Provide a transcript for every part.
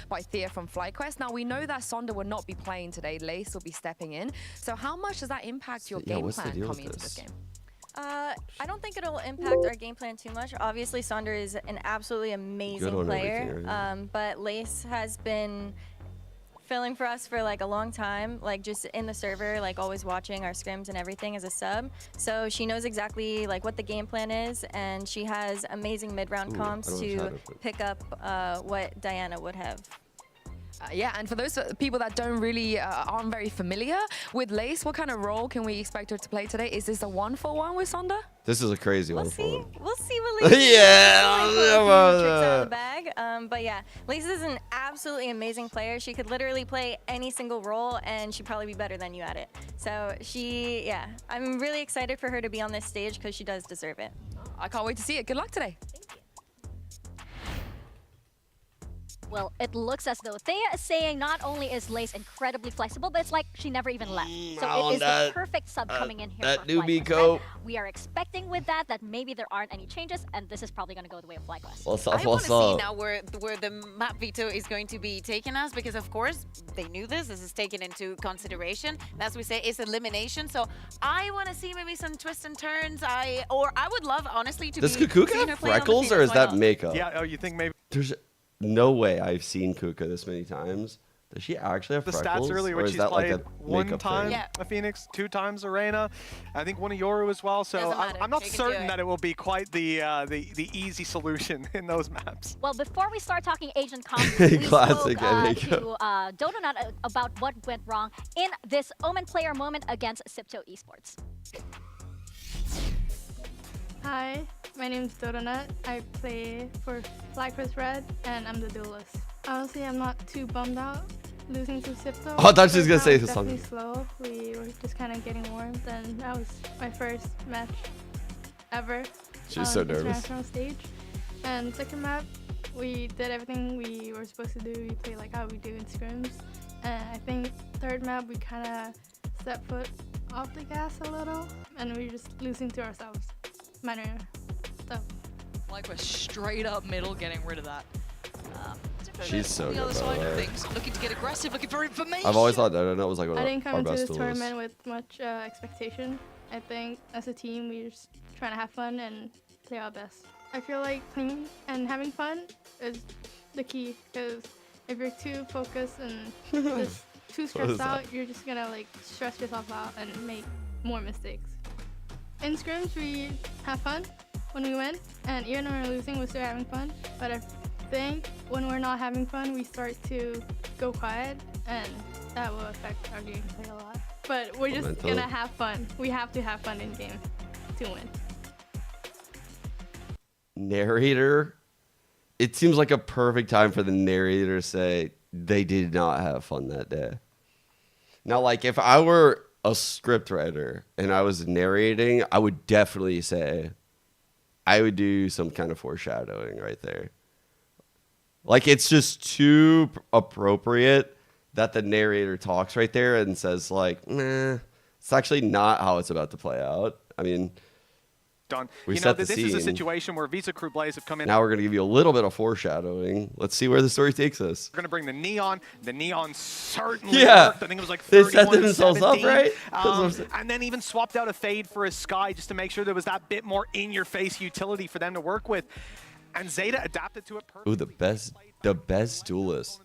by Thea from FlyQuest. Now, we know that Sonda will not be playing today. Lace will be stepping in. So how much does that impact your game plan coming into this game? I don't think it'll impact our game plan too much. Obviously, Sonder is an absolutely amazing player, but Lace has been filling for us for like a long time, like just in the server, like always watching our scrims and everything as a sub. So she knows exactly like what the game plan is, and she has amazing mid-round comps to pick up what Diana would have. Yeah, and for those people that don't really aren't very familiar with Lace, what kind of role can we expect her to play today? Is this a 1-for-1 with Sonda? This is a crazy one. We'll see what Lace tricks out of the bag. But yeah, Lace is an absolutely amazing player. She could literally play any single role, and she'd probably be better than you at it. So yeah, I'm really excited for her to be on this stage because she does deserve it. I can't wait to see it. Good luck today. Well, it looks as though Thea is saying not only is Lace incredibly flexible, but it's like she never even left. So it is the perfect sub coming in here that for newbie FlyQuest. coat. We are expecting with that maybe there aren't any changes, and this is probably going to go the way of FlyQuest. What's up, I want to see now where the map veto is going to be taking us, because of course they knew this. This is taken into consideration. And as we say, it's elimination. So I want to see maybe some twists and turns. I would love, honestly, to Does be Kukuka seeing her have play on the freckles, scene. or is Why that not? makeup? Yeah, oh, you think maybe... There's no way I've seen Kuka this many times. Does she actually have the freckles? stats earlier, or which is she's that like played a one makeup time thing? a Phoenix, 2 times Arena, I think one a Yoru as well. So I'm not certain that it will be quite the easy solution in those maps. Well, before we start talking agent comp, we Classic spoke to Donut about what went wrong in this Omen player moment against Sipto Esports. Hi, my name is Donut. I play for FlyQuest Red, and I'm the duelist. Honestly, I'm not too bummed out losing to Sipto. Oh, I thought she was gonna say something. something. Slow. We were just kind of getting warmed, and that was my first match ever. She's so nervous. International stage. And second map, we did everything we were supposed to do. We played like how we do in scrims. And I think third map, we kind of set foot off the gas a little, and we were just losing to ourselves. Minor stuff. Like we're straight up middle, getting rid of that. She's so the other good, side by the of way. things, looking to get aggressive, looking for information. I've always thought that was like one I of didn't come our into best this duels. tournament with much expectation. I think as a team, we're just trying to have fun and play our best. I feel like playing and having fun is the key, because if you're too focused and just too stressed out, you're just gonna like stress yourself out and make more mistakes. In scrims, we have fun when we win, and even when we're losing, we're still having fun. But I think when we're not having fun, we start to go quiet, and that will affect our gameplay a lot. But we're just gonna have fun. We have to have fun in game to win. Narrator. It seems like a perfect time for the narrator to say they did not have fun that day. Now, like if I were a script writer and I was narrating, I would definitely say I would do some kind of foreshadowing right there. Like it's just too appropriate that the narrator talks right there and says like, nah, it's actually not how it's about to play out. I mean, Done. We you know, set the this is a scene. situation where Visa Crew Blaze have come in. Now we're going to give you a little bit of foreshadowing. Let's see where the story takes us. We're going to bring the neon. The neon certainly worked. I think it was like 31 They set themselves up, right? And then even swapped out a fade for a Sky just to make sure there was that bit more in-your-face utility for them to work with. And Zeta adapted to it perfectly. Ooh, the best duelist.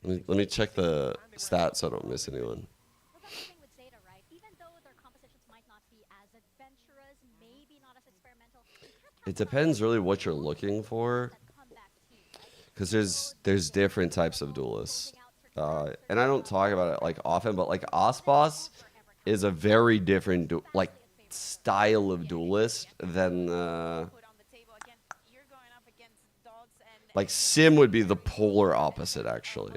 Let me check the stats so I don't miss anyone. It depends really what you're looking for, because there's different types of duelists, and I don't talk about it like often, but like Osboss is a very different like style of duelist than like Sim would be the polar opposite actually.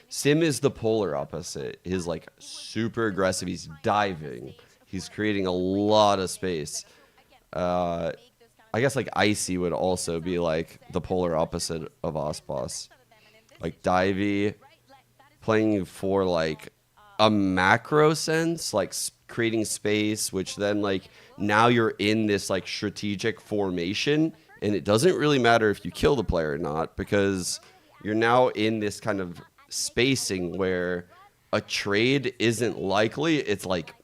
Sim is the polar opposite. He's like super aggressive. He's diving. He's creating a lot of space. I guess like Icy would also be like the polar opposite of Osboss. Like divey, playing for like a macro sense, like creating space, which then like now you're in this like strategic formation And it doesn't really matter if you kill the player or not, because you're now in this kind of spacing where a trade isn't likely. It's like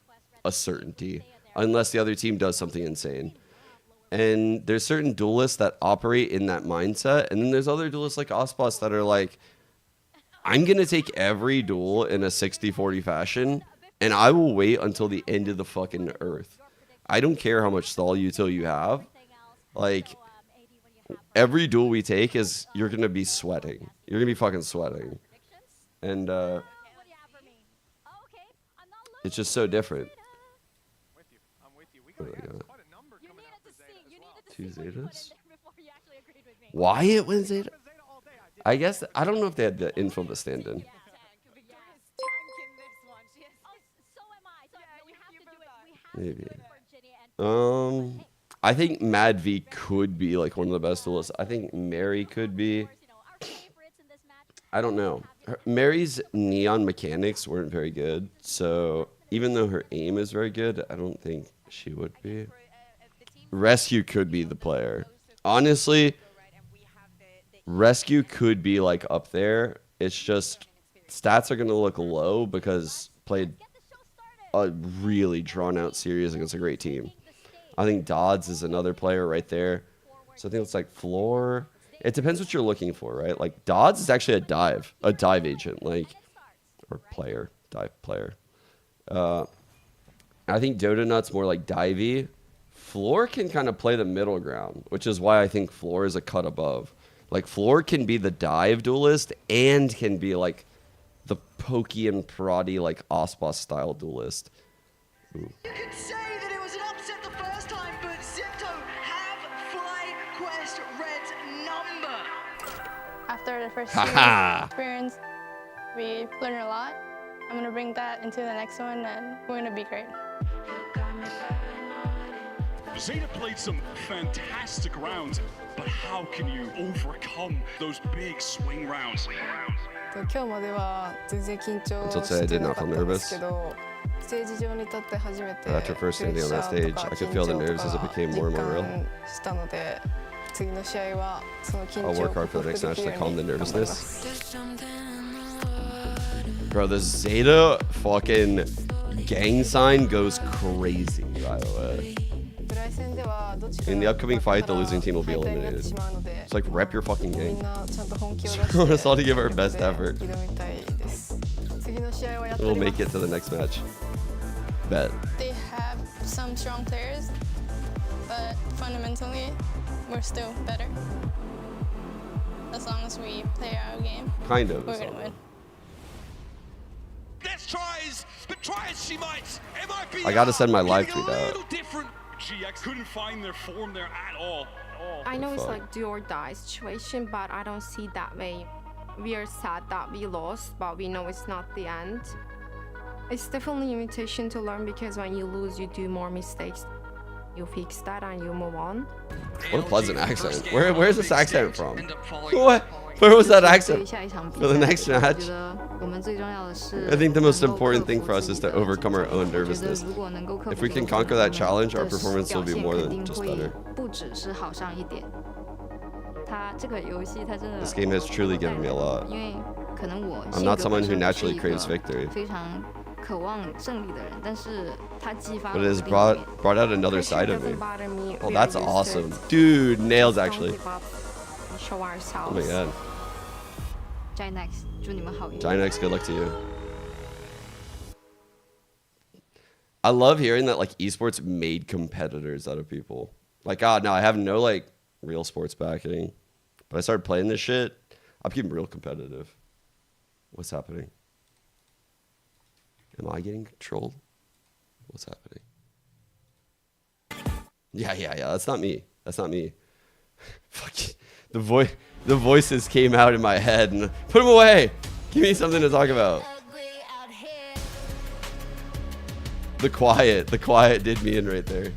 a certainty, unless the other team does something insane. And there's certain duelists that operate in that mindset. And then there's other duelists like Ospas that are like, I'm going to take every duel in a 60-40 fashion, and I will wait until the end of the fucking earth. I don't care how much stall util you have. Like, every duel we take is, you're going to be sweating. You're going to be fucking sweating. And it's just so different. What do I got? 2 Zetas? Wyatt wins Zeta? I guess, I don't know if they had the info to stand in. Maybe. I think Mad V could be like one of the best duelists. I think Mary could be. I don't know. Mary's neon mechanics weren't very good, so even though her aim is very good, I don't think she would be. Rescue could be the player. Honestly, Rescue could be like up there. It's just stats are going to look low because played a really drawn out series against a great team. I think Dodds is another player right there. So I think it's like floor. It depends what you're looking for, right? Like Dodds is actually a dive agent, like, or player, dive player. I think Dodanut's more like divey. Floor can kind of play the middle ground, which is why I think Floor is a cut above. Like Floor can be the dive duelist and can be like the pokey and proddy like Ospas style duelist. Ooh. You could say that it was an upset the first time, but Zipto have FlyQuest Red's number. After the first series experience, we learned a lot. I'm going to bring that into the next one, and we're going to be great. Zeta played some fantastic rounds, but how can you overcome those big swing rounds? Until today, I did not feel nervous. After first standing on that stage, I could feel the nerves as it became more and more real. I'll work hard for the next match to calm the nervousness. Bro, the Zeta fucking gang sign goes crazy, by the way. In the upcoming fight, the losing team will be eliminated. It's like, rep your fucking gang. So want us all to give our best effort. We'll make it to the next match. Bet. They have some strong players, but fundamentally, we're still better. As long as we play our game, Kind of. we're going to win. Let's try as she might. I gotta send my live tweet out. GX couldn't find their form there at all. I know it's like do or die situation, but I don't see that way. We are sad that we lost, but we know it's not the end. It's definitely an invitation to learn, because when you lose, you do more mistakes. You fix that and you move on. What a pleasant accent. Where's this accent from? What? Where was that accent? For the next match? I think the most important thing for us is to overcome our own nervousness. If we can conquer that challenge, our performance will be more than just better. This game has truly given me a lot. I'm not someone who naturally craves victory, but it has brought out another side of me. Oh, that's awesome. Dude, nails actually. Oh my god. GIANTX, good luck to you. I love hearing that like esports made competitors out of people. Like, God, no, I have no like real sports backing, but I started playing this shit. I'm getting real competitive. What's happening? Am I getting controlled? What's happening? Yeah. That's not me. That's not me. Fuck. The voices came out in my head and put them away. Give me something to talk about. The quiet did me in right there.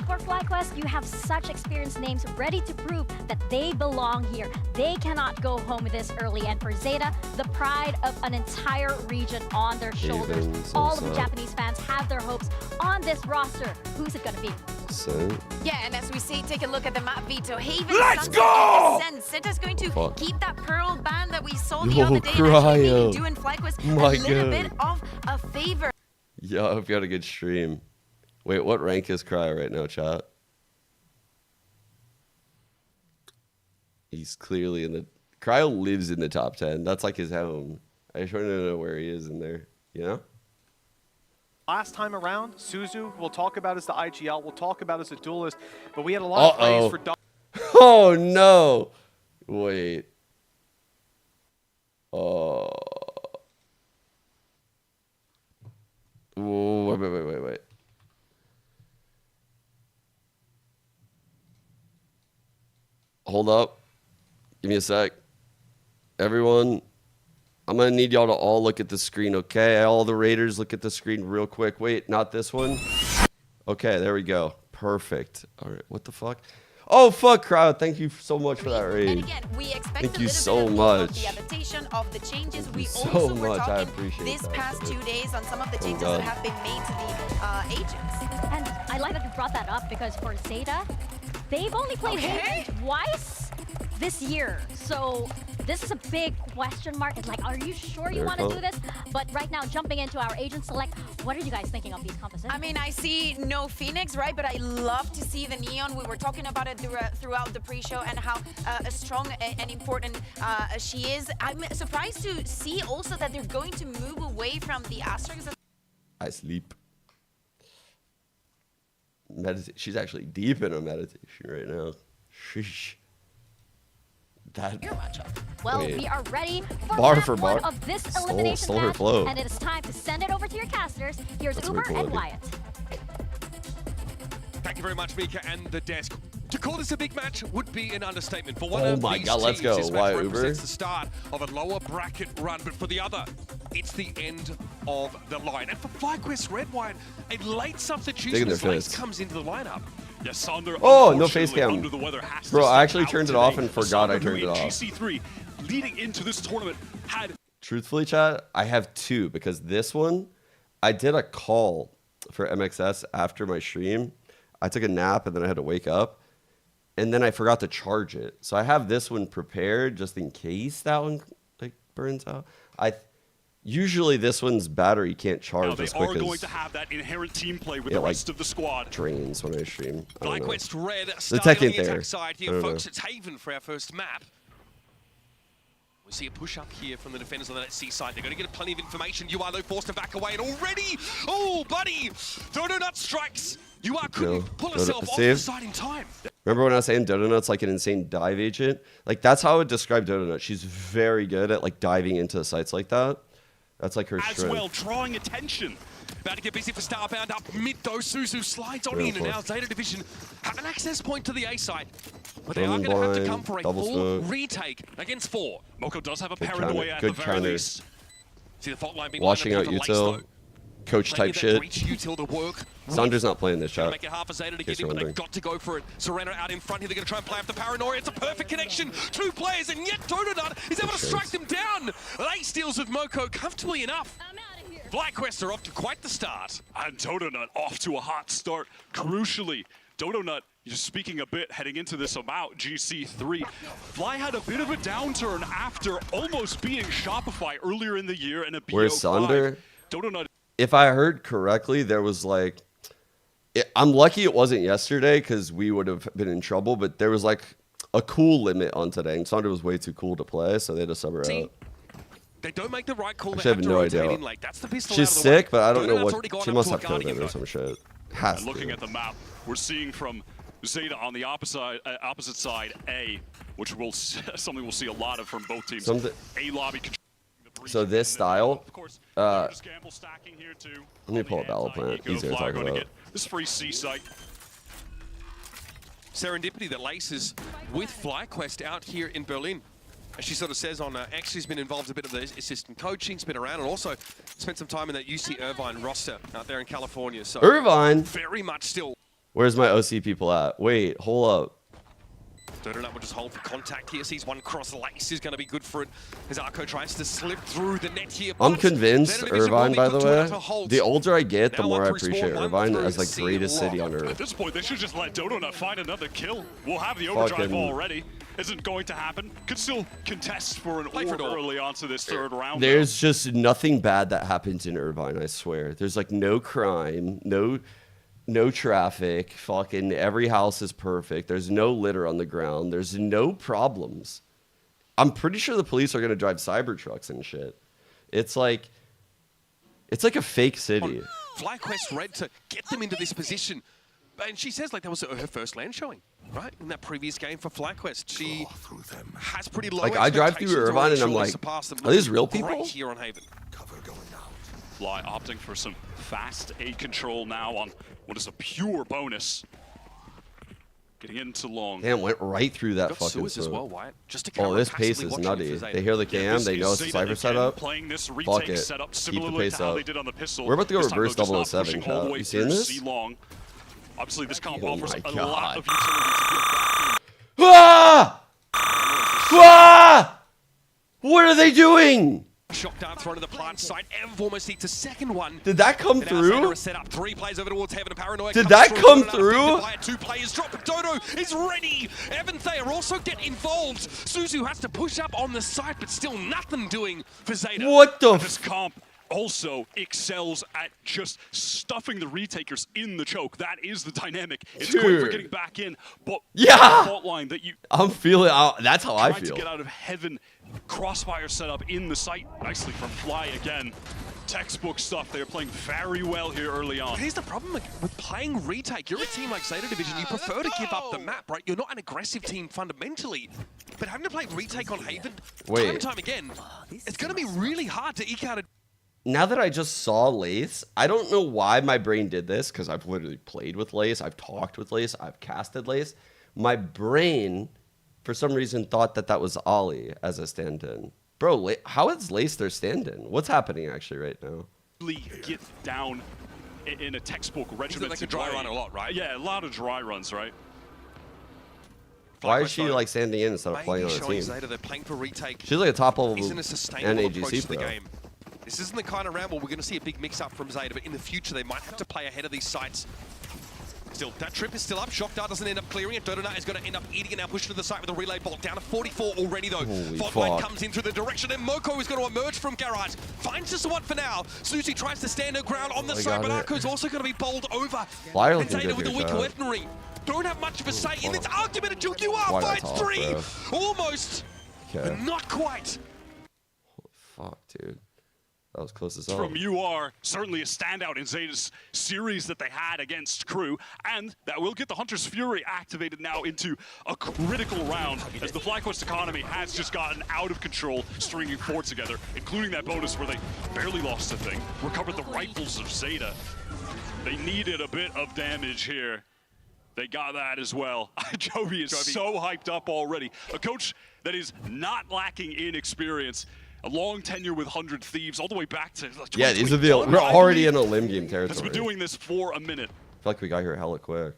For FlyQuest, you have such experienced names ready to prove that they belong here. They cannot go home this early. And for Zeta, the pride of an entire region on their shoulders. All of the Japanese fans have their hopes on this roster. Who's it going to be? Yeah, and as we see, take a look at the map, Vito. Haven, Let's Sunset, go! and Ascend. Zeta's going to keep that Pearl band that we saw the Yo, other day and actually Cryo. be doing FlyQuest My a little God. bit of a favor. Yeah, I hope you had a good stream. Wait, what rank is Cryo right now, chat? He's clearly in the... Cryo lives in the top 10. That's like his home. I just want to know where he is in there, you know? Last time around, Suzu, we'll talk about as the IGL, we'll talk about as a duelist, but we had a lot of praise for... Oh, no. Wait. Oh. Wait. Hold up. Give me a sec. Everyone, I'm going to need y'all to all look at the screen, okay? All the Raiders, look at the screen real quick. Wait, not this one. Okay, there we go. Perfect. All right, what the fuck? Oh, fuck, Crowd. Thank you so much for that raid. And again, we expect Thank a you little so bit much. of the adaptation of the changes. Thank We you so also were much. I talking appreciate this that. past 2 days on some of the Oh, changes God. that have been made to the agents. And I like that you brought that up because for Zeta, they've only played Haven twice this year. So this is a big question mark. It's like, are you sure you want to do this? But right now, jumping into our agent select, what are you guys thinking of these compositions? I mean, I see no Phoenix, right? But I love to see the Neon. We were talking about it throughout the pre-show and how strong and important she is. I'm surprised to see also that they're going to move away from the Asterix. I sleep. She's actually deep in a meditation right now. Sheesh. That. Well, Wait. we are ready for Bar map for one bar. of this elimination Stole her match, flow. and it is time to send it over to your casters. Here's That's Uber very cool and of you. Wyatt. Thank you very much, Mika and the desk. To call this a big match would be an understatement. For one Oh of my these God, let's teams, go. this match Why represents Uber? the start of a lower bracket run, but for the other, it's the end of the line. And for FlyQuest Red Wine, a late substitution Digging their as Lace fist. comes into the lineup. Yes, Sander, Oh, no face unfortunately, cam. under the weather, has to Bro, I step actually out turned it today. off and forgot I Sander, turned who it in off. GC3, leading into this tournament, had Truthfully, chat, I have two because this one, I did a call for MXS after my stream. I took a nap and then I had to wake up. And then I forgot to charge it. So I have this one prepared just in case that one like burns out. Usually this one's battery can't charge now they as quick are going as to have that inherent team play with it, the like, rest of the squad. drains when I stream. I don't know. FlyQuest Red The starting tech on ain't the there. attack side I here, don't folks. know. It's Haven for our first map. We see a push up here from the defenders on that C side. They're going to get plenty of information. You are though forced to back away, and already, oh buddy, Dodo Nut strikes. You are couldn't pull Dodo- herself off see? the side in time. Remember when I was saying Dodo Nut's like an insane dive agent? Like that's how I would describe Dodo Nut. She's very good at like diving into sites like that. That's like her As strength. well, drawing attention. About to get busy for Starbound up mid though. Suzu slides on in, and now Zeta Division have an access point to the A side. But they are going to have to come for a double full smoke. retake against 4. Moko does have a Good paranoia counter, at good the very counter. least. See the fault line being Washing out lined up here util. for Lace, Coach though. type shit. Reach util to work. Sander's not playing this Trying to shot. make it half a Zeta to In get case in, you're but they've wondering. got to go for it. Serena out in front here. They're going to try and play off the paranoia. It's a perfect connection. 2 players, and yet Donut is able to strike them down. Late steals of Moko comfortably enough. FlyQuest are off to quite the start. And Donut off to a hot start. Crucially, Donut, just speaking a bit heading into this about GC3, Fly had a bit of a downturn after almost being Shopify earlier in the year in a BO5. Where's Sander? Donut. If I heard correctly, there was like, I'm lucky it wasn't yesterday because we would have been in trouble, but there was like a cool limit on today, and Sander was way too cool to play, so they had to sub her out. They don't make the right call. Actually, I have no idea. In late. That's the pistol She's out of the way. sick, but I don't know Donut's already what. gone She up must to a have Guardian COVID or though. some shit. Has And looking to. at the map, we're seeing from Zeta on the opposite side A, which will something we'll see a lot of from both teams. Something- A lobby. So this style, Of course, let gamble stacking here too. me pull up Battle Plan. Easier to talk about. This free C site. serendipity that Lace is with FlyQuest out here in Berlin. As she sort of says on X, she's been involved a bit of the assistant coaching, been around, and also spent some time in that UC Irvine roster out there in California. So Irvine? Very much still. Where's my OC people at? Wait, hold up. Donut will just hold for contact here. Sees one cross. Lace is going to be good for it as Arco tries to slip through the net here. I'm convinced Irvine, by the way. The older I get, the more I appreciate Irvine as like greatest city on earth. At this point, they should just let Donut find another kill. We'll have the overdrive already. Isn't going to happen. Could still contest for an orb early onto this third round. There's just nothing bad that happens in Irvine, I swear. There's like no crime, no traffic, fucking every house is perfect. There's no litter on the ground. There's no problems. I'm pretty sure the police are going to drive cyber trucks and shit. It's like a fake city. FlyQuest Red to get them into this position. And she says like that was her first land showing, right? In that previous game for FlyQuest. She has pretty low Like I drive through Irvine and I'm like, are these real people? Here on Haven. Fly opting for some fast A control now on what is a pure bonus. Getting into long. Damn, went right through that fucking as well, Wyatt. Just to oh, this pace is nutty. They hear the cam, they know it's a cyber setup. Fuck it. Keep the pace up. We're about to go reverse 007, chat. You seeing this? Obviously, this comp Oh offers my a God. lot of utility to get back in. Ah! Ah! What are they doing? Shot down thrown to the plant site. Ev almost needs a second one. Did that come through? Set up 3 plays over towards Heaven. Paranoia Did that come through? 2 players drop. Dodo is ready. Evan Thayer also get involved. Suzu has to push up on the site, but still nothing doing for Zeta. What the? This comp also excels at just stuffing the retakers in the choke. That is the dynamic. It's great for getting back in, but yeah, the fault line that you I'm feeling. That's how I feel. Trying to get out of Heaven. Crossfire set up in the site nicely from Fly again. Textbook stuff. They're playing very well here early on. But here's the problem with playing retake. You're a team like Zeta Division. You prefer to give up the map, right? You're not an aggressive team fundamentally. But having to play retake on Haven time and time again, it's going to be really hard to eke out a... Now that I just saw Lace, I don't know why my brain did this, because I've literally played with Lace, I've talked with Lace, I've casted Lace. My brain, for some reason, thought that was Ollie as a stand-in. Bro, how is Lace their stand-in? What's happening actually right now? Get down in a textbook regimen. Like a dry run a lot, right? Yeah, a lot of dry runs, right? Why is she like standing in instead of playing on the team? Zeta, they're playing for retake. She's like a top level Isn't a sustainable approach NAGC to the pro. game. This isn't the kind of round where we're going to see a big mix-up from Zeta, but in the future they might have to play ahead of these sites. Still, that trip is still up. Shock Dart doesn't end up clearing it. Dodonut is going to end up eating it now, pushing to the site with a relay bolt. Down to 44 already, though. Fodline comes in through the direction, and Moko is going to emerge from Garage. Finds just one for now. Susie tries to stand her ground on the side, but Arco's also going to be bowled over. And Zeta with the weaker weaponry. Don't have much of a say in this argument until you are finds 3. Almost, but not quite. Fuck, dude. That was close as hell. From UR, certainly a standout in Zeta's series that they had against Crew, and that will get the Hunter's Fury activated now into a critical round as the FlyQuest economy has just gotten out of control, stringing 4 together, including that bonus where they barely lost a thing, recovered the rifles of Zeta. They needed a bit of damage here. They got that as well. Jovi is so hyped up already. A coach that is not lacking in experience. A long tenure with 100 Thieves, all the way back to... Yeah, these are the... We're already in a limb game territory. Has been doing this for a minute. I feel like we got here hella quick.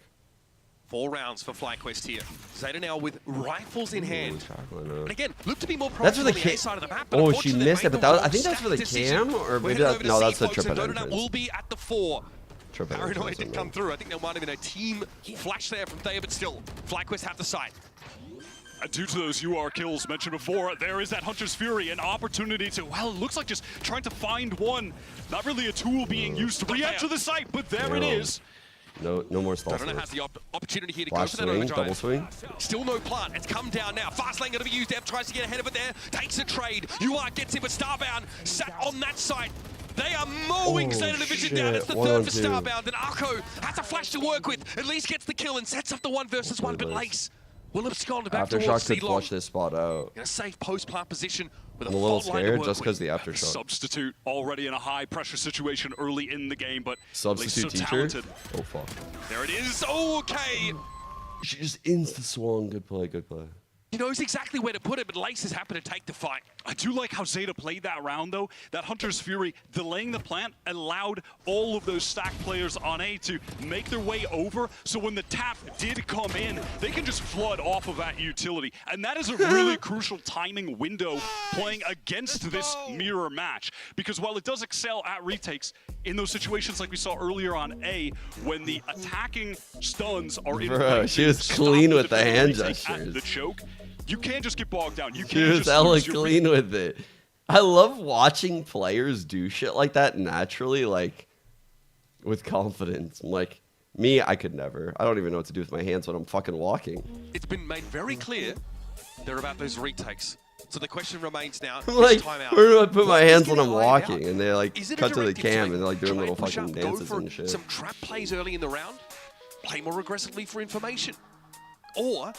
4 rounds for FlyQuest here. Zeta now with rifles in hand. And again, look to be more that's for the cam side of the map. Oh, she missed it, but that was, I think that's for the cam, or maybe that, no, that's the trip at entrance. Will be at the 4. Paranoia did come through. I think there might have been a team flash there from Thayer, but still, FlyQuest have the site. Due to those UR kills mentioned before, there is that Hunter's Fury, an opportunity to, well, it looks like just trying to find one. Not really a tool being used to re-enter the site, but there it is. No more stall. Dodonut has the opportunity here to Flash go for that overdrive. double swing. Still no plant. It's come down now. Fast lane going to be used. Ev tries to get ahead of it there. Takes a trade. UR gets it, but Starbound sat on that site. They are mowing Zeta Division down. It's the 3rd for Starbound, and Arco has a flash to work with. At least gets the kill and sets up the 1 versus 1, but Lace will abscond back towards Aftershock could C-Long. flush this spot out. Gonna save post-plant position with I'm a little scared just because the Aftershock. Substitute already in a high-pressure situation early in the game, but substitute so teacher? talented. Oh, fuck. There it is. Okay. She just insta-swung. Good play, good play. He knows exactly where to put it, but Lace is happy to take the fight. I do like how Zeta played that round, though. That Hunter's Fury delaying the plant allowed all of those stack players on A to make their way over. So when the tap did come in, they can just flood off of that utility. And that is a really crucial timing window playing against this mirror match. Because while it does excel at retakes, in those situations like we saw earlier on A, when the attacking stuns are in Bro, she was clean with the hand gestures. The choke, you can't just get bogged down. You She can't was just hella lose your clean with it. I love watching players do shit like that naturally, like with confidence. I'm like, me, I could never. I don't even know what to do with my hands when I'm fucking walking. It's been made very clear they're about those retakes. So the question remains now, Like, timeout. where do I put my hands when getting I'm lined walking? out? And they like Is it a cut to the directive cam to and they're like doing try little and push fucking up, go dances for and shit. some trap plays early in the round, play more aggressively for information, or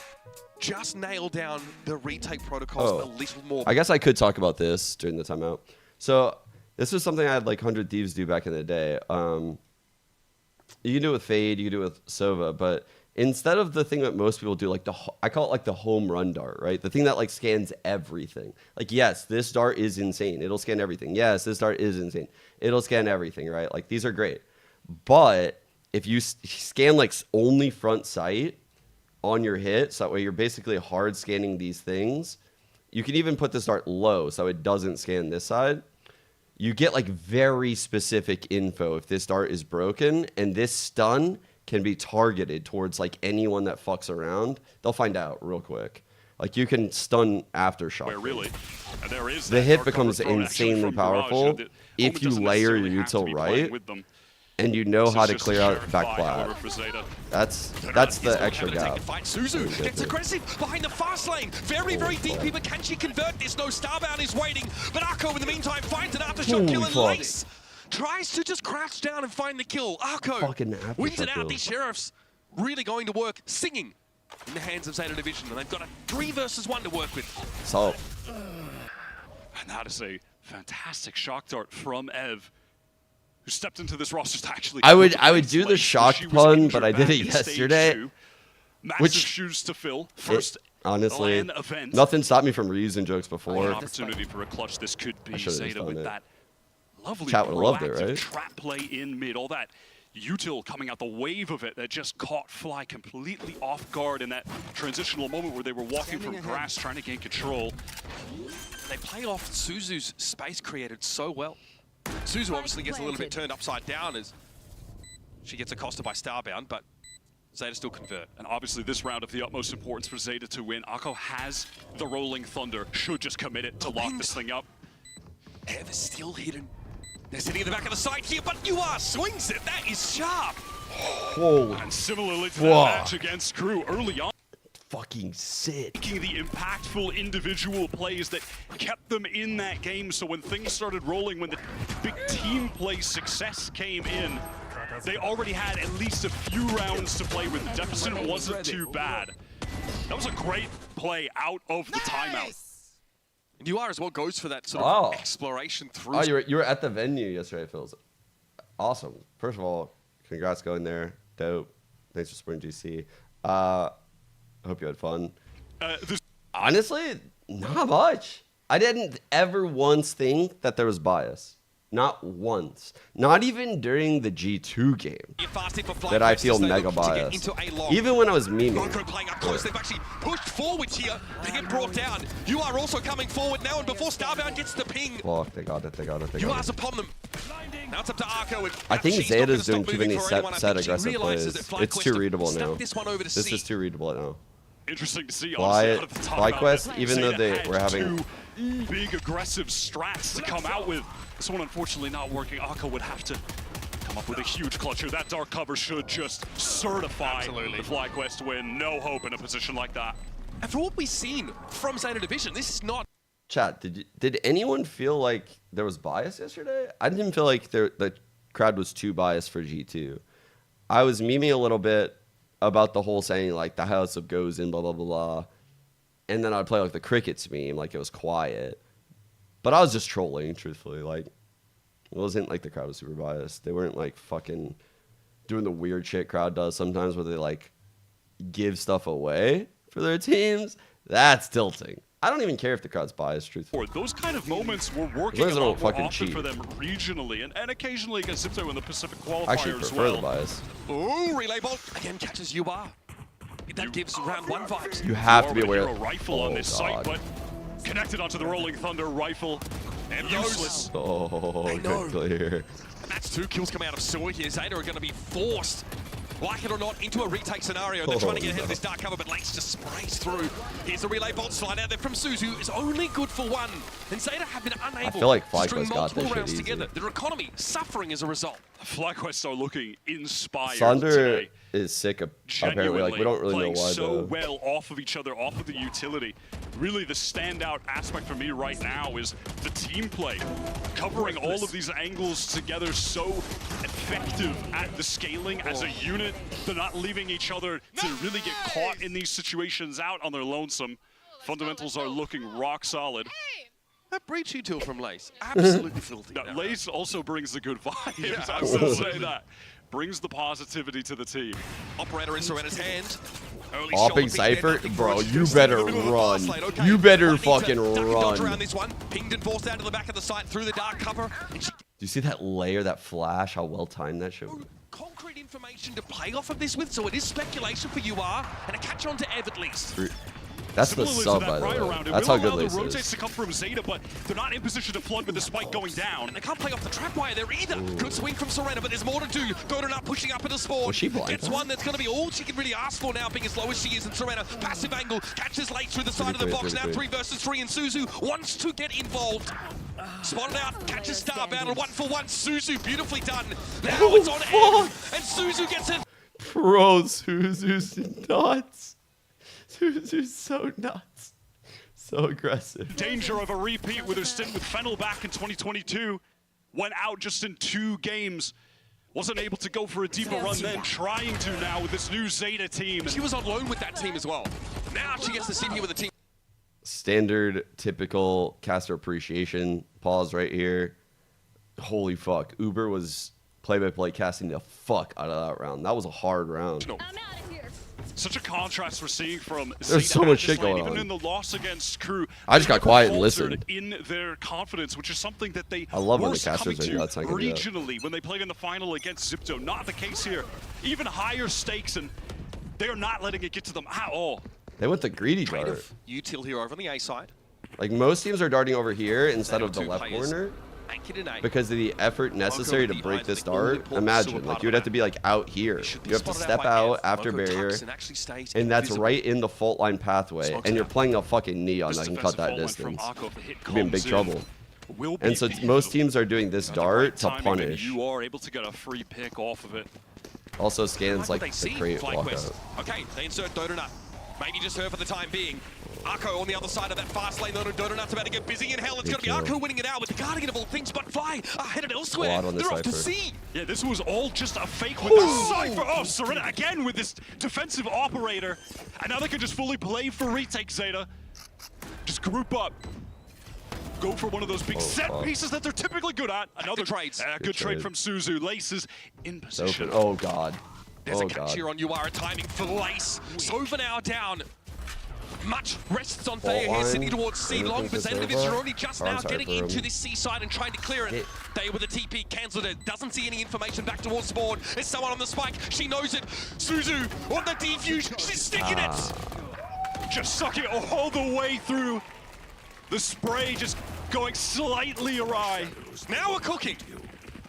just nail down the retake protocols a little more? I guess I could talk about this during the timeout. So this was something I had like 100 Thieves do back in the day. You can do it with Fade, you can do it with Sova, but instead of the thing that most people do, like I call it like the home run dart, right? The thing that like scans everything. Like, yes, this dart is insane. It'll scan everything. Yes, this dart is insane. It'll scan everything, right? Like, these are great. But if you scan like only front sight on your hit, so that way you're basically hard scanning these things, you can even put this dart low so it doesn't scan this side. You get like very specific info if this dart is broken, and this stun can be targeted towards like anyone that fucks around. They'll find out real quick. Like, you can stun aftershock. Where really, there is The hit becomes insanely powerful if you layer your util right, and you know how to clear out back plat. That's the extra gap. Suzu gets aggressive behind the fast lane. Very, very deep here, but can she convert this? No, Starbound is waiting, but Arco in the meantime finds an aftershock kill, and Lace tries to just crouch down and find the kill. Arco wins it out. These Sheriffs really going to work singing in the hands of Zeta Division, and they've got a 3 versus 1 to work with. So, and that is a fantastic shock dart from Ev, who stepped into this roster to actually. I would do the shock pun, but I did it yesterday. Massive shoes to fill. First, honestly, LAN event. nothing stopped me from reusing jokes before. An opportunity for a clutch. This could be Zeta with that lovely Chat would have loved it, proactive right? trap play in mid. All that util coming out, the wave of it that just caught Fly completely off guard in that transitional moment where they were walking from grass trying to gain control. They play off Suzu's space created so well. Suzu obviously gets a little bit turned upside down as she gets accosted by Starbound, but Zeta still convert. And obviously this round of the utmost importance for Zeta to win. Akko has the Rolling Thunder, should just commit it to lock this thing up. Ev is still hidden. They're sitting in the back of the side here, but UR swings it. That is sharp. Holy. And similarly to that match against Crew early on. Fucking sick. Making the impactful individual plays that kept them in that game. So when things started rolling, when the big team play success came in, they already had at least a few rounds to play with. The deficit wasn't too bad. That was a great play out of the timeout. And UR as well goes for that sort of exploration through. Oh, you were at the venue yesterday, Phil. Awesome. First of all, congrats going there. Dope. Thanks for supporting GC. I hope you had fun. Honestly, not much. I didn't ever once think that there was bias. Not once. Not even during the G2 game that I feel mega biased. Even when I was memeing. Playing up close, they've actually pushed forward here. They get brought down. You are also coming forward now, and before Starbound gets the ping, Fuck, they got it, they got it, they you got are it. upon them. Now it's up to Arco. I think Zeta's doing too many set aggressive plays. It's too readable now. This is too readable now. Interesting to see. FlyQuest, even though they were having two big aggressive strats to come out with, this one unfortunately not working. Akko would have to come up with a huge clutch here. That dark cover should just certify the FlyQuest win. No hope in a position like that. And for what we've seen from Zeta Division, this is not. Chat, did anyone feel like there was bias yesterday? I didn't feel like the crowd was too biased for G2. I was memeing a little bit about the whole saying like the house of goes in, blah, blah, blah, blah. And then I'd play like the crickets meme, like it was quiet. But I was just trolling, truthfully. Like, it wasn't like the crowd was super biased. They weren't like fucking doing the weird shit crowd does sometimes where they like give stuff away for their teams, that's tilting. I don't even care if the crowd's biased, truthfully. Those kind of moments were working a lot more often for them regionally and occasionally against Zipto in the Pacific qualifier Actually, as prefer well. the bias. Ooh, relay bolt again catches UR. That gives round 1 vibes. You have to be aware of of a rifle on this site, but connected onto the Rolling Thunder rifle. And useless. Oh, good clear. And that's 2 kills coming out of Soy here. Zeta are going to be forced, like it or not, into a retake scenario. They're trying to get ahead of this dark cover, but Lace just sprays through. Here's a relay bolt slide out there from Suzu. It's only good for 1. And Zeta have been unable to string multiple rounds together. Their economy suffering as a result. FlyQuest are looking inspired Sunder today. is sick apparently. Like, we don't really know why so though. well off of each other, off of the utility. Really, the standout aspect for me right now is the team play. Covering all of these angles together, so effective at the scaling as a unit. They're not leaving each other to really get caught in these situations out on their lonesome. Fundamentals are looking rock solid. That breach util from Lace, absolutely filthy. Now, Lace also brings the good vibes, I will say that. Brings the positivity to the team. Operator in Serena's hand. Opping Cypher? Bro, you better run. You better fucking run. Around this one. Pinged and forced out to the back of the site through the dark cover. Do you see that layer, that flash, how well timed that should be? Concrete information to play off of this with, so it is speculation for UR and a catch on to Ev at least. That's the sub, by the way. That's how good Lace is. Rotates to come from Zeta, but they're not in position to flood with the spike going down. And they can't play off the trap wire there either. Good swing from Serena, but there's more to do. Godonut pushing up into spawn. Was she blind? Gets one that's going to be all she can really ask for now, being as low as she is. And Serena, passive angle, catches Lace through the side of the box. Now 3 versus 3, and Suzu wants to get involved. Spotted out, catches Star battle, 1-for-1. Suzu, beautifully done. Now it's on Ev, and Suzu gets it. Bro, Suzu's nuts. Suzu's so nuts. So aggressive. Danger of a repeat with her stint with Fennel back in 2022. Went out just in 2 games. Wasn't able to go for a deeper run then, trying to now with this new Zeta team. She was on loan with that team as well. Now she gets to sit here with the team. Standard, typical caster appreciation. Pause right here. Holy fuck. Uber was play-by-play casting the fuck out of that round. That was a hard round. No. Such a contrast we're seeing from There's so much shit going even on. in the loss against Crew. I just got quiet and listened. In their confidence, which is something that they I love when were the casters succumbing are nuts. to I can do that. regionally when they played in the final against Zipto. Not the case here. Even higher stakes, and they are not letting it get to them at all. They went the greedy dart. Util here over on the A side. Like, most teams are darting over here instead of the left corner because of the effort necessary to break this dart. Imagine, like, you would have to be like out here. You have to step out after barrier, and that's right in the fault line pathway. And you're playing a fucking Neon that can cut that distance. You'd be in big trouble. And so most teams are doing this dart to punish. You are able to get a free pick off of it. Also scans like the crate walkout. Okay, they insert Donut. Maybe just her for the time being. Arco on the other side of that fast lane. Donut's about to get busy in hell. It's going to be Arco winning it out with the Guardian of all things, but Fly are headed elsewhere. They're off to sea. Yeah, this was all just a fake with the Cypher. Oh, Serena again with this defensive operator. And now they can just fully play for retake, Zeta. Just group up. Go for one of those big set pieces that they're typically good at. Another trade. Good trade from Suzu. Lace is in position. Oh, God. There's a catch here on UR, timing for Lace. Sova now down. Much rests on Thea here, sitting towards C. Long for Zendovic are only just now getting into this seaside and trying to clear it. Thea with a TP, cancelled it. Doesn't see any information back towards spawn. There's someone on the spike. She knows it. Suzu on the defuse. She's sticking it. Just sucking it all the way through. The spray just going slightly awry. Now we're cooking.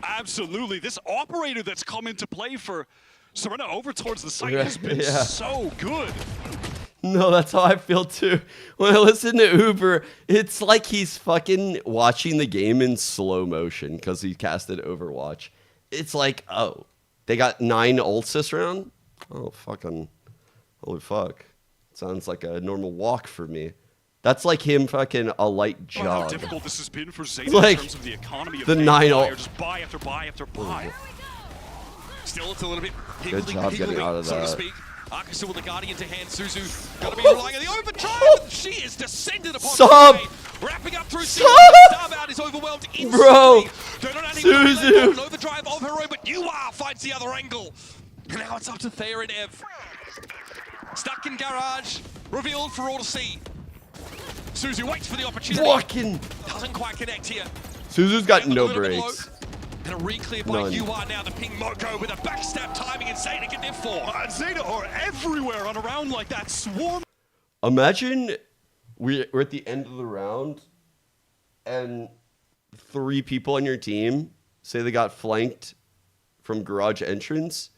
Absolutely. This operator that's come into play for Serena over towards the site has been so good. No, that's how I feel too. When I listen to Uber, it's like he's fucking watching the game in slow motion because he casted Overwatch. It's like, oh, they got 9 ults this round? Oh, fucking, holy fuck. Sounds like a normal walk for me. That's like him fucking a light jog. How difficult this has been for Zeta like in terms of the economy of the 9 ult. Just buy after buy after buy. Still, it's a little bit good job getting out of so to that. speak. Arca still with the Guardian to hand. Suzu gonna be relying on the overdrive. She is descended upon Sub! Wrapping up through Sub! Starbound is overwhelmed instantly. Bro! Suzu! An overdrive of her own, but UR finds the other angle. And now it's up to Thea and Ev. Stuck in garage. Revealed for all to see. Suzu waits for the opportunity. Fucking. Doesn't quite connect here. Suzu's got A no little bit breaks. low. And a re-clear by None. UR now. The ping Moko with a backstab timing and Zeta get there for. Zeta are everywhere on a round like that. Swarm. Imagine we're at the end of the round and 3 people on your team say they got flanked from garage entrance,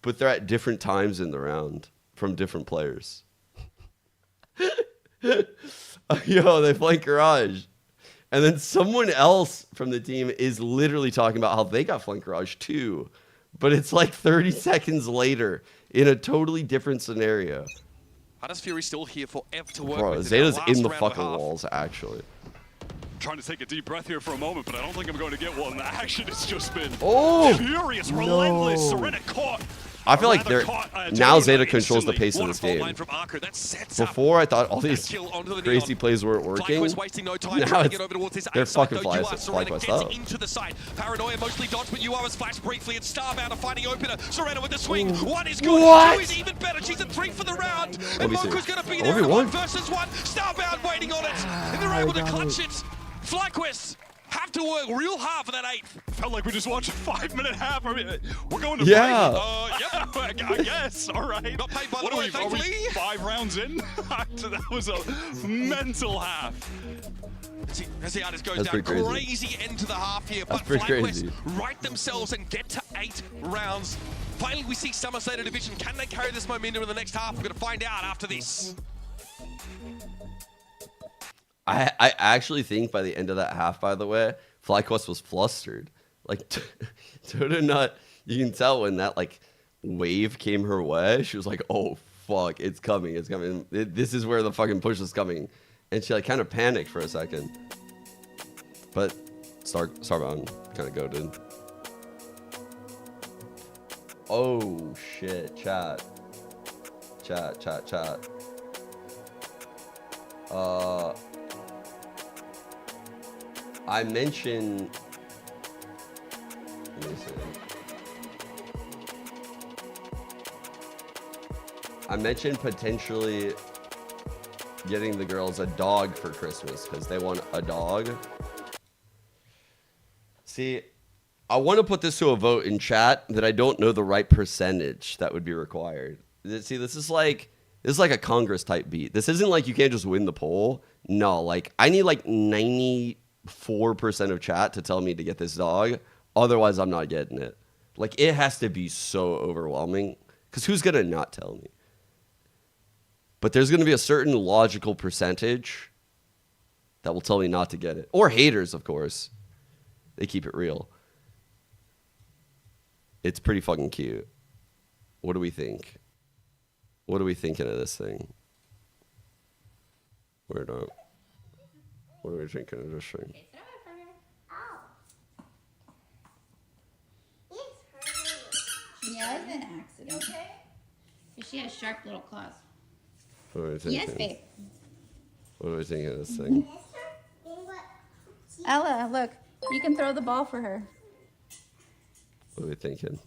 but they're at different times in the round from different players. Yo, they flank garage. And then someone else from the team is literally talking about how they got flank garage too. But it's like 30 seconds later in a totally different scenario. How does Fury still here for Ev to work Bro, with? Zeta's in the round fucking and a half. walls, actually. Trying to take a deep breath here for a moment, but I don't think I'm going to get one. The action has just been furious, relentless. no. Serena caught. I feel like they're now Zeta controls the pace of this Wonderful game. line from Arco. That sets up Before I thought all these kill onto the crazy neon. plays weren't working. FlyQuest wasting no time Now trying to it's, get over towards his they're A side, fucking though. UR Serena gets up. into the side. Paranoia mostly dodged, but UR was flashed briefly, and Starbound are finding opener. Serena with the swing. One is good. What? 2 is even better. She's at 3 for the round. Let And me see. Moko's going to be Oh, there we in a won. 1 versus 1. Starbound waiting on it. And they're able to clutch it. FlyQuest have to work real hard for that 8th. Felt like we just watched a 5-minute half. I mean, we're going to Yeah. break. I guess. All right. Not paid by What the are way, we, thankfully. 5 rounds in? That was a mental half. As the artist goes That's down, pretty crazy. crazy end to the half here, That's but pretty FlyQuest crazy. right themselves and get to 8 rounds. Finally, we see Summer Zeta Division. Can they carry this momentum in the next half? We're going to find out after this. I actually think by the end of that half, by the way, FlyQuest was flustered. Like, Toto Nut, you can tell when that, like, wave came her way, she was like, oh, fuck, it's coming, it's coming. This is where the fucking push is coming. And she, like, kind of panicked for a second. But Starbound kind of goated. Oh, shit, chat. Chat. I mentioned. Let me see. I mentioned potentially getting the girls a dog for Christmas because they want a dog. See, I want to put this to a vote in chat that I don't know the right percentage that would be required. See, this is like a Congress type beat. This isn't like you can't just win the poll. No, like I need like 94% of chat to tell me to get this dog. Otherwise, I'm not getting it. Like it has to be so overwhelming because who's gonna not tell me? But there's gonna be a certain logical percentage that will tell me not to get it. Or haters, of course. They keep it real. It's pretty fucking cute. What do we think? What are we thinking of this thing? Word up. What are we thinking of this thing? Yeah, it's an accident. Okay. She has sharp little claws. What are we thinking? Yes, babe. What are we thinking of this thing? Ella, look. You can throw the ball for her. What are we thinking?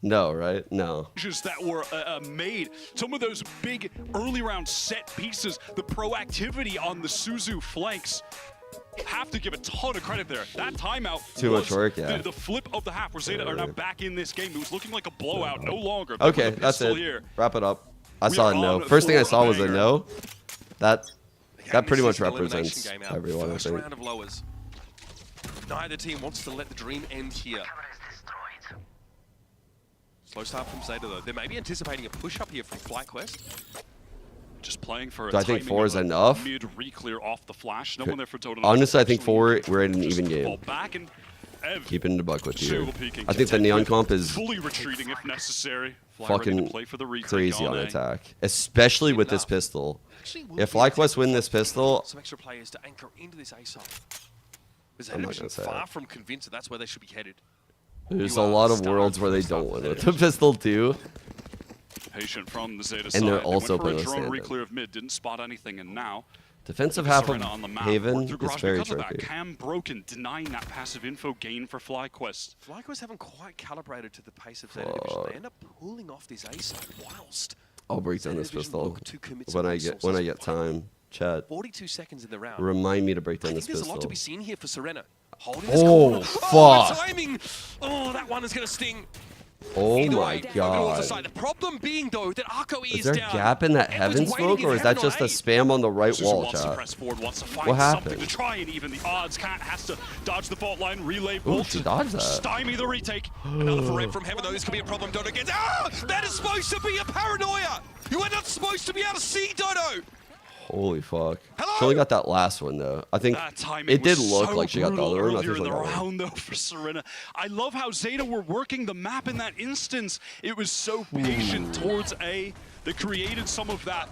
No, right? No. That were made. Some of those big early round set pieces, the proactivity on the Suzu flanks. Have to give a ton of credit there. That timeout Too much work, yeah. The flip of the half where Zeta are now back in this game. It was looking like a blowout, no longer. Okay, that's it. Here. Wrap it up. I We saw are a no. on First thing I for saw a was a banger. no. That pretty much This is an elimination represents game out. everyone, I First think. round of lowers. Neither team wants to let the dream end here. Slow start from Zeta though. They may be anticipating a push up here from FlyQuest. Just playing for a Do I think timing 4 of is a enough? Mid re-clear off the flash. No one there for Total. Honestly, I think 4, we're in an even Fall game. back and Ev Keeping the buck with you. Shoulder peeking. I think the Neon comp is fully retreating if necessary. Fly ready to fucking play for the retake crazy all on day. attack. Especially with this pistol. If FlyQuest win this pistol, Some extra players to anchor into this A side. Because I'm not Division gonna say far it. from convinced that that's where they should be headed. there's You a are lot of starved worlds where they first half don't of win with the the pistol too. Patient from the Zeta And side. they're They also went for a playing drone stand-in. re-clear of mid, didn't spot anything, and now Defensive with half of Serena on the map, Haven worked through is garage very because of that. tricky. Cam broken, denying that passive info gain for FlyQuest. FlyQuest haven't quite calibrated to the pace of Zeta Division. They end up pulling off this A side whilst I'll break down this pistol when I get time. Chat. 42 seconds in the round. Remind me to break down this There's pistol. a lot to be seen here for Serena. Oh, fuck. Timing. Oh, that one is going to sting. Oh my god. The problem being though that Arco is there a gap in that heaven smoke, or is that just a spam on the right wall, chat? What happened? To try and even the odds. Cat has to dodge the fault line, relay Ooh, bolt she to dodged that. stymie the retake. Another for Red from heaven though. This could be a problem. Dodo gets. Ah! That is supposed to be a paranoia. You are not supposed to be able to see Dodo. Holy fuck. She only got that last one, though. I think it did look like she got the other one. I think in the round, though, for Serena. I love how Zeta were working the map in that instance. It was so patient towards A that created some of that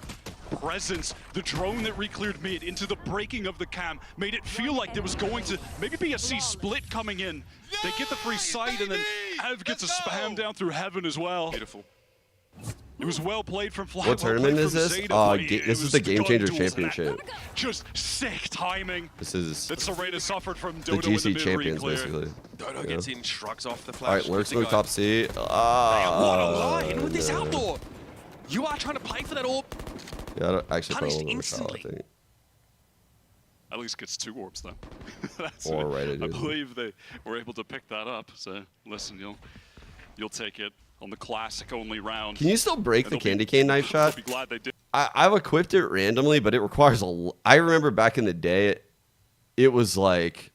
presence. The drone that re-cleared mid into the breaking of the cam made it feel like there was going to maybe be a C split coming in. They get the free sight, and then Ev gets a spam down through heaven as well. Beautiful. It was well played from Fly. What tournament is this? This is the Game Changer Championship. Just sick timing. This is that Serena suffered from the Dodo GC in the champions, basically. Dodo gets in, shrugs off the flash. All right, Lurk smoke top C. What a line with this outdoor. You are trying to play for that orb. Yeah, I don't actually put a Punished little bit of shot, I think. At least gets 2 orbs though. That's Or right, I believe they were able to pick that up. So listen, you'll take it on the classic only round. Can you still break the candy cane knife shot? Be glad they did. I've equipped it randomly, but it requires I remember back in the day, it was like,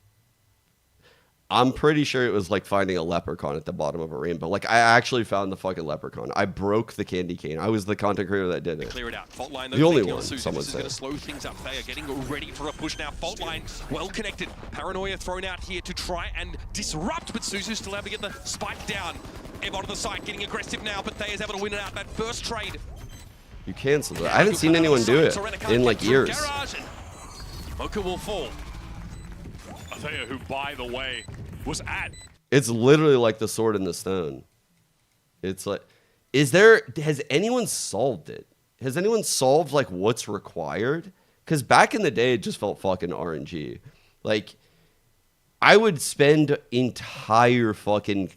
I'm pretty sure it was like finding a leprechaun at the bottom of a rainbow. Like, I actually found the fucking leprechaun. I broke the candy cane. I was the content creator that did it. Clear it out. Fault line, the only one, someone said. This is going to slow things up. They are getting ready for a push now. Fault line, well connected. Paranoia thrown out here to try and disrupt, but Suzu's still able to get the spike down. Ev onto the side, getting aggressive now, but They is able to win it out that first trade. You canceled it. I haven't seen anyone do it in like years. Mocha will fall. Athea, who by the way was at. It's literally like the sword in the stone. It's like, has anyone solved it? Has anyone solved like what's required? Because back in the day, it just felt fucking RNG. Like, I would spend entire fucking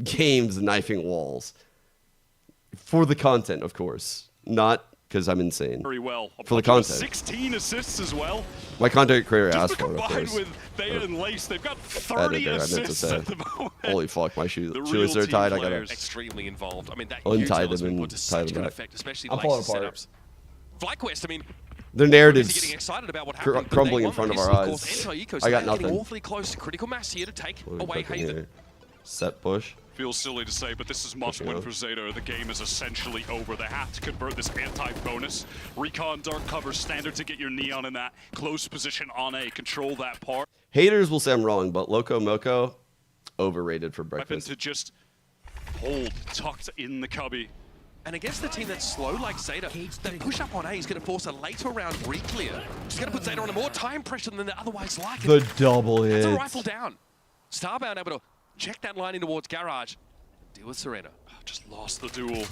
games knifing walls for the content, of course, not because I'm insane. Very well. For the content. 16 assists as well. My content creator Just asked for it, of combined course. with Thea and Lace, they've got 30 assists at the moment. Holy fuck, my shoelaces are team tied. I gotta extremely involved. I mean, that untie has them been and put to tie such them good back. effect, especially I'm falling Lace's apart. setups. FlyQuest, I mean, Their narrative's getting excited about what happened, but crumbling they in front of won our the eyes. ecosystem. I got Getting nothing. awfully close to critical mass here to take What are we away cooking Haven. here? Set push. Feels silly to say, but this is must-win for Zeta. The game is essentially over. They have to convert this anti-bonus. Recon, dark cover, standard to get your Neon in that close position on A. Control that part. Haters will say I'm wrong, but Loco Moco, overrated for Weapon breakfast. to just hold, tucked in the cubby. And against the team that's slow like Zeta, that push up on A is going to force a later round re-clear. Just going to put Zeta under more time pressure than they otherwise like. The double hit. That's a rifle down. Starbound able to check that line in towards Garage. Deal with Serena. Just lost the duel.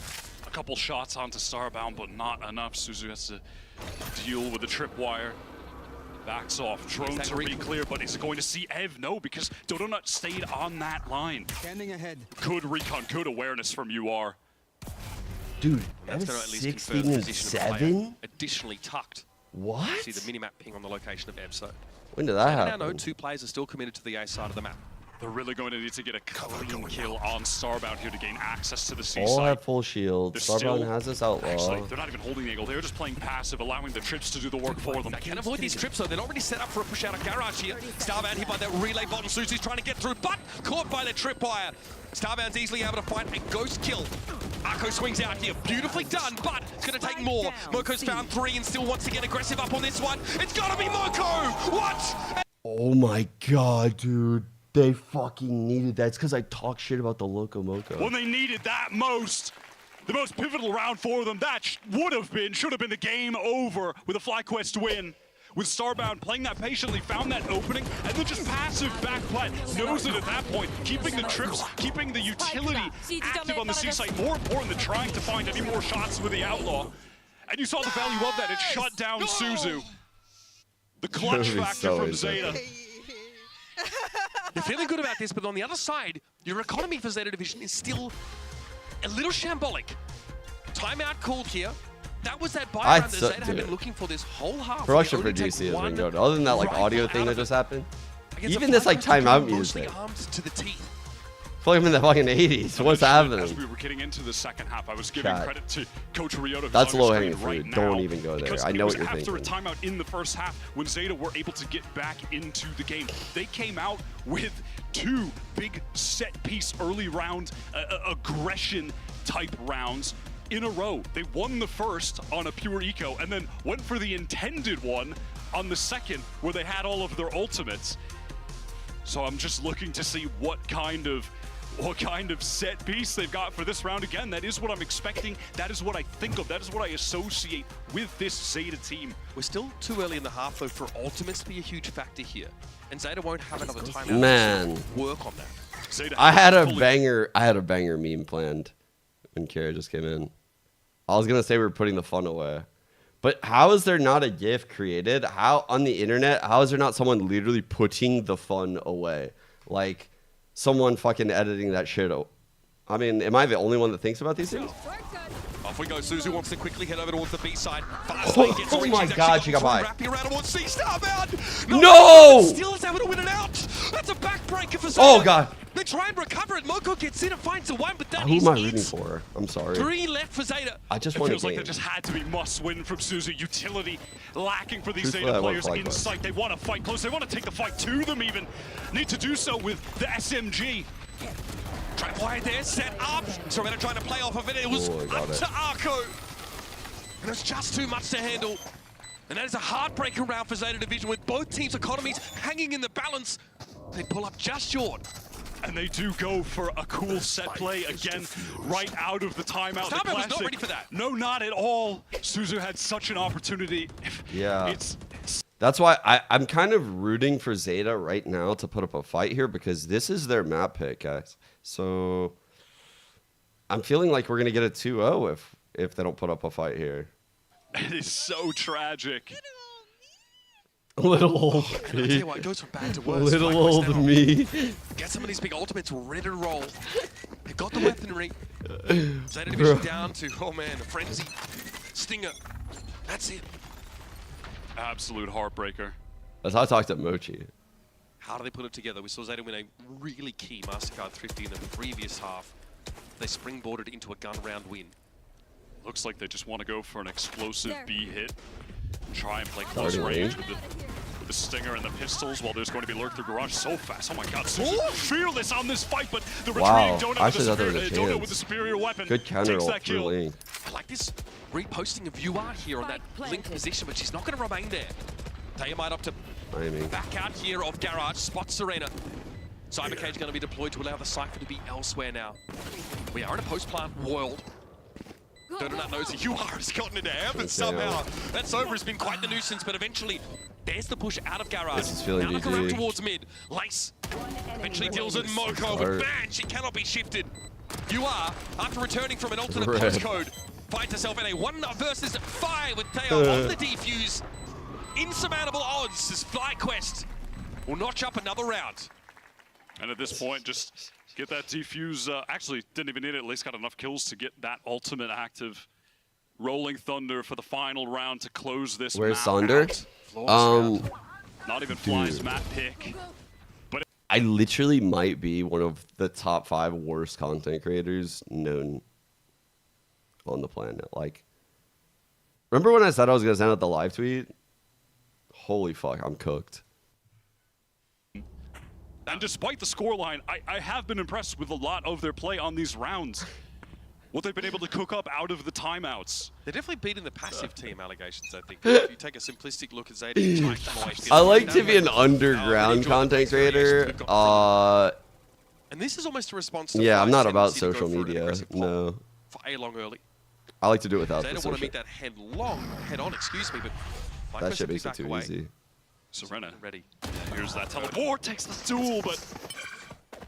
A couple shots onto Starbound, but not enough. Suzu has to deal with the tripwire. Backs off. Drone to re-clear, but is it going to see Ev? No, because Dodonut stayed on that line. Standing ahead. Good recon, good awareness from UR. Dude, that's that going to is at least confirm 16 the and position of the 7? player. Additionally tucked. What? See the minimap ping on the location of Ev. So When did that now happen? know 2 players are still committed to the A side of the map. They're really going to need to get a clean kill on Starbound here to gain access to the C All side. have full shield. Starbound has this outlaw. Actually, they're not even holding the angle. They're just playing passive, allowing the trips to do the work for them. They can avoid these trips, though. They're not really set up for a push out of Garage here. Starbound hit by that relay bottom. Suzu's trying to get through, but caught by the tripwire. Starbound's easily able to find a ghost kill. Arco swings out here. Beautifully done, but it's going to take more. Moko's found 3 and still wants to get aggressive up on this one. It's got to be Moko! What? Oh my god, dude. They fucking needed that. It's because I talk shit about the Loco Moco. When they needed that most, the most pivotal round for them, that should have been the game over with a FlyQuest win. With Starbound playing that patiently, found that opening, and then just passive backplat, knows it at that point, keeping the trips, keeping the utility active on the C site, more important than trying to find any more shots with the Outlaw. And you saw the value of that, it shut down Suzu. The clutch factor from Zeta. You're feeling good about this, but on the other side, your economy for Zeta Division is still a little shambolic. Timeout called here. That was that buy I round that so- Zeta had been dude. looking for this whole half. Production They for only take GC has one been good. Other than that like audio rifle thing out that of just it. happened. Against a Even this like FlyQuest team timeout mostly music. armed to the teeth. I feel like I'm in the fucking 80s. What's As happening? we were getting into the second half, I was giving Chat. credit to Coach Ryota. who's That's on your low-hanging screen fruit. right Don't now, even go there. because I know it was what you're after thinking. a timeout in the first half when Zeta were able to get back into the game. They came out with 2 big set-piece early round aggression type rounds in a row. They won the first on a pure eco and then went for the intended one on the second where they had all of their ultimates. So I'm just looking to see what kind of set piece they've got for this round. Again, that is what I'm expecting. That is what I think of. That is what I associate with this Zeta team. We're still too early in the half, though, for ultimates to be a huge factor here. And Zeta won't have another timeout. Man. To work on that. Zeta I had a banger meme planned when Kara just came in. I was gonna say we were putting the fun away. But how is there not a GIF created? How on the internet, how is there not someone literally putting the fun away? Like someone fucking editing that shit out. I mean, am I the only one that thinks about these things? Off we go. Suzu wants to quickly head over towards the B side. Oh my god, she got by. Wrapping around towards C star bound. No! Still is able to win it out. That's a backbreaker for Zeta. Oh god. They try and recover it. Moko gets in and finds the one, but that Who is am I rooting it. for? I'm sorry. 3 left for Zeta. I just It want feels a like game. there just had to be must-win from Suzu. Utility lacking for these Truthfully, Zeta I want players FlyQuest. in sight. They want to fight close. They want to take the fight to them even. Need to do so with the SMG. Trap wide there, set up. Soretta trying to play off of it. It was up to Arco. And it's just too much to handle. And that is a heartbreaker round for Zeta Division with both teams' economies hanging in the balance. They pull up just short. And they do go for a cool set play again, right out of the timeout. The Starman was not classic. ready for that. No, not at all. Suzu had such an opportunity. Yeah. That's why I'm kind of rooting for Zeta right now to put up a fight here because this is their map pick, guys. So I'm feeling like we're going to get a 2-0 if they don't put up a fight here. It is so tragic. Little old I tell me. you what, it goes from bad to worse. Little FlyQuest old now. me. Get some of these big ultimates ready to roll. They've got the weaponry. Zeta Division down to, oh man, a frenzy. Stinger. That's it. Absolute heartbreaker. That's how I talked to Mochi. How do they put it together? We saw Zeta win a really key MasterCard 50 in the previous half. They springboarded into a gun round win. Looks like they just want to go for an explosive B hit. Try and play close Starting range with the Stinger and the pistols while there's going to be Lurk through Garage so fast. Oh my god, Suzu fearless on this fight, but the retreating Donut I with the actually thought there was a Donut with chance. the superior weapon Good counter takes ult that through kill. Link. I like this reposting of UR here on that Link position, but she's not going to remain there. Dayamite up to Timing. back out here of Garage, spots Serena. Cyber Cage going to be deployed to allow the Cypher to be elsewhere now. We are in a post-plant world. Donut knows that UR has gotten into air, but somehow that Sober has been quite the nuisance, but eventually there's the push out of Garage. This is feeling now look around GG. towards mid. Lace eventually deals with Moko, but man, she cannot be shifted. UR, after returning from an alternate Rip. postcode, finds herself in a 1 versus 5 with Teo on the defuse. Insurmountable odds as FlyQuest will notch up another round. And at this point, just get that defuse. Actually, didn't even need it. At least got enough kills to get that ultimate active. Rolling Thunder for the final round to close this Where's map Sonder? out. Not even Fly's map pick. But I literally might be one of the top 5 worst content creators known on the planet. Like, remember when I said I was going to send out the live tweet? Holy fuck, I'm cooked. And despite the scoreline, I have been impressed with a lot of their play on these rounds. What they've been able to cook up out of the timeouts. They're definitely beating the passive team allegations, I think. If you take a simplistic look at Zeta, you take them away. I like to be an underground content creator. And this is almost a response to Yeah, I'm not about tendency to go social for an media. aggressive plot No. For A-long early. I like to do it without Zeta the want to social. meet that head-on, excuse me, but That FlyQuest shit will be makes it back too away. easy. Serena. Ready. Here's that teleport, takes the duel, but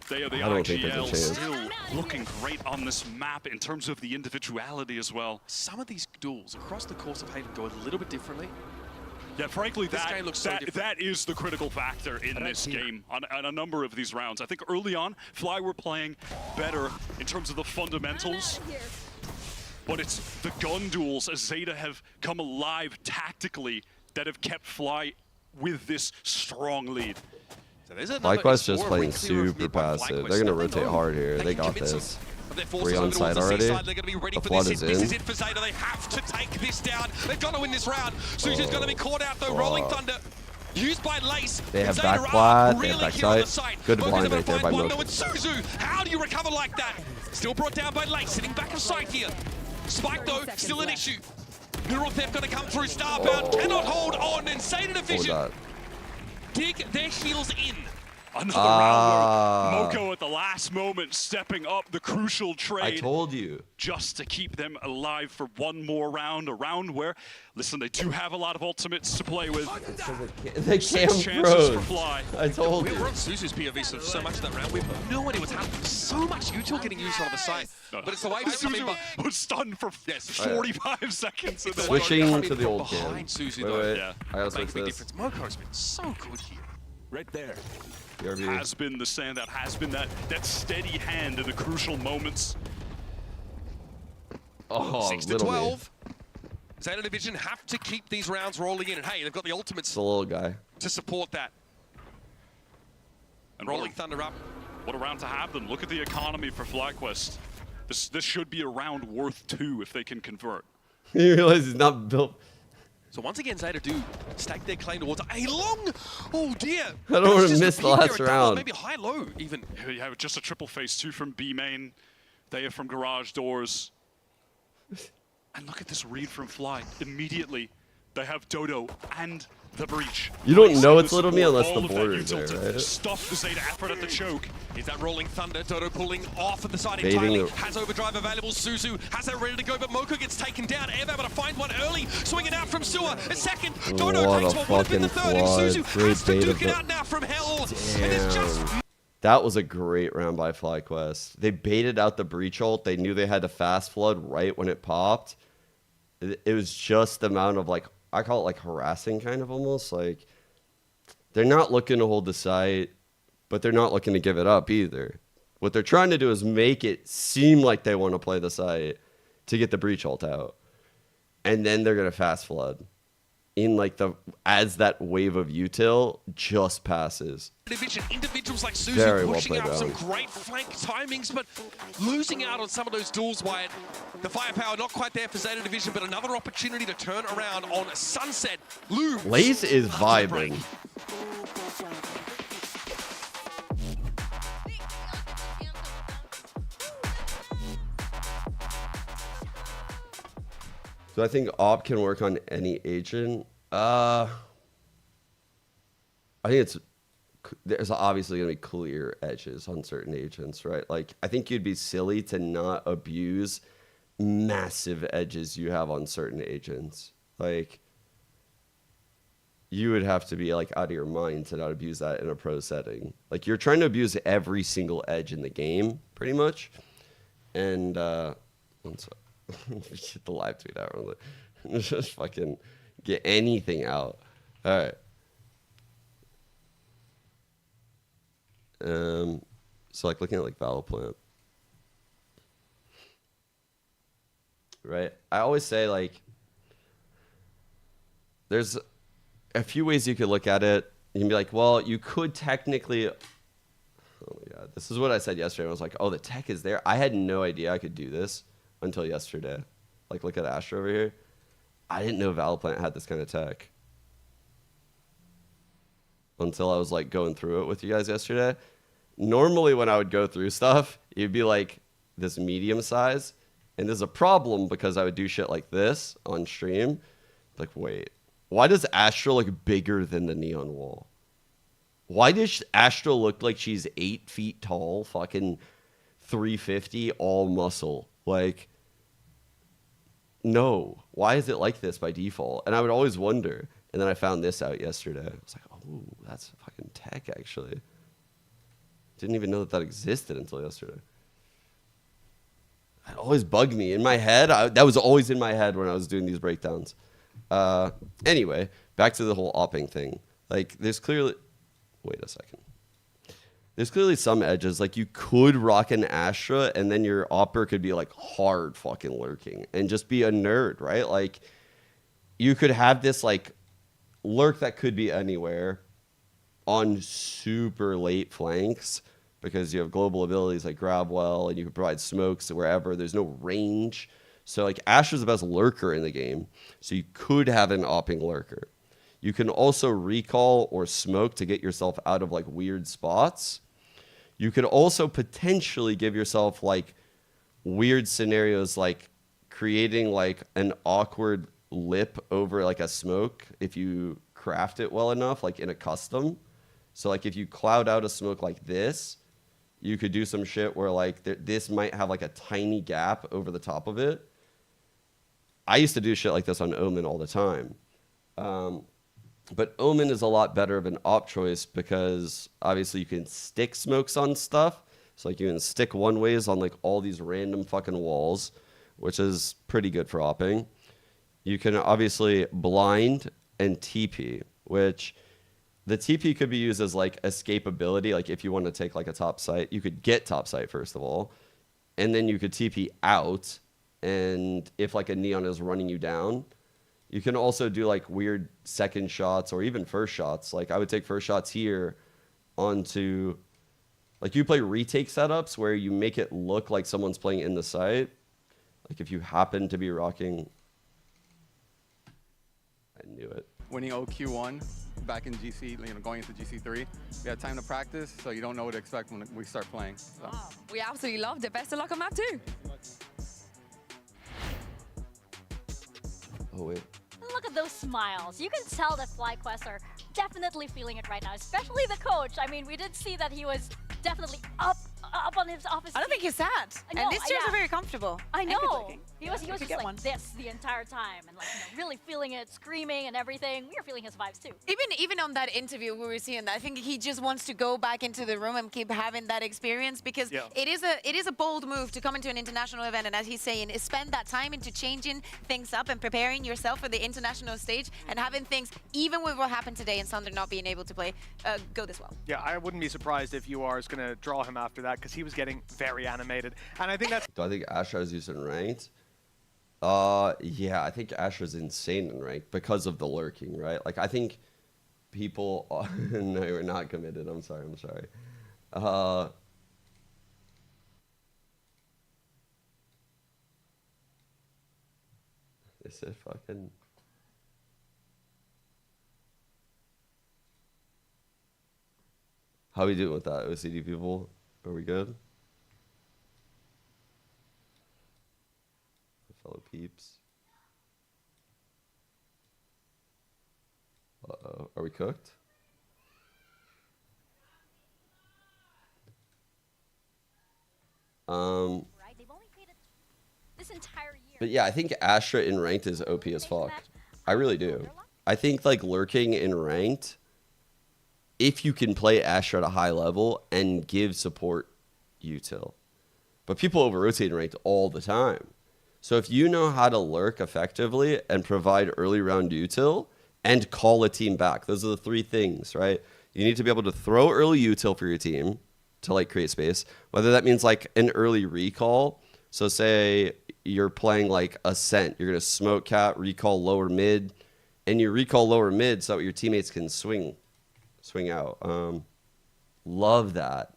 they are the I don't think there's a IGL chance. still looking great on this map in terms of the individuality as well. Some of these duels across the course of Haven go a little bit differently. Yeah, frankly, This game looks so different. that is the critical factor in this game on a number of these rounds. I think early on, Fly were playing better in terms of the fundamentals. but it's the gun duels as Zeta have come alive tactically that have kept Fly with this strong lead. So there's FlyQuest just playing super passive. They're going to rotate hard here. They got this. 3 on side already. The flood is in. This is it for Zeta. They have to take this down. They've got to win this round. Suzu's going to be caught out though. Rolling Thunder used by Lace. They have back flat. They have back side. Good blind right there by Mocha. Suzu, how do you recover like that? Still brought down by Lace, sitting back of sight here. Spike though, still an issue. Neural Theft going to come through. Starbound cannot hold on, and Zeta Division dig their heels in. Another round where Moko at the last moment stepping up the crucial trade. I told you. Just to keep them alive for one more round. A round where, listen, they do have a lot of ultimates to play with. The cam froze. I told you. We're on Suzu's POV so much that round. We have no idea what's happening. So much util getting used on the side. But it's the way Suzu was stunned for 45 seconds. Switching to the old cam. Behind Suzu, Wait. Yeah. I gotta switch this. Difference. Moko's been so good here. Right there. Has been the standout, has been that steady hand in the crucial moments. Oh, 6 to 12. Zeta Division have to keep these rounds rolling in, and hey, they've got the ultimates. The little guy to support that. And Rolling Thunder up. What a round to have them. Look at the economy for FlyQuest. This should be a round worth 2 if they can convert. You realize he's not built. So once again, Zeta do stack their claim towards a long, oh dear. I don't want to miss the last round. Maybe high-low even. You have just a triple phase 2 from B main. They are from garage doors. And look at this read from Fly. Immediately, they have Dodo and the breach. You don't know it's Little Me unless the border is there, right? Stuff the Zeta effort at the choke. Is that Rolling Thunder? Dodo pulling off at the side Baiting entirely. Has overdrive available. Suzu has that ready to go, but Moko gets taken down. Ev able to find one early. Swinging out from Sewer. A second. Dodo What takes a one. Would have been the fucking third. And Suzu flood. has to Great duke bait it of out now from Hell. Damn. And it's just... That was a great round by FlyQuest. They baited out the breach ult. They knew they had to fast flood right when it popped. It was just the amount of, like, I call it like harassing kind of almost. Like, they're not looking to hold the site, but they're not looking to give it up either. What they're trying to do is make it seem like they want to play the site to get the breach ult out. And then they're going to fast flood in like as that wave of util just passes. Individuals like Suzu Very well pushing played out some round. great flank timings, but losing out on some of those duels. Wyatt, the firepower not quite there for Zeta Division, but another opportunity to turn around on Sunset. Looms. Lace is vibing. So I think op can work on any agent. I think there's obviously going to be clear edges on certain agents, right? Like, I think you'd be silly to not abuse massive edges you have on certain agents. Like, you would have to be like out of your mind to not abuse that in a pro setting. Like, you're trying to abuse every single edge in the game, pretty much. And get the live tweet out. Just fucking get anything out. All right. So like looking at like Valoplant, right? I always say like there's a few ways you could look at it. You can be like, well, you could technically. Oh my god, this is what I said yesterday. I was like, oh, the tech is there. I had no idea I could do this until yesterday. Like, look at Astro over here. I didn't know Valoplant had this kind of tech until I was like going through it with you guys yesterday. Normally when I would go through stuff, it'd be like this medium size. And there's a problem because I would do shit like this on stream. Like, wait, why does Astro look bigger than the neon wall? Why does Astro look like she's 8 feet tall, fucking 350, all muscle? Like, no. Why is it like this by default? And I would always wonder. And then I found this out yesterday. I was like, oh, that's fucking tech, actually. Didn't even know that existed until yesterday. It always bugged me. In my head, that was always in my head when I was doing these breakdowns. Anyway, back to the whole opping thing. Like, there's clearly... Wait a second. there's clearly some edges. Like, you could rock an Astra, and then your Opper could be, like, hard fucking lurking and just be a nerd, right? Like, you could have this, like, lurk that could be anywhere on super late flanks because you have global abilities like grab well, and you can provide smokes wherever. There's no range. So, like, Astra's the best lurker in the game. So you could have an opping lurker. You can also recall or smoke to get yourself out of, like, weird spots. You could also potentially give yourself, like, weird scenarios, like creating, like, an awkward lip over, like, a smoke if you craft it well enough, like in a custom. So, like, if you cloud out a smoke like this, you could do some shit where, like, this might have, like, a tiny gap over the top of it. I used to do shit like this on Omen all the time. But Omen is a lot better of an op choice because obviously you can stick smokes on stuff. So, like, you can stick one ways on, like, all these random fucking walls, which is pretty good for opping. You can obviously blind and TP, which the TP could be used as, like, escapability. Like, if you want to take, like, a top site, you could get top site first of all, and then you could TP out. And if, like, a neon is running you down, you can also do, like, weird second shots or even first shots. Like, I would take first shots here onto, like, you play retake setups where you make it look like someone's playing in the site. Like, if you happen to be rocking, I knew it. Winning OQ1 back in GC, you know, going into GC3, we had time to practice, so you don't know what to expect when we start playing. So. Wow. We absolutely loved it. Best of luck on map 2. Oh, wait. Look at those smiles. You can tell that FlyQuest are definitely feeling it right now, especially the coach. I mean, we did see that he was definitely up on his office. I don't think he's sad. And these chairs are very comfortable. I know. He was Yeah, just like this the entire time and, like, you know, really feeling it, screaming and everything. We were feeling his vibes too. Even on that interview, we were seeing that. I think he just wants to go back into the room and keep having that experience because it is a bold move to come into an international event, and as he's saying, is spend that time into changing things up and preparing yourself for the international stage and having things, even with what happened today and Sander not being able to play, go this well. Yeah, I wouldn't be surprised if UR is going to draw him after that because he was getting very animated, and I think that's. Do I think Astra is used in ranked? Yeah, I think Astra's insane in ranked because of the lurking, right? Like, I think people no, you're not committed. I'm sorry. Is it fucking? How we doing with that, OCD people? Are we good? Fellow peeps. Uh-oh. Are we cooked? This entire year. But yeah, I think Astra in ranked is OP as fuck. I really do. I think, like, lurking in ranked, if you can play Astra at a high level and give support util. But people over-rotate in ranked all the time. So if you know how to lurk effectively and provide early round util and call a team back, those are the three things, right? You need to be able to throw early util for your team to, like, create space, whether that means, like, an early recall. So say you're playing, like, Ascent, you're going to smoke cat, recall lower mid, and you recall lower mid so that your teammates can swing out. Love that.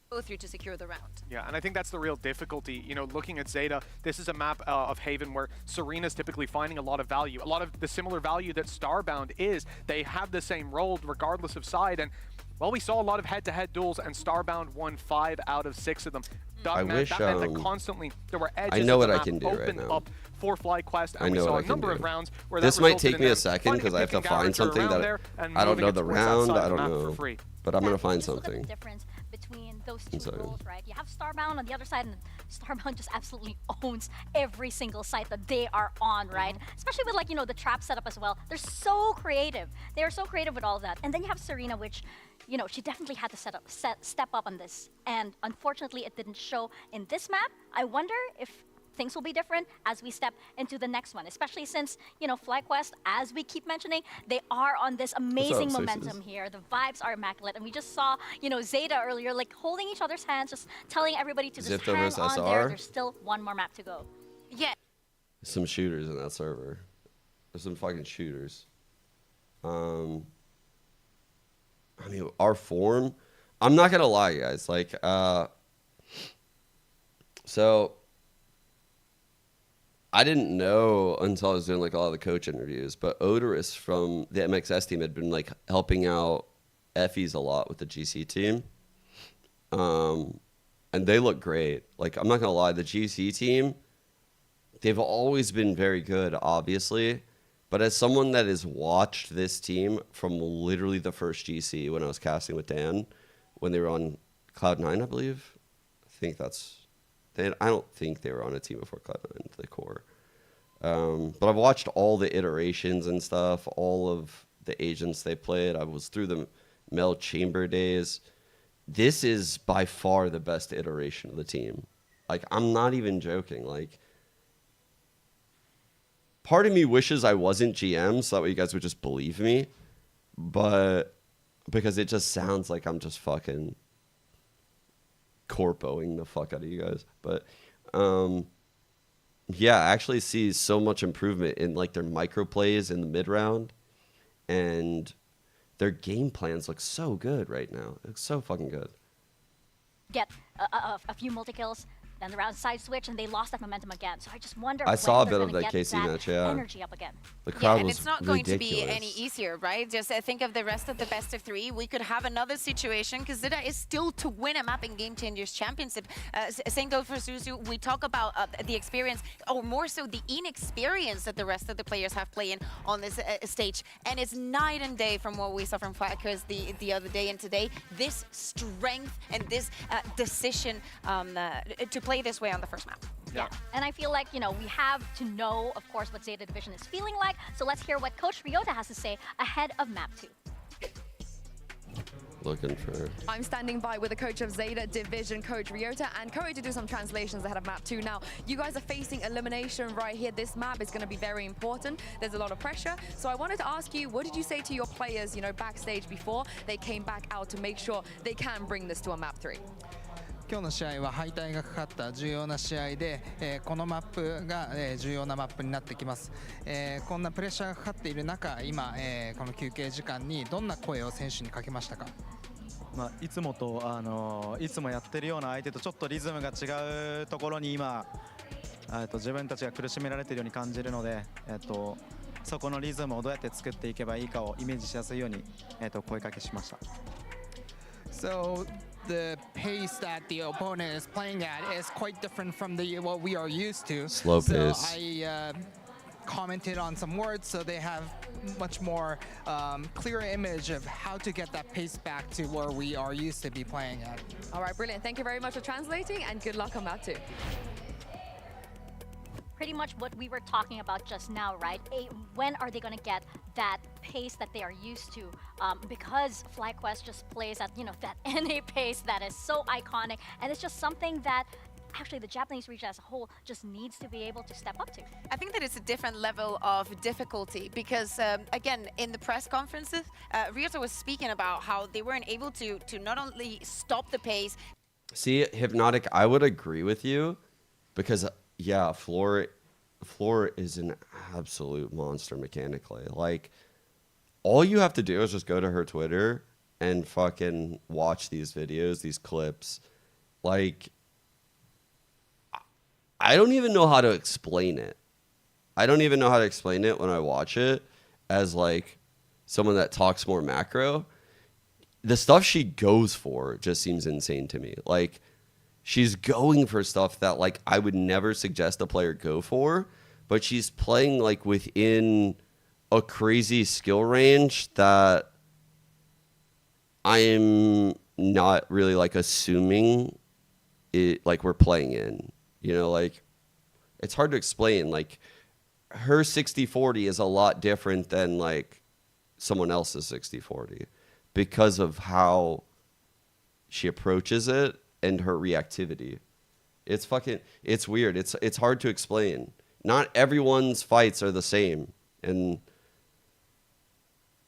Go through to secure the round. Yeah, and I think that's the real difficulty. You know, looking at Zeta, this is a map of Haven where Serena's typically finding a lot of value. A lot of the similar value that Starbound is. They have the same role regardless of side. And, well, we saw a lot of head-to-head duels, and Starbound won 5 out of 6 of them. I wish, that meant that constantly there were edges I know of what the I map can do right open now. up for FlyQuest, and I we know saw what a I can number do. of rounds where This that might resulted take in me a them second finding because I have to pick and find character something around that there and I don't moving know it the towards that round. side I of the don't map for know, free. but I'm gonna find Just look at something. the difference between those two roles, right? You have Starbound on the other side, and Starbound just absolutely owns every single site that they are on, right? Especially with, like, you know, the trap setup as well. They're so creative. They are so creative with all of that. And then you have Serena, which, you know, she definitely had to step up on this. And unfortunately, it didn't show in this map. I wonder if things will be different as we step into the next one, especially since, you know, FlyQuest, as we keep mentioning, they are on this amazing momentum here. The vibes are immaculate. And we just saw, you know, Zeta earlier, like holding each other's hands, just telling everybody to just hang on there. There's still one more map to go. Yeah. Some shooters in that server. There's some fucking shooters. I mean, our form, I'm not going to lie, guys. Like, so I didn't know until I was doing like a lot of the coach interviews, but Odorous from the MXS team had been like helping out Effies a lot with the GC team. And they look great. Like, I'm not going to lie, the GC team, they've always been very good, obviously. But as someone that has watched this team from literally the first GC when I was casting with Dan, when they were on Cloud9, I believe. I don't think they were on a team before Cloud9, the core. But I've watched all the iterations and stuff, all of the agents they played. I was through the Mel Chamber days. This is by far the best iteration of the team. Like, I'm not even joking. Like, part of me wishes I wasn't GM so that way you guys would just believe me. But because it just sounds like I'm just fucking corpoing the fuck out of you guys. But yeah, I actually see so much improvement in like their micro plays in the mid round, and their game plans look so good right now. It looks so fucking good. Get a few multi-kills, then the round side switch, and they lost that momentum again. So I just wonder I when saw a they're bit of gonna that get KC match, yeah. energy up again. The crowd and was it's not ridiculous. going to be any easier, right? Just think of the rest of the best of three. We could have another situation because Zeta is still to win a map in Game Changers Championship. Same goes for Suzu. We talk about the experience, or more so the inexperience that the rest of the players have playing on this stage. And it's night and day from what we saw from FlyQuest the other day and today. This strength and this decision to play this way on the first map. Yeah, and I feel like, you know, we have to know, of course, what Zeta Division is feeling like. So let's hear what Coach Ryota has to say ahead of Map 2. Looking for... I'm standing by with the coach of Zeta Division, Coach Ryota, and Coach to do some translations ahead of Map 2. Now, you guys are facing elimination right here. This map is going to be very important. There's a lot of pressure. So I wanted to ask you, what did you say to your players, you know, backstage before they came back out to make sure they can bring this to a Map 3? 今日の試合は敗退がかかった重要な試合で、このマップが、重要なマップになってきます、こんなプレッシャーがかかっている中、今、この休憩時間にどんな声を選手にかけましたか？まあ、いつもいつもやってるような相手とちょっとリズムが違うところに今自分たちが苦しめられているように感じるので、そこのリズムをどうやって作っていけばいいかをイメージしやすいように、声かけしました。So the pace that the opponent is playing at is quite different from what we are used to. Slow pace. So I commented on some words so they have much more clear image of how to get that pace back to where we are used to be playing at. All right, brilliant. Thank you very much for translating, and good luck on that too. Pretty much what we were talking about just now, right? When are they going to get that pace that they are used to? Because FlyQuest just plays at, you know, that NA pace that is so iconic, and it's just something that actually the Japanese region as a whole just needs to be able to step up to. I think that it's a different level of difficulty because, again, in the press conferences, Ryota was speaking about how they weren't able to not only stop the pace. See, Hypnotic, I would agree with you because, yeah, Floor is an absolute monster mechanically. Like, all you have to do is just go to her Twitter and fucking watch these videos, these clips. Like, I don't even know how to explain it. I don't even know how to explain it when I watch it as, like, someone that talks more macro. The stuff she goes for just seems insane to me. Like, she's going for stuff that, like, I would never suggest a player go for, but she's playing, like, within a crazy skill range that I am not really, like, assuming it, like, we're playing in. You know, like, it's hard to explain. Like, her 60-40 is a lot different than, like, someone else's 60-40 because of how she approaches it and her reactivity. It's weird. It's hard to explain. Not everyone's fights are the same. And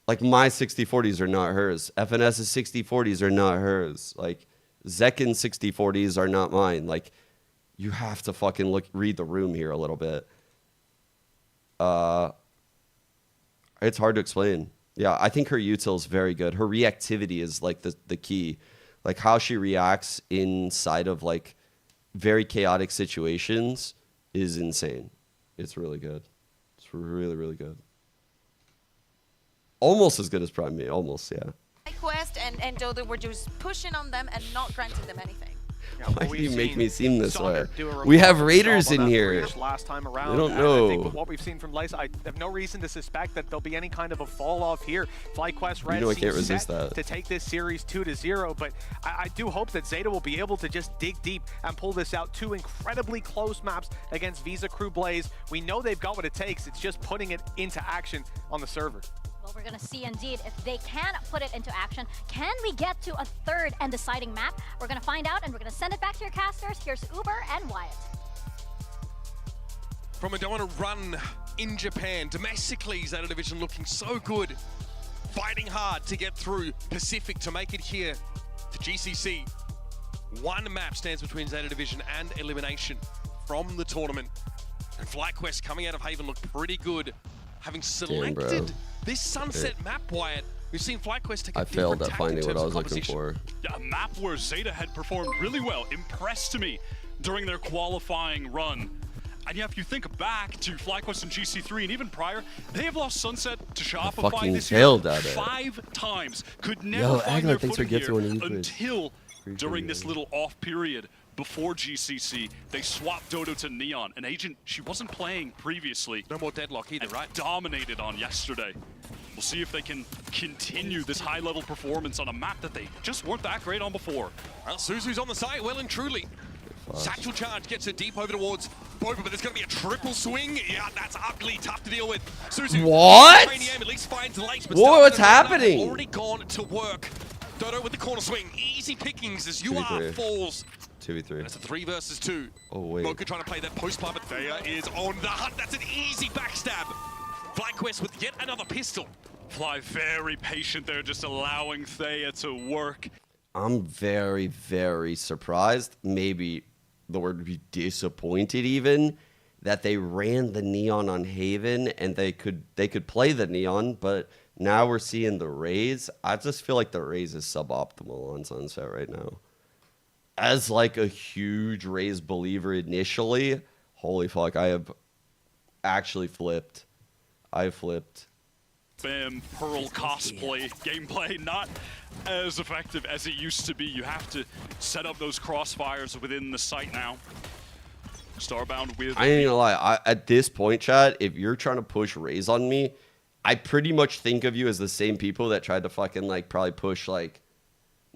like my 60-40s are not hers. FNS's 60-40s are not hers. Like Zekkin's 60-40s are not mine. Like you have to fucking read the room here a little bit. It's hard to explain. Yeah, I think her util is very good. Her reactivity is like the key. Like how she reacts inside of like very chaotic situations is insane. It's really good. It's really, really good. Almost as good as Prime Me. Almost, yeah. Quest and Dodo were just pushing on them and not granting them anything. Yeah, Why do you make me seem this way? Do a We have remarkable Raiders job on in that here. breach last time around. I don't and know. I think with what we've seen from Lace, I have no reason to suspect that there'll be any kind of a fall off here. FlyQuest Red I can't seems resist set that. to take this series 2-0, but I do hope that Zeta will be able to just dig deep and pull this out. Two incredibly close maps against Visa Crew Blaze. We know they've got what it takes. It's just putting it into action on the server. Well, we're going to see indeed if they can put it into action. Can we get to a third and deciding map? We're going to find out, and we're going to send it back to your casters. Here's Uber and Wyatt. From a don't want to run in Japan, domestically, Zeta Division looking so good. Fighting hard to get through Pacific to make it here to GCC. One map stands between Zeta Division and Elimination from the tournament. And FlyQuest coming out of Haven look pretty good. Having selected this sunset map, Wyatt, we've seen FlyQuest take a I failed at different tack in finding what terms I of was looking composition. for. Yeah, a map where Zeta had performed really well, impressed me during their qualifying run. And yeah, if you think back to FlyQuest and GC3 and even prior, they have lost Sunset to Shopify fucking this year failed at it. 5 times. Could never find Agla, their thanks for footing gifting here one of these. until during this little off period before GCC, they swapped Dodo to Neon, an agent she wasn't playing previously. No more deadlock either, right? Dominated on yesterday. We'll see if they can continue this high-level performance on a map that they just weren't that great on before. Well, Suzu's on the side, well and truly. Satchel charge gets her deep over towards Boba, but there's going to be a triple swing. Yeah, that's ugly, tough to deal with. Suzu, What? at least finds Lace, but What's Star happening? already gone to work. Dodo with the corner swing, easy pickings as UR falls. 2v3. That's a 3 versus 2. Oh, wait. Mocha trying to play that post-pump, but Thea is on the hunt. That's an easy backstab. FlyQuest with yet another pistol. Fly very patient there, just allowing Thea to work. I'm very, very surprised. Maybe the word would be disappointed even that they ran the Neon on Haven and they could play the Neon, but now we're seeing the Raze. I just feel like the Raze is suboptimal on Sunset right now. As like a huge Raze believer initially, holy fuck, I have actually flipped. I flipped. Bam, Pearl cosplay gameplay not as effective as it used to be. You have to set up those crossfires within the site now. Starbound with... I ain't gonna lie, at this point, chat, if you're trying to push Raze on me, I pretty much think of you as the same people that tried to fucking like probably push like,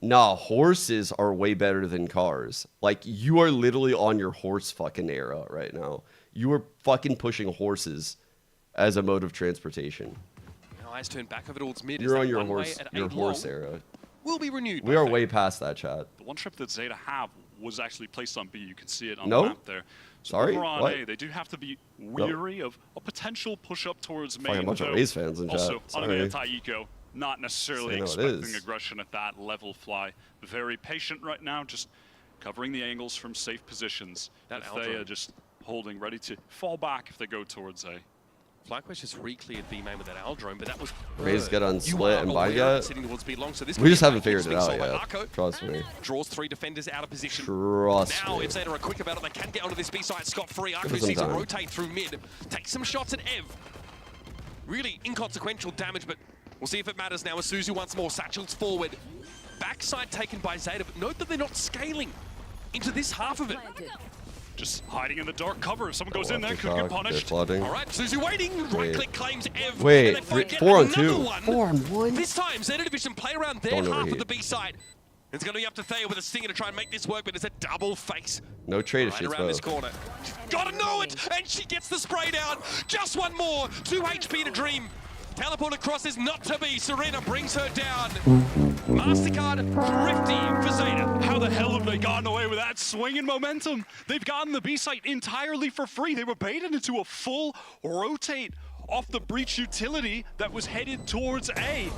nah, horses are way better than cars. Like you are literally on your horse fucking era right now. You are fucking pushing horses as a mode of transportation. Eyes turned back over towards mid. You're on your horse era. Will be renewed. We are way past that, chat. The one trip that Zeta have was actually placed on B. You can see it on No? the map there. So Sorry? over on What? A, they do have to be weary of a potential push up towards main. Fucking bunch of though Raze fans in chat. Also, on an Sorry. anti-eco, not necessarily Say no, it expecting is. aggression at that level. Fly very patient right now, just covering the angles from safe positions. That Thea Aldrin. just holding, ready to fall back if they go towards A. FlyQuest just re-cleared B main with that Aldrone, but that was... Raze get on You split are and bind aware yet? sitting towards B long, so this We could just be a haven't figured it swing out sold by yet. Arco. Trust me. Draws 3 defenders out of position. Trust Now, me. if Zeta are quick about it, they can get onto this B side scot-free. Arco Give it some sees it time. rotate through mid. Takes some shots at Ev. Really inconsequential damage, but we'll see if it matters now as Suzu once more satchels forward. Backside taken by Zeta, but note that they're not scaling into this half of it. Just hiding in the dark cover. If someone goes in there, Left could to get shock, they're punished. flooding. All right, Suzu waiting. Right-click claims Ev. Wait, and they find yet 4 on another 2. one. 4 on 1? This time, Zeta Division play around their Don't half overheat. of the B side. It's going to be up to Thea with a stinger to try and make this work, but it's a double face. No trade if Right she's around this both. corner. Gotta know it! And she gets the spray down. Just one more. 2 HP to Dream. Teleport across is not to be. Serena brings her down. MasterCard thrifty for Zeta. How the hell have they gotten away with that swinging momentum. They've gotten the B site entirely for free. They were baited into a full rotate off the breach utility that was headed towards A.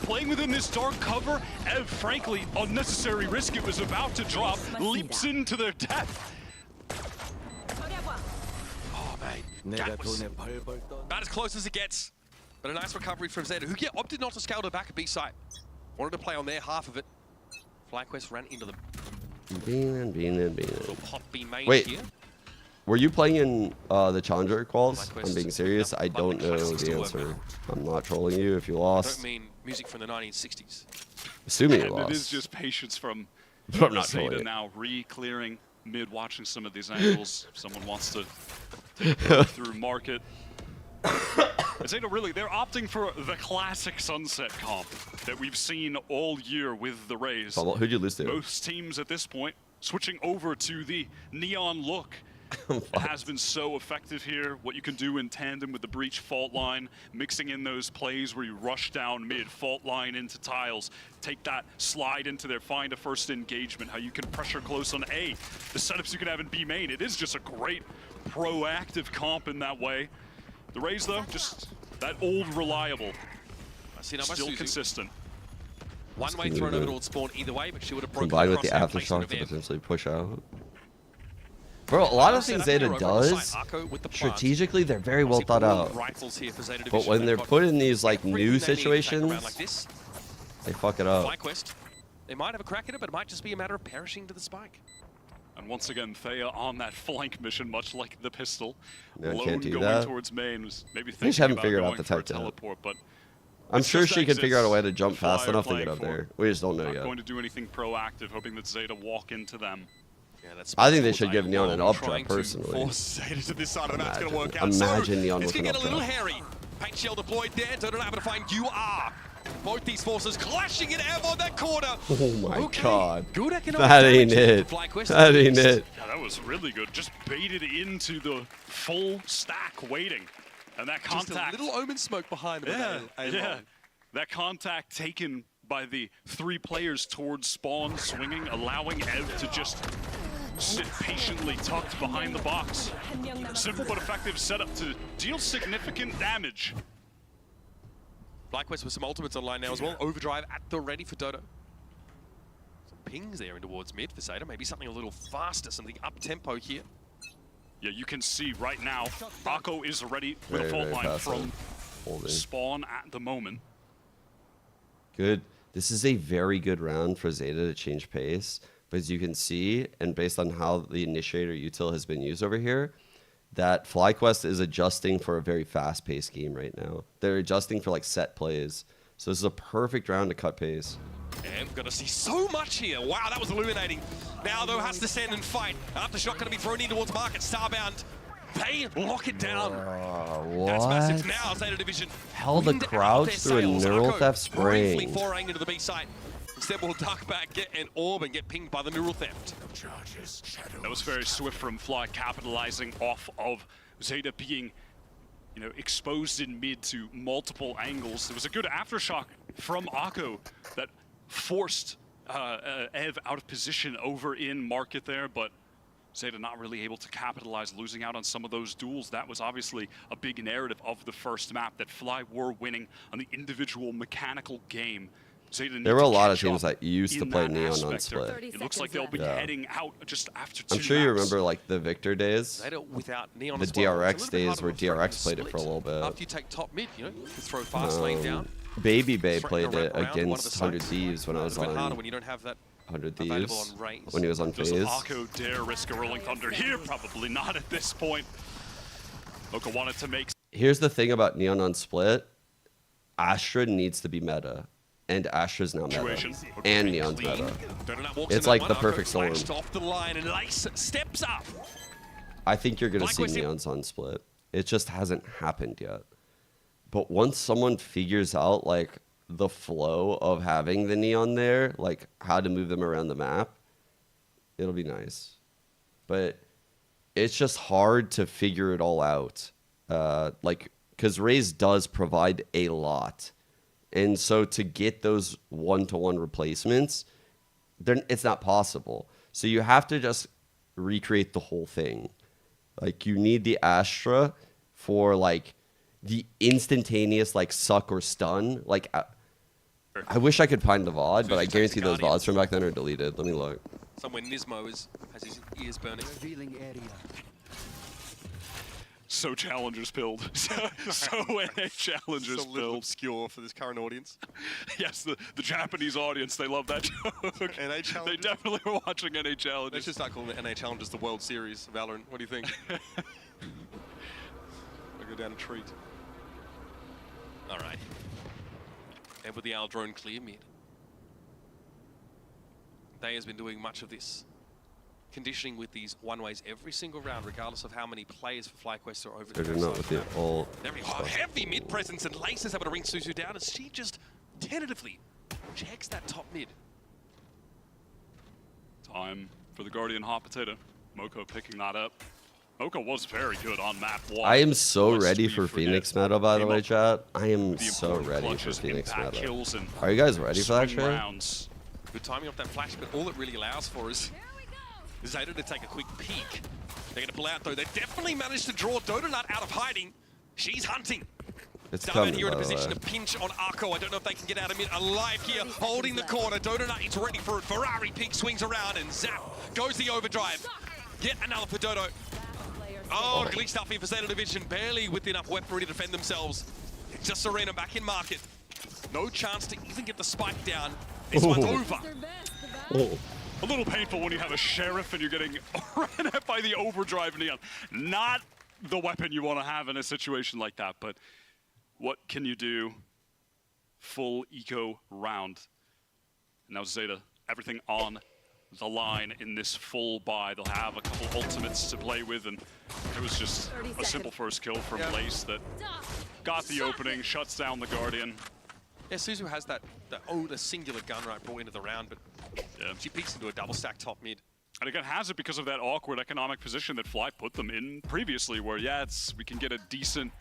Playing within this dark cover, Ev, frankly, unnecessary risk it was about to drop, leaps into their death. Oh, mate. That was about as close as it gets. But a nice recovery from Zeta, who opted not to scale to back at B site. Wanted to play on their half of it. FlyQuest ran into them. Little pop B main Wait. here. Were you playing in the Challenger quals? I'm being serious. I don't know the answer. I'm not trolling you if you I lost. don't mean music from the 1960s. Assuming you And lost. it is just patience from I'm not trolling Zeta it. now re-clearing mid, watching some of these angles. If someone wants to take a look through market. Zeta really, they're opting for the classic sunset comp that we've seen all year with the Rays. Who'd you lose to? Most teams at this point switching over to the neon look. It has been so effective here. What you can do in tandem with the breach fault line, mixing in those plays where you rush down mid, fault line into tiles, take that slide into there, find a first engagement, how you can pressure close on A, the setups you can have in B main. It is just a great proactive comp in that way. The Rays, though, just that old reliable, still consistent. One way thrown over towards spawn either way, but she would have broken Combined with across the her place aftershock of to Ev. potentially push out. Bro, a lot of things Zeta does, strategically, they're very well thought out. But when they're put in these like new situations, they fuck it up. FlyQuest, they might have a crack at it, but it might just be a matter of perishing to the spike. And once again, Thea on that flank mission, much like the pistol. Yeah, Lone can't do going that. towards main was maybe They just thinking haven't about figured out going the for a tech yet. teleport, but I'm it's sure just she can figure out a way to jump Fly fast are enough to playing get up for. there. We just don't know Not yet. going to do anything proactive, hoping that Zeta walk into them. Yeah, that's I think they should give Neon an updraft trying to personally. force Zeta to this side of the map's going to work out. Imagine Neon It's with going an to get a little updraft. hairy. Paint shell deployed there. Don't know how to find UR. Both these forces clashing in Ev on that corner. Oh my god. Good economic That ain't damage it. for FlyQuest. That ain't it. Yeah, that was really good. Just baited into the full stack waiting. And that Just contact. a little omen smoke behind them. Yeah. That contact taken by the 3 players towards spawn, swinging, allowing Ev to just sit patiently tucked behind the box. Simple but effective setup to deal significant damage. FlyQuest with some ultimates online now as well. Overdrive at the ready for Dodo. Some pings there in towards mid for Zeta. Maybe something a little faster, something up-tempo here. Yeah, you can see right now, Akko is ready with a fault line from spawn at the moment. Good. This is a very good round for Zeta to change pace. But as you can see, and based on how the initiator util has been used over here, that FlyQuest is adjusting for a very fast-paced game right now. They're adjusting for like set plays. So this is a perfect round to cut pace. And we're going to see so much here. Wow, that was illuminating. Now, though, has to stand and fight. Aftershock going to be thrown in towards market. Starbound, they lock it down. That's massive now, Zeta Division. Held the wind out crouch their through a sails. neural Akko theft briefly spring. foraying into the B site. Instead, we'll duck back, get an orb, and get pinged by the neural theft. That was very swift from Fly, capitalizing off of Zeta being, exposed in mid to multiple angles. There was a good aftershock from Akko that forced Ev out of position over in market there, but Zeta not really able to capitalize, losing out on some of those duels. That was obviously a big narrative of the first map, that Fly were winning on the individual mechanical game. There were a lot of teams that used to play Neon on aspect there. split. It looks like they'll be heading out just after 2 I'm sure you maps. remember like the Victor days, Zeta without Neon the as well. DRX It's a little bit days where harder to throw DRX played it for a split. little bit. After you take top mid, you can throw fast lane down. Baby Bay Threaten played to it wrap around one of the against 100 sides. Thieves when I was It's a bit harder on when you don't have that 100 available Thieves, on Rays. when he was on Does phase. Akko dare risk a Rolling Thunder here? Probably not at this point. Loka wanted to make... Here's the thing about Neon on split. Astra needs to be meta. And Astra's now meta. And Neon's meta. It's like the perfect storm. Off the line and Lace steps up. I think you're going to see Neons on split. It just hasn't happened yet. But once someone figures out like the flow of having the Neon there, like how to move them around the map, it'll be nice. But it's just hard to figure it all out. Because Raze does provide a lot. And so to get those one-to-one replacements, it's not possible. So you have to just recreate the whole thing. Like, you need the Astra for, like, the instantaneous, like, suck or stun. Like, I wish I could find the VOD, but I guarantee those VODs from back then are deleted. Let me look. Somewhere Nismo has his ears burning. So challengers pilled. so NA challengers It's a little obscure for this current audience. Yes, the Japanese audience, they love that joke. NA challengers? They definitely are watching NA challengers. Let's just start calling it NA challengers the World Series, Valorant. What do you think? I'll go down a treat. All right. And with the AL drone clear mid. They has been doing much of this. Conditioning with these one-ways every single round, regardless of how many players for FlyQuest are over They're there. not with the ult. Very heavy mid presence, and Lace is able to ring Suzu down as she just tentatively checks that top mid. Time for the Guardian hot potato. Moko picking that up. Moko was very good on map 1. I am so ready for Phoenix meta, by the way, chat. I am so ready for Phoenix meta. Are you guys ready for that shit? Good timing off that flash, but all it really allows for is Zeta to take a quick peek. They're going to pull out, though. They definitely managed to draw Dodonut out of hiding. She's hunting. It's Dodonut coming, here in a by the position way. to pinch on Arco. I don't know if they can get out of it alive here. Holding the corner. Dodonut is ready for it. Ferrari peek swings around, and zap goes the overdrive. Yet another for Dodo. Oh, Glee stuff here for Zeta Division. Barely with enough weaponry to defend themselves. It's just Serena back in market. No chance to even get the spike down. This one's over. Oh. A little painful when you have a sheriff and you're getting ran at by the overdrive neon. Not the weapon you want to have in a situation like that, but what can you do? Full eco round. And now Zeta, everything on the line in this full buy. They'll have a couple ultimates to play with, and it was just a simple first kill from Blaze that got the opening, shuts down the Guardian. Yeah, Suzu has that a singular gun right brought into the round, but she peeks into a double stack top mid. And again, has it because of that awkward economic position that Fly put them in previously, where we can get a decent,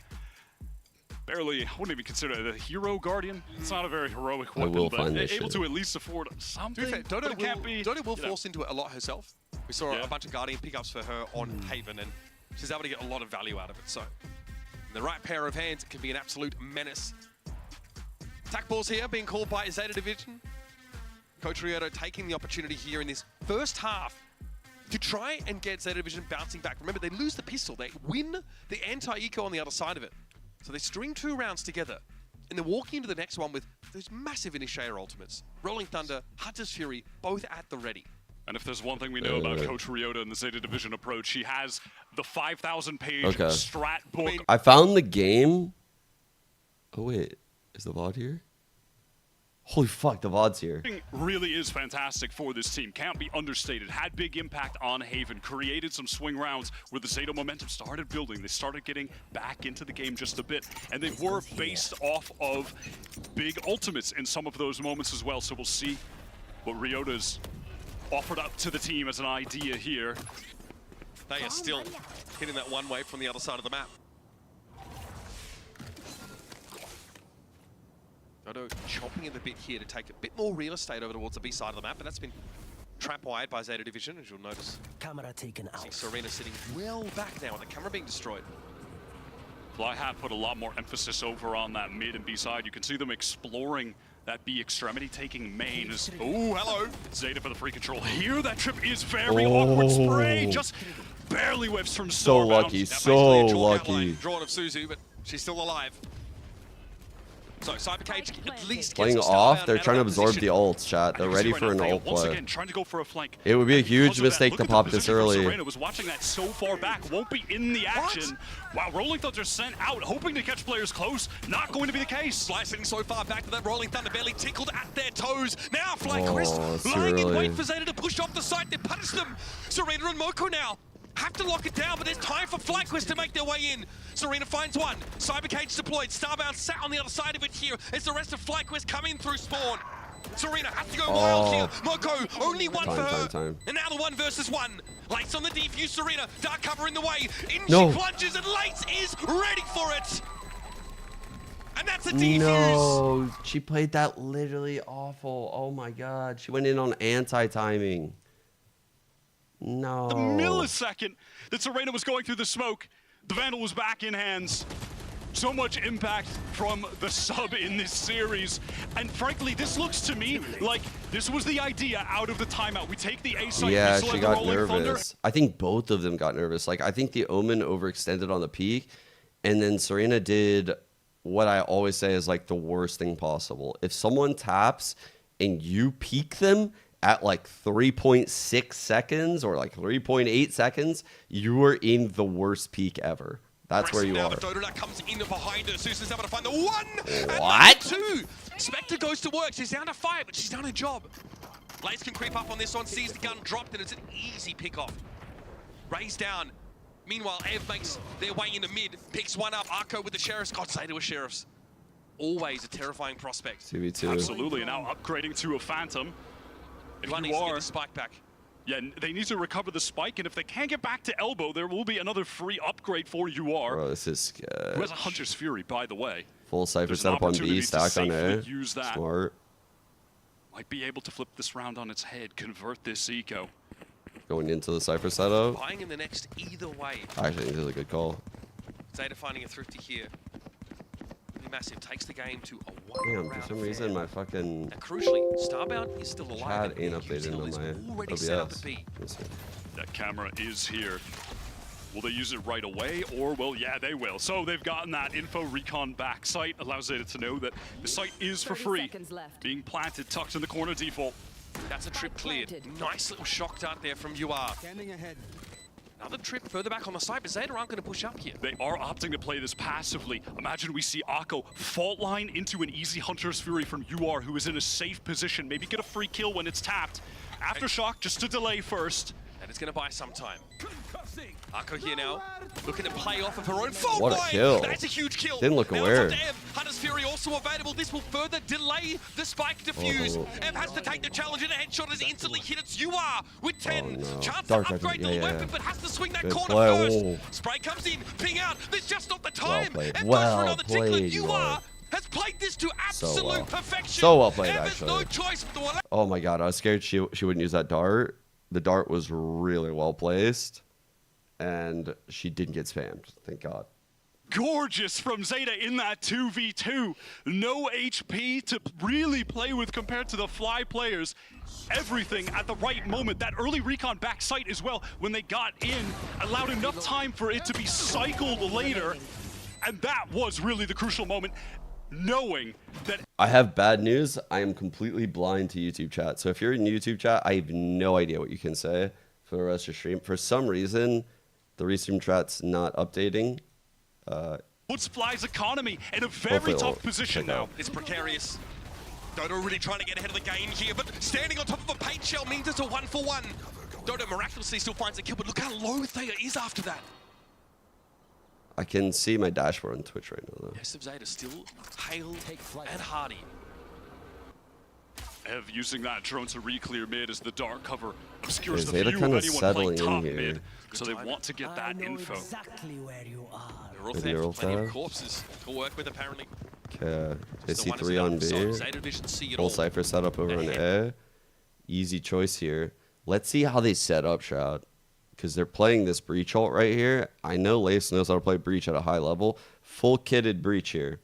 barely, I wouldn't even consider it a hero Guardian. It's not a very heroic weapon, but able to at least afford something. To be fair, Dodo will you know. force into it a lot herself. We saw a bunch of Guardian pickups for her on Haven, and she's able to get a lot of value out of it. So, in the right pair of hands, it can be an absolute menace. Attack balls here being called by Zeta Division. Coach Rioto taking the opportunity here in this first half to try and get Zeta Division bouncing back. Remember, they lose the pistol. They win the anti-eco on the other side of it. So they string 2 rounds together, and they're walking into the next one with those massive initiator ultimates. Rolling Thunder, Hunter's Fury, both at the ready. And if there's one thing we know about Coach Ryota and the Zeta Division approach, he has the 5,000-page strat book. I found the game. Oh, wait. Is the VOD here? Holy fuck, the VOD's here. Really is fantastic for this team. Can't be understated. Had big impact on Haven. Created some swing rounds where the Zeta momentum started building. They started getting back into the game just a bit. And they were based off of big ultimates in some of those moments as well. So we'll see what Ryota's offered up to the team as an idea here. They are still hitting that one way from the other side of the map. Dodo chopping in the bit here to take a bit more real estate over towards the B side of the map, but that's been trap-wired by Zeta Division, as you'll notice. Camera taken out. Serena sitting well back now with the camera being destroyed. Fly have put a lot more emphasis over on that mid and B side. You can see them exploring that B extremity, taking main. Oh, hello! Zeta for the free control here. That trip is very awkward. Spray just barely whiffs from So lucky, so lucky. Drawn of Suzu, but she's still alive. So Cybercage at least Playing gets off, they're trying to absorb the ults, chat. They're ready for an ult once play. again, trying to go for a flank. It would be a huge mistake to pop this early. Serena was watching that so far back, won't be in the action. While Rolling Thunder sent out, hoping to catch players close. Not going to be the case. Fly sitting so far back to that Rolling Thunder, barely tickled at their toes. Now FlyQuest lying in wait for Zeta to push off the site. They punish them. Serena and Moko now have to lock it down, but there's time for FlyQuest to make their way in. Serena finds one. Cybercage deployed. Starbound sat on the other side of it here as the rest of FlyQuest come in through spawn. Serena has to go wild here. Moko, only one for her. And now the 1 versus 1. Lights on the defuse. Serena, dark cover in the way. In she plunges, and Lights is ready for it. And that's a defuse. No, she played that literally awful. Oh my god. She went in on anti-timing. No. The millisecond that Serena was going through the smoke, the Vandal was back in hands. So much impact from the sub in this series. And frankly, this looks to me like this was the idea out of the timeout. We take the A site. Yeah, we still she have the got Rolling Thunder. nervous. I think both of them got nervous. Like, I think the Omen overextended on the peak, and then Serena did what I always say is like the worst thing possible. If someone taps and you peek them at like 3.6 seconds or like 3.8 seconds, you are in the worst peak ever. That's where you are. Dodona comes in behind her. Susan's able to find the 1 What? and 2. Spectre goes to work. She's down to 5, but she's done her job. Lace can creep up on this one, sees the gun dropped, and it's an easy pick-off. Ray's down. Meanwhile, Ev makes their way into mid, picks one up. Arco with the Sheriffs. God say to a Sheriffs. Always a terrifying prospect. 2v2. Absolutely, and now upgrading to a Phantom. If One you needs to get are, the spike back. yeah, they need to recover the spike, and if they can't get back to Elbow, there will be another free upgrade for UR. Bro, this is sketch. Who has a Hunter's Fury, by the way. Full Cypher There's an setup on opportunity B, to stack on A. safely use that. Smart. Might be able to flip this round on its head, convert this eco. Going into the Cypher setup. Buying in the next either way. I actually think this is a good call. Zeta finding a thrifty here. Really massive. Takes the game to a Damn, one-round for some reason affair. my fucking And crucially, Starbound is still alive. chat ain't updated on my already set up OBS. at B. Let's see. That camera is here. Will they use it right away, or well, yeah, they will. So they've gotten that info recon back. Site allows Zeta to know that the site is for free. Being planted, tucked in the corner default. That's a trip cleared. Nice little shock dart there from UR. Standing ahead. Another trip further back on the side, but Zeta aren't going to push up here. They are opting to play this passively. Imagine we see Akko fault line into an easy Hunter's Fury from UR, who is in a safe position. Maybe get a free kill when it's tapped. Aftershock just to delay first. And it's going to buy some time. Akko here now, looking to play off of her own fault. What a kill. That's a huge kill. Didn't look now aware. It's up to Ev. Hunter's Fury also available. This will further delay the spike defuse. Oh. Ev has to take the challenge, and a headshot is instantly hit. It's UR with 10. Oh, no. Chance Dark, to upgrade the yeah. weapon, but has to swing that Good corner play. first. Oh. Spray comes in, ping out. There's just not the time. Well played. Ev Well goes for another played, tickler. UR. UR has played this to absolute well. perfection. So well played, Ev has actually. no choice but the one. Oh my god, I was scared she wouldn't use that dart. The dart was really well placed, and she didn't get spammed. Thank God. Gorgeous from Zeta in that 2v2. No HP to really play with compared to the Fly players. Everything at the right moment. That early recon back site as well, when they got in, allowed enough time for it to be cycled later. And that was really the crucial moment, knowing that... I have bad news. I am completely blind to YouTube chat. So if you're in YouTube chat, I have no idea what you can say for the rest of the stream. For some reason, the Restream chat's not updating. puts Fly's economy in a very tough position now. It's precarious. Dodo really trying to get ahead of the game here, but standing on top of a paint shell means it's a 1-for-1. Dodo miraculously still finds a kill, but look how low Thea is after that. I can see my dashboard on Twitch right now, though. Yes, of Zeta still Hale and Hardy. Ev using that drone to re-clear mid as the dark cover obscures the Zeta view kind of of anyone settling playing top in here. mid. So they want to get that info. Exactly where you are. Maybe They're all Earl plenty of Theft. corpses to work with, apparently. Okay, Just the one is AC3 on down. So B. Zeta Vision see it Full all. Cypher setup over on A. Easy choice here. Let's see how they set up Shroud. Because they're playing this Breach ult right here. I know Lace knows how to play Breach at a high level. Full kitted Breach here.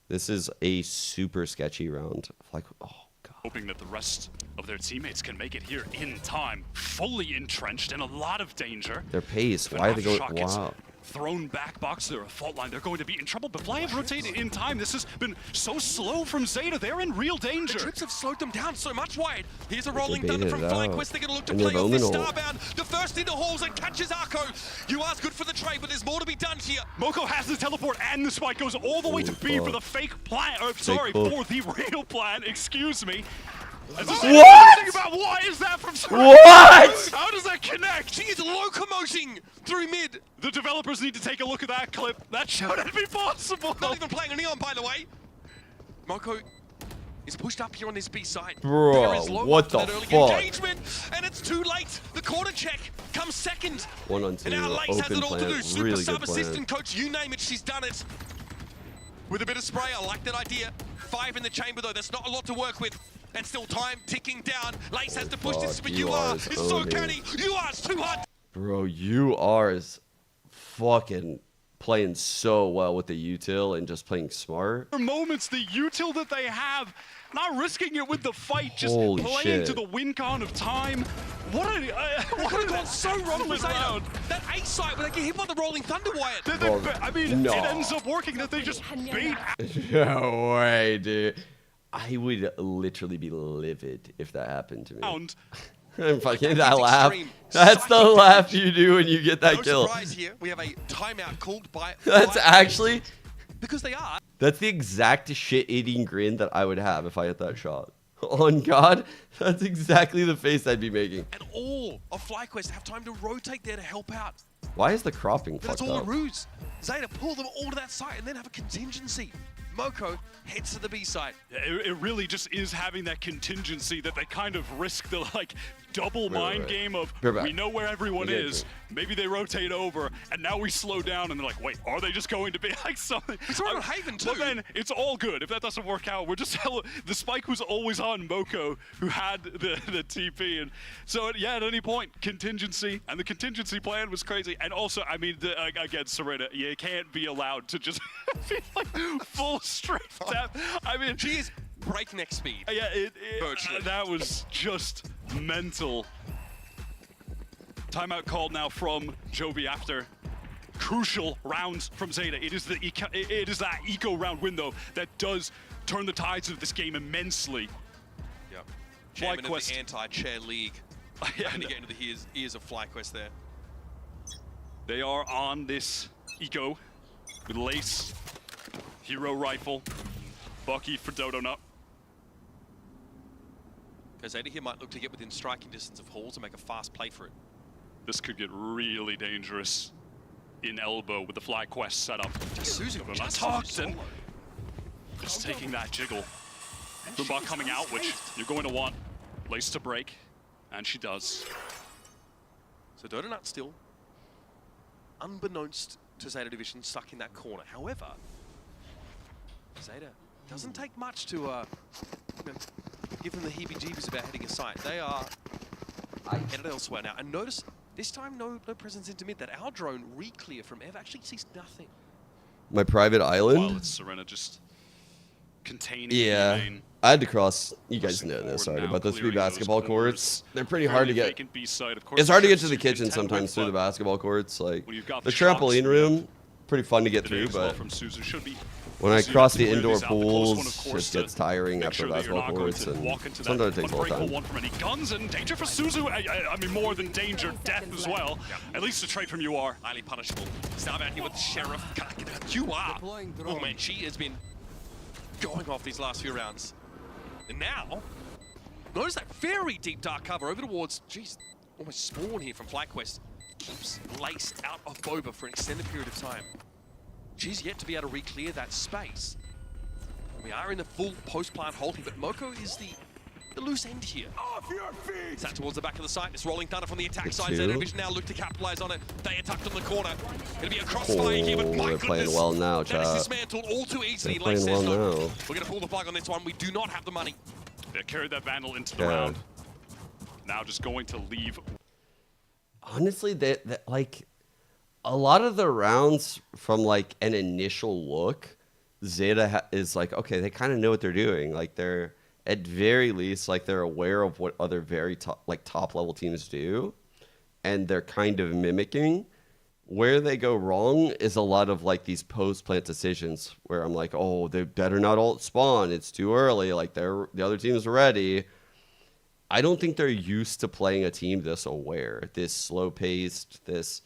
This is a super sketchy round. Like, oh god. Hoping that the rest of their teammates can make it here in time. Fully entrenched in a lot of danger. Their pace. If an Why are they going? aftershock gets Wow. thrown back box to their fault line, they're going to be in trouble. But Fly have rotated in time. This has been so slow from Zeta. They're in real danger. The trips have slowed them down so much, Wade. Here's a They rolling baited thunder from it out. FlyQuest. They're going to look to And they play have off this Omen ult. Starbound. The first into halls and catches Arco. UR's good for the trade, but there's more to be done here. Moko has the teleport and the spike goes all the way to B for the fake plan. Or, sorry, hook. for the real plan. Excuse me. What? What is that from Serena? What? How does that connect? She is locomoting through mid. The developers need to take a look at that clip. That shouldn't be possible. Not even playing a Neon, by the way. Moko is pushed up here on this B side. Bro, There is low what after the that early fuck? engagement, and it's too late. The corner check comes second. 1-on-2. And now Lace has Open it all to do. plant. Super Really sub good plan. assistant coach, you name it, she's done it. With a bit of spray, I like that idea. 5 in the chamber though, that's not a lot to work with. And still time ticking down. Lace has to push this, but UR it's so canny. UR's too hard. Bro, UR is fucking playing so well with the util and just playing smart. For moments, the util that they have, not risking it with the fight, just Holy playing shit. to the win con of time. What What gone so wrong with Zeta? That A site where they get hit by the rolling thunder Wyatt. I mean, no. it ends up working that they just beat. No way, dude. I would literally be livid if that happened to me. I'm fucking that laugh. That's the laugh you do when you get that No kill. surprise here. We have a timeout called by. That's actually. Because they are. That's the exact shit-eating grin that I would have if I hit that shot. On God, that's exactly the face I'd be making. And all of FlyQuest have time to rotate there to help out. Why is the cropping But it's fucked all a up? ruse. Zeta pull them all to that site and then have a contingency. Moko heads to the B side. It really just is having that contingency that they kind of risk the like double mind game of we know where everyone is. Maybe they rotate over, and now we slow down, and they're like, wait, are they just going to be like something? It's right on Haven too. But then it's all good. If that doesn't work out, we're just the spike was always on Moko, who had the TP, and so yeah, at any point contingency, and the contingency plan was crazy. And also, I mean, again, Serena, you can't be allowed to just be like full strength death. I mean, she is breakneck speed. Yeah, that was just mental. Timeout called now from Jovi after crucial rounds from Zeta. It is that eco round window that does turn the tides of this game immensely. Yep. Chairman of the anti-chair league. Trying to get into the ears of FlyQuest there. They are on this eco with Lace, Hero Rifle, Bucky for Dodo Nut. Because Zeta here might look to get within striking distance of Hall to make a fast play for it. This could get really dangerous in elbow with the FlyQuest setup. Suzu just tucked and just taking that jiggle. Bumba coming out, which you're going to want Lace to break, and she does. So Dodo Nut still, unbeknownst to Zeta Division, stuck in that corner. However, Zeta doesn't take much to give them the heebie-jeebies about heading aside. They are headed elsewhere now. And notice, this time no presence into mid. That our drone re-clear from Ev actually sees nothing. My private island? While it's Serena just containing yeah, the main. I had to cross, you guys know this already, but those 3 basketball courts, they're pretty hard to get. It's hard to get to the kitchen sometimes through the basketball courts. Like, the trampoline room, pretty fun to get through, but when I cross the indoor pools, it just gets tiring after basketball courts, and sometimes it takes a little time. One from any guns, and danger for Suzu. I mean, more than danger, death as well. At least a trade from UR. Highly punishable. Starve out here with the Sheriff. Can't get out. UR. Oh man, she has been going off these last few rounds. And now, notice that very deep dark cover over towards, jeez, almost spawn here from FlyQuest. Keeps Lace out of Boba for an extended period of time. She's yet to be able to re-clear that space. We are in the full post-plant hold here, but Moko is the loose end here. Off your feet! It's out towards the back of the site. It's rolling thunder from the attack side. Zeta Division now look to capitalize on it. They are tucked in the corner. Gonna be a crossfire here, but my they're playing well now, that is chat. dismantled all too easily. They're playing well now. We're gonna pull the plug on this one. We do not have the money. They carried that Vandal into the round. Now just going to leave. Honestly, that like a lot of the rounds from like an initial look, Zeta is like, okay, they kind of know what they're doing. Like they're at very least like they're aware of what other very top level teams do, and they're kind of mimicking. Where they go wrong is a lot of like these post plant decisions where I'm like, oh, they better not ult spawn. It's too early. Like the other team's ready. I don't think they're used to playing a team this aware, this slow paced, this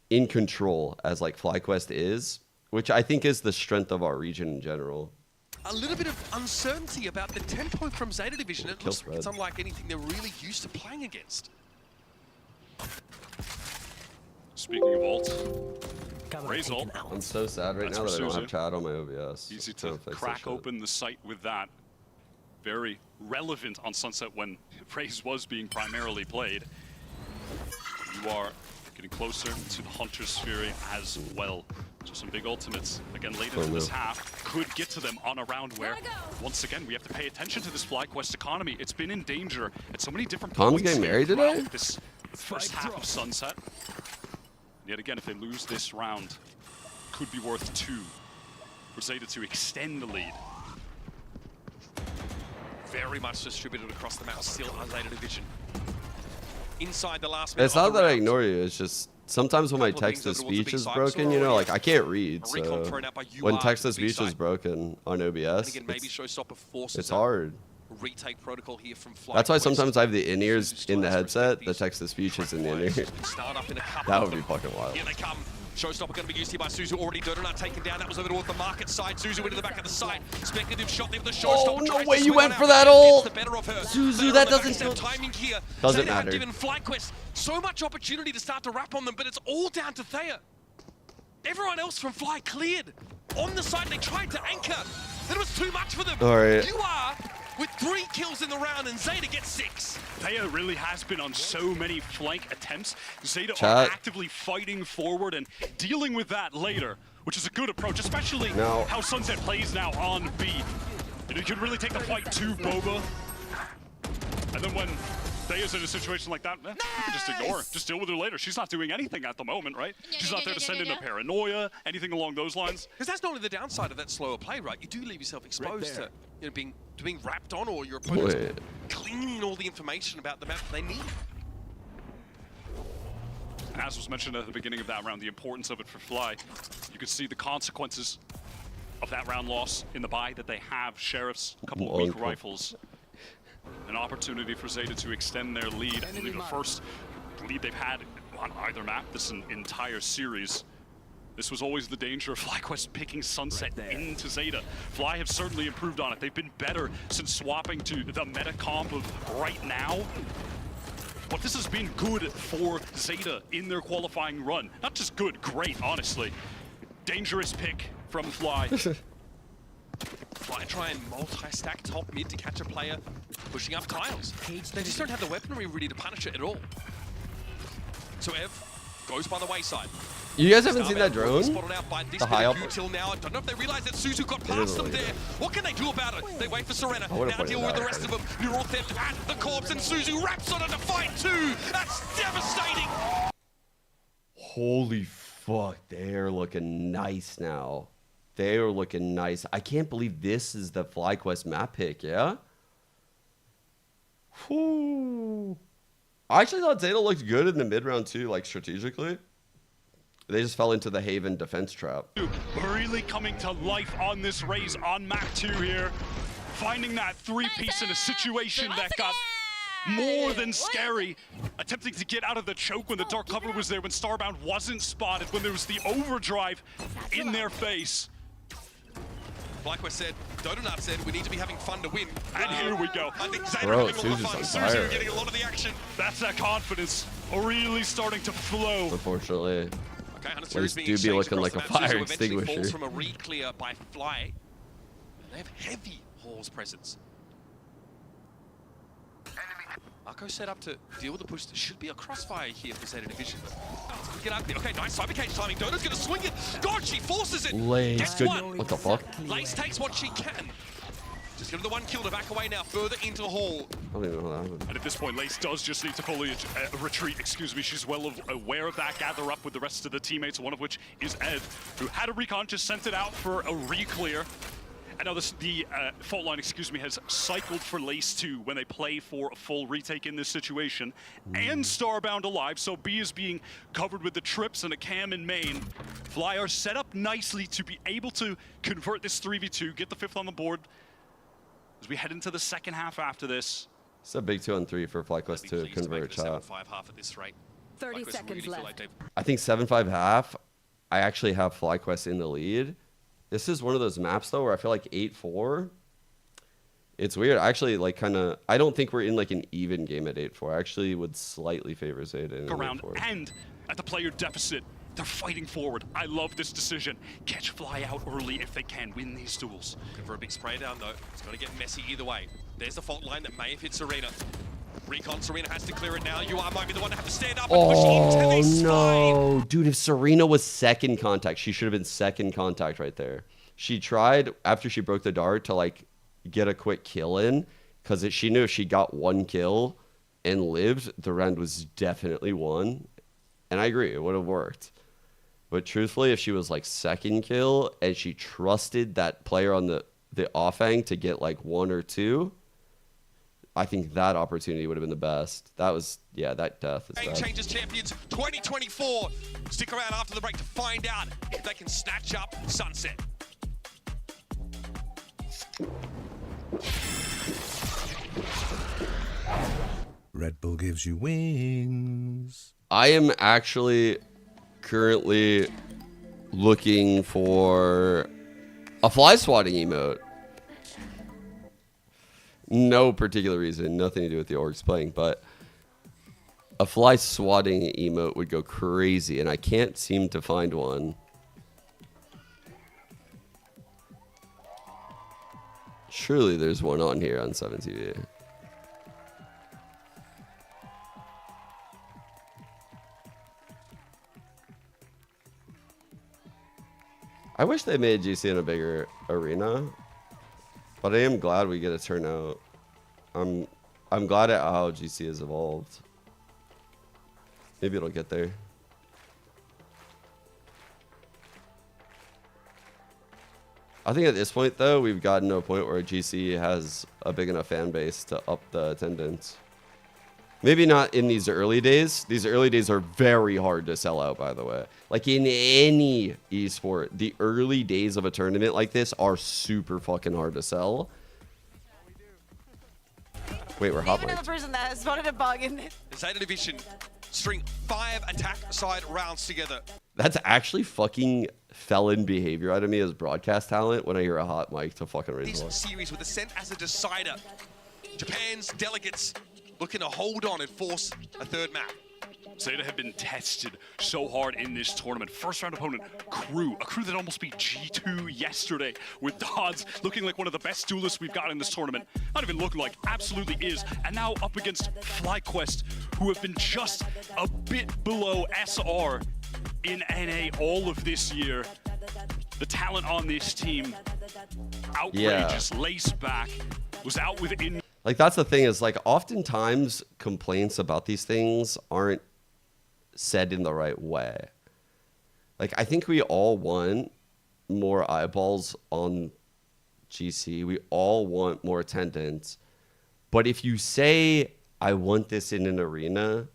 in control as like FlyQuest is, which I think is the strength of our region in general. A little bit of uncertainty about the tempo from Zeta Division. It looks like it's unlike anything they're really used to playing against. Speaking of ult, Ray's ult. I'm so sad right now that I don't have chat on my OBS. Easy to crack open the site with that. Very relevant on Sunset when Raze was being primarily played. You are getting closer to the Hunter's Fury as well. So some big ultimates, again, late into this half, could get to them on a round where, once again, we have to pay attention to this FlyQuest economy. It's been in danger at so many different Tom's points getting married today? This first half of Sunset. Yet again, if they lose this round, could be worth 2 for Zeta to extend the lead. Very much distributed across the map, still on Zeta Division. Inside the last minute. It's not that I ignore you, it's just sometimes when my text-to-speech is broken, you know, like I can't read, so when text-to-speech is broken on OBS, it's hard. Retake protocol here from FlyQuest. That's why sometimes I have the in-ears in the headset, the text-to-speech is in the in-ear. That would be fucking wild. Here they come. Showstopper going to be used here by Suzu. Already Donut taken down. That was over towards the market side. Suzu into the back of the site. Speculative shot there with the showstopper. Oh, no way you went for that ult! Suzu, that doesn't... Timing here. Doesn't Zeta have matter. given FlyQuest so much opportunity to start to wrap on them, but it's all down to Thea. Everyone else from Fly cleared. On the side, they tried to anchor. Then it was too much for them. All right. You are with 3 kills in the round, and Zeta gets 6. Thea really has been on so many flank attempts. Zeta Chat. are actively fighting forward and dealing with that later, which is a good approach, especially how Sunset plays now on B. And you can really take the fight to Boba. And then when Thea's in a situation like that, you can just ignore her. Just deal with her later. She's not doing anything at the moment, right? She's not there to send in a paranoia, anything along those lines. Because that's not only the downside of that slower play, right? You do leave yourself exposed to being wrapped on, or your opponents cleaning all the information about the map they need. As was mentioned at the beginning of that round, the importance of it for Fly. You could see the consequences of that round loss in the buy that they have. Sheriffs, a couple of weak rifles. An opportunity for Zeta to extend their lead. I believe the first lead they've had on either map this entire series. This was always the danger of FlyQuest picking Sunset into Zeta. Fly have certainly improved on it. They've been better since swapping to the meta comp of right now. But this has been good for Zeta in their qualifying run. Not just good, great, honestly. Dangerous pick from Fly. Fly try and multi-stack top mid to catch a player pushing up tiles. They just don't have the weaponry really to punish it at all. So Ev goes by the wayside. You guys haven't seen that drone? The high up. Till now, I don't know if they realize that Suzu got past them there. What can they do about it? They wait for Serena. Now deal with the rest of them. Neural theft at the corpse, and Suzu wraps on it to fight too. That's devastating. Holy fuck, they're looking nice now. They are looking nice. I can't believe this is the FlyQuest map pick, yeah? Whew. I actually thought Zeta looked good in the mid-round too, like strategically. They just fell into the Haven defense trap. Really coming to life on this raise on map 2 here. Finding that 3-piece in a situation that got more than scary. Attempting to get out of the choke when the dark cover was there, when Starbound wasn't spotted, when there was the overdrive in their face. FlyQuest said, Donut said, we need to be having fun to win. And here we go. I think Zeta are having all the fun. Suzu getting a lot of the action. That's that confidence really starting to flow. Unfortunately. Okay, Least do be looking like a fire extinguisher. Falls from a re-clear by Fly. They have heavy Hall's presence. Marco set up to deal with the push. There should be a crossfire here for Zeta Division. Get up there. Okay, nice cyber cage timing. Donut's gonna swing it. God, she forces it. Lace, good. What the fuck? Lace takes what she can. Just give her the 1 kill to back away now, further into Hall. I don't even know what happened. And at this point, Lace does just need to fully retreat, excuse me. She's well aware of that, gather up with the rest of the teammates, one of which is Ed, who had a recon, just sent it out for a re-clear. And now the fault line, excuse me, has cycled for Lace 2 when they play for a full retake in this situation. And Starbound alive, so B is being covered with the trips and a cam in main. Fly are set up nicely to be able to convert this 3v2, get the 5th on the board. As we head into the second half after this. It's a big 2-on-3 for FlyQuest to convert chat. 7-5 half at this rate. 30 seconds left. I think 7-5 half, I actually have FlyQuest in the lead. This is one of those maps though where I feel like 8-4. It's weird. I actually like kind of, I don't think we're in like an even game at 8-4. I actually would slightly favor Zeta in around 8-4. And at the player deficit. They're fighting forward. I love this decision. Catch Fly out early if they can win these duels. Looking for a big spray down though. It's got to get messy either way. There's the fault line that may have hit Serena. Recon, Serena has to clear it now. You might be the one to have to stand up and push into Oh this no, dude! If Serena was second contact, she should have been second contact right there. She tried after she broke the dart to like get a quick kill in because she knew if she got one kill and lived, the round was definitely won. And I agree, it would have worked. But truthfully, if she was like second kill and she trusted that player on the offhang to get like 1 or 2. I think that opportunity would have been the best. That was, yeah, that death is Game bad. Changers Champions 2024. Stick around after the break to find out if they can snatch up Sunset. Red Bull gives you wings. I am actually currently looking for a fly swatting emote. No particular reason, nothing to do with the orgs playing, but a fly swatting emote would go crazy, and I can't seem to find one. Surely there's one on here on 7TV. I wish they made GC in a bigger arena. But I am glad we get a turnout. I'm glad at how GC has evolved. Maybe it'll get there. I think at this point though, we've gotten to a point where GC has a big enough fan base to up the attendance. Maybe not in these early days. These early days are very hard to sell out, by the way. Like in any esport, the early days of a tournament like this are super fucking hard to sell. Wait, we're hot Even mic'd. the person that has spotted a bug in this. The Zeta Division string 5 attack side rounds together. That's actually fucking felon behavior out of me as broadcast talent when I hear a hot mic to fucking raise This one. series with Ascent as a decider. Japan's delegates looking to hold on and force a third map. Zeta have been tested so hard in this tournament. First round opponent, Crew. A Crew that almost beat G2 yesterday with Dodds looking like one of the best duelists we've got in this tournament. Not even looking like, absolutely is. And now up against FlyQuest, who have been just a bit below SR in NA all of this year. The talent on this team, outrageous. Lace back, was out within. Like, that's the thing is, like, oftentimes complaints about these things aren't said in the right way. Like, I think we all want more eyeballs on GC. We all want more attendance. But if you say, I want this in an arena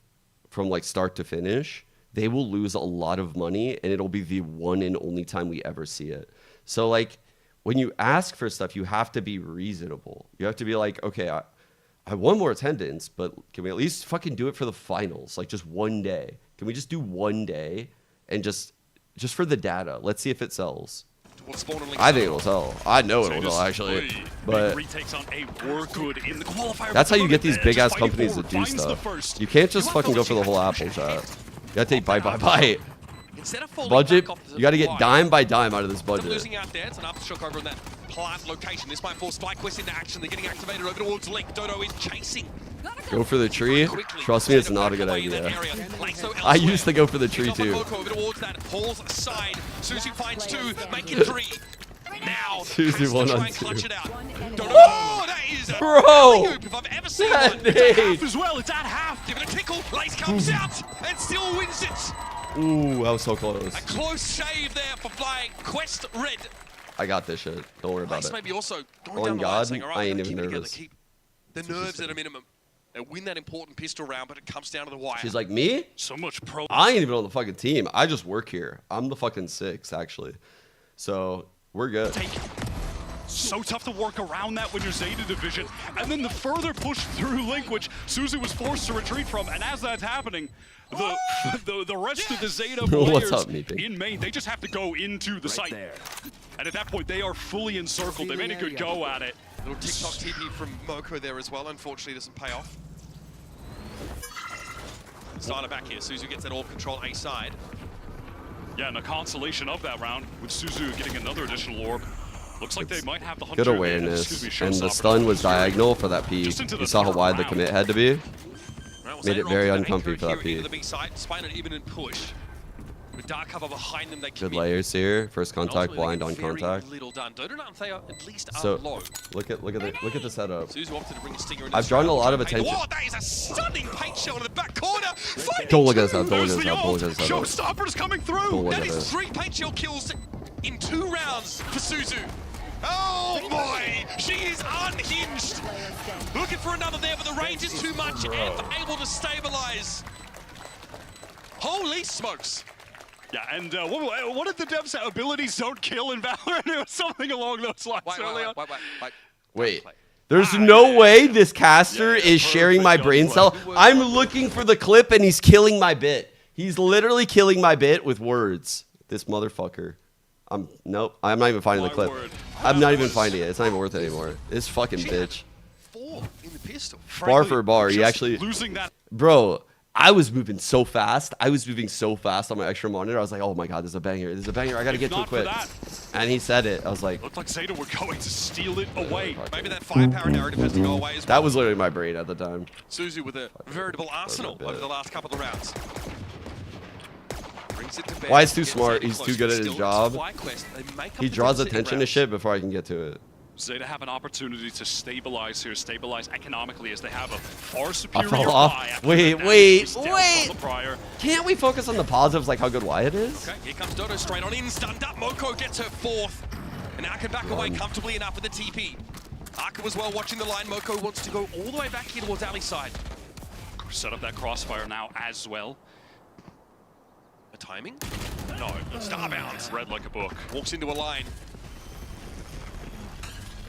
from, like, start to finish, they will lose a lot of money, and it'll be the one and only time we ever see it. So, like, when you ask for stuff, you have to be reasonable. You have to be like, okay, I want more attendance, but can we at least fucking do it for the finals? Like, just one day. Can we just do one day and just for the data? Let's see if it sells. I think it'll sell. I know it'll sell, actually. But that's how you get these big-ass companies to do stuff. You can't just fucking go for the whole apple shot. You gotta take bite by bite. Budget, you got to get dime by dime out of this budget. Losing out there, it's an aftershock over on that plant location. This might force FlyQuest into action. They're getting activated over towards Link. Dodo is chasing. Go for the tree. Trust me, it's not a good idea. I used to go for the tree too. Over towards that Paul's side. Suzu finds 2, making 3. Now, Suzu 1 on 2. Oh, that is a alley-oop if I've ever seen one. nade. It's at half as well. It's at half. Give it a tickle. Lace comes out and still wins it. Ooh, that was so close. A close save there for FlyQuest Red. I got this shit. Don't worry about Lace it. maybe also going On down the line God, saying, all right, I ain't keep even it together, nervous. keep the nerves at a minimum. And win that important pistol round, but it comes down to the wire. She's like, me? So much pro. I ain't even on the fucking team. I just work here. I'm the fucking 6th, actually. So, we're good. So tough to work around that when you're Zeta Division. And then the further push through Link, which Suzu was forced to retreat from. And as that's happening, the rest of the Zeta players in main, they just have to go into the site. And at that point, they are fully encircled. They made a good go at it. Little TikTok TP from Moko there as well. Unfortunately, doesn't pay off. Starter back here. Suzu gets that all control A side. Yeah, and the consolation of that round with Suzu getting another additional orb. Looks like they might have the Good Hunter awareness. there. And the stun was diagonal for that P. You saw how wide the commit had to be. Made it very uncomfy for that P. With dark cover behind them, they Good layers here. First contact, blind on contact. Little done. Donut and Thea at least are So low. look at the setup. Suzu opted to bring a stinger in. I've drawn a lot of attention. Whoa, that is a stunning paint shell in the back corner. Don't look at this up. Don't look at this up. Don't look at this up. Showstoppers coming through. Don't look That at is this. 3 paint shell kills in 2 rounds for Suzu. Oh boy, she is unhinged. Looking for another there, but the range is too much and able to stabilize. Holy smokes. Yeah, and what did the devs say? Abilities don't kill in Valorant? It was something along those lines earlier. Wait. There's no way this caster is sharing my brain cell. I'm looking for the clip and he's killing my bit. He's literally killing my bit with words. This motherfucker. Nope. I'm not even finding the clip. I'm not even finding it. It's not even worth it anymore. This fucking bitch. 4 in the pistol. Bar for bar. He actually. Losing that. Bro. I was moving so fast. I was moving so fast on my extra monitor. I was like, oh my god, this is a banger. This is a banger. I gotta get to it quick. And he said it. I was like, looked like Zeta were going to steal it away. Maybe that firepower narrative has to go away as well. That was literally my brain at the time. Suzu with a veritable arsenal over the last couple of rounds. Why is too smart? He's too good at his job. He draws attention to shit before I can get to it. Zeta have an opportunity to stabilize here, stabilize economically as they have a far I superior fell off. buy after Wait. the prior. Can't we focus on the positives, like how good Wyatt is? Okay, here comes Dodo straight on in, stunned up. Moko gets her 4th. And now can back away comfortably enough with the TP. Arca was well watching the line. Moko wants to go all the way back here towards Ali's side. Set up that crossfire now as well. A timing? No, starbound. Read like a book. Walks into a line.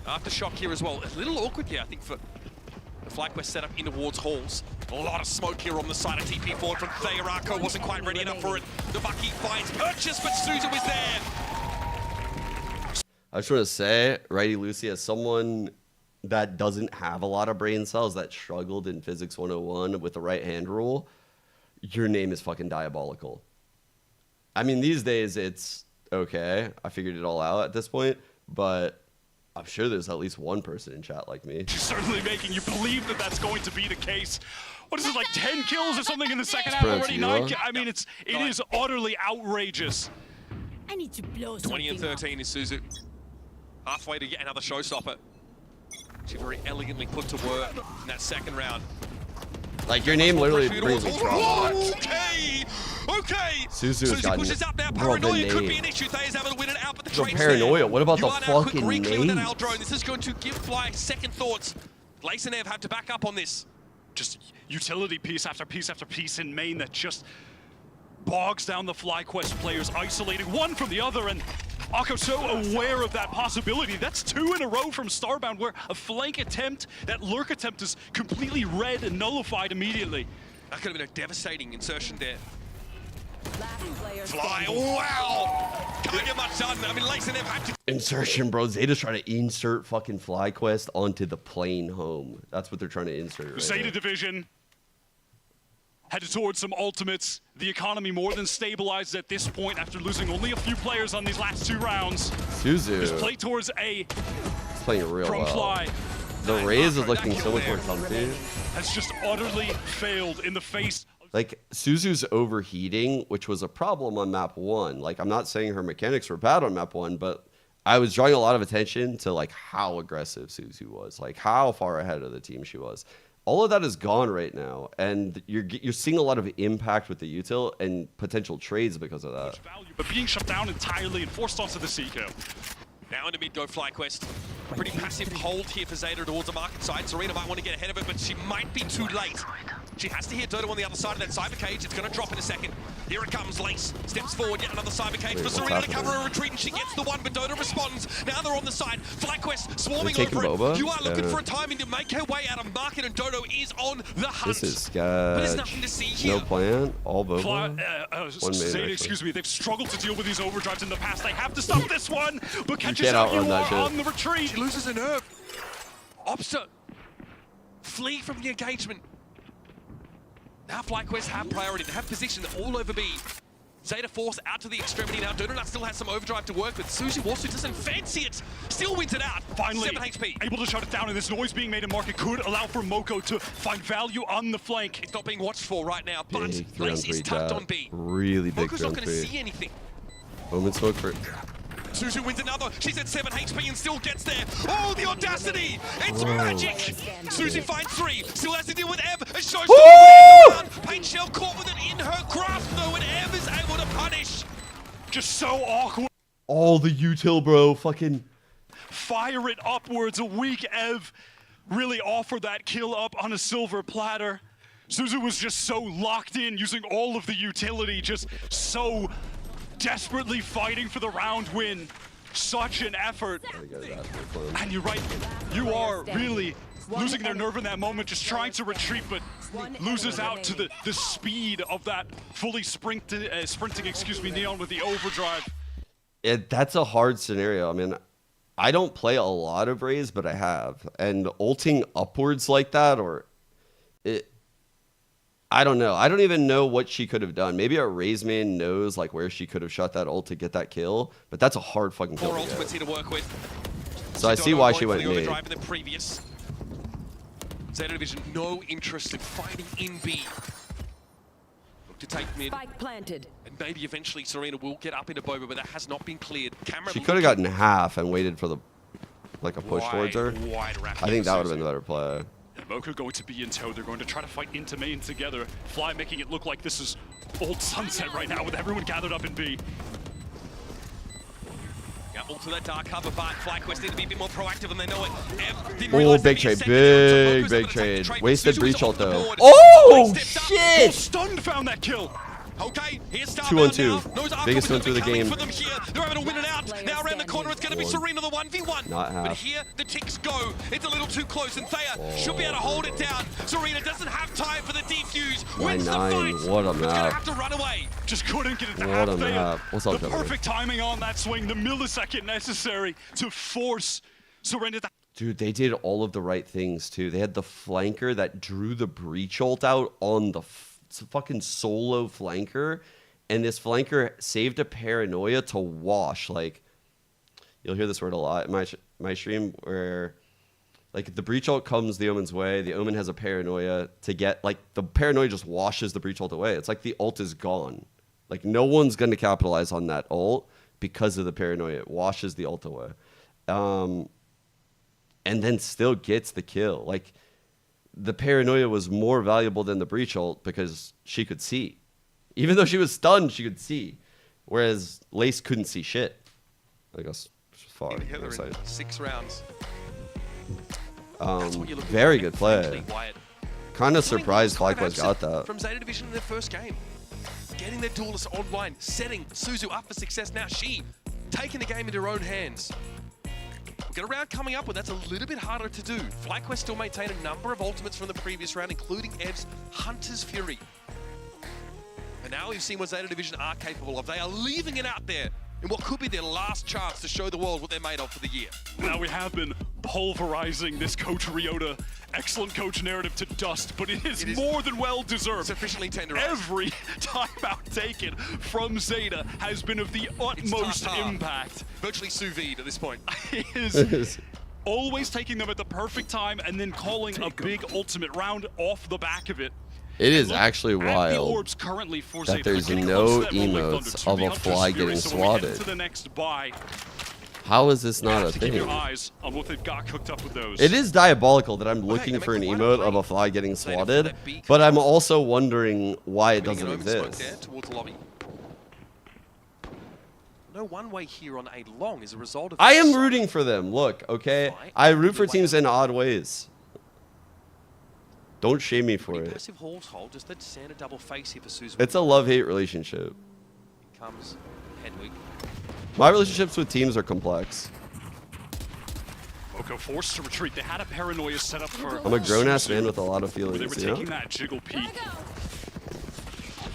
Aftershock here as well. A little awkward here, I think, for the FlyQuest setup in towards halls. A lot of smoke here on the side of TP forward from Thea. Arco wasn't quite ready enough for it. The Bucky finds purchase, but Suzu is there. I just want to say, Righty Lucy, as someone that doesn't have a lot of brain cells, that struggled in Physics 101 with the right hand rule, your name is fucking diabolical. I mean, these days it's okay. I figured it all out at this point, but I'm sure there's at least one person in chat like me. She's certainly making you believe that that's going to be the case. What is it, like 10 kills or something in the second half already? 9 I mean, it is utterly outrageous. I need to blow 20 and 13 is Suzu. Halfway to get another showstopper. She very elegantly put to work in that second round. Like, your name literally brings me trauma. Okay. Suzu has gotten pushes up now. bro, the Paranoia could be name. an issue. Thea's able to win it out, but the So trade's paranoia. there. What about the You are now quick fucking re-clear with that name? AL drone. This is going to give Fly second thoughts. Lacenev had to back up on this. Just utility piece after piece after piece in main that just bogs down the FlyQuest players, isolating one from the other, and Akko so aware of that possibility. That's 2 in a row from Starbound, where a flank attempt, that lurk attempt is completely read and nullified immediately. That could have been a devastating insertion there. Fly, wow! Can't get much done. I mean, Lacenev had to... Insertion, bro. Zeta's trying to insert fucking FlyQuest onto the plane home. That's what they're trying to insert right Zeta now. division headed towards some ultimates. The economy more than stabilized at this point after losing only a few players on these last 2 rounds. Suzu. Just play towards A. He's playing real From well. Fly. The Raze is looking so much more comfy. Has just utterly failed in the face. Like, Suzu's overheating, which was a problem on map 1. Like, I'm not saying her mechanics were bad on map 1, but I was drawing a lot of attention to, like, how aggressive Suzu was. Like, how far ahead of the team she was. All of that is gone right now, and you're seeing a lot of impact with the util and potential trades because of that. But being shut down entirely and forced onto the Seeker. Now into mid go FlyQuest. Pretty passive hold here for Zeta towards the market side. Serena might want to get ahead of it, but she might be too late. She has to hit Dodo on the other side of that cyber cage. It's going to drop in a second. Here it comes, Lace. Steps forward, yet another cyber cage for Serena to cover a retreat, and she gets the one, but Dodo responds. Now they're on the side. FlyQuest swarming over it. Boba? You are looking for a timing to make her way out of market, and Dodo is on the hunt. This is sketch. But there's nothing to see here. No plan. All Boba. Zeta, excuse me, they've struggled to deal with these overdrives in the past. They have to stop this one, but catches can't out outrun that shit. on the retreat. She loses a nerve. Opsa. Flee from the engagement. Now FlyQuest have priority. They have position all over B. Zeta forced out to the extremity now. Donut still has some overdrive to work with. Suzu also doesn't fancy it. Still wins it out. Finally, 7 HP. able to shut it down, and this noise being made in market could allow for Moko to find value on the flank. It's not being watched for right now, but Big Lace 3-on-3 is tucked chat. on B. Really big Moko's not going to 3-on-3. see anything. Omen smoke for... Suzu wins another. She's at 7 HP and still gets there. Oh, the audacity! It's magic! Suzu finds 3. Still has to deal with Ev. A showstopper. Paint Shell caught with it in her grasp, though, and Ev is able to punish. Just so awkward. All the util, bro. Fucking... Fire it upwards. A weak Ev really offered that kill up on a silver platter. Suzu was just so locked in, using all of the utility, just so desperately fighting for the round win. Such an effort. And you're right, you are really losing their nerve in that moment, just trying to retreat, but loses out to the speed of that fully sprinting, Neon with the overdrive. That's a hard scenario. I mean, I don't play a lot of Raze, but I have. And ulting upwards like that, or... I don't know. I don't even know what she could have done. Maybe a Raze man knows like where she could have shot that ult to get that kill, but that's a hard fucking kill. 4 ultimates here to work with. So I see why she went mid. In the previous. Zeta Division, no interest in fighting in B. Look to take mid. Spike planted. And maybe eventually Serena will get up into Boba, but that has not been cleared. Camera She could have gotten half and waited for the like a push towards her. Wide rack I think that would have been the better play. Moko going to be in tow. They're going to try to fight into main together. Fly making it look like this is old Sunset right now with everyone gathered up in B. Yeah, all to that dark cover, but FlyQuest need to be a bit more proactive and they know it. Oh, big trade. Big trade. Wasted breach ult though. Oh, shit! Stunned found that kill. Okay, here's 2-on-2. Biggest 2-on-2 of the game. For them here. They're able to win it out. Now around the corner, it's going to be Serena the 1v1. Not half. But here, the ticks go. It's a little too close, and Thea should be able to hold it down. Serena doesn't have time for the defuse. Wins the fight. 9-9. What a It's going to map. have to run away. Just couldn't get it to What a half Thea. map. What's up, The Kevin? perfect timing on that swing, the millisecond necessary to force Serena to... Dude, they did all of the right things too. They had the flanker that drew the breach ult out on the fucking solo flanker. And this flanker saved a paranoia to wash. Like, you'll hear this word a lot in my stream where, like, the breach ult comes the Omen's way. The Omen has a paranoia to get, like, the paranoia just washes the breach ult away. It's like the ult is gone. Like, no one's going to capitalize on that ult because of the paranoia. It washes the ult away. And then still gets the kill. Like, the paranoia was more valuable than the breach ult because she could see. Even though she was stunned, she could see. Whereas Lace couldn't see shit. I guess far. Together in 6 rounds. Very good play. Kind of surprised FlyQuest got that. From Zeta Division in their first game. Getting their duelists online, setting Suzu up for success. Now she taking the game into her own hands. We've got a round coming up, but that's a little bit harder to do. FlyQuest still maintain a number of ultimates from the previous round, including Ev's Hunter's Fury. And now we've seen what Zeta Division are capable of. They are leaving it out there in what could be their last chance to show the world what they're made of for the year. Now we have been pulverizing this Coach Ryota excellent coach narrative to dust, but it is more than well deserved. Sufficiently tenderized. Every timeout taken from Zeta has been of the utmost impact. Virtually sous vide at this point. It is always taking them at the perfect time and then calling a big ultimate round off the back of it. It is actually wild that there's no emotes of a fly getting swatted. How is this not a thing? It is diabolical that I'm looking for an emote of a fly getting swatted, but I'm also wondering why it doesn't exist. No one way here on A long as a result of I am rooting for them. Look, okay? I root for teams in odd ways. Don't shame me for it. Passive hold, just that Santa double face here for Suzu. It's a love-hate relationship. Comes Hedwig. My relationships with teams are complex. Moko forced to retreat. They had a paranoia set up for... I'm a grown-ass man with a lot of feelings, They were you know? taking that jiggle peek.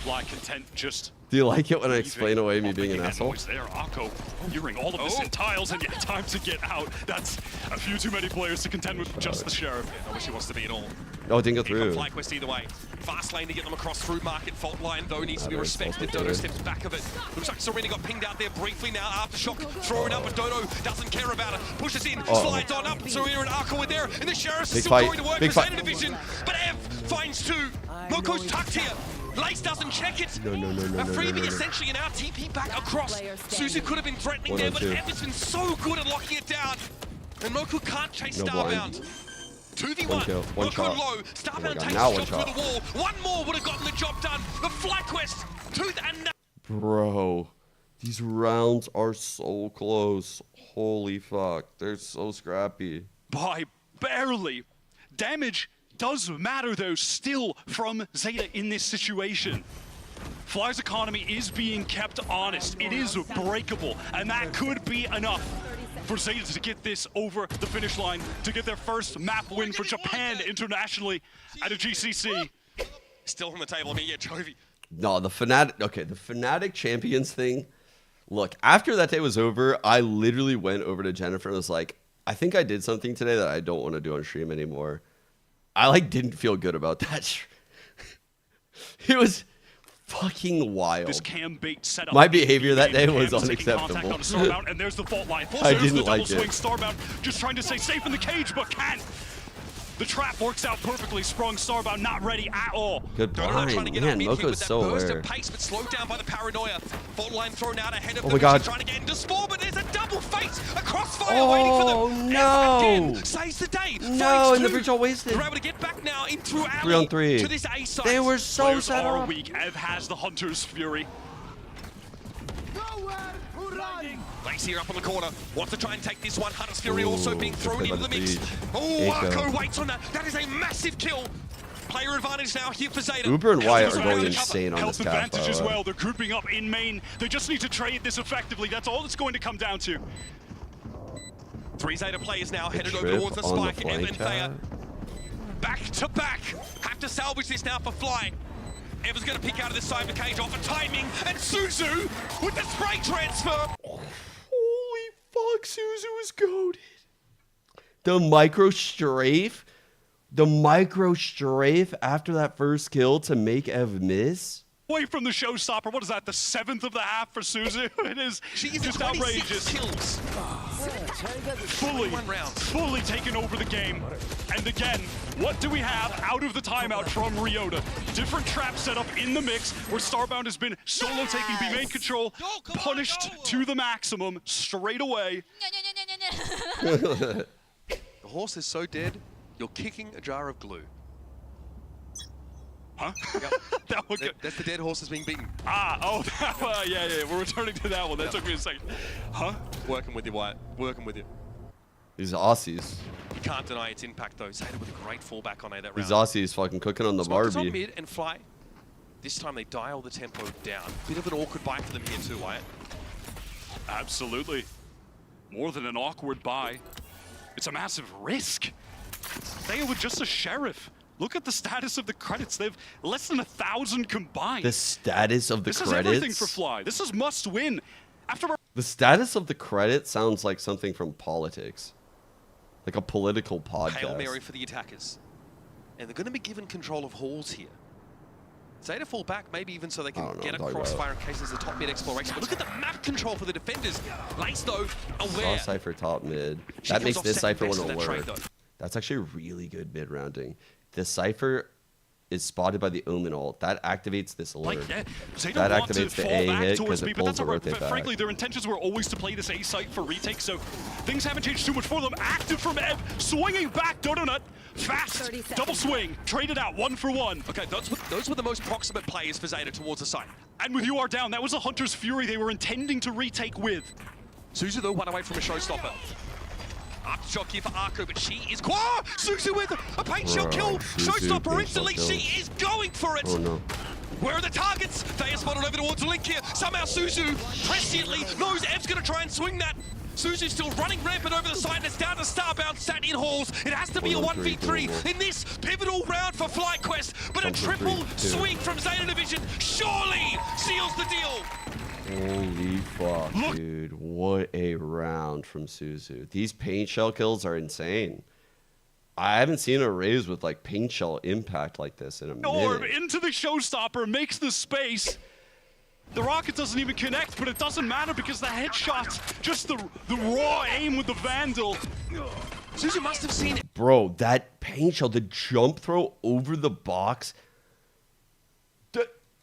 Fly content just... Do you like it when I explain away me being an asshole? There, Akko hearing all of this in tiles and yet time to get out. That's a few too many players to contend with just the Sheriff. Not what she wants to be at all. Oh, it didn't go through. FlyQuest either way. Fast lane to get them across through market. Fault line though needs to be respected. Dodo steps back of it. Looks like Serena got pinged out there briefly now. Aftershock throwing up, but Dodo doesn't care about it. Pushes in, slides on up. Serena and Arco are there, and the Sheriff's is still going to work for Zeta Division. But Ev finds two. Moko's tucked here. Lace doesn't check it. No. A freebie essentially, and now TP back across. Suzu could have been threatening there, but Ev has been so good at locking it down. And Moko can't chase Starbound. 2v1, Moko low, Starbound takes a shot through the wall. One more would have gotten the job done. The FlyQuest, tooth and Bro, these rounds are so close. Holy fuck, they're so scrappy. By barely. Damage does matter though still from Zeta in this situation. Fly's economy is being kept honest. It is breakable, and that could be enough for Zeta to get this over the finish line, to get their first map win for Japan internationally at a GCC. Still on the table, I mean, yeah, Chovy. No, the Fnatic Champions thing. Look, after that day was over, I literally went over to Jennifer and was like, I think I did something today that I don't want to do on stream anymore. I like didn't feel good about that. It was fucking wild. This cam bait setup. My behavior that day was unacceptable. And there's the fault line. I didn't like swing. it. Starbound just trying to stay safe in the cage, but can't. The trap works out perfectly. Sprung Starbound not ready at all. Good blind. Man, Moko's so aware. Pace, but slowed down by the paranoia. Fault line thrown out ahead of Oh them. my god. Trying to get into Spore, but there's a double face. A crossfire waiting for them. Oh no. Again, saves the day. No, and the breach all wasted. They're able to get back now in through alley 3 on 3. to this A site. They were so Players set are up. weak. Ev has the Hunter's Fury. Lace here up on the corner. Wants to try and take this one. Hunter's Fury also being thrown into the mix. Breach. Oh, Arco waits on that. That is a massive kill. Player advantage now here for Zeta. Uber and Wyatt are going insane on Health this cap. advantage as well. They're grouping up in main. They just need to trade this effectively. That's all it's going to come down to. 3 Zeta players now headed over towards the spike. Ev and Thea back to back. Have to salvage this now for Fly. Ev's going to pick out of this side of the cage off of timing. And Suzu with the spray transfer. Holy fuck, Suzu is goated. The micro strafe? The micro strafe after that first kill to make Ev miss? Away from the showstopper. What is that? The 7th of the half for Suzu. It is just outrageous. Kills. Fully taken over the game. And again, what do we have out of the timeout from Ryota? Different trap setup in the mix where Starbound has been solo taking B main control, punished to the maximum straight away. The horse is so dead, you're kicking a jar of glue. Huh? Yep. That's the dead horse that's being beaten. Yeah. We're returning to that one. That took me a second. Huh? Working with you, Wyatt. Working with you. These Aussies. You can't deny its impact, though. Zeta with a great fallback on A that round. These Aussies fucking cooking on the Smokers Barbie. on mid and Fly. This time they dial the tempo down. Bit of an awkward buy for them here too, Wyatt. Absolutely. More than an awkward buy. It's a massive risk. They were just a sheriff. Look at the status of the credits. They've less than 1,000 combined. The status of the this credits? This is everything for Fly. This is must win. The status of the credits sounds like something from politics. Like a political podcast. Hail Mary for the attackers. And they're going to be given control of halls here. Zeta fall back, maybe even so they can get a crossfire in case there's a top mid exploration. But look at the map control for the defenders. Lace, though, aware. Saw Cypher top mid. That makes this Cypher one to work. That's actually really good mid rounding. The Cypher is spotted by the Omen ult. That activates this alert. That activates the A hit because it pulls the rotate back. Frankly, their intentions were always to play this A site for retake, so things haven't changed too much for them. Active from Ev, swinging back, Dodo Nut, fast, double swing, traded out 1 for 1. Okay, those were the most proximate players for Zeta towards the site. And with UR down, that was a Hunter's Fury they were intending to retake with. Suzu, though, one away from a showstopper. Aftershock here for Arco, but she is... Whoa! Suzu with a paint shot kill! Showstopper instantly, she is going for it! Oh no. Where are the targets? They are spotted over towards the link here. Somehow Suzu presciently knows Ev's going to try and swing that. Suzu's still running rampant over the side, and it's down to Starbound sat in halls. It has to be a 1v3 in this pivotal round for FlyQuest, but a triple swing from Zeta Division surely seals the deal. Holy fuck, dude. What a round from Suzu. These paint shell kills are insane. I haven't seen a Raze with like paint shell impact like this in a Orb minute. into the showstopper, makes the space. The rocket doesn't even connect, but it doesn't matter because the headshots, just the raw aim with the Vandal. Suzu must have seen it. Bro, that paint shell, the jump throw over the box.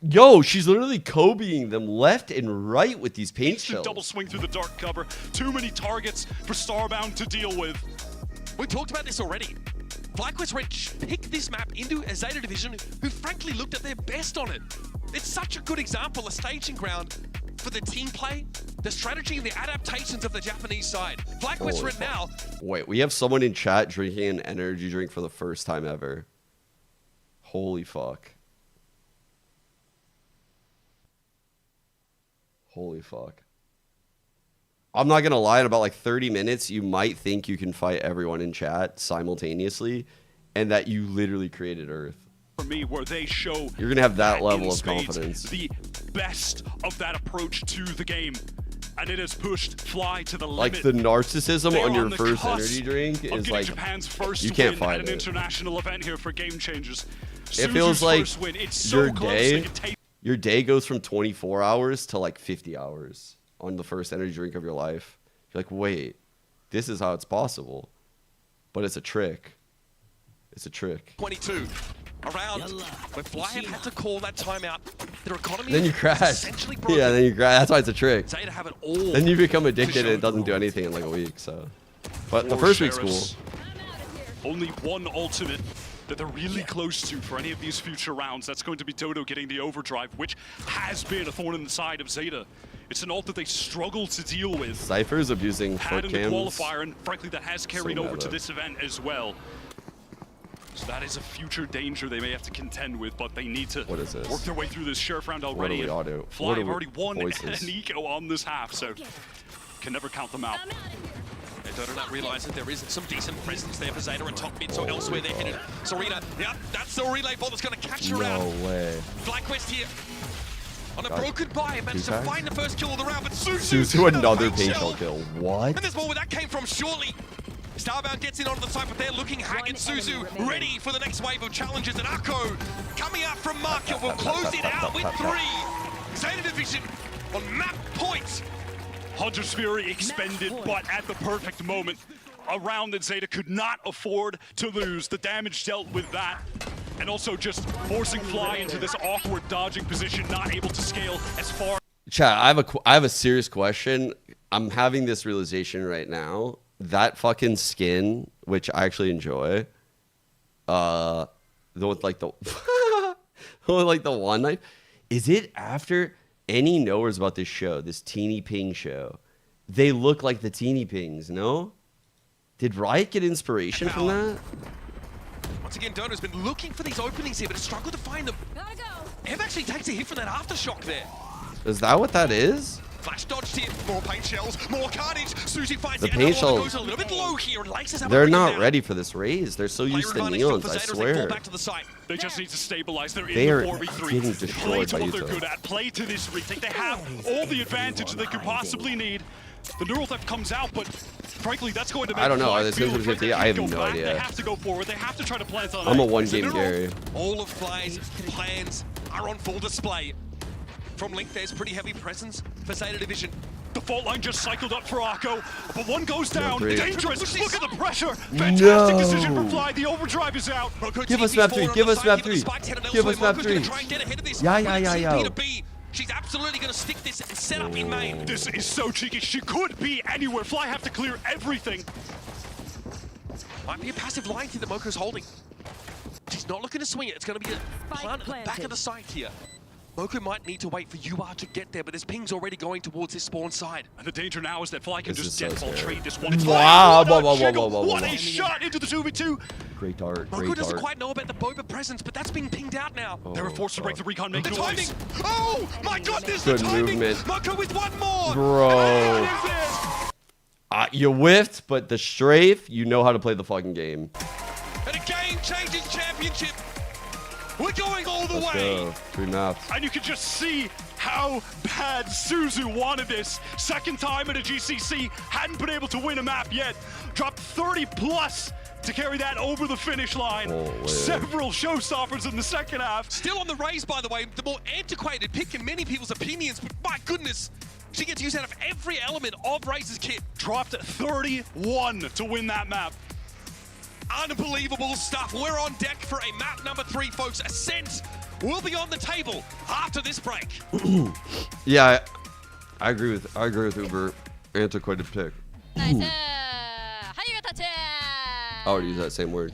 Yo, she's literally Kobeing them left and right with these paint shells. Double swing through the dark cover. Too many targets for Starbound to deal with. We talked about this already. FlyQuest Red picked this map into a Zeta division who frankly looked at their best on it. It's such a good example, a staging ground for the team play, the strategy and the adaptations of the Japanese side. FlyQuest Red now. Wait, we have someone in chat drinking an energy drink for the first time ever. Holy fuck. Holy fuck. I'm not going to lie, in about like 30 minutes, you might think you can fight everyone in chat simultaneously and that you literally created Earth. For me, where they show you're going to have that level in of spades, confidence. The best of that approach to the game. And it has pushed Fly to the limit. Like the narcissism They're on your the first cusp energy drink of is getting like, Japan's first you can't win fight at an it. international event here for Game Changers. It feels like first win. It's so your close, they day, could take your day goes from 24 hours to like 50 hours on the first energy drink of your life. You're like, wait, this is how it's possible. But it's a trick. It's a trick. 22. Around where Fly had to call that timeout. Their economy Then you is crash. essentially broken. Yeah, then you crash. That's why it's a trick. Zeta have it all. Then you become addicted and it doesn't do anything in like a week. So, but the for first week's Sheriffs. cool. Only one ultimate that they're really close to for any of these future rounds. That's going to be Dodo getting the overdrive, which has been a thorn in the side of Zeta. It's an ult that they struggle to deal with. Cypher's abusing Had foot in the cams. qualifier, and frankly, that has carried over to this event as well. So that is a future danger they may have to contend with, but they need to What is this? work their way through this Sheriff round What already. are we and auto? Fly What are have we- already won voices? an eco on this half, so can never count them out. They do not realize that there is some decent presence there for Zeta and top mid, so elsewhere they're headed. Serena, yep, that's the relay ball that's going to catch her out. No way. FlyQuest here. On a God. broken buy, managed to Two-pack? find the first kill of the round, but Suzu Suzu another paint shell kill. What? And there's more where that came from, surely. Starbound gets in onto the side, but they're looking hack at Suzu, ready for the next wave of challenges. And Akko coming out from Market will close it out with 3. Zeta Division on map points. Hunter's Fury expended, but at the perfect moment. A round that Zeta could not afford to lose. The damage dealt with that. And also just forcing Fly into this awkward dodging position, not able to scale as far. Chat, I have a serious question. I'm having this realization right now. That fucking skin, which I actually enjoy, the one with like the, the one with like the one knife, is it after any knowers about this show, this teeny ping show? They look like the teeny pings, no? Did Riot get inspiration from that? Once again, Dono's been looking for these openings here, but has struggled to find them. Ev actually takes a hit from that aftershock there. Is that what that is? Flash dodged here, more paint shells, more carnage. Suzy finds The it, paint another one shells, goes a little bit low here, and Laces have they're to bring it not down. ready for this raise. They're so used to Advantage still neons, for I Zeta as they fall swear. back to the site. They just need to stabilize. They're They in are the 4v3. getting Play destroyed to by what they're Yuto. good at. Play to this retake. They have all the advantage they could possibly need. The neural theft comes out, but frankly, that's going to make I don't know. Fly Are they feel 50-50? like they I have can't no go back. idea. They have to go forward. They have to try to plant on I'm a it. one-game The neural- Gary. All of Fly's plans are on full display. From Link, there's pretty heavy presence for Zeta Division. The fault line just cycled up for Akko, but one goes down. three. Dangerous. Look at the pressure. Fantastic decision for Fly. The overdrive is out. Give us map 3. Give us map 3. Give us map 3. Yeah. She's absolutely going to stick this and set up in main. This is so cheeky. She could be anywhere. Fly have to clear everything. Might be a passive line here that Moko's holding. She's not looking to swing it. It's going to be a plant at the back of the site here. Moko might need to wait for UR to get there, but his ping's already going towards his spawn side. And the danger now is that Fly can This just is so deadfall scary. trade this one. It's Wow, Fly. whoa, What whoa. a shot into the 2v2. Great dart. Moko Great doesn't dart. quite know about the Boba presence, but that's being pinged out now. They were forced to break the recon, make The noise. timing! Oh my god, there's Good the timing! movement. Moko with one more! Bro. You whiffed, but the strafe, you know how to play the fucking game. And a game-changing championship! We're going all the Let's way! go. 3 maps. And you can just see how bad Suzu wanted this. Second time at a GCC, hadn't been able to win a map yet. Dropped 30 plus to carry that over the finish line. Several showstoppers in the second half. Still on the raise, by the way, the more antiquated pick in many people's opinions, but my goodness, she gets used out of every element of Raze's kit. Dropped at 31 to win that map. Unbelievable stuff. We're on deck for a map number 3, folks. Ascent will be on the table after this break. Yeah, I agree with Uber. Antiquated pick. Nice. I would use that same word.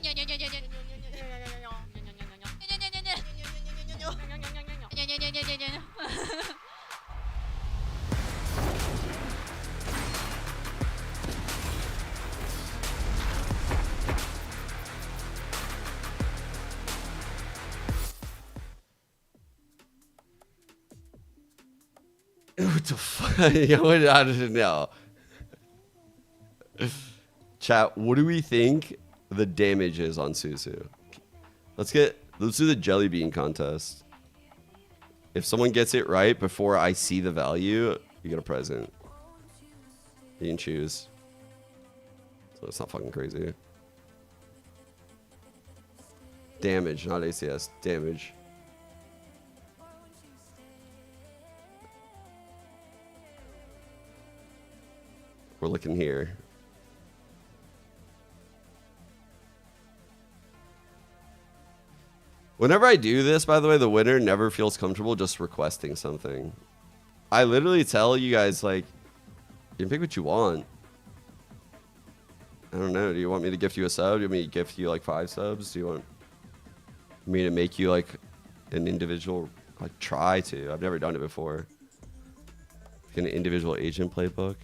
What the fuck? I don't know. Chat, what do we think the damage is on Suzu? Let's do the jelly bean contest. If someone gets it right before I see the value, you get a present. You can choose. So it's not fucking crazy. Damage, not ACS. Damage. We're looking here. Whenever I do this, by the way, the winner never feels comfortable just requesting something. I literally tell you guys, like, you can pick what you want. I don't know. Do you want me to gift you a sub? Do you want me to gift you, like, 5 subs? Do you want me to make you, like, an individual? Like, try to. I've never done it before. Like an individual agent playbook.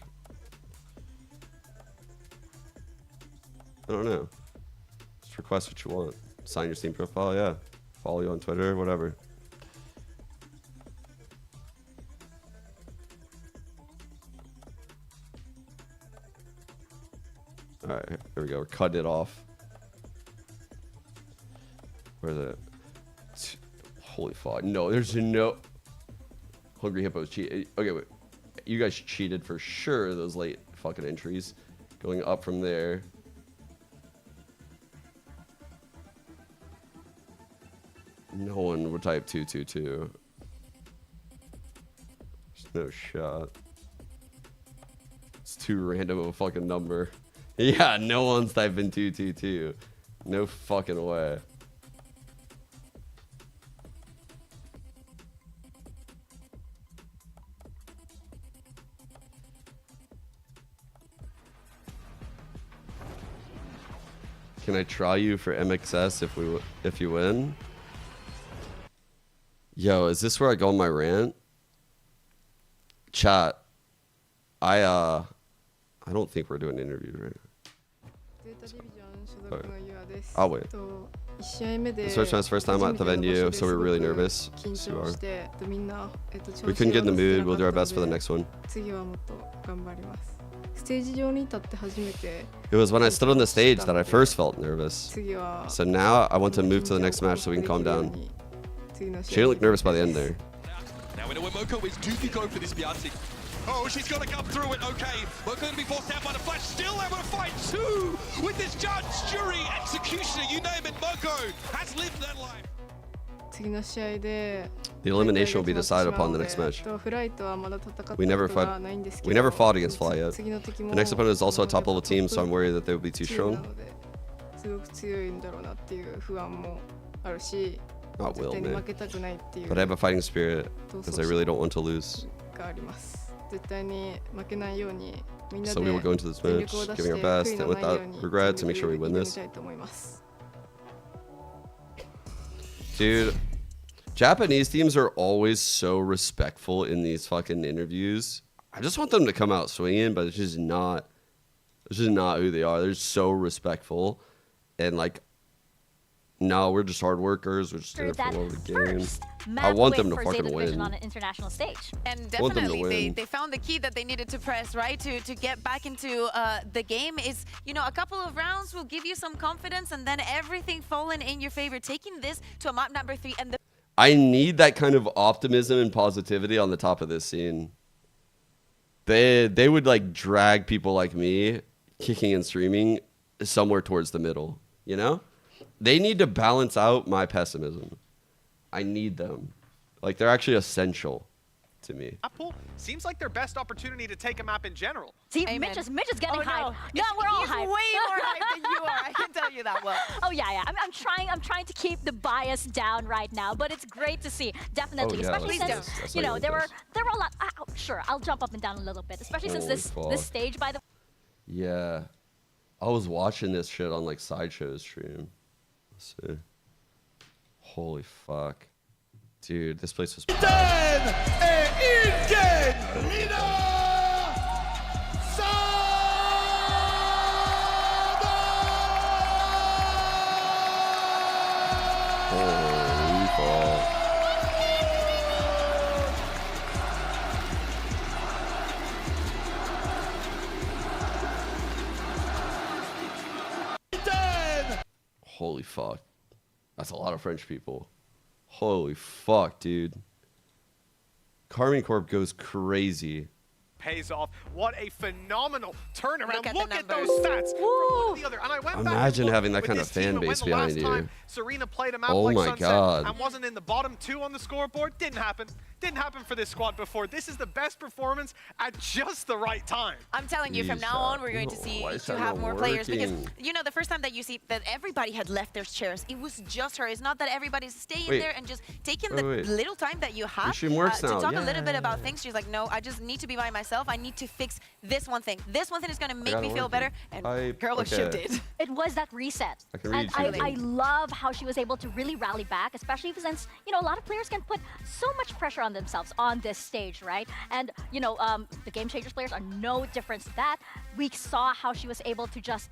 I don't know. Just request what you want. Sign your Steam profile, yeah. Follow you on Twitter, whatever. All right, here we go. We're cutting it off. Where's it? Holy fuck. No, there's no... Hungry Hippos cheat. Okay, wait. You guys cheated for sure, those late fucking entries. Going up from there. No one would type 222. There's no shot. It's too random of a fucking number. Yeah, no one's typing 222. No fucking way. Can I try you for MXS if you win? Yo, is this where I go on my rant? Chat. I don't think we're doing interviews right now. Okay. I'll wait. This was my first time at the venue, so we were really nervous. So we couldn't get in the mood. We'll do our best for the next one. It was when I stood on the stage that I first felt nervous. So now I want to move to the next match so we can calm down. She didn't look nervous by the end there. Now we know where Moko is. Do you go for this GIANTX? Oh, she's got to come through it. Okay, Moko going to be forced out by the flash. Still able to fight 2 with this judge, jury, executioner, you name it. Moko has lived that life. The elimination will be decided upon the next match. We never fought against Fly yet. The next opponent is also a top level team, so I'm worried that they will be too strong. Not will, man. But I have a fighting spirit because I really don't want to lose. So we will go into this match giving our best and without regret to make sure we win this. Dude, Japanese teams are always so respectful in these fucking interviews. I just want them to come out swinging, but it's just not who they are. They're so respectful and like, no, we're just hard workers. We're just there for the game. I want them to fucking win on an international stage. And definitely, they found the key that they needed to press, right, to get back into the game. Is, you know, a couple of rounds will give you some confidence, and then everything falling in your favor. Taking this to a map number 3, and I need that kind of optimism and positivity on the top of this scene. They would like drag people like me, kicking and streaming, somewhere towards the middle, you know? They need to balance out my pessimism. I need them. Like, they're actually essential to me. Apple seems like their best opportunity to take a map in general. See, Mitch is getting hyped. No, we're all hyped. He's way more hyped than you are. I can tell you that well. Oh yeah. I'm trying to keep the bias down right now, but it's great to see. Definitely, especially since you know there were a lot. Sure, I'll jump up and down a little bit, especially since this stage by the. Yeah, I was watching this shit on like Sideshow's stream. Let's see. Holy fuck, dude, this place was. Holy fuck. Holy fuck. That's a lot of French people. Holy fuck, dude. Carmine Corp goes crazy. Pays off. What a phenomenal turnaround. Look at those numbers. stats from one to the other. And I went Imagine back having that with kind of this team fan and when base the behind last time you. Serena played a map Oh like my Sunset God. and wasn't in the bottom 2 on the scoreboard. Didn't happen. Didn't happen for this squad before. This is the best performance at just the right time. I'm telling you, from now on, we're going to see to have more players because, you know, the first time that you see that everybody had left their chairs, it was just her. It's not that everybody's staying there and just taking the little time that you have to talk a little bit about things. She's like, no, I just need to be by myself. I need to fix this one thing. This one thing is going to make me feel better. And girl, she did. It was that reset. And I love how she was able to really rally back, especially since, you know, a lot of players can put so much pressure on themselves on this stage, right? And, you know, the Game Changers players are no different to that. We saw how she was able to just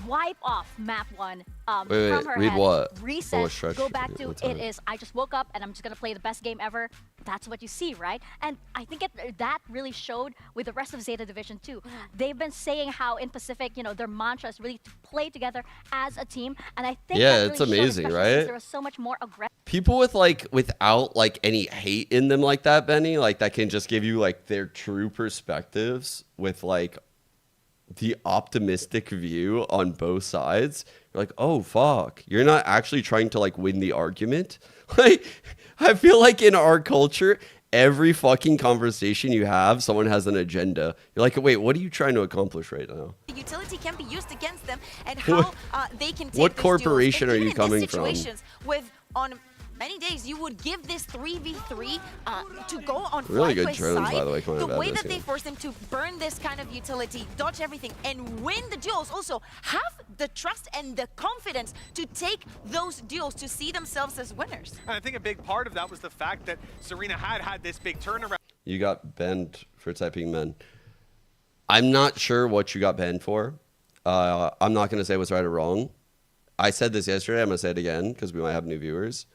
wipe off map 1 from her read head, what? reset, go back to it is, I just woke up and I'm just going to play the best game ever. That's what you see, right? And I think that really showed with the rest of Zeta Division too. They've been saying how in Pacific, you know, their mantra is really to play together as a team. And I think that it's really amazing, showed, right? since there was so much more aggressive. People with like without like any hate in them like that, Benny, like that can just give you like their true perspectives with like the optimistic view on both sides. You're like, oh fuck, you're not actually trying to like win the argument. Like, I feel like in our culture, every fucking conversation you have, someone has an agenda. You're like, wait, what are you trying to accomplish right now? The utility can be used against them, and how they can take what these corporation duels. are you Even in coming these from? situations with on many days, you would give this 3v3 to go on Really good FlyQuest's drones, side. by the way, coming The out way of this that they game. forced him to burn this kind of utility, dodge everything, and win the duels. Also, have the trust and the confidence to take those duels to see themselves as winners. And I think a big part of that was the fact that Serena had this big turnaround. You got banned for typing men. I'm not sure what you got banned for. I'm not going to say what's right or wrong. I said this yesterday. I'm going to say it again because we might have new viewers.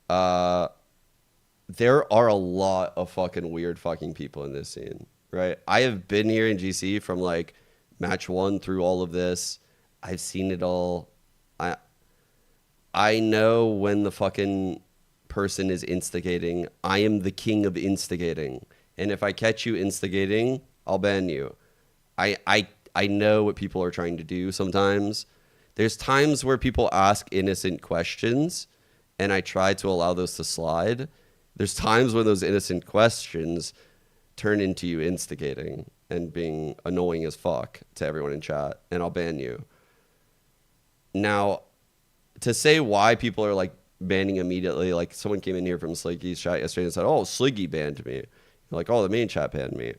There are a lot of fucking weird fucking people in this scene, right? I have been here in GC from like match 1 through all of this. I've seen it all. I know when the fucking person is instigating. I am the king of instigating. And if I catch you instigating, I'll ban you. I know what people are trying to do sometimes. There's times where people ask innocent questions, and I try to allow those to slide. There's times when those innocent questions turn into you instigating and being annoying as fuck to everyone in chat, and I'll ban you. Now, to say why people are like banning immediately, like someone came in here from Sliggy's chat yesterday and said, oh, Sliggy banned me. Like, oh, the main chat banned me.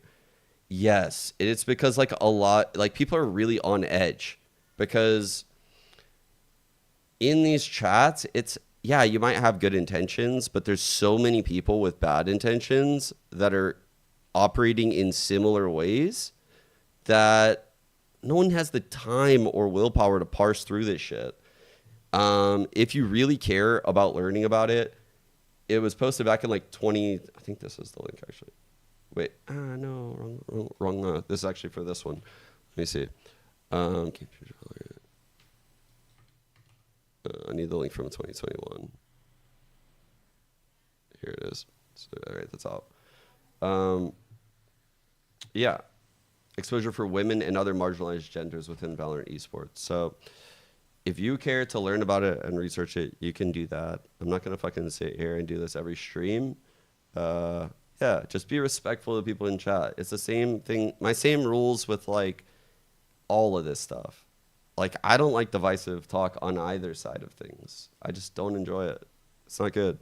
Yes, it's because like a lot, like people are really on edge because in these chats, it's, yeah, you might have good intentions, but there's so many people with bad intentions that are operating in similar ways that no one has the time or willpower to parse through this shit. If you really care about learning about it, it was posted back in like I think this is the link actually. Wait, no, wrong. This is actually for this one. Let me see. I need the link from 2021. Here it is. So, right at the top. Yeah. exposure for women and other marginalized genders within Valorant esports. So if you care to learn about it and research it, you can do that. I'm not going to fucking sit here and do this every stream. Yeah, just be respectful of people in chat. It's the same thing. My same rules with like all of this stuff. Like, I don't like divisive talk on either side of things. I just don't enjoy it. It's not good.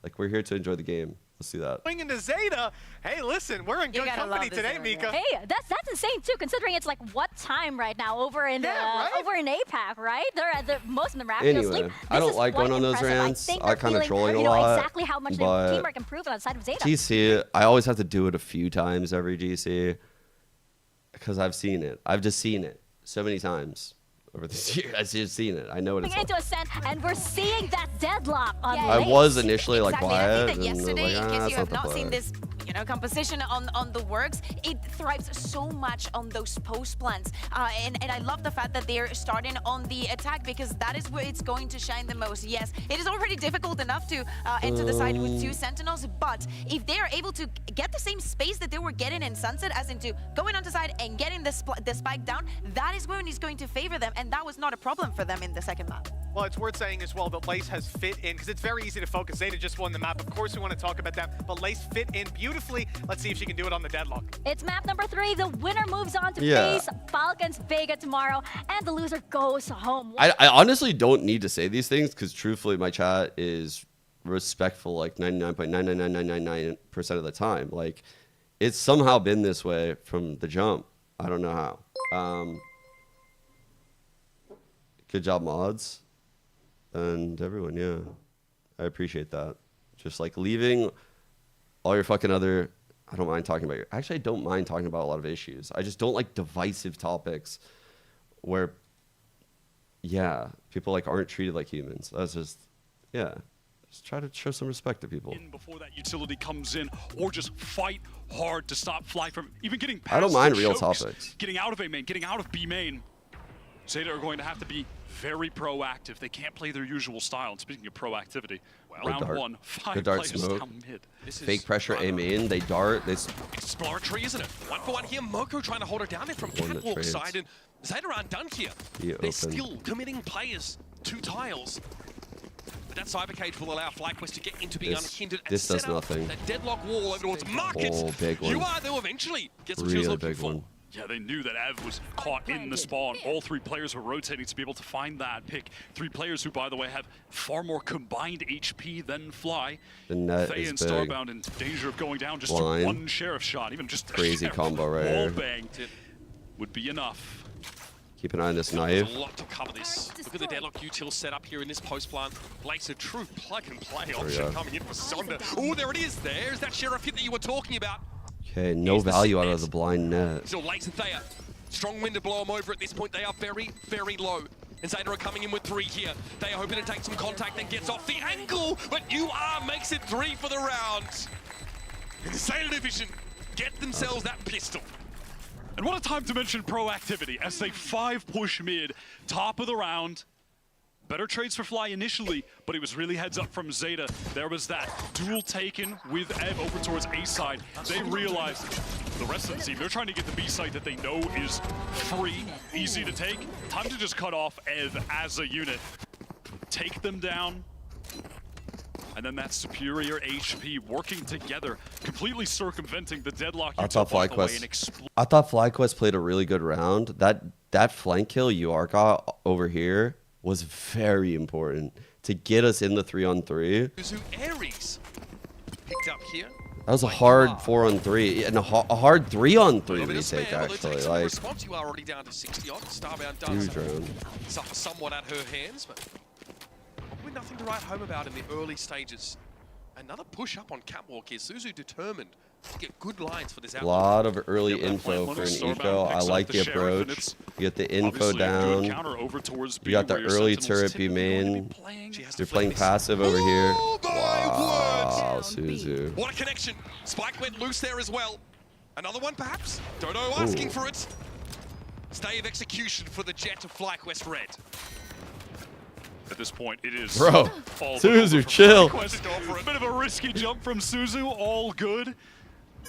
Like, we're here to enjoy the game. Let's do that. Going into Zeta. Hey, listen, we're in good company today, Mika. Hey, that's insane too, considering it's like what time right now over in over in APAC, right? They're most of them are actually asleep. Anyway, I don't like going on those rants. I kind of trolling a lot. Exactly how much their teamwork improved on the side of Zeta. GC, I always have to do it a few times every GC because I've seen it. I've just seen it so many times over this year. I've just seen it. I know what it's like. Into Ascent, and we're seeing that deadlock on I was initially like Exactly. quiet. I think that and yesterday, like, in case you have that's not seen play. this, composition on the works, it thrives so much on those post plans. And I love the fact that they're starting on the attack because that is where it's going to shine the most. Yes, it is already difficult enough to enter the side with 2 Sentinels, but if they are able to get the same space that they were getting in Sunset, as into going onto side and getting the spike down, that is when it's going to favor them, and that was not a problem for them in the second map. Well, it's worth saying as well that Lace has fit in, because it's very easy to focus. Zeta just won the map. Of course, we want to talk about that, but Lace fit in beautifully. Let's see if she can do it on the deadlock. It's map number 3. The winner moves on to face Falcons Vega tomorrow, and the loser goes home. I honestly don't need to say these things because truthfully, my chat is respectful like 99.99999% of the time. Like, it's somehow been this way from the jump. I don't know how. Good job, mods. And everyone, yeah. I appreciate that. Just like leaving all your fucking other... I don't mind talking about your... Actually, I don't mind talking about a lot of issues. I just don't like divisive topics where, yeah, people like aren't treated like humans. That's just, yeah. Just try to show some respect to people. Before that utility comes in, or just fight hard to stop Fly from even getting past I don't mind the real chokes, topics. Getting out of A main, getting out of B main. Zeta are going to have to be very proactive. They can't play their usual style. And speaking of proactivity, round dart. 1, 5 Good dart players smoke. down mid. Fake pressure, aim in, they dart. They Exploratory, isn't it? 1-for-1 here. Moko trying to hold her down there from Catwalk side, and Zeta aren't done here. They're still committing players to tiles. But that cyber cage will allow FlyQuest to get into being unhindered and this does set up nothing. that deadlock wall over towards Markets. Oh, big one. UI, they'll eventually get some kills Really looking big for. one. Yeah, they knew that Ev was caught in the spawn. All 3 players were rotating to be able to find that pick. 3 players who, by the way, have far more combined HP than Fly. The net Faye is and big. Starbound in danger of going down just Blind. to 1 sheriff shot. Even just Crazy a sheriff combo right wall here. bang would be enough. Keep an eye on this There's knife. a lot to cover this. Look at the deadlock util set up here in this post plant. Blake's a true plug and play option coming in for Sonder. Oh, there it is. There's that sheriff hit that you were talking about. Okay, no value out of the blind net. Still Lace and Thea. Strong wind to blow them over at this point. They are very, very low. And Zeta are coming in with 3 here. They are hoping to take some contact and gets off the angle, but UR makes it 3 for the round. In the Zeta division, get themselves that pistol. And what a time to mention proactivity as they 5 push mid, top of the round. Better trades for Fly initially, but it was really heads up from Zeta. There was that duel taken with Ev over towards A side. They realized the rest of the team, they're trying to get the B side that they know is free, easy to take. Time to just cut off Ev as a unit. Take them down. And then that superior HP working together, completely circumventing the deadlock. I thought FlyQuest played a really good round. That flank kill UR got over here was very important to get us in the 3-on-3. Aries picked up here. That was a hard 4-on-3 and a hard 3-on-3 retake actually. Like, Response, you are already down to 60 odd. Starbound does huge round. suffer somewhat at her hands, but probably nothing to write home about in the early stages. Another push up on Catwalk here. Suzu determined to get good lines for this A outlet. lot of early info for an eco. I like the approach. You get the info down. You got the early turret B main. You're playing passive over here. Wow, Suzu. What a connection. Spike went loose there as well. Another one perhaps? Dodo asking for it. Stay of execution for the Jet of FlyQuest Red. At this point, it is Bro, all Suzu, chill. A bit of a risky jump from Suzu, all good.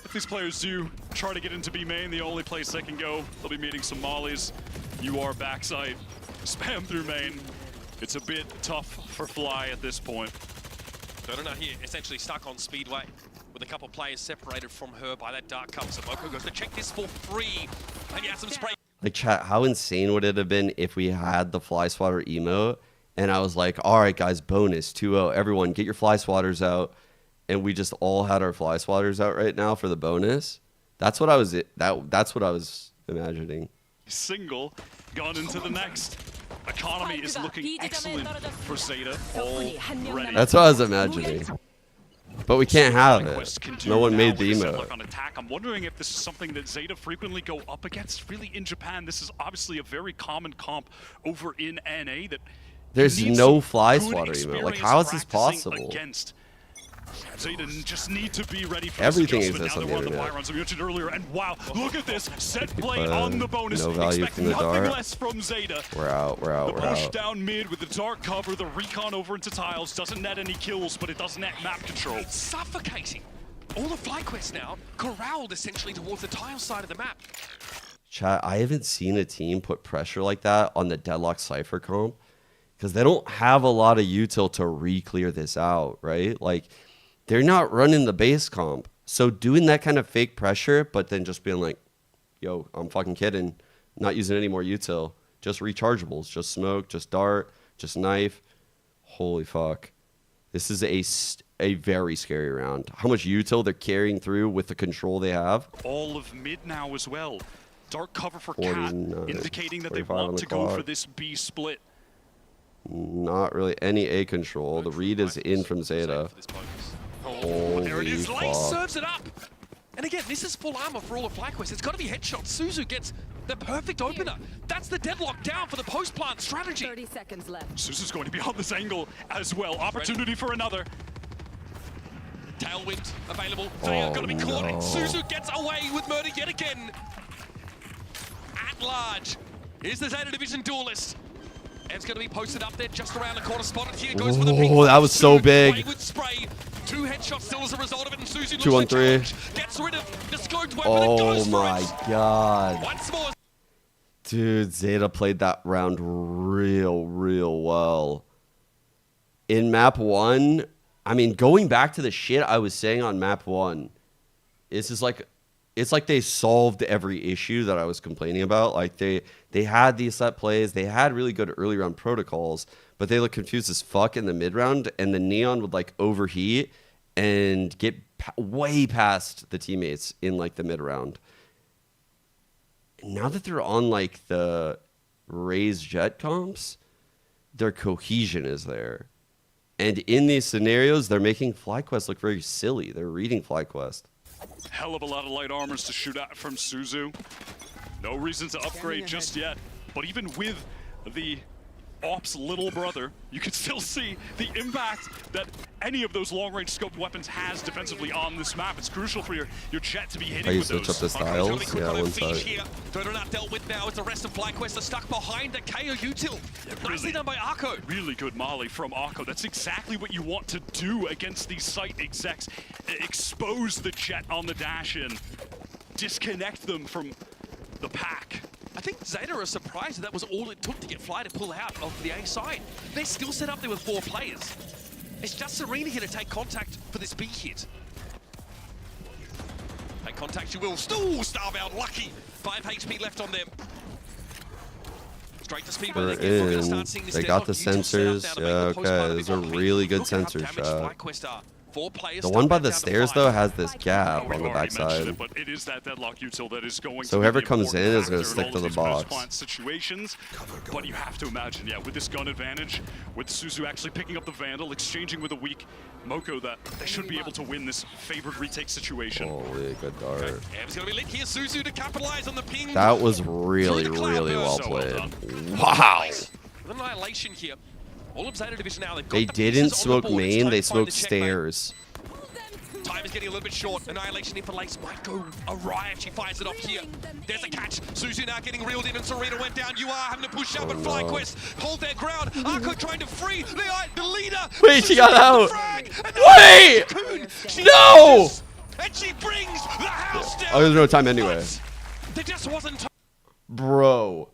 if these players do try to get into B main, the only place they can go, they'll be meeting some mollies. You are backside, spam through main. It's a bit tough for Fly at this point. Donut here essentially stuck on Speedway with a couple players separated from her by that dark cover. So Moko goes to check this for free. And he has some spray. Like, chat, how insane would it have been if we had the Fly Swatter emote and I was like, all right, guys, bonus 2-0. Everyone, get your Fly Swatters out. And we just all had our Fly Swatters out right now for the bonus. That's what I was that's what I was imagining. Single gone into the next. Economy is looking excellent for Zeta already. That's what I was imagining. But we can't have it. No one made the emote. On attack. I'm wondering if this is something that Zeta frequently go up against. Really, in Japan, this is obviously a very common comp over in NA. That there's no Fly Swatter emote. Like, how is this possible? Against. Zeta just need to be ready for everything this exists on the internet. As we mentioned earlier, and wow, look at this set play on the bonus. No value Expect from the nothing dart. less from Zeta. We're out. The push down mid with the dark cover, the recon over into tiles doesn't net any kills, but it does net map control. It's suffocating. All the FlyQuest now corralled essentially towards the tile side of the map. Chat, I haven't seen a team put pressure like that on the Deadlock Cypher comp because they don't have a lot of util to re-clear this out, right? Like, they're not running the base comp. So doing that kind of fake pressure, but then just being like, yo, I'm fucking kidding. Not using any more util. Just rechargeables. Just smoke. Just dart. Just knife. Holy fuck. This is a very scary round. How much util they're carrying through with the control they have. All of mid now as well. Dark cover for 49, Cat, indicating that they 45 on want the to go clock. for this B split. Not really any A control. The read is in from Zeta. Holy There it is. Lace fuck. serves it up. And again, this is full armor for all of FlyQuest. It's got to be headshots. Suzu gets the perfect opener. That's the deadlock down for the post-plant strategy. 30 seconds left. Suzu's going to be on this angle as well. Opportunity for another. Tailwind available. They are going to be caught. no. Suzu gets away with murder yet again. At large. Here's the Zeta Division duelist. Ev's going to be posted up there just around the corner. Spotted here. Goes for the pink. Oh, that was so big. Away with spray. 2 headshots still as a result of it. And Suzu 2 on 3. gets rid of the scoped weapon and Oh goes for my it. god. Once more. Dude, Zeta played that round real well. In map 1, I mean, going back to the shit I was saying on map 1, it's like they solved every issue that I was complaining about. Like they had these set plays, they had really good early round protocols, but they looked confused as fuck in the mid round, and the Neon would like overheat and get way past the teammates in like the mid round. Now that they're on like the Raze Jet comps, their cohesion is there. And in these scenarios, they're making FlyQuest look very silly. They're reading FlyQuest. Hell of a lot of light armors to shoot at from Suzu. No reason to upgrade just yet. But even with the Ops little brother, you can still see the impact that any of those long-range scoped weapons has defensively on this map. It's crucial for your jet to be hitting How you with switch those. up the styles? Yeah, one side. Donut dealt with now as the rest of FlyQuest are stuck behind the KO util. Nicely done by Arco. Really good molly from Arco. That's exactly what you want to do against these site execs. Expose the jet on the dash in. Disconnect them from the pack. I think Zeta are surprised that was all it took to get Fly to pull out of the A side. They're still set up there with 4 players. It's just Serena here to take contact for this B hit. Take contact you will. Still starve out. Lucky. 5 HP left on them. Straight to speed. We're in. They got the sensors. Yeah, okay. Those are really good sensors, chat. The one by the stairs, though, has this gap on the backside. But it is that deadlock util that is going So to whoever be comes in important is going to factor in stick all to of the these box. post-plant situations. But you have to imagine, yeah, with this gun advantage, with Suzu actually picking up the Vandal, exchanging with a weak Moko, that they should be able to win this favored retake situation. Holy good dart. Ev's going to be lit here. Suzu to capitalize on the ping. That was really well played. Wow. With annihilation here. All of Zeta Division now, they've got They the didn't pieces on the smoke board. It's main, time they to find smoked the checkmate. stairs. Time is getting a little bit short. Annihilation in for Lace might go awry if she fires it off here. There's a catch. Suzu now getting reeled in and Serena went down. You are having to push up, but FlyQuest hold their ground. Arco trying to free the leader. Wait, she got out. Frag, Wait! No! And she brings the house down. Oh, there's no time anyway. There just wasn't time. Bro.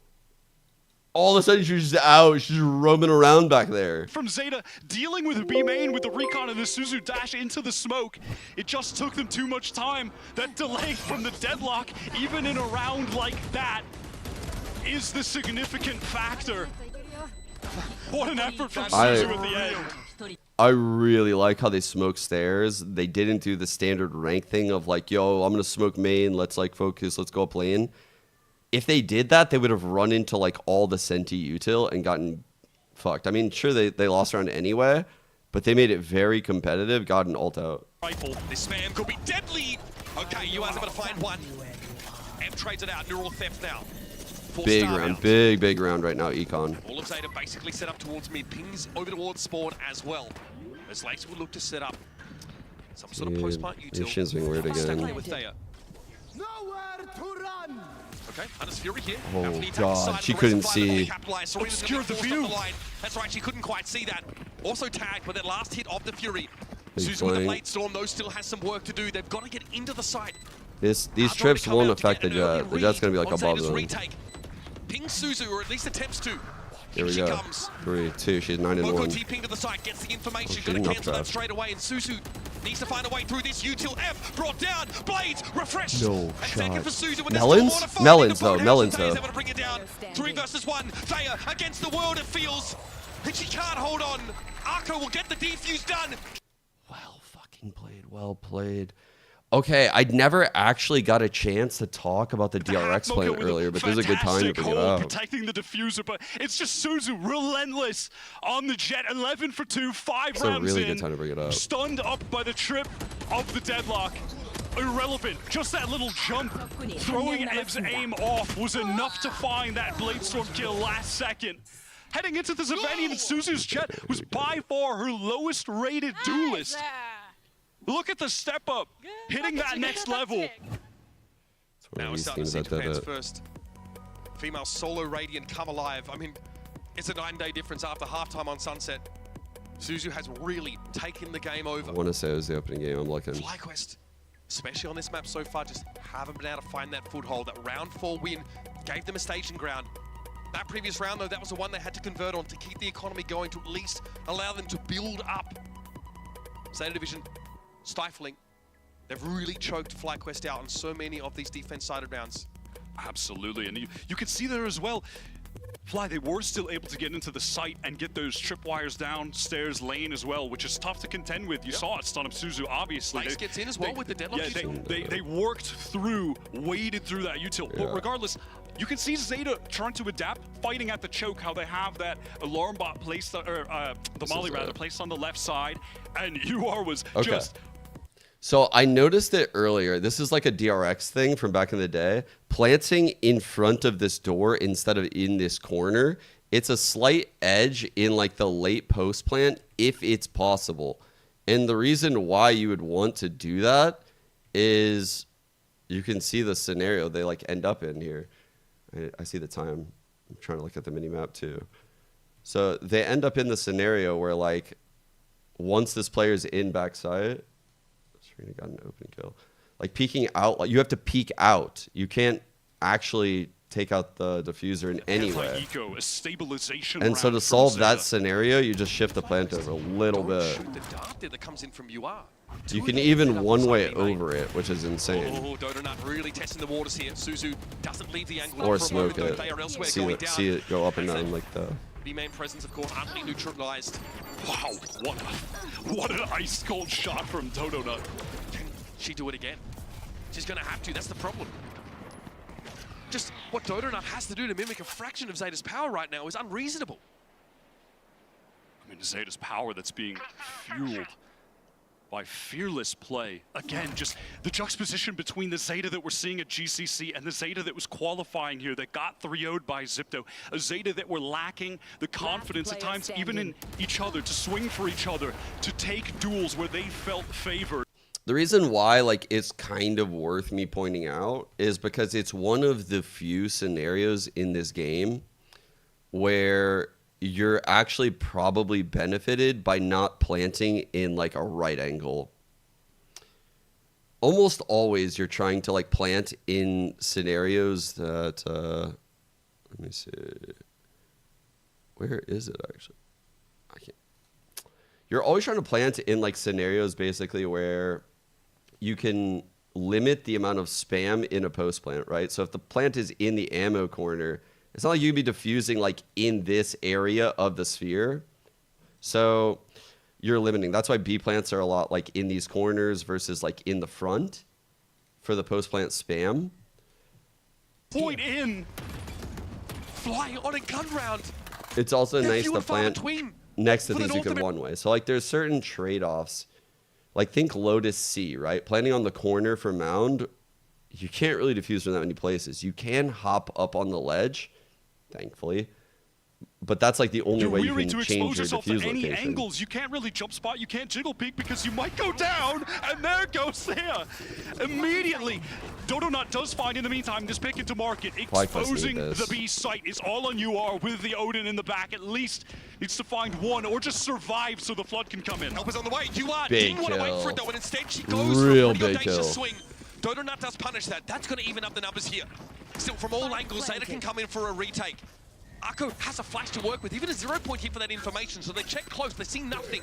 All of a sudden, she's just out. She's just roaming around back there. From Zeta, dealing with B main with the recon and the Suzu dash into the smoke. It just took them too much time. That delay from the deadlock, even in a round like that, is the significant factor. What an effort from Suzu at the end. I really like how they smoke stairs. They didn't do the standard rank thing of like, yo, I'm going to smoke main. Let's like focus. Let's go up lane. If they did that, they would have run into like all the Senti util and gotten fucked. I mean, sure, they lost round anyway, but they made it very competitive, got an ult out. Rifle. This spam could be deadly. Okay, you guys are going to find one. M trades it out. Neural theft now. Big round, big round right now, Econ. All of Zeta basically set up towards mid. Pings over towards spawn as well. As Lakes will look to set up some sort of post-plant util. Shin's being weird again. With Thea. Okay, Hunter's Fury here. Oh god, she couldn't see. Obscured the view. That's right, she couldn't quite see that. Also tagged with that last hit of the Fury. Suzu with the Blade Storm, though, still has some work to do. They've got to get into the site. These trips won't affect the Jet. The Jet's gonna be like above them. Ping Suzu, or at least attempts to. Here we go. 3, 2. She's 9 and 1. Moko TPing to the side, gets the information, gonna cancel that straight away, and Suzu needs to find a way through this util. F brought down, Blades refreshed. No shot. Melons though. Melons though. 3 versus 1. Thea against the world, it feels. And she can't hold on. Arco will get the defuse done. Well fucking played. Well played. Okay, I never actually got a chance to talk about the DRX plan earlier, but this is a good time to bring it up. Protecting the diffuser, but it's just Suzu relentless on the Jet. 11 for 2, 5 rounds in. It's a really good time to bring it up. Stunned up by the trip of the deadlock. Irrelevant. Just that little jump, throwing Ev's aim off was enough to find that Blade Storm kill last second. Heading into this event, even Suzu's Jet was by far her lowest rated duelist. Look at the step up, hitting that next level. Now we're starting to see Japan's first female solo Radiant come alive. I mean, it's a 9-day difference after halftime on Sunset. Suzu has really taken the game over. I want to say it was the opening game. I'm looking. FlyQuest, especially on this map so far, just haven't been able to find that foothold. That round 4 win gave them a staging ground. That previous round, though, that was the one they had to convert on to keep the economy going, to at least allow them to build up. Zeta Division stifling. They've really choked FlyQuest out on so many of these defense-sided rounds. Absolutely, and you can see there as well. Fly, they were still able to get into the site and get those tripwires downstairs lane as well, which is tough to contend with. You saw it stun up Suzu, obviously. Lace gets in as well with the deadlock. Yeah, they worked through, waded through that util. But regardless, you can see Zeta trying to adapt, fighting at the choke, how they have that alarm bot placed, or the molly rather, placed on the left side, and UR was just... So I noticed it earlier. This is like a DRX thing from back in the day. Planting in front of this door instead of in this corner. It's a slight edge in like the late post plant if it's possible. And the reason why you would want to do that is you can see the scenario they like end up in here. I see the time. I'm trying to look at the mini map too. So they end up in the scenario where like once this player's in backside, Serena got an open kill. Like peeking out, like you have to peek out. You can't actually take out the diffuser in any way. A stabilization and so to solve that scenario, you just shift the plant over a little bit. That comes in from UR. You can even one way over it, which is insane. Oh, Donut really testing the waters here. Suzu doesn't leave the angle. Or smoke it. See it go up and down like the... B-main presence, of course, utterly neutralized. Wow, what an ice-cold shot from Donut. Can she do it again? She's going to have to, that's the problem. Just what Donut has to do to mimic a fraction of Zeta's power right now is unreasonable. I mean, Zeta's power that's being fueled by fearless play. Again, just the juxtaposition between the Zeta that we're seeing at GCC and the Zeta that was qualifying here that got 3-0'd by Zipto. A Zeta that were lacking the confidence at times, even in each other, to swing for each other, to take duels where they felt favored. The reason why like it's kind of worth me pointing out is because it's one of the few scenarios in this game where you're actually probably benefited by not planting in like a right angle. almost always you're trying to like plant in scenarios that let me see, where is it actually? I can't. You're always trying to plant in like scenarios basically where you can limit the amount of spam in a post plant, right? So if the plant is in the ammo corner, it's not like you can be diffusing like in this area of the sphere. So you're limiting. That's why B plants are a lot like in these corners versus like in the front for the post plant spam. Point in. Fly on a gun round. It's also nice to plant between next to things you can one way. So like there's certain trade-offs. Like think Lotus C, right? Planting on the corner for mound, you can't really defuse from that many places. You can hop up on the ledge, thankfully. But that's like the only way you can change your defuse any location. angles. You can't really jump spot, you can't jiggle peek because you might go down, and there goes there. Immediately, Dodonut does find in the meantime this pick into market, exposing the B site. Is all on UR with the Odin in the back. At least needs to find one or just survive so the flood can come in. Help is on the way. UR Big didn't want to wait kill. for it though, and instead she goes Real for a pretty big kill. audacious swing. Dodonut does punish that. That's going to even up the numbers here. Still, from all angles, Zeta can come in for a retake. Akko has a flash to work with, even a 0 point hit for that information, so they check close, they see nothing.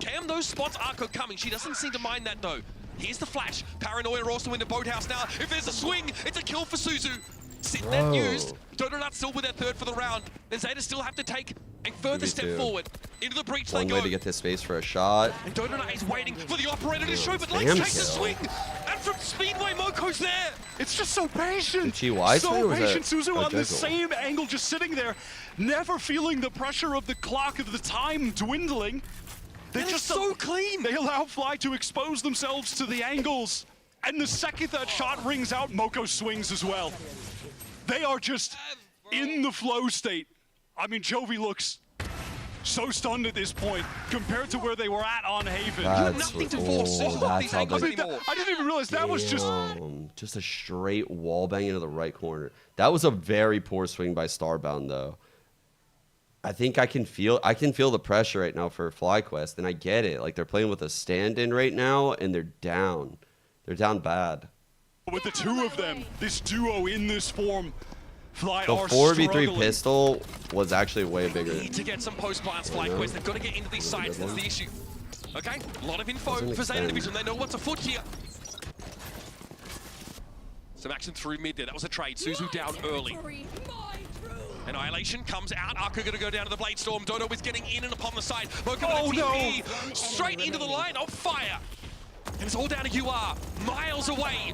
Cam those spots Akko coming, she doesn't seem to mind that though. Here's the flash, Paranoia also in the boathouse now. If there's a swing, it's a kill for Suzu. Sitting that used, Dodonut still with their third for the round. Then Zeta still have to take a further step forward. Into the breach One they way go. to get this space for a shot. And Dodonut is waiting for the operator to show, but Lex Damn takes the kill. swing. And from Speedway, Moko's there. It's just so patient. GY swing, or So was patient, that Suzu a on the juggle? same angle, just sitting there, never feeling the pressure of the clock of the time dwindling. They They're just so clean. They allow Fly to expose themselves to the angles. And the second that shot rings out, Moko swings as well. They are just in the flow state. I mean, Jovi looks so stunned at this point compared to where they were at on Haven. That's that's how they, I didn't even realize that was just a straight wall bang into the right corner. That was a very poor swing by Starbound though. I think I can feel the pressure right now for FlyQuest, and I get it. Like they're playing with a stand-in right now, and they're down. They're down bad. With the two of them, this duo in this form, Fly The are 4v3 struggling. pistol was actually way bigger. Need to get some post plants, FlyQuest. They've got to get into these sites. That's the issue. Okay, a lot of info Doesn't for Zeta extend. Division. They know what's afoot here. Some action through mid there. That was a trade. Suzu down early. Annihilation comes out. Arco going to go down to the Blade Storm. Dodo is getting in and upon the side. Moko with a TP. Straight into the line of fire. And it's all down to UR. Miles away.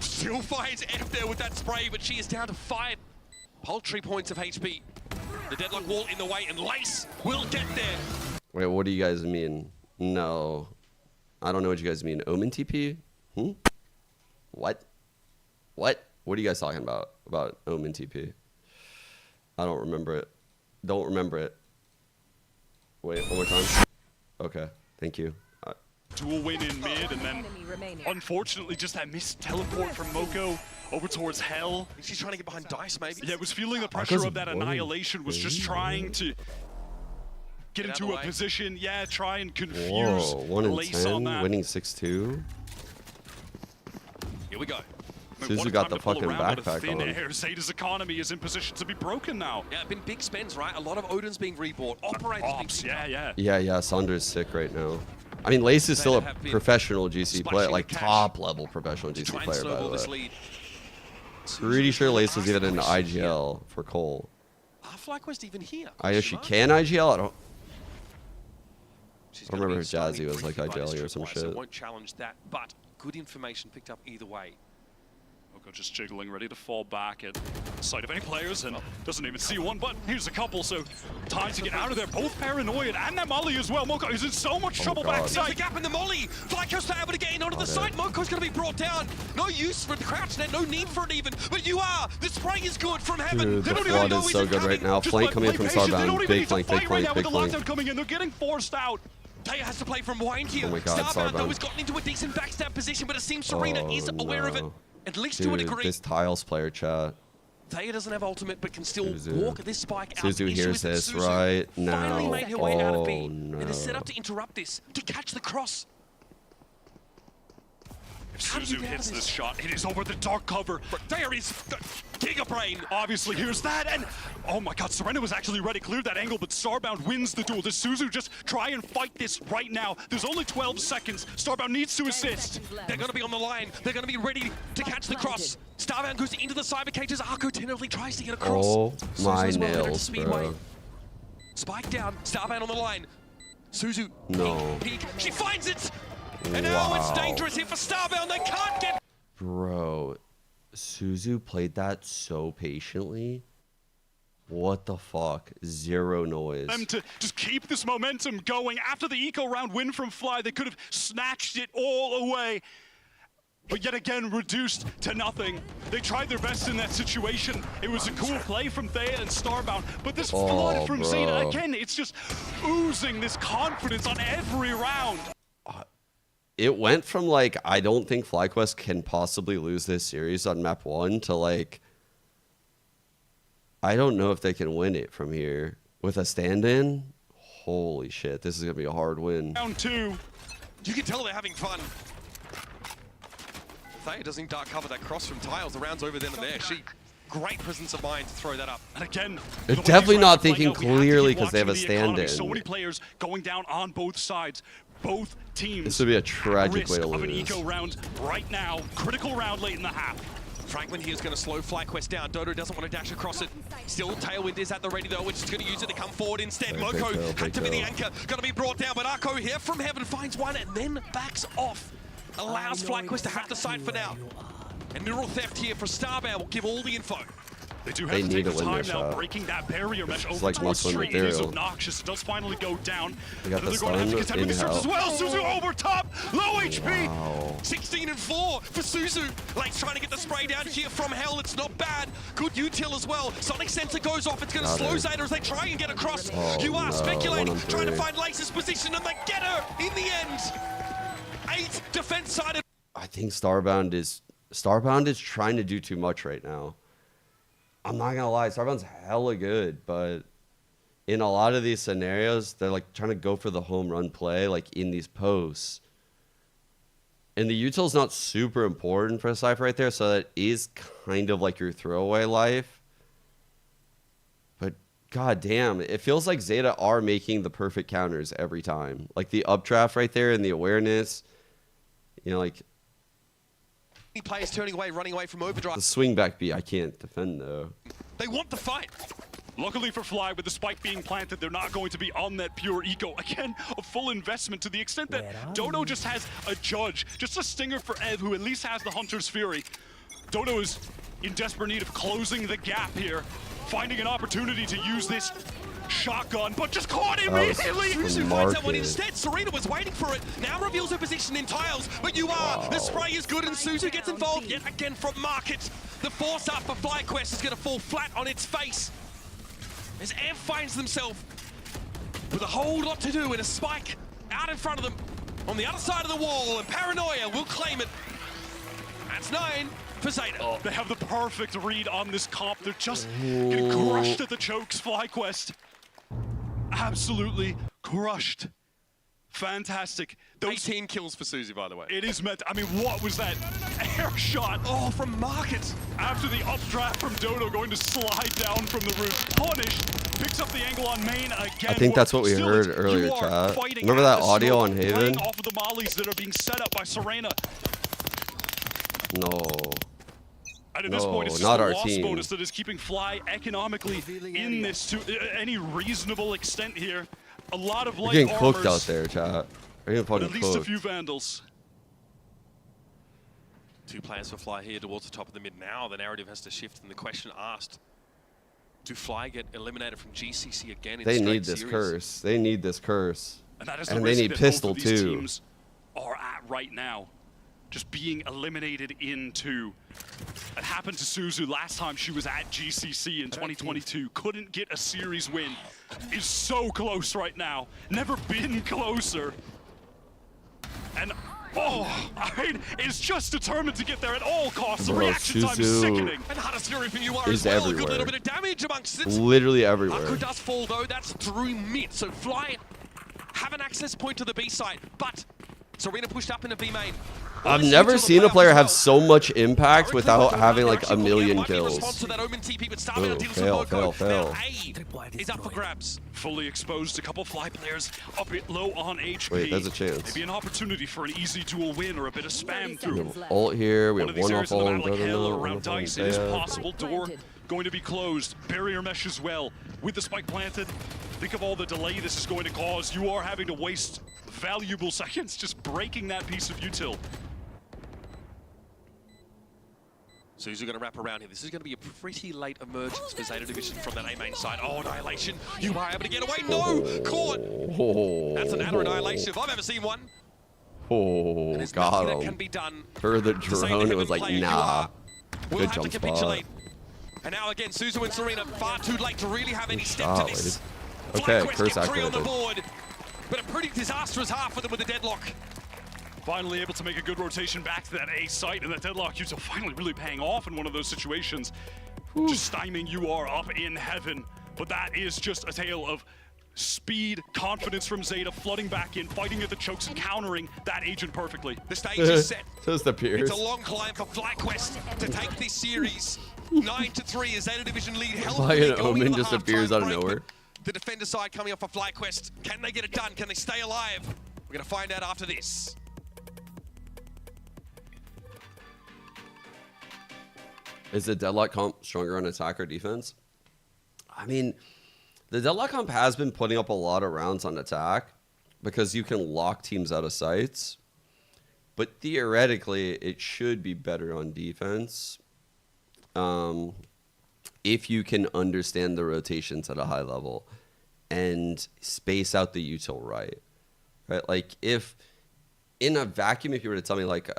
Still finds F there with that spray, but she is down to 5 paltry points of HP. The deadlock wall in the way, and Lace will get there. Wait, what do you guys mean? No. I don't know what you guys mean. Omen TP? What? What? What are you guys talking about? About Omen TP? I don't remember it. Don't remember it. Wait, one more time. Okay, thank you. Dual win in mid, and then unfortunately just that missed teleport from Moko over towards Hell. She's trying to get behind Dice, maybe? Yeah, was feeling the pressure of that annihilation, was just trying to get into a position, try and confuse Whoa, 1 in Lace on 10, that. winning 6-2. Here we go. Suzu got the fucking backpack thin on. air. Zeta's economy is in position to be broken now. Yeah, been big spends, right? A lot of Odin's being rebought. Operators Ops, yeah. Yeah, Sandra's sick right now. I mean, Lace is still a professional GC player, like top-level professional GC player, by the way. Pretty sure Lace was even in the IGL for Cole. FlyQuest even here? I guess she can IGL? I don't remember if Jazzy was like IGL or some So shit. won't challenge that, but good information picked up either way. Moko just jiggling, ready to fall back at sight of any players, and doesn't even see one, but here's a couple, so time to get out of there. Both paranoid, and that Molly as well. Moko is in so much trouble backside. There's a gap in the Molly. FlyQuest are able to get in onto the side. Moko's going to be brought down. No use for the crouch net, no need for it even. But you are. The spray is good from heaven. Dude, the flood is so good right now. Flank coming in from Starbound. Big flank, big flank, big flank. Coming in, they're getting forced out. Taya has to play from wide here. Oh my God, Starbound, though, Starbound. has gotten into a decent backstab position, but it seems Serena is aware of it, at least Dude, to a degree. this Tiles player chat. Taya doesn't have ultimate, but can still Suzu. walk this spike out. Suzu The issue hears is that this Suzu right finally now. made her way out of B, Oh, no. and is set up to interrupt this, to catch the cross. If Suzu hits this shot, it is over the dark cover. There is Giga Brain. Obviously, here's that, and oh my god, Serena was actually ready, cleared that angle, but Starbound wins the duel. Does Suzu just try and fight this right now? There's only 12 seconds. Starbound needs to assist. They're going to be on the line. They're going to be ready to catch the cross. Starbound goes into the cyber cages. Arco tentatively tries to get across. Oh my Suzu's well nails, bro. Spike down. Starbound on the line. Suzu. No. Peek. She finds it. And now it's dangerous here for Starbound. They can't get. Bro, Suzu played that so patiently. What the fuck? Zero noise. Them to just keep this momentum going. After the eco round win from Fly, they could have snatched it all away. But yet again, reduced to nothing. They tried their best in that situation. It was a cool play from Thea and Starbound, but this flood from Zeta, again, it's just oozing this confidence on every round. It went from like, I don't think FlyQuest can possibly lose this series on map 1 to like, I don't know if they can win it from here. With a stand-in, holy shit, this is going to be a hard win. Round 2. You can tell they're having fun. Thea doesn't dark cover that cross from Tiles. The round's over then and there. Great presence of mind to throw that up. And again, they're definitely not thinking clearly because they have a stand-in. So many players going down on both sides. Both teams. This would be a tragic way to lose. Of an eco round right now. Critical round late in the half. Fragment here is going to slow FlyQuest down. Dodo doesn't want to dash across it. Still, Tailwind is at the ready though, which is going to use it to come forward instead. Loco had to be the anchor. Going to be brought down, but Arco here from heaven finds one and then backs off. Allows FlyQuest to have the site for now. And Neural Theft here for Starbound will give all the info. They do have to take the time now, breaking that barrier mesh over like towards Street. It is obnoxious. It does finally go down. They got the They're going to have to contend with the surge as well. Wow. Suzu over top, low HP. 16 and 4 for Suzu. Lake's trying to get the spray down here from hell. It's not bad. Good util as well. Sonic Sensor goes off. It's going to slow Zeta as they try and get across. You are speculating, trying to find Lace's position, and they get her in the end. 8 defense sided. I think Starbound is trying to do too much right now. I'm not gonna lie, Starbound's hella good, but in a lot of these scenarios, they're like trying to go for the home run play, like in these posts. And the util's not super important for a Cypher right there, so that is kind of like your throwaway life. But god damn, it feels like Zeta are making the perfect counters every time. Like the updraft right there and the awareness, you know, like Players turning away, running away from overdrive. the swing back B, I can't defend though. They want the fight. Luckily for Fly, with the spike being planted, they're not going to be on that pure eco. Again, a full investment to the extent that Dodo just has a judge, just a stinger for Ev, who at least has the Hunter's Fury. Dodo is in desperate need of closing the gap here, finding an opportunity to use this shotgun, but just caught immediately. Suzu finds that one instead. Serena was waiting for it. Now reveals her position in Tiles, but you are. The spray is good, and Suzu gets involved yet again from Market. The force up for FlyQuest is going to fall flat on its face as Ev finds themselves with a whole lot to do and a spike out in front of them on the other side of the wall, and Paranoia will claim it. That's 9 for Zeta. They have the perfect read on this comp. They're just getting crushed at the chokes, FlyQuest. Absolutely crushed. Fantastic. Those 18 kills for Suzu, by the way. It is meant. I mean, what was that air shot? Oh, from Market. After the updraft from Dodo, going to slide down from the roof. Punished. Picks up the angle on main again. I think that's what we heard earlier, chat. Remember that audio on Haven? Off of the mollies that are being set up by Serena. No. And at this point, it's just the loss bonus that is keeping Fly economically in this to any reasonable extent here. A lot of light You're getting armors, cooked out there, chat. You're getting fucking at least cooked. a few Vandals. 2 players for Fly here towards the top of the mid now. The narrative has to shift, and the question asked, do Fly get eliminated from GCC again in They straight need this series? curse. They need this curse. And that is the And they risk need that Pistol both of these too. teams are at right now. Just being eliminated in 2. It happened to Suzu last time she was at GCC in 2022. Couldn't get a series win. Is so close right now. Never been closer. And oh, I mean, is just determined to get there at all costs. The Bro, reaction time is Suzu sickening. And Hardest Fury from UR is as well. A good everywhere. little bit of damage amongst it. Literally everywhere. Arco does fall though. That's through mid. So Fly have an access point to the B site, but Serena pushed up in the B main. I've never seen a player have so much impact without having like a million kills. Ooh, fail. Is up for grabs. Fully exposed, a couple fly players a bit low on HP. Wait, there's a chance. Maybe an opportunity for an easy dual win or a bit of spam through. We have ult here. We have one off all like hell around Dice. It is possible. Door going to be closed. Barrier mesh as well. With the spike planted, think of all the delay this is going to cause. You are having to waste valuable seconds just breaking that piece of util. Suzu going to wrap around here. This is going to be a pretty late emergence for Zeta Division from that A main side. Oh, Annihilation. You are able to get away. No! Caught! That's an Annihilation if I've ever seen one. Oh, got him. Can be done. For the drone, it was like, nah. Good jump spot. And now again, Suzu and Serena far too late to really have any step to this. Okay, curse on the activated. board, but a pretty disastrous half for them with the deadlock. Finally able to make a good rotation back to that A site, and that deadlock util finally really paying off in one of those situations. Just stymieing UR up in heaven. But that is just a tale of speed, confidence from Zeta, flooding back in, fighting at the chokes and countering that agent perfectly. The stage is set. Just appears. It's a long climb for FlyQuest to take this series. 9-3 as Zeta Division lead. Like an Omen just appears out of nowhere. The defender side coming up for FlyQuest. Can they get it done? Can they stay alive? We're going to find out after this. Is the deadlock comp stronger on attack or defense? I mean, the deadlock comp has been putting up a lot of rounds on attack because you can lock teams out of sights. But theoretically, it should be better on defense if you can understand the rotations at a high level and space out the util right? Like if in a vacuum, if you were to tell me like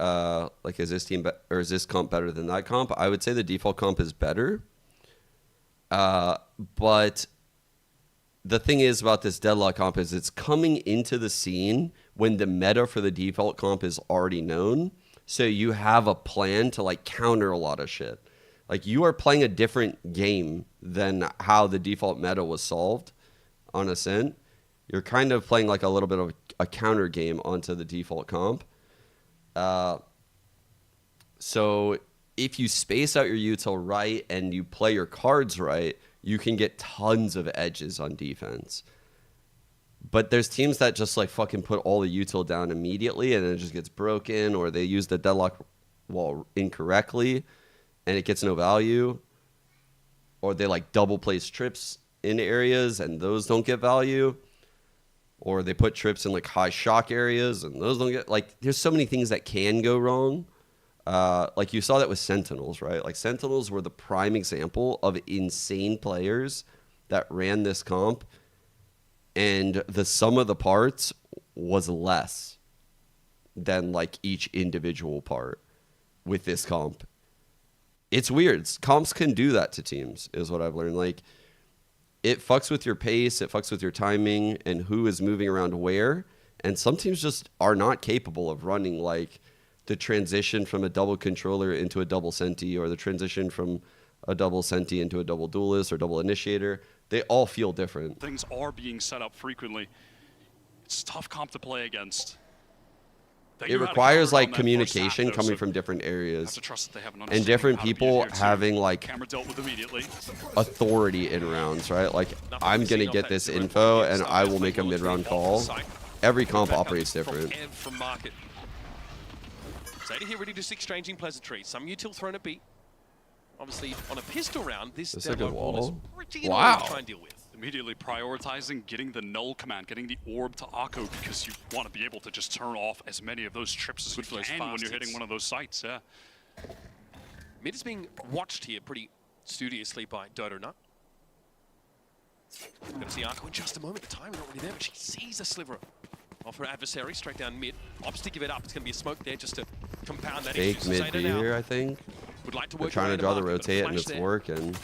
is this team or is this comp better than that comp, I would say the default comp is better. But the thing is about this deadlock comp is it's coming into the scene when the meta for the default comp is already known. So you have a plan to like counter a lot of shit. Like you are playing a different game than how the default meta was solved on Ascent. You're kind of playing like a little bit of a counter game onto the default comp. So if you space out your util right and you play your cards right, you can get tons of edges on defense. But there's teams that just like fucking put all the util down immediately and it just gets broken, or they use the deadlock wall incorrectly and it gets no value, or they like double place trips in areas and those don't get value, or they put trips in like high shock areas and those don't get, like, there's so many things that can go wrong. Like you saw that with Sentinels, right? Like Sentinels were the prime example of insane players that ran this comp, and the sum of the parts was less than like each individual part with this comp. It's weird. Comps can do that to teams, is what I've learned. Like, it fucks with your pace, it fucks with your timing, and who is moving around where. And some teams just are not capable of running like the transition from a double controller into a double senti, or the transition from a double senti into a double duelist or double initiator. They all feel different. Things are being set up frequently. It's a tough comp to play against. It requires like communication coming from different areas and different people having like authority in rounds, right? Like, I'm gonna get this info and I will make a mid-round call. Every comp operates different. Zeta here ready to exchanging pleasantries. Some util thrown at B. Obviously, on a pistol round, this deadlock wall is pretty annoying to try and deal with. Immediately prioritizing getting the null command, getting the orb to Akko, because you want to be able to just turn off as many of those trips as you can when you're hitting one of those sites. Yeah. Mid is being watched here pretty studiously by Dodo Nut. We're going to see Akko in just a moment. The time is not really there, but she sees a sliver of her adversary straight down mid. Opts to give it up. It's going to be a smoke there just to compound that issue. Fake mid here, I think. Would like to They're work trying to draw the rotate and it's working.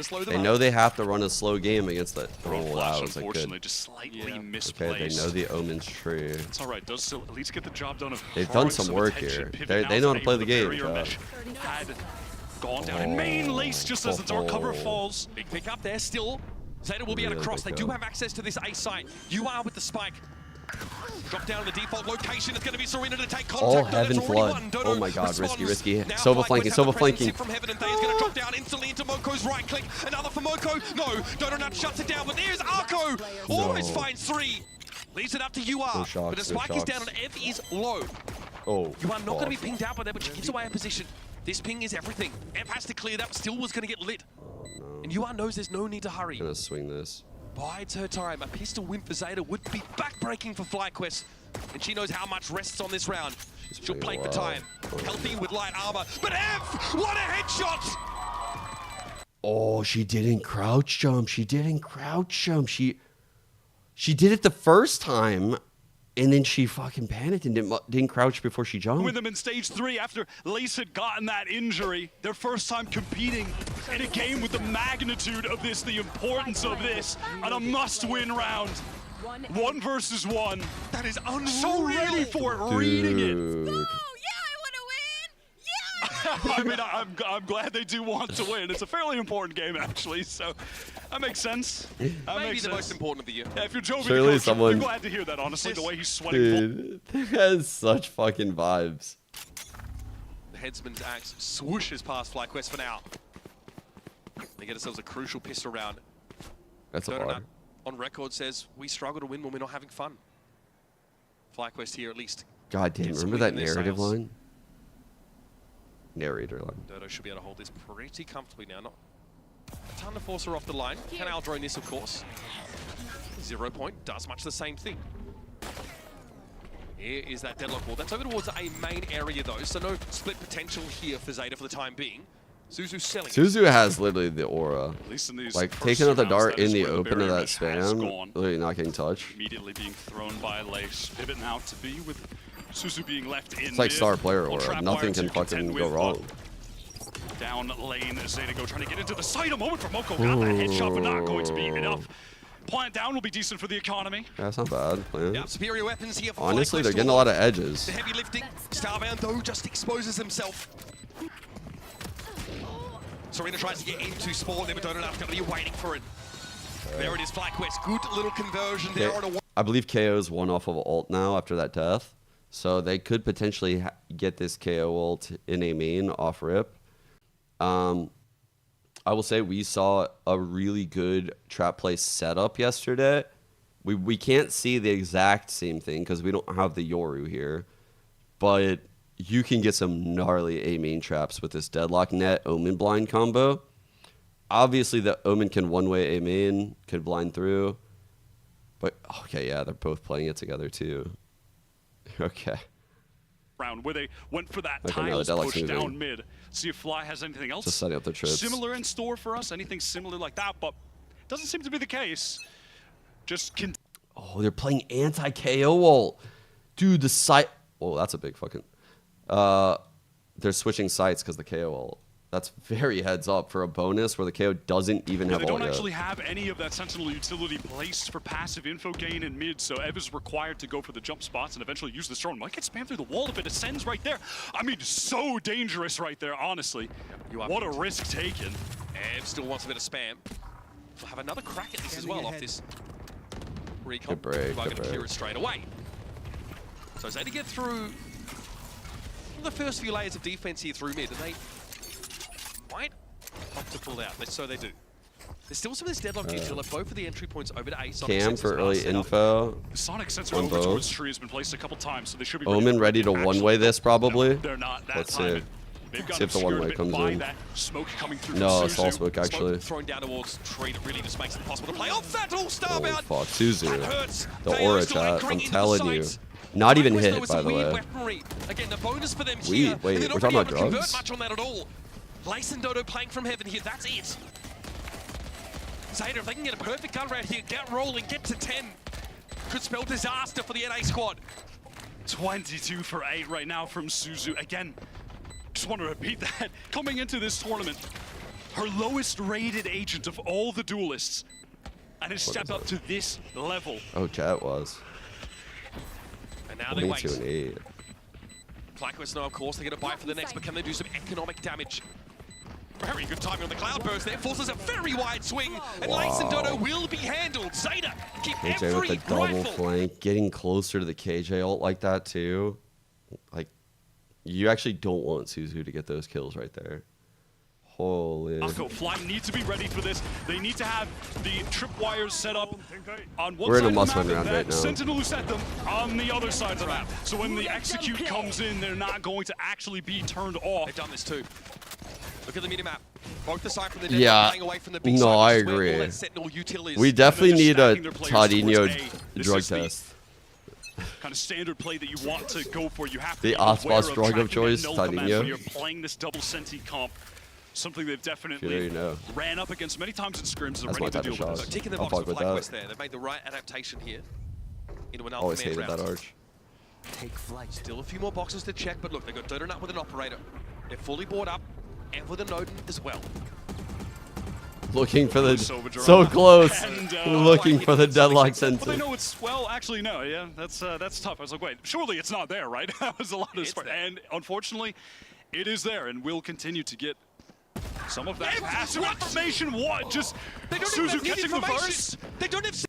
Slow They know they have to run a slow game against that. Oh, wow, that was like unfortunately, good. just slightly misplaced. Okay, they know the Omen's tree. It's all right. Does still at least get the job done. Of They've done some work here. They know how to play the game. Had gone down in main lace just as the dark cover falls. Big pick up there still. Zeta will be able to cross. They do have access to this A site. You are with the spike. Drop down the default location. It's going to be Serena to take contact. All Heaven Flood. Oh my god, risky. Sova flanking. From Heaven, and Day is going to drop down instantly into Moko's right click. Another for Moko. No, Donut shuts it down, but there's Arco. Almost finds 3. Leaves it up to UR. But the spike is down and Ev is low. Oh, you are not going to be pinged out by that, but she gives away her position. This ping is everything. Ev has to clear that, but still was going to get lit. And UR knows there's no need to hurry. Gonna swing this. Bides her time. A pistol win for Zeta would be backbreaking for FlyQuest. And she knows how much rests on this round. She'll play for time. Healthy with light armor. But Ev, what a headshot! Oh, she didn't crouch jump. She didn't crouch jump. She did it the first time. And then she fucking panicked and didn't crouch before she jumped. With them in stage 3 after Lace had gotten that injury. Their first time competing in a game with the magnitude of this, the importance of this, on a must-win round. 1 versus 1. That is unreal. So ready for it, reading it. I mean, I'm glad they do want to win. It's a fairly important game, actually, so that makes sense. Maybe the most important of the year. Yeah, if you're Jovi, Surely I'm glad to hear that, honestly, the way he's sweating. Dude, that has such fucking vibes. The headsman's axe swooshes past FlyQuest for now. They get themselves a crucial pistol round. That's a bar. On record says, we struggle to win when we're not having fun. FlyQuest here at least. God damn, remember that narrative line? Narrator line. Dodo should be able to hold this pretty comfortably now. Not a ton to force her off the line. Can Al drone this, of course. 0 point does much the same thing. Here is that deadlock wall. That's over towards a main area though, so no split potential here for Zeta for the time being. Suzu's selling. Suzu has literally the aura. At least in these like taking out the dart in the the open of that barrier has spam, gone. literally not getting touched. Immediately being thrown by Lace. Pivot now to B with Suzu being left in. It's like mid. star player Well, aura. trap Nothing wire can to fucking contend go with, wrong. Down lane, Zeta go trying to get into the site. A moment for Moko. Got that headshot, but not going to be enough. Plant down will be decent for the economy. Yeah, that's not bad. Plan. Yep, superior weapons here for Honestly, FlyQuest they're getting a lot of edges. The heavy lifting. Starbound though just exposes himself. Serena tries to get into spawn there, but don't enough. Gonna be waiting for it. There it is, FlyQuest. Good little conversion there on a. I believe KO's one off of ult now after that death. So they could potentially get this KO ult in a main off rip. I will say we saw a really good trap play setup yesterday. We can't see the exact same thing because we don't have the Yoru here. But you can get some gnarly A main traps with this Deadlock Net Omen blind combo. Obviously, the Omen can one-way A main, could blind through. But, okay, yeah, they're both playing it together, too. Okay. Round where they went for that Okay, tiles now the push Deadlock's down moving. mid. See if Fly has anything else Just setting up the trips. similar in store for us, anything similar like that, but doesn't seem to be the case. Just Oh, they're playing anti-KO ult. Dude, the site... Oh, that's a big fucking... They're switching sites because the KO ult. That's very heads up for a bonus where the KO doesn't even have they ult don't yet. actually have any of that Sentinel utility placed for passive info gain in mid, so Ev is required to go for the jump spots and eventually use this drone. Might get spammed through the wall if it ascends right there. I mean, so dangerous right there, honestly. What a risk taken. Ev still wants a bit of spam. We'll have another crack at this as well off this recon. Good break, We're going good to clear break. it straight away. So as they get through the first few layers of defense here through mid, and they might opt to pull out. So they do. There's still some of this deadlock neutral at both of the entry points over to A. Sonic Cam sensors for are early set up. info. Sonic sensor on over towards both. tree has been placed a couple times, so they should be Omen ready to one-way this probably. They're not that Let's time. see. They've got See if the obscured a one-way bit comes by in. that smoke coming through No, from it's all Suzu. smoke actually. Thrown down towards tree that really just makes it impossible to play off that all Starbound. Oh fuck, Suzu. hurts. The They aura are still chat, anchoring I'm into the telling you. sights. Not even FlyQuest, though, hit, is by a the weird way. weaponry. Again, the bonus for them Weed? here. Wait, and they're we're not talking really about able to drugs? convert much on that at all. Lace and Dodo playing from heaven here, that's it. Zeta, if they can get a perfect gun round here, get rolling, get to 10, could spell disaster for the NA squad. 22 for 8 right now from Suzu. Again, just want to repeat that. Coming into this tournament, her lowest rated agent of all the duelists, and has stepped up to this level. Oh, chat was. And now they wait. 22 and 8. FlyQuest know, of course, they're going to buy for the next, but can they do some economic damage? Very good timing on the cloudburst there, forces a very wide swing, and Lace and Dodo will be handled. Zeta keep KJ every with the double rifle. flank, getting closer to the KJ ult like that too. Like, you actually don't want Suzu to get those kills right there. Holy. Akko, Fly need to be ready for this. They need to have the tripwires set up on one We're in side a of the must-win map, round and right now. Sentinel who set them on the other side of the map. So when the execute comes in, they're not going to actually be turned off. They've done this too. Look at the minimap. Both the side from the Yeah. playing away from the B No, side, I which is where all agree. that Sentinel util is. We definitely need a stacking their players towards Tadinho A. This drug is the test. Kind of standard play that you want to go for. You have to The be aware Ospas of drug of tracking that choice, null command Tadinho. when you're playing this double senti comp. Something they've definitely You already know. ran up against many times in scrims. They're That's my ready to type of deal with shot. this. Ticking the I'll box fuck for with FlyQuest that. there. They've made the right adaptation here into an Always alpha man hated that round. arch. Take flight. Still a few more boxes to check, but look, they've got Dodonut with an operator. They're fully bought up, and with a Nodin as well. Looking for the Sovager so on. close. And, Looking for the deadlock Well, sentence. they know it's, well, actually, no, yeah, that's tough. I was like, wait, surely it's not there, right? That was a lot of sport. And unfortunately, it is there, and we'll continue to get some of that passive information. What? Just They don't Suzu even have catching the information. verse? They don't have...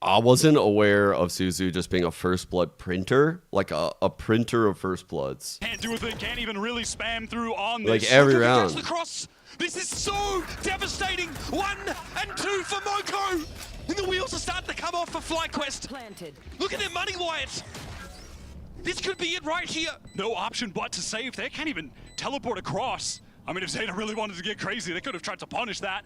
I wasn't aware of Suzu just being a first blood printer, like a printer of first bloods. Can't do a thing, can't even really spam through on Like this. every Catch round. the cross. This is so devastating. 1 and 2 for Moko. And the wheels are starting to come off for FlyQuest. Look at their money, Wyatt. This could be it right here. No option but to save. They can't even teleport across. I mean, if Zeta really wanted to get crazy, they could have tried to punish that.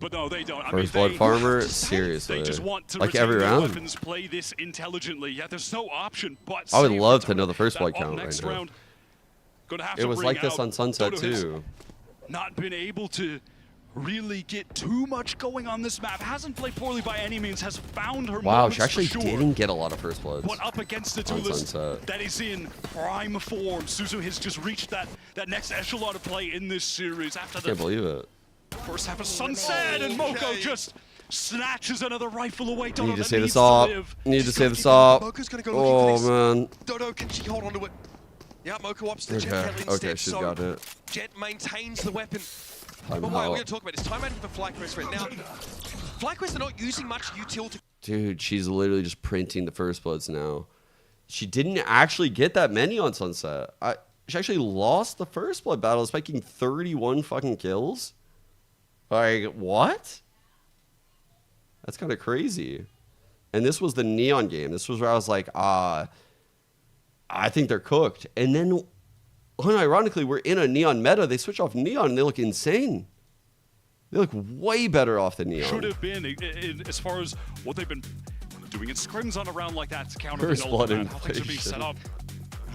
But no, they don't. First I mean, blood farmer, seriously. They just want to Like retain every their round. weapons, play this intelligently. Yeah, there's no option but I would save love the to know the first turret. blood That count next right now. round, gonna have It to was bring like this out on Sunset Dodo has too. Not been able to really get too much going on this map. Hasn't played poorly by any means. Has found her Wow, moments she actually for sure. didn't get a lot of first bloods. But up against the on duelist Sunset. that is in prime form, Suzu has just reached that next echelon of play in this series after Can't the believe it. first half of Sunset, and Moko just snatches another rifle away. Dodo Need to that say needs this off. live. Need to say this off. Moko's gonna go looking for Oh this. man. Dodo, can she hold on to it? Yeah, Moko opts the Jet Okay. Heli instead, Okay, she's so got it. Jet maintains the weapon. Time But why, we're out. going to talk about this. Time out for FlyQuest right now. FlyQuest are not using much util to... Dude, she's literally just printing the first bloods now. She didn't actually get that many on Sunset. She actually lost the first blood battle, spiking 31 fucking kills. Like, what? That's kind of crazy. And this was the Neon game. This was where I was like, I think they're cooked. And then, unironically, we're in a Neon meta. They switch off Neon and they look insane. They look way better off than Neon. Should have been, as far as what they've been doing in scrims on a round like that to counter First the blood null command, how things are being inflation. set up.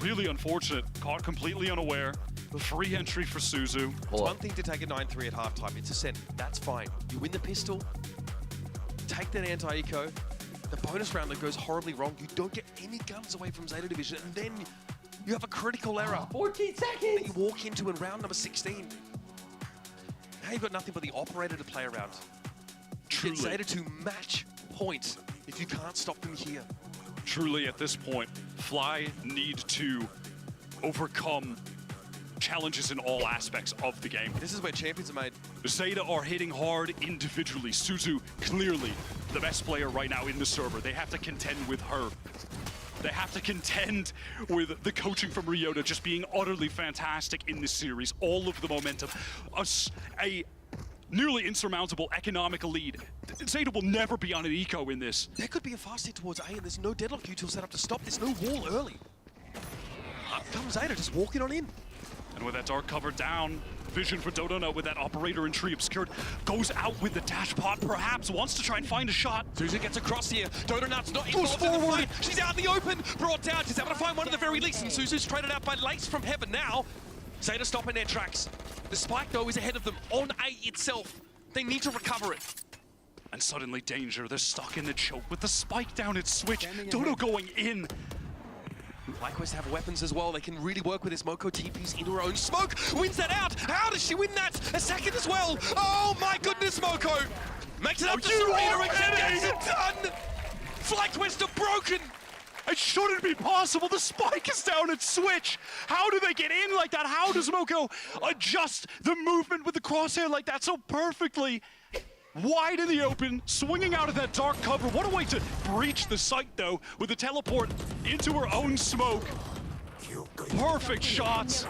Really unfortunate. Caught completely unaware. Free entry for Suzu. It's one thing to take a 9-3 at halftime. It's a send. That's fine. You win the pistol. Take that anti-eco. The bonus round that goes horribly wrong. You don't get any guns away from Zeta Division. And then you have a critical error. 14 seconds. That you walk into in round number 16. Now you've got nothing but the operator to play around. You get Zeta to match points if you can't stop them here. Truly, at this point, Fly need to overcome challenges in all aspects of the game. This is where champions are made. Zeta are hitting hard individually. Suzu, clearly the best player right now in the server. They have to contend with her. They have to contend with the coaching from Ryota just being utterly fantastic in this series. All of the momentum. A nearly insurmountable economic lead. Zeta will never be on an eco in this. There could be a fast hit towards A, and there's no deadlock util set up to stop. There's no wall early. Up comes Zeta, just walking on in. And with that dark cover down, vision for Dodonut with that operator and tree obscured, goes out with the dash pod, perhaps wants to try and find a shot. Suzu gets across here. Dodonut's not involved in the fight. She's out in the open, brought down. She's able to find one at the very least, and Suzu's traded out by Lace from Heaven now. Zeta stopping their tracks. The spike, though, is ahead of them on A itself. They need to recover it. And suddenly danger, they're stuck in the choke with the spike down its switch. Dodo going in. FlyQuest have weapons as well. They can really work with this. Moko TPs into her own smoke. Wins that out. How does she win that? A second as well. Oh my goodness, Moko. Makes it up to Serena and she gets it done. FlyQuest are broken. It shouldn't be possible. The spike is down at Switch. How do they get in like that? How does Moko adjust the movement with the crosshair like that so perfectly? Wide in the open, swinging out of that dark cover. What a way to breach the site, though, with the teleport into her own smoke. Perfect shots.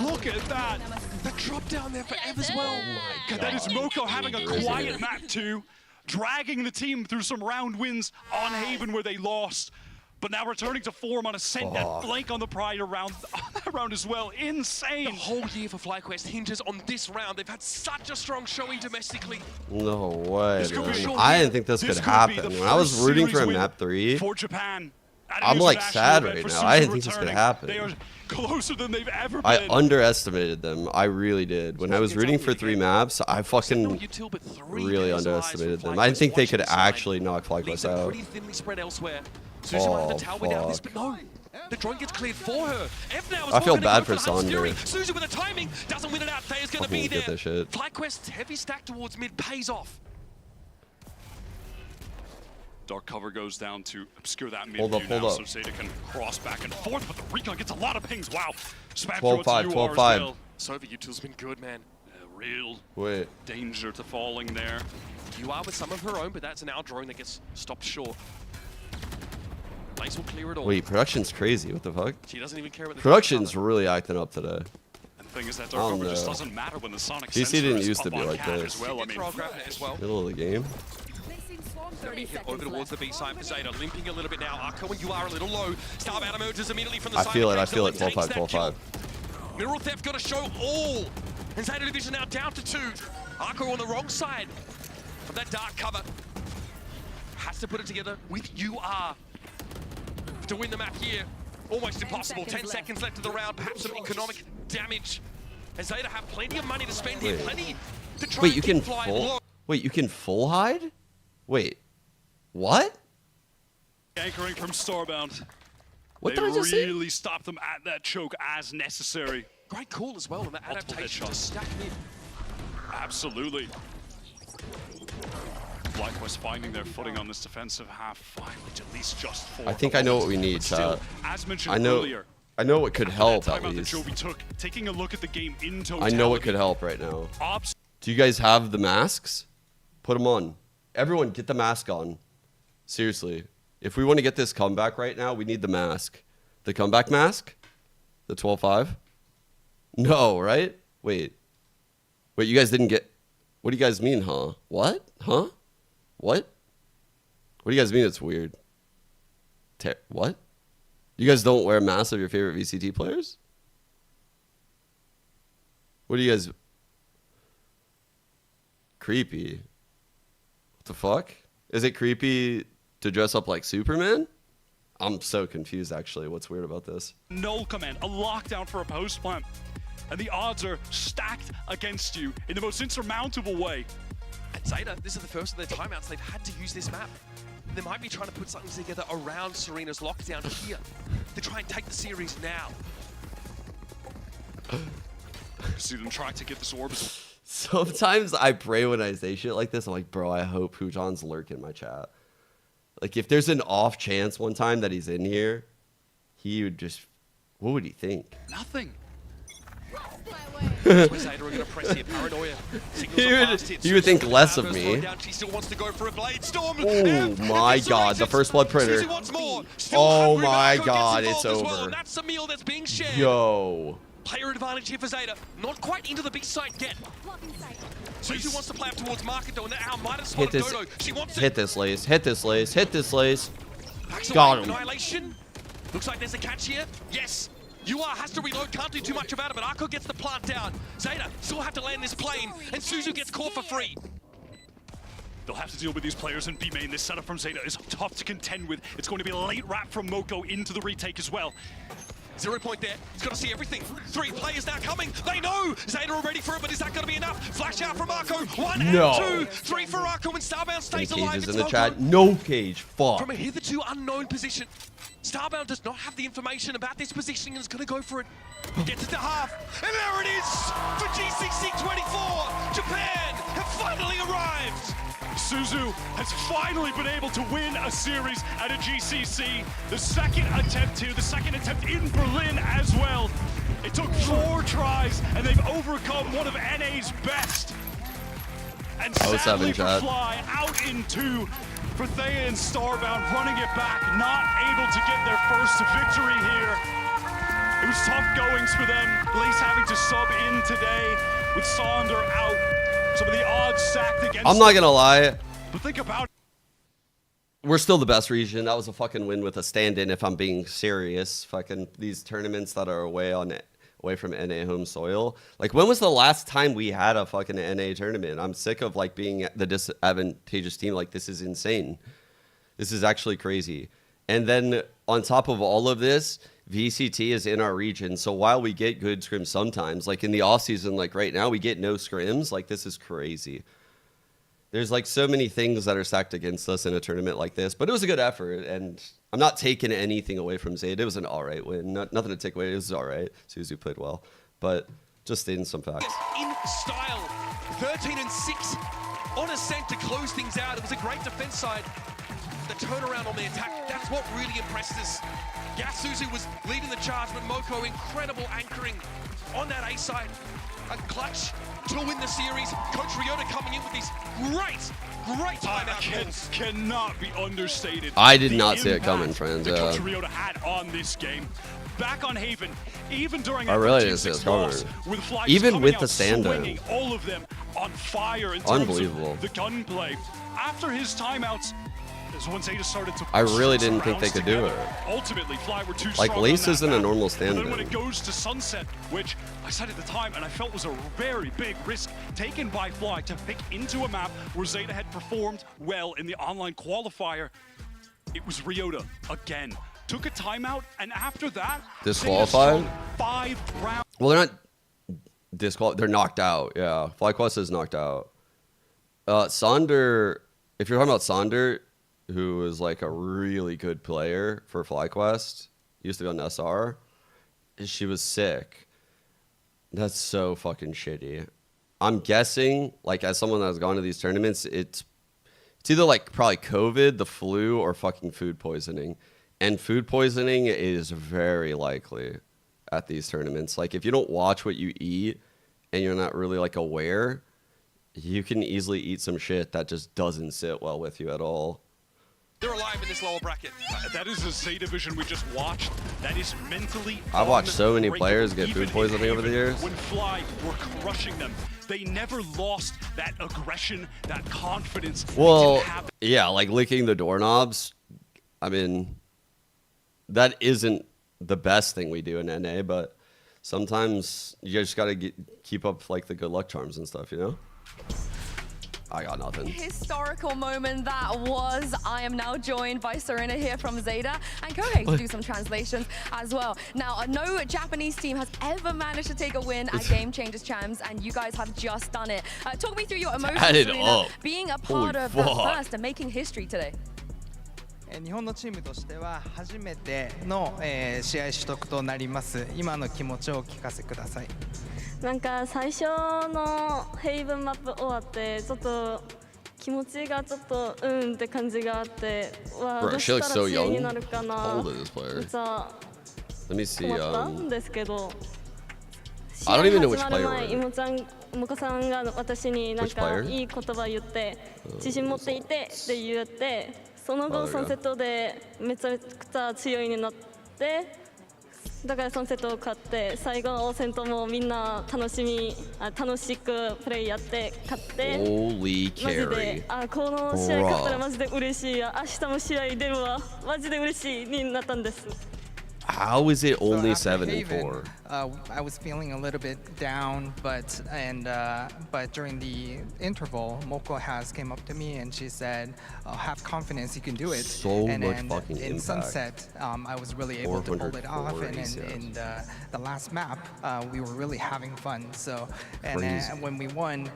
Look at that. The drop down there for Ev as well. God, that is Moko having a quiet map, too. Dragging the team through some round wins on Haven where they lost. But now returning to form on Ascent, that flank on the Pride around that round as well. Insane. The whole year for FlyQuest hinges on this round. They've had such a strong showing domestically. No way, man. I didn't think this could happen. When I was rooting for map 3, for Japan. I'm like sad right now. I didn't think this could happen. They are closer than they've ever been. I underestimated them. I really did. When I was rooting for 3 maps, I fucking really underestimated them. I didn't think they could actually knock FlyQuest out. Pretty thinly spread elsewhere. Susie might have to towel without this, but no. The drone gets cleared for her. I feel bad for Sonder. Susie with the timing doesn't win it out. Thea's going to be there. FlyQuest's heavy stack towards mid pays off. Dark cover goes down to obscure that mid view now, so Zeta can cross back and forth, but the recon gets a lot of pings. Wow. 12-5, 12-5. Sova U2's been good, man. Real danger to falling there. You are with some of her own, but that's an out drone that gets stopped short. Lace will clear it all. Wait, production's crazy. What the fuck? She doesn't even care about the production's really acting up today. And the thing is that dark cover just doesn't matter when the Sonic GC sensor didn't is used to up be on like cat this. as well. I mean, Middle of the game. 30 over towards the B side for Zeta, limping a little bit now. Arco and you are a little low. Starbound emerges immediately from the side. I feel it. 12-5, 12-5. Mineral Theft got to show all. And Zeta Division now down to 2. Arco on the wrong side of that dark cover. Has to put it together with UR to win the map here. Almost impossible. 10 seconds left of the round. Perhaps some economic damage. And Zeta have plenty of money to spend here. Plenty to try and keep flying low. Wait, you can full hide? Wait. What? Anchoring from Starbound. What did I just say? They really stopped them at that choke as necessary. Great call as well on the adaptation to stack mid. Absolutely. FlyQuest finding their footing on this defensive half, which at least just 4. I think I know what we need, Still, as mentioned earlier, I know what could help at that least. Joby took, taking a look at the game in totality. I know what could help right now. Do you guys have the masks? Put them on. Everyone, get the mask on. Seriously. If we want to get this comeback right now, we need the mask. The comeback mask? The 12-5? No, right? Wait, you guys didn't get... What do you guys mean, huh? What? Huh? What? What do you guys mean it's weird? What? You guys don't wear masks of your favorite VCT players? What do you guys... Creepy. What the fuck? Is it creepy to dress up like Superman? I'm so confused, actually. What's weird about this? Null command, a lockdown for a post plant. And the odds are stacked against you in the most insurmountable way. At Zeta, this is the first of their timeouts. They've had to use this map. They might be trying to put something together around Serena's lockdown here to try and take the series now. See them try to get this orbital. Sometimes I pray when I say shit like this. I'm like, bro, I hope Hujan's lurking in my chat. Like, if there's an off chance one time that he's in here, he would just... What would he think? Nothing. He would think less of me. Oh my god, the first blood printer. Oh my god, it's over. Yo. Player advantage here for Zeta. Not quite into the big site yet. Susie wants to play up towards Market though, and now might have spotted Dodo. She wants hit this lace, hit this lace, hit this lace. Got him. Annihilation. Looks like there's a catch here. Yes. UR has to reload, can't do too much about it, but Arco gets the plant down. Zeta still have to land this plane, and Suzu gets caught for free. They'll have to deal with these players in B main. This setup from Zeta is tough to contend with. It's going to be a late wrap from Moko into the retake as well. 0 point there. He's got to see everything. 3 players now coming. They know. Zeta are ready for it, but is that going to be enough? Flash out from Arco. 1 and 2. 3 for Arco, and Starbound stays alive. Cages in the chat. No cage. Fuck. From a hitherto unknown position. Starbound does not have the information about this positioning and is going to go for it. Gets it to half. And there it is for GCC 24. Japan have finally arrived. Suzu has finally been able to win a series at a GCC. The second attempt here, the second attempt in Berlin as well. It took 4 tries, and they've overcome one of NA's best. And sadly for Fly, out in 2 for Thea and Starbound, running it back, not able to get their first victory here. It was tough goings for them. Lace having to sub in today with Sonder out. Some of the odds stacked against I'm not gonna lie. But think about it. We're still the best region. That was a fucking win with a stand-in, if I'm being serious. Fucking these tournaments that are away from NA home soil. Like, when was the last time we had a fucking NA tournament? I'm sick of like being the disadvantageous team. Like, this is insane. This is actually crazy. And then on top of all of this, VCT is in our region. So while we get good scrims sometimes, like in the off season, like right now, we get no scrims. Like, this is crazy. There's like so many things that are stacked against us in a tournament like this, but it was a good effort, and I'm not taking anything away from Zeta. It was an all right win. Nothing to take away. It was all right. Suzu played well, but just in some facts. In style, 13-6 on Ascent to close things out. It was a great defense side. The turnaround on the attack, that's what really impressed us. Suzu was leading the charge, but Moko incredible anchoring on that A side. A clutch to win the series. Coach Ryota coming in with these great timeout calls. Cannot be understated. I did not see it coming, friends. That Coach Ryota had on this game. Back on Haven, even during I really didn't see it coming. Even with the stand-in. All of them on fire in terms Unbelievable. of the gunplay. After his timeouts, is when Zeta started to I really didn't think they could do it. Ultimately, Fly were too like, strong Lace on isn't that a normal map. stand-in. And then when it goes to Sunset, which I said at the time, and I felt was a very big risk taken by Fly to pick into a map where Zeta had performed well in the online qualifier, it was Ryota again. Took a timeout, and after that, Disqualified? 5 rounds. Well, they're not disqualified. They're knocked out. Yeah, FlyQuest is knocked out. Sonder, if you're talking about Sonder, who is like a really good player for FlyQuest, used to be on SR, she was sick. That's so fucking shitty. I'm guessing, like, as someone that's gone to these tournaments, it's either like probably COVID, the flu, or fucking food poisoning. And food poisoning is very likely at these tournaments. Like, if you don't watch what you eat and you're not really like aware, you can easily eat some shit that just doesn't sit well with you at all. They're alive in this lower bracket. That is the Zeta division we just watched. That is mentally. I've watched so many players get food poisoning over the years. When Fly were crushing them, they never lost that aggression, that confidence. Well, yeah, like licking the doorknobs. I mean, that isn't the best thing we do in NA, but sometimes you just gotta keep up like the good luck charms and stuff, you know? I got nothing. Historical moment that was. I am now joined by Serena here from Zeta and Kohei to do some translations as well. Now, no Japanese team has ever managed to take a win at Game Changers Champs, and you guys have just done it. Talk me through your emotions, Serena, being a part of the first and making history today. 日本のチームとしては初めての、試合取得となります。今の気持ちをお聞かせください。なんか最初のヘイブンマップ終わってちょっと気持ちがちょっとって感じがあってどうしたら試合になるかなめっちゃ困ったんですけど試合始まる前イモカさんが私になんかいい言葉言って自信持っていてって言ってその後3セットでめちゃくちゃ強いになってだから3セットを勝って最後の戦闘もみんな楽しくプレイやって勝ってマジでこの試合勝ったらマジで嬉しい明日も試合出るわマジで嬉しいになったんです。How is it only 7-4? I was feeling a little bit down, but during the interval, Moko came up to me and she said, "Have confidence, you can do it." So much fucking in impact. Sunset, I was really able to pull it off, and in the last map, we were really having fun. So, and when we won,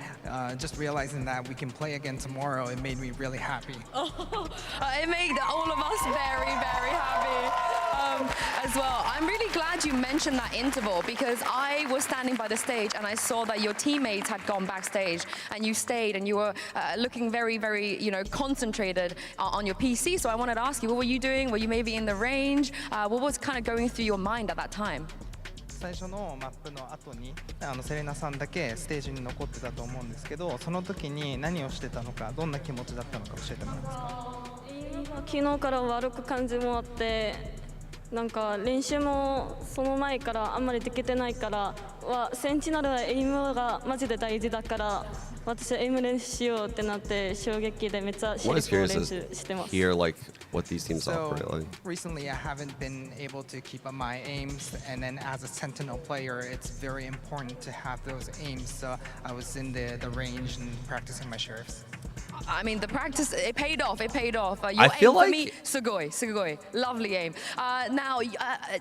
just realizing that we can play again tomorrow, it made me really happy. It made all of us very, very happy. as well. I'm really glad you mentioned that interval because I was standing by the stage and I saw that your teammates had gone backstage and you stayed and you were looking very, very, concentrated on your PC. So I wanted to ask you, what were you doing? Were you maybe in the range? What was kind of going through your mind at that time? 最初のマップの後にセレナさんだけステージに残ってたと思うんですけど、その時に何をしてたのか、どんな気持ちだったのか教えてもらえますか？昨日から悪く感じもあって、なんか練習もその前からあんまりできてないからセンチナルはエイムがマジで大事だから私はエイム練習しようってなって衝撃でめっちゃシリコを練習してます。Here, like what these teams operate like. Recently, I haven't been able to keep up my aims, and then as a Sentinel player, it's very important to have those aims. So I was in the range and practicing my sheriffs. I mean, the practice, it paid off. Your I feel aim like... for me, sugoi. Lovely aim. Now,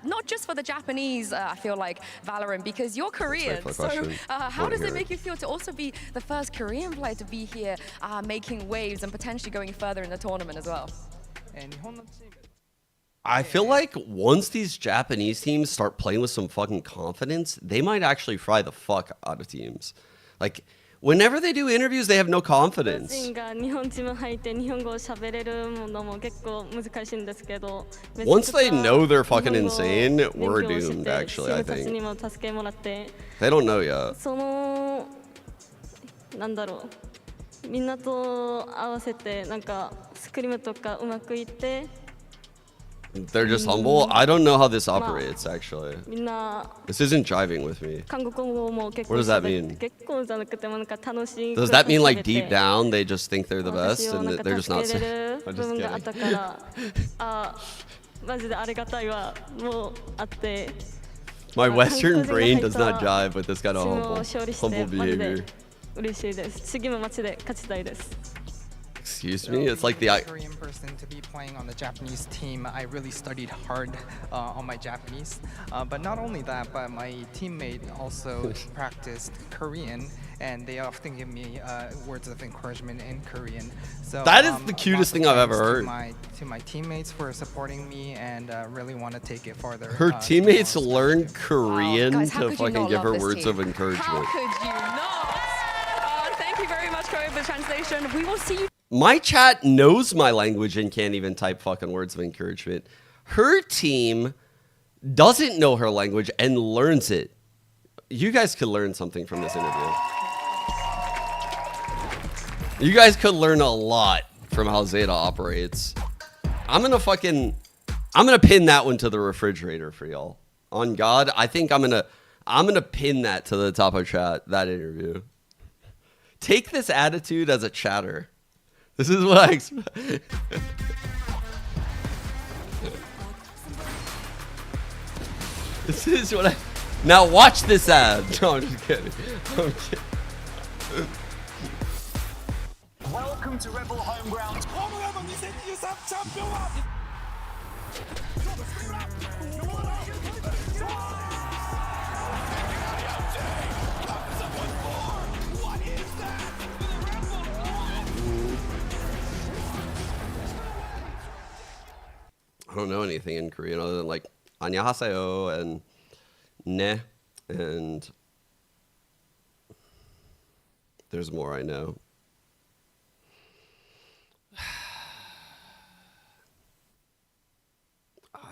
not just for the Japanese, I feel like, Valorant, because you're Korean. So how does it make you feel to also be the first Korean player to be here making waves and potentially going further in the tournament as well? I feel like once these Japanese teams start playing with some fucking confidence, they might actually fry the fuck out of teams. Like, whenever they do interviews, they have no confidence. Once they know they're fucking insane, we're doomed, actually, I think. They don't know yet. なんだろう、みんなと合わせてなんかスクリームとかうまくいって。They're just humble. I don't know how this operates, actually. This isn't jiving with me. What does that mean? Does that mean like deep down they just think they're the best and they're just not saying? I'm just kidding. My Western brain does not jive with this kind of humble behavior. Excuse me? It's like the Korean person to be playing on the Japanese team. I really studied hard on my Japanese. But not only that, but my teammate also practiced Korean, and they often give me words of encouragement in Korean. So that is the cutest thing I've ever heard. To my teammates for supporting me and really want to take it farther. Her teammates learn Korean to fucking give her words of encouragement. How could you not? Thank you very much, Korea, for the translation. We will see you. My chat knows my language and can't even type fucking words of encouragement. Her team doesn't know her language and learns it. You guys could learn something from this interview. You guys could learn a lot from how Zeta operates. I'm gonna pin that one to the refrigerator for y'all. On God, I think I'm gonna pin that to the top of chat, that interview. Take this attitude as a chatter. This is what I expect. This is what I... Now watch this ad. No, I'm just kidding. I'm kidding. Welcome to Rebel Homeground. I don't know anything in Korean other than like 안녕하세요 and ne, and there's more I know.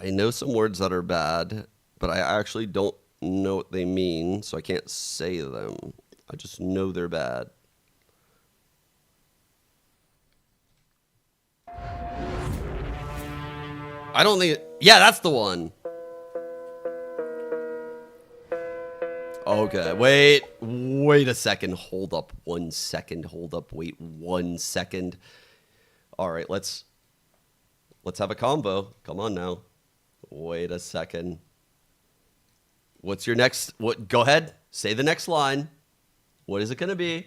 I know some words that are bad, but I actually don't know what they mean, so I can't say them. I just know they're bad. I don't think... Yeah, that's the one. Okay, wait a second. Hold up 1 second. Wait 1 second. All right, let's have a combo. Come on now. Wait a second. What's your next... What? Go ahead. Say the next line. What is it going to be?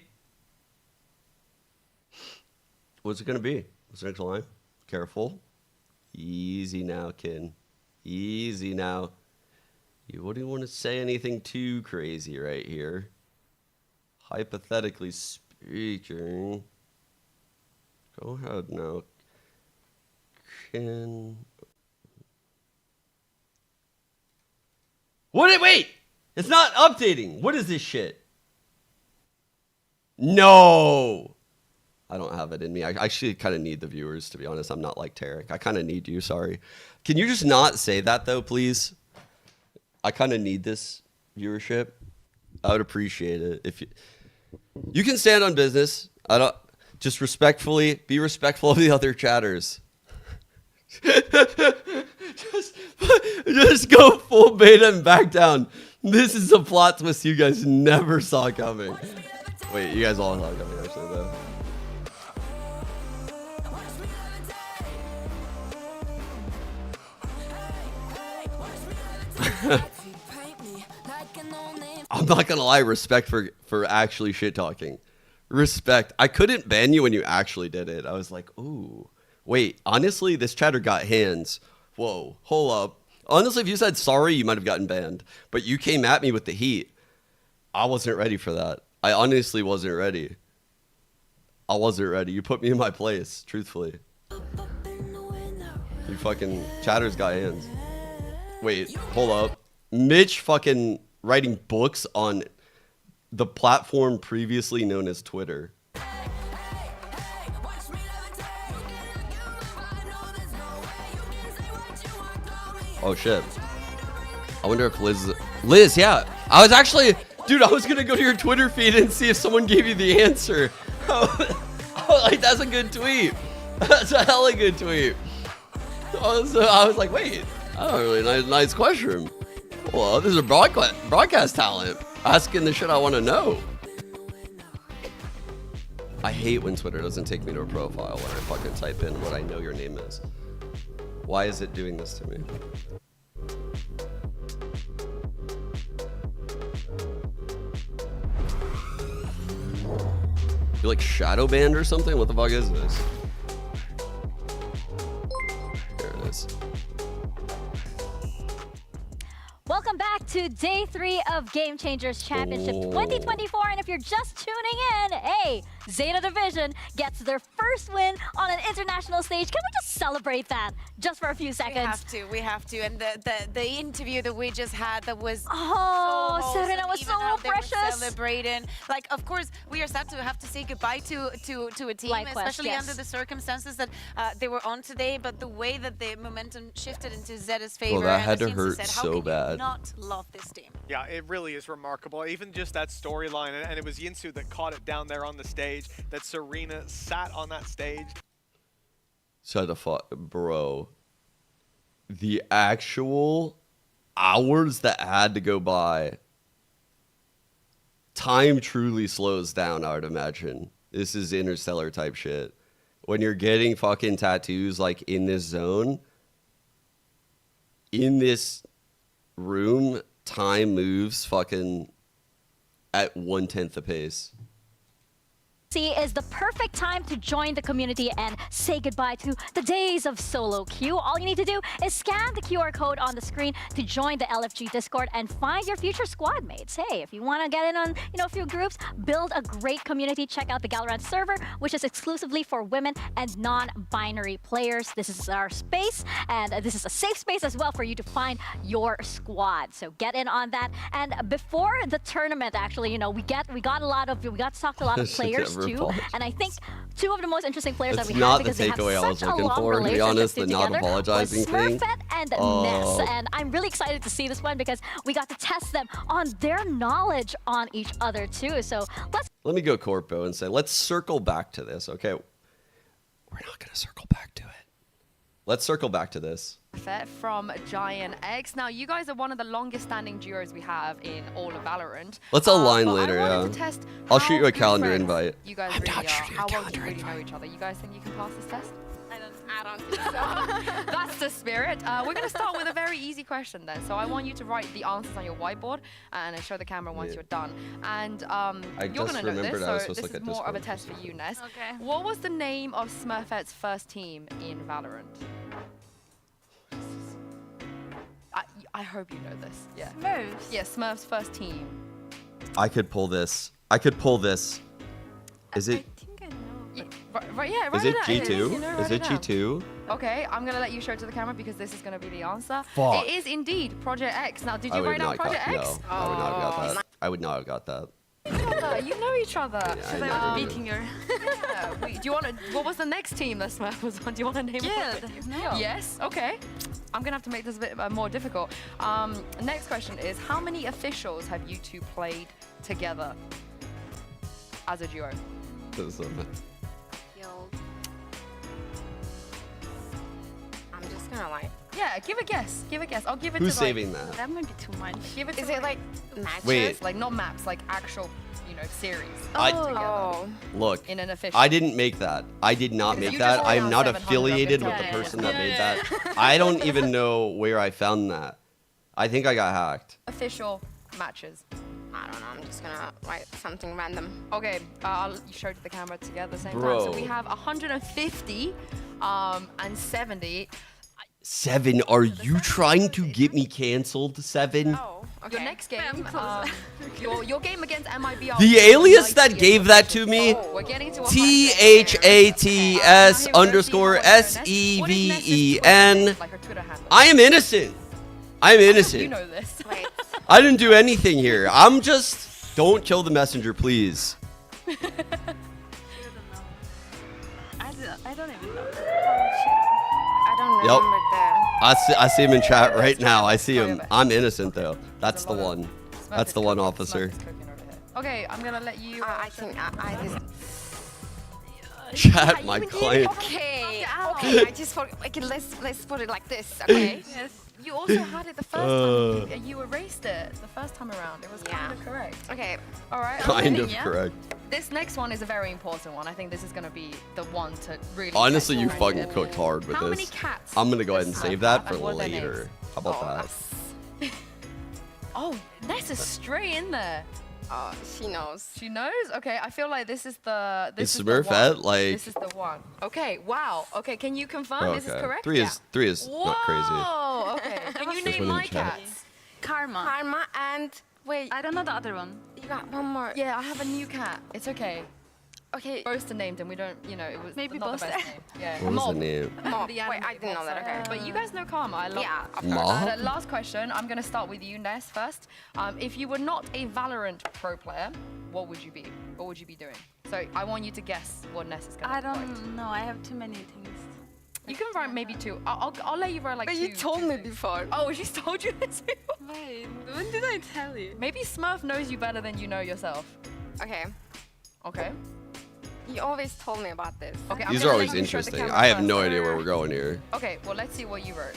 What's it going to be? What's the next line? Careful. Easy now, Kin. Easy now. You wouldn't want to say anything too crazy right here. Hypothetically speaking. Go ahead now. Kin. What? Wait! It's not updating. What is this shit? No! I don't have it in me. I actually kind of need the viewers, to be honest. I'm not like Tarek. I kind of need you, sorry. Can you just not say that, though, please? I kind of need this viewership. I would appreciate it. If you can stand on business. I don't... Just respectfully, be respectful of the other chatters. just go full beta and back down. This is a plot twist you guys never saw coming. Wait, you guys all saw it coming, actually, though. I'm not gonna lie, respect for actually shit talking. Respect. I couldn't ban you when you actually did it. I was like, ooh. Wait, honestly, this chatter got hands. Whoa, hold up. Honestly, if you said sorry, you might have gotten banned. But you came at me with the heat. I wasn't ready for that. I honestly wasn't ready. I wasn't ready. You put me in my place, truthfully. You fucking chatters got hands. Wait, hold up. Mitch fucking writing books on the platform previously known as Twitter. Oh shit. I wonder if Liz, yeah. I was actually, dude, I was gonna go to your Twitter feed and see if someone gave you the answer. Like, that's a good tweet. That's a hella good tweet. I was like, wait, that's a really nice question. Well, this is a broadcast talent asking the shit I want to know. I hate when Twitter doesn't take me to a profile when I fucking type in what I know your name is. Why is it doing this to me? You're like shadow banned or something? What the fuck is this? There it is. Welcome back to day 3 of Game Changers Championship 2024. And if you're just tuning in, hey, Zeta Division gets their first win on an international stage. Can we just celebrate that just for a few seconds? We have to. And the interview that we just had that was so Serena was so precious. Celebrating. Like, of course, we are sad to have to say goodbye to a team, especially under the circumstances that they were on today. But the way that the momentum shifted into Zeta's favor, that had to and hurt said, so bad. Not love this team. Yeah, it really is remarkable. Even just that storyline, and it was Yinsu that caught it down there on the stage, that Serena sat on that stage. Shut the fuck, bro. The actual hours that had to go by. Time truly slows down, I would imagine. This is Interstellar type shit. When you're getting fucking tattoos like in this zone, in this room, time moves fucking at 1/10 the pace. Is the perfect time to join the community and say goodbye to the days of solo queue. All you need to do is scan the QR code on the screen to join the LFG Discord and find your future squad mates. Hey, if you want to get in on a few groups, build a great community, check out the Galorant server, which is exclusively for women and non-binary players. This is our space, and this is a safe space as well for you to find your squad. So get in on that. And before the tournament, actually, we got to talk to a lot of players too. And I think two of the most interesting players that we have, because they have such a long relationship together, was Smurfette and Ness. And I'm really excited to see this one because we got to test them on their knowledge on each other too. So let me go Corpo and say, let's circle back to this. Okay, we're not gonna circle back to it. Let's circle back to this. From GIANTX. Now, you guys are one of the longest standing duos we have in all of Valorant. Let's align later, yeah. I'll shoot you a calendar friends invite. You guys really are. How well do you really know each other? You guys think you can pass this test? I don't think so. That's the spirit. We're going to start with a very easy question then. So I want you to write the answers on your whiteboard and show the camera once you're done. And you're going to know this, so this is more of a test for you, Ness. Okay. What was the name of Smurfette's first team in Valorant? I hope you know this. Yeah. Smurfs? Yeah, Smurf's first team. I could pull this. Is it? Right, yeah, Is right it G2? Is it down. G2? Okay, I'm gonna let you show it to the camera because this is gonna be the answer. Fuck. It is indeed Project X. Now, did I you would write down not got, Project X? no, I would not have got that. I would not have got that. You know each other. I never do. Beating her. Yeah, do you want to? What was the next team that Smurf was on? Do you want to name Yeah, it? no. Yes. Okay. I'm gonna have to make this a bit more difficult. Next question is: how many officials have you two played together as a duo? Yo. I'm just gonna like. Yeah, give a guess. Give a guess. I'll give it Who's to saving like, that? That might be too much. Give it to Is it like matches? Wait. like not maps, like actual, series. Oh. Look, In an official. I didn't make that. I did not If make you that. just I wrote am down not 700, affiliated I'm with the gonna person tell that you. made that. I don't even know where I found that. I think I got hacked. Official matches. I don't know. I'm just gonna write something random. Okay, I'll show it to the camera together at the same Bro. time. So we have 150 and 70. 7, are you trying to get me canceled, 7? Oh, okay. Your next game, your game against MIB. The alias that gave that to me, We're getting to a THATS_SEVEN. like her Twitter handle. I am innocent. I am innocent. You know this. I didn't do anything here. I'm just, don't kill the messenger, please. I don't even know. I don't Yep. remember the. I see him in chat right now. I see him. I'm innocent though. That's the one. That's the one, officer. Okay, I'm gonna let you. I think I just. Chat, my client. Okay. Okay. I just thought. Okay, let's put it like this. Okay. Yes. You also had it the first time. You erased it the first time around. It was kind of correct. Okay. All right. Kind of correct. This next one is a very important one. I think this is going to be the one to really. Honestly, you get fucking right. cooked hard with How this. many cats I'm gonna go ahead and does save Smurf that have, for and what are their later. names? How about that? Oh, Ness is straight in there. Oh, she knows. She knows? Okay, I feel like this is the. Is the Smurfette, one. like- This is the one. Okay. Wow. Okay. Can you confirm Oh, this is okay. correct? 3 is not crazy. Oh, okay. Can you There's name one in my the chat. cats? Karma and wait. I don't know the other one. You got one more. Yeah, I have a new cat. It's okay. Okay. Boaster named him. We don't, it was Maybe not the Boaster. best name. Yeah. What was the Mob. name? Mob. The Wait, anime I didn't know that. Boaster. Okay. But you guys know Karma. I love Yeah. Of Mob? Last question. I'm going to start with you, Ness, first. If you were not a Valorant pro player, what would you be? What would you be doing? So I want you to guess what Ness is going to I don't know. I have too many things. You can write maybe 2. I'll let you write like But 2. you told me before. Oh, she's told you this before? Wait, when did I tell you? Maybe Smurf knows you better than you know yourself. Okay. Okay. You always told me about this. Okay. I'm These gonna are let always you show the interesting. camera I have first. no idea where we're going here. Okay. Well, let's see what you wrote.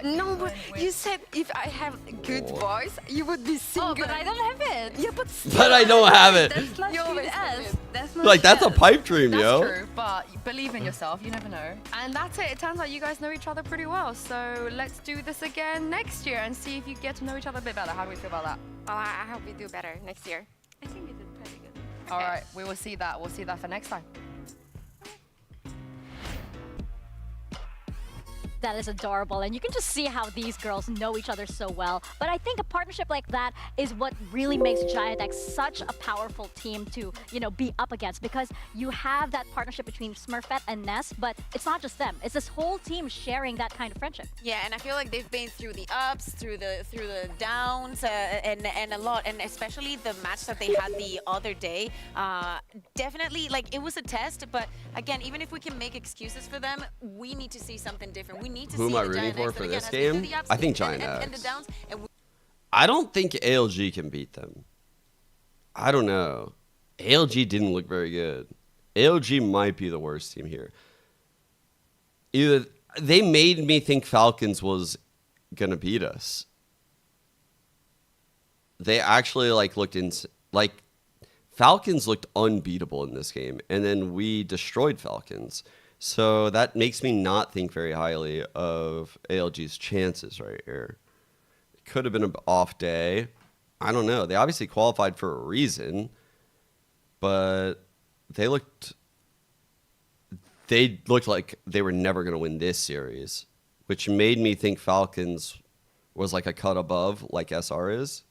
No, but you said if I have a good voice, you would be singing. Oh, but I don't have it. Yeah, but But I don't have it. That's not You good always as. That's not Like, that's a good. pipe dream, That's yo. true, but believe in yourself. You never know. And that's it. It turns out you guys know each other pretty well. So let's do this again next year and see if you get to know each other a bit better. How do we feel about that? Well, I hope we do better next year. I think we did pretty good. All right. We will see that. We'll see that for next time. That is adorable, and you can just see how these girls know each other so well. But I think a partnership like that is what really makes GIANTX such a powerful team to, be up against, because you have that partnership between Smurfette and Ness, but it's not just them. It's this whole team sharing that kind of friendship. Yeah, and I feel like they've been through the ups, through the downs, and a lot, and especially the match that they had the other day. Definitely, like, it was a test, but again, even if we can make excuses for them, we need to see something different. We need to Who see am I the rooting GIANTX for that, for again, this as they do game? the ups I think and the GIANTX. downs, and I don't think ALG can beat them. I don't know. ALG didn't look very good. ALG might be the worst team here. Either they made me think Falcons was gonna beat us. They actually Falcons looked unbeatable in this game, and then we destroyed Falcons. So that makes me not think very highly of ALG's chances right here. It could have been an off day. I don't know. They obviously qualified for a reason, but they looked like they were never going to win this series, which made me think Falcons was like a cut above, like SR is.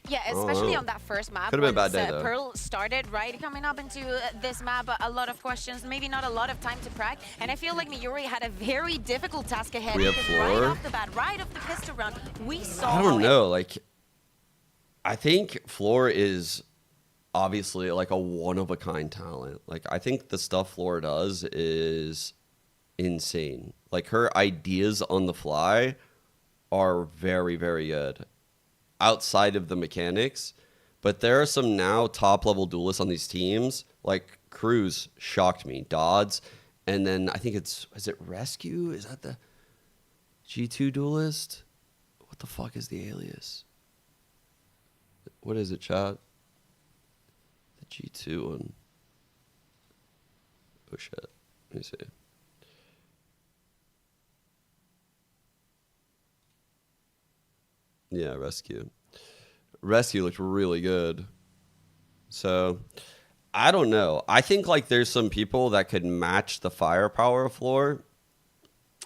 Yeah, especially on that first map. Could have been a bad day, though. Pearl started, right, coming up into this map, a lot of questions, maybe not a lot of time to prac, and I feel like Miyuri had a very difficult task ahead. We have because floor. right off the bat, right off the pistol round, we saw... I don't know. Like, I think Floor is obviously like a one-of-a-kind talent. Like, I think the stuff Floor does is insane. Like, her ideas on the fly are very, very good outside of the mechanics. But there are some now top-level duelists on these teams. Like, Cruz shocked me. Dodds. And then I think is it Rescue? Is that the G2 duelist? What the fuck is the alias? What is it, chat? The G2 one. Oh, shit. Let me see. Yeah, Rescue. Rescue looked really good. So, I don't know. I think like there's some people that could match the firepower of Floor.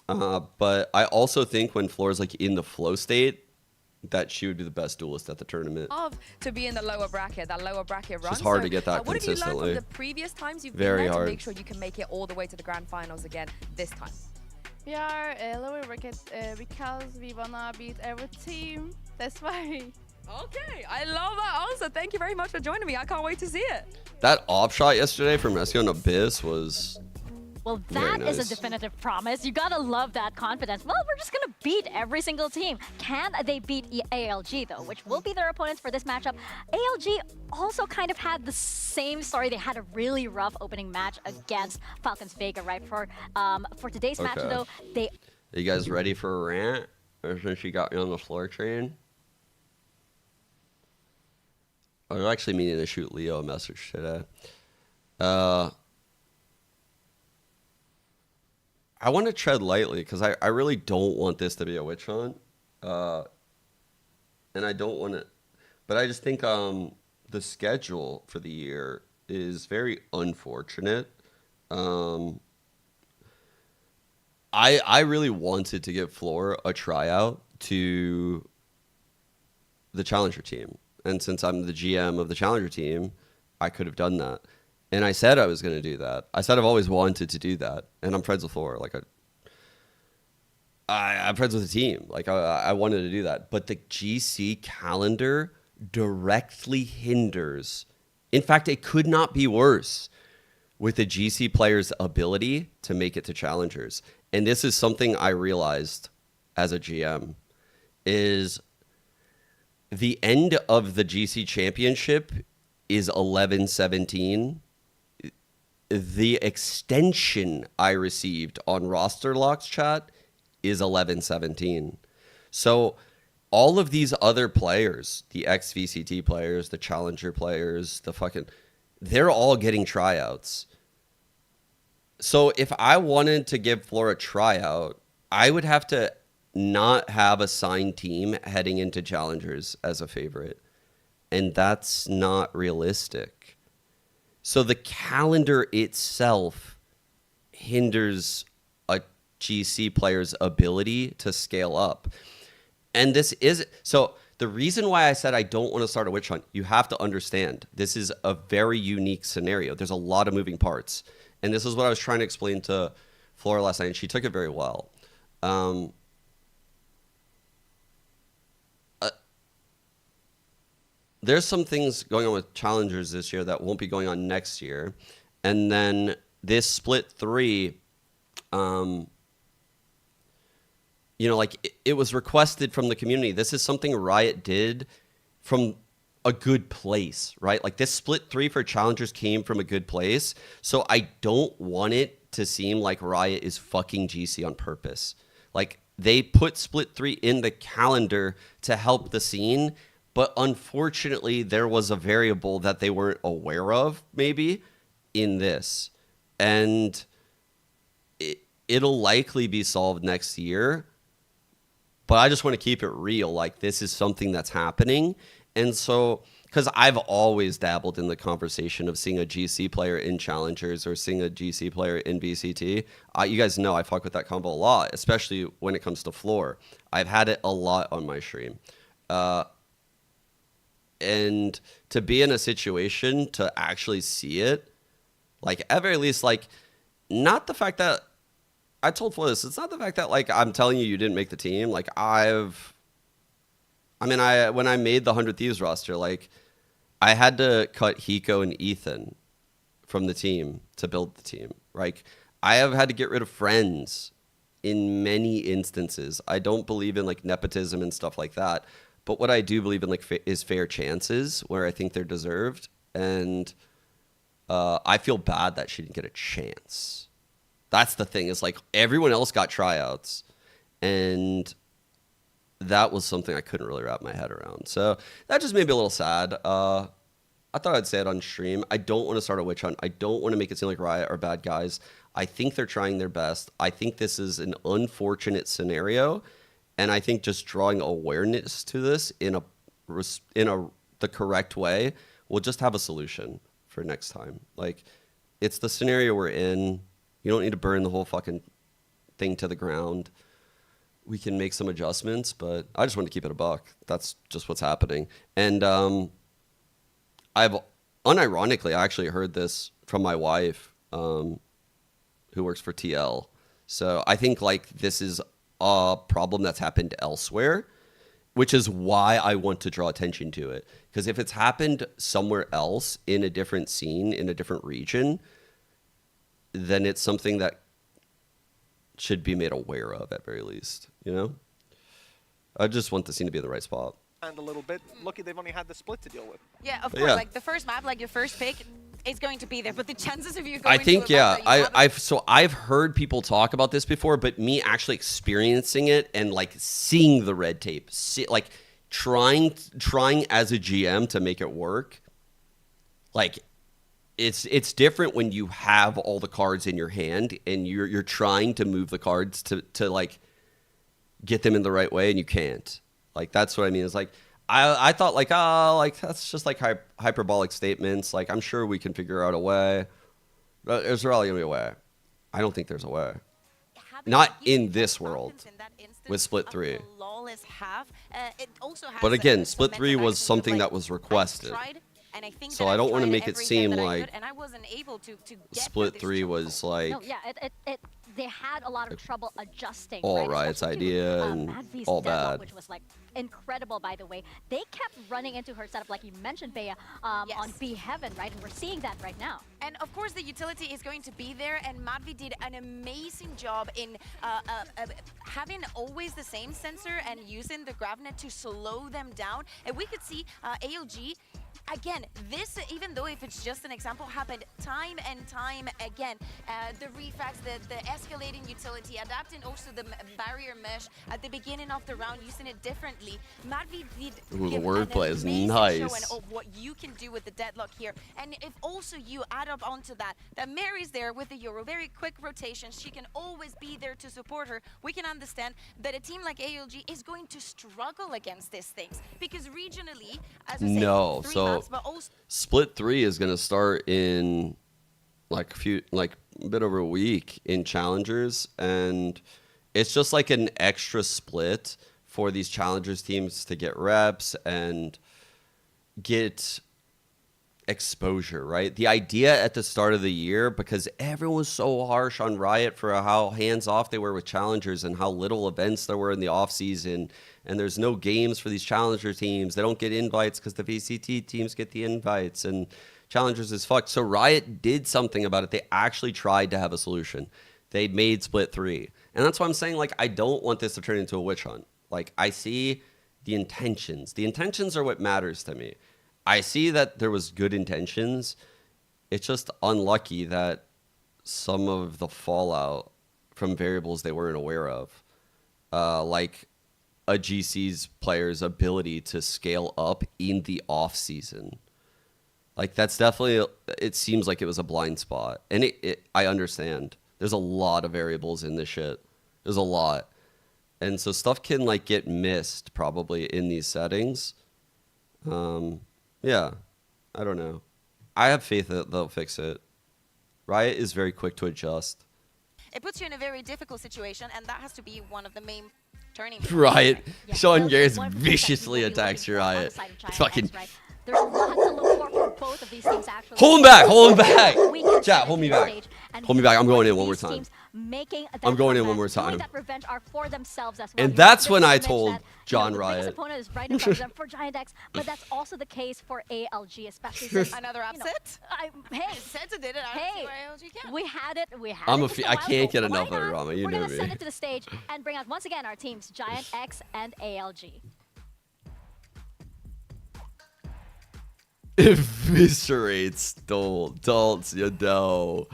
But I also think when Floor is like in the flow state, that she would be the best duelist at the tournament. To be in the lower bracket, that lower bracket run. It's hard to get that what consistently. What have you learned from the previous times you've Very been there hard. to make sure you can make it all the way to the grand finals again this time? We are lower bracket because we wanna beat every team. That's why. Okay, I love that answer. Thank you very much for joining me. I can't wait to see it. That off shot yesterday from Rescue and Abyss was... Well, very that is nice. a definitive promise. You gotta love that confidence. Well, we're just gonna beat every single team. Can they beat ALG though, which will be their opponents for this matchup? ALG also kind of had the same story. They had a really rough opening match against Falcons Vega, right? For today's match though, Are you guys ready for a rant? Or since you got me on the floor train? I was actually meaning to shoot Leo a message today. I want to tread lightly because I really don't want this to be a witch hunt. And I don't want to... But I just think the schedule for the year is very unfortunate. I really wanted to give Floor a tryout to the Challenger team. And since I'm the GM of the Challenger team, I could have done that. And I said I was going to do that. I said I've always wanted to do that. And I'm friends with Floor. Like, I'm friends with the team. Like, I wanted to do that. But the GC calendar directly hinders. In fact, it could not be worse with the GC player's ability to make it to Challengers. And this is something I realized as a GM, is the end of the GC championship is 11-17. The extension I received on roster locks chat is 11-17. So all of these other players, the ex-VCT players, the Challenger players, they're all getting tryouts. So if I wanted to give Floor a tryout, I would have to not have a signed team heading into Challengers as a favorite. And that's not realistic. So the calendar itself hinders a GC player's ability to scale up. And this is... So the reason why I said I don't want to start a witch hunt, you have to understand, this is a very unique scenario. There's a lot of moving parts. And this is what I was trying to explain to Flora last night, and she took it very well. There's some things going on with Challengers this year that won't be going on next year. And then this split 3, it was requested from the community. This is something Riot did from a good place, right? Like, this split 3 for Challengers came from a good place. So I don't want it to seem like Riot is fucking GC on purpose. Like, they put split 3 in the calendar to help the scene. But unfortunately, there was a variable that they weren't aware of, maybe, in this. And it'll likely be solved next year. But I just want to keep it real. Like, this is something that's happening. And so, because I've always dabbled in the conversation of seeing a GC player in Challengers or seeing a GC player in VCT. You guys know I fuck with that combo a lot, especially when it comes to Floor. I've had it a lot on my stream. and to be in a situation to actually see it, like at very least, like not the fact that I told Flo this, it's not the fact that like I'm telling you didn't make the team. Like when I made the 100 Thieves roster, like I had to cut Hiko and Ethan from the team to build the team. Like I have had to get rid of friends in many instances. I don't believe in like nepotism and stuff like that. But what I do believe in like is fair chances where I think they're deserved. And I feel bad that she didn't get a chance. That's the thing, is like everyone else got tryouts, and that was something I couldn't really wrap my head around. So that just made me a little sad. I thought I'd say it on stream. I don't want to start a witch hunt. I don't want to make it seem like Riot are bad guys. I think they're trying their best. I think this is an unfortunate scenario, and I think just drawing awareness to this in the correct way will just have a solution for next time. Like, it's the scenario we're in. You don't need to burn the whole fucking thing to the ground. We can make some adjustments, but I just want to keep it a buck. That's just what's happening. And I've unironically, I actually heard this from my wife, who works for TL. So I think like this is a problem that's happened elsewhere, which is why I want to draw attention to it. Because if it's happened somewhere else in a different scene, in a different region, then it's something that should be made aware of at very least, you know? I just want the scene to be in the right spot. And a little bit. Lucky they've only had the split to deal with. Yeah, of course. Yeah. Like the first map, like your first pick, is going to be there. But the chances of you going I think, to a map yeah. that you I've heard people talk about this before, but me actually experiencing it and like seeing the red tape, like trying as a GM to make it work, like it's different when you have all the cards in your hand and you're trying to move the cards to like get them in the right way and you can't. Like that's what I mean. It's like I thought like that's just like hyperbolic statements. Like I'm sure we can figure out a way. There's really gonna be a way. I don't think there's a way. Not in this world with Split 3. But again, Split 3 was something that was requested. And I think so I don't want to make it seem that like and I wasn't able to get Split 3 was like No, yeah, they had a lot of trouble adjusting. all right? Riot's Especially to, idea and Madvi's all deadlock, bad. which was like incredible, by the way. They kept running into her setup, like you mentioned, Bea, on B Heaven, right? And we're seeing that right now. And of course, the utility is going to be there, and Madvi did an amazing job in having always the same sensor and using the GravNet to slow them down. And we could see ALG. Again, this, even though if it's just an example, happened time and time again. The refacts, the escalating utility, adapting also the barrier mesh at the beginning of the round, using it differently. Madvi did Ooh, the give wordplay an is amazing nice. showing of what you can do with the deadlock here. And if also you add up onto that Mary's there with the Euro, very quick rotations, she can always be there to support her. We can understand that a team like ALG is going to struggle against these things because regionally, as we say, No, 3 so maps, but also Split 3 is going to start in like a bit over a week in Challengers, and it's just like an extra split for these Challengers teams to get reps and get exposure, right? The idea at the start of the year, because everyone was so harsh on Riot for how hands-off they were with Challengers and how little events there were in the off-season, and there's no games for these Challenger teams. They don't get invites because the VCT teams get the invites, and Challengers is fucked. So Riot did something about it. They actually tried to have a solution. They made Split 3. And that's why I'm saying, like, I don't want this to turn into a witch hunt. Like, I see the intentions. The intentions are what matters to me. I see that there was good intentions. It's just unlucky that some of the fallout from variables they weren't aware of, like a GC's player's ability to scale up in the off season. Like that's definitely, it seems like it was a blind spot. And I understand. There's a lot of variables in this shit. There's a lot. And so stuff can like get missed probably in these settings. Yeah, I don't know. I have faith that they'll fix it. Riot is very quick to adjust. it puts you in a very difficult situation, and that has to be one of the main turning Riot. Yeah. Sean Garris viciously attacks Riot. Fucking There's a lot to look for both of these teams actually. Hold him back. Hold him back. We can Chat, see hold me this back. stage, and Hold me back. I'm going in these one more time. teams making I'm going in comeback, one more doing time. that revenge arc for themselves as well. And You that's have when this I image told that, John the biggest Riot. opponent is right in front of them for GIANTX, but that's also the case for ALG, especially since Another upset? Hey, Senta did it. I don't see why ALG can't. we had it. We had I'm it. a just I while can't ago. get Why enough of it, not? Rama. You We're know gonna send me. it to the stage and bring out once again our teams GIANTX and ALG. Eviscerates. Don't you know.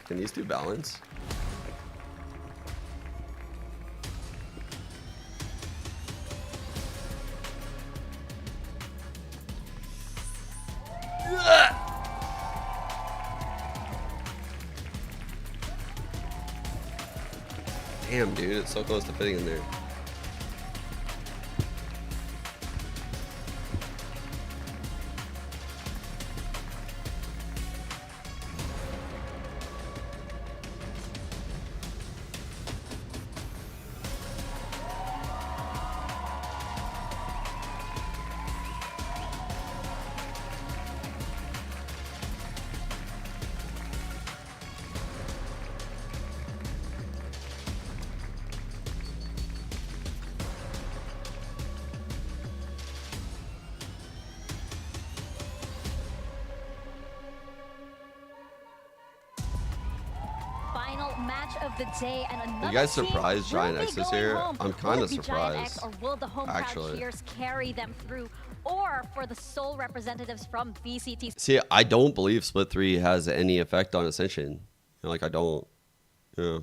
Can these two balance? Damn, dude, it's so close to fitting in there. Final match of the day, and another You guys team surprised will GIANTX be is going here? home. I'm kind Will of it be surprised, GIANTX, or will the home crowd actually. cheers carry them through, or for the sole representatives from VCT? See, I don't believe Split 3 has any effect on Ascension. You know, like, I don't. Yeah.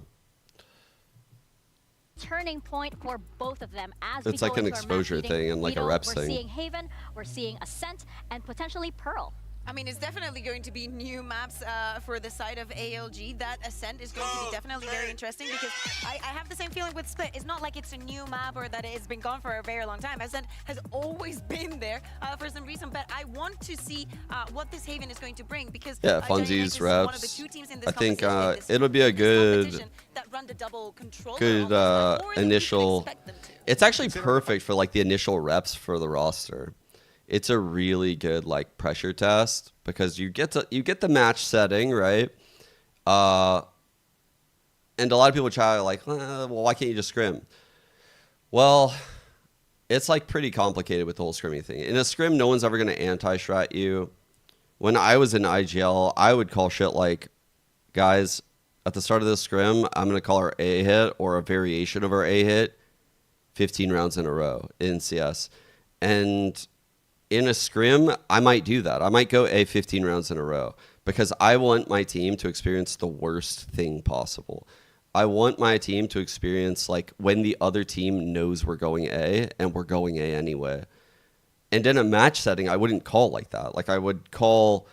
Turning point for both of them as It's we like go an into our exposure match meeting. thing and like a Vito, reps we're thing. seeing Haven, we're seeing Ascent, and potentially Pearl. I mean, it's definitely going to be new maps for the side of ALG. That Ascent is going to be definitely very interesting because I have the same feeling with Split. It's not like it's a new map or that it's been gone for a very long time. Ascent has always been there for some reason, but I want to see what this Haven is going to bring because Yeah, GIANTX Funsies, is one of the reps. two teams in this I think competition, it'll be a good, that run the double controller initial. It's actually perfect for like the initial reps for the roster. It's a really good like pressure test because you get the match setting right, and a lot of people try like, well, why can't you just scrim? Well, it's like pretty complicated with the whole scrimming thing. In a scrim, no one's ever gonna anti-strat you. When I was in IGL, I would call shit like, guys, at the start of this scrim, I'm gonna call our A hit or a variation of our A hit 15 rounds in a row in CS, and in a scrim, I might do that. I might go A 15 rounds in a row because I want my team to experience the worst thing possible. I want my team to experience like when the other team knows we're going A and we're going A anyway. And in a match setting, I wouldn't call like that. Like I would call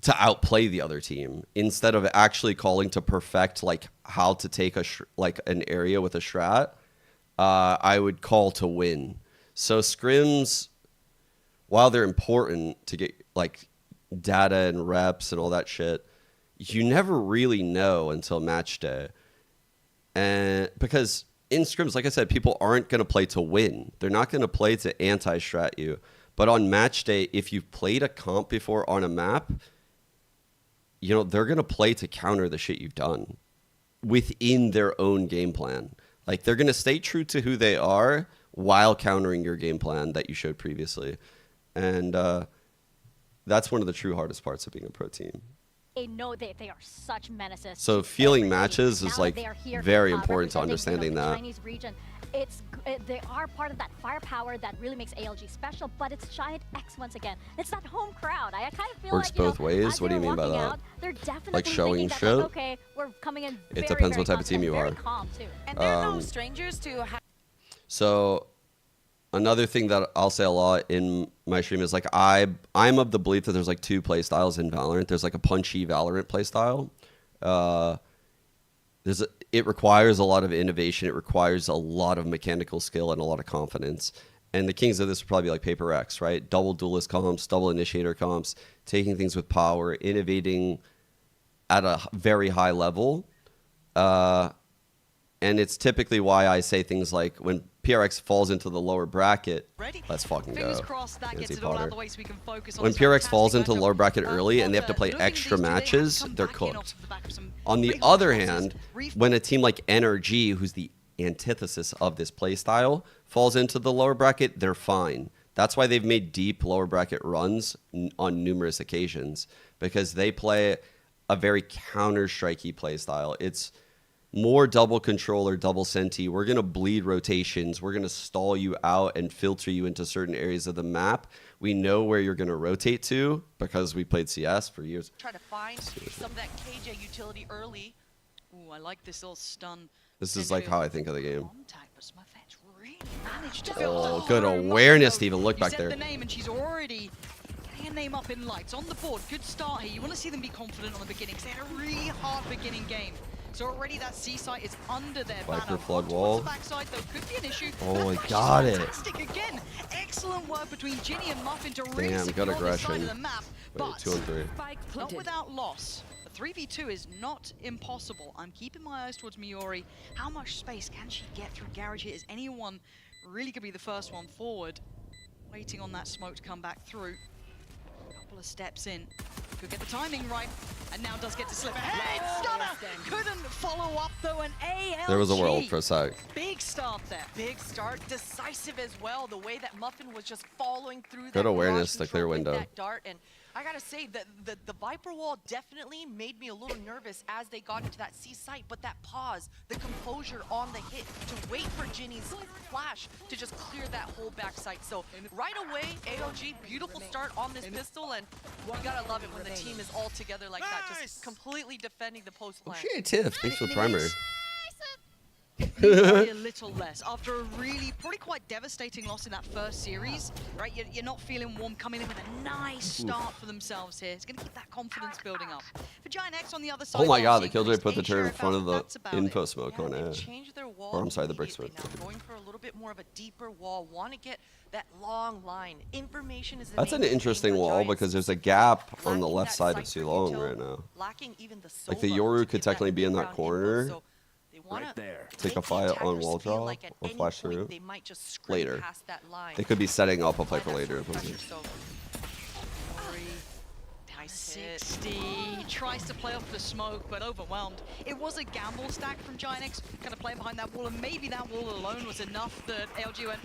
to outplay the other team instead of actually calling to perfect like how to take like an area with a strat. I would call to win. So scrims, while they're important to get like data and reps and all that shit, you never really know until match day. And because in scrims, like I said, people aren't going to play to win. They're not going to play to anti-strat you. But on match day, if you've played a comp before on a map, you know, they're going to play to counter the shit you've done within their own game plan. Like they're going to stay true to who they are while countering your game plan that you showed previously. And that's one of the true hardest parts of being a pro team. They know they are such menaces. So feeling matches is Now like they are here, very important to representing, understanding the that. Chinese region. They are part of that firepower that really makes ALG special, but it's GIANTX once again. It's that home crowd. I kind of feel Works like, both ways? as What do you they're mean by walking that? out, they're definitely Like showing thinking that, shit? like, okay, we're coming in It depends what type of team you are. calm too. And they're no strangers to So another thing that I'll say a lot in my stream is like I'm of the belief that there's like two play styles in Valorant. There's like a punchy Valorant play style. It requires a lot of innovation. It requires a lot of mechanical skill and a lot of confidence. And the kings of this would probably be like Paper X, right? Double duelist comps, double initiator comps, taking things with power, innovating at a very high level. And it's typically why I say things like when PRX falls into the lower bracket, let's fucking go. Nancy Potter. When PRX falls into the lower bracket early and they have to play extra matches, they're cooked. On the other hand, when a team like NRG, who's the antithesis of this playstyle, falls into the lower bracket, they're fine. That's why they've made deep lower bracket runs on numerous occasions, because they play a very counter-strikey playstyle. It's more double controller, double senti. We're going to bleed rotations. We're going to stall you out and filter you into certain areas of the map. We know where you're going to rotate to because we played CS for years. Try to find some of that KJ utility early. Ooh, I like this little stun. This is like how I think of the game. Oh, good awareness to even look back there. The name and she's already getting a name up in lights on the board. Good start here. You want to see them be confident on the beginning because they had a really hard beginning game. So already that C site is under their Viper banner. flood wall. The backside, though, could be an issue. Oh, I got it. Fantastic again. Excellent work between Ginny and Muffin to really Damn, secure good this side aggression. of the map. Wait, But 2 on 3. not without loss. A 3v2 is not impossible. I'm keeping my eyes towards Miori. How much space can she get through Garage here? Is anyone really could be the first one forward? Waiting on that smoke to come back through. Couple of steps in. Could get the timing right. And now does get to slip ahead. Stunner! Couldn't follow up though. An ALG. There was a world for a sec. Big start there. Big start, decisive as well. The way that Muffin was just following through Good that awareness barrage to clear control with window. that dart. And I gotta say that the Viper wall definitely made me a little nervous as they got into that C site, but that pause, the composure on the hit to wait for Ginny's flash to just clear that whole back site. So right away, ALG, beautiful start on this pistol, and you gotta love it when the team is all together like that, just completely defending the post plan. Hey, Tiff, thanks for the primer. Maybe a little less after a really probably quite devastating loss in that first series, right? You're not feeling warm, coming in with a nice start for themselves here. It's going to keep that confidence building up. For GIANTX on the other side, Oh my god, the Killjoy put the turret in front of the info smoke on A. Or I'm sorry, the brick smoke. Going for a little bit more of a deeper wall, want to get that long line. Information is the That's name an of the interesting game, wall Giants. because there's a gap on the left side of Silong right now. Lacking even the Like the solo Yoru to could give that technically be in that mid-round info, corner. so they wanna Take a make the fight on attackers wall feel draw like at or any flash point through they might just scrape later. past that line. They could be setting up a play for later. Nice 60. He tries to play off the smoke, but overwhelmed. It was a gamble stack from GIANTX, kind of playing behind that wall, and maybe that wall alone was enough that ALG went,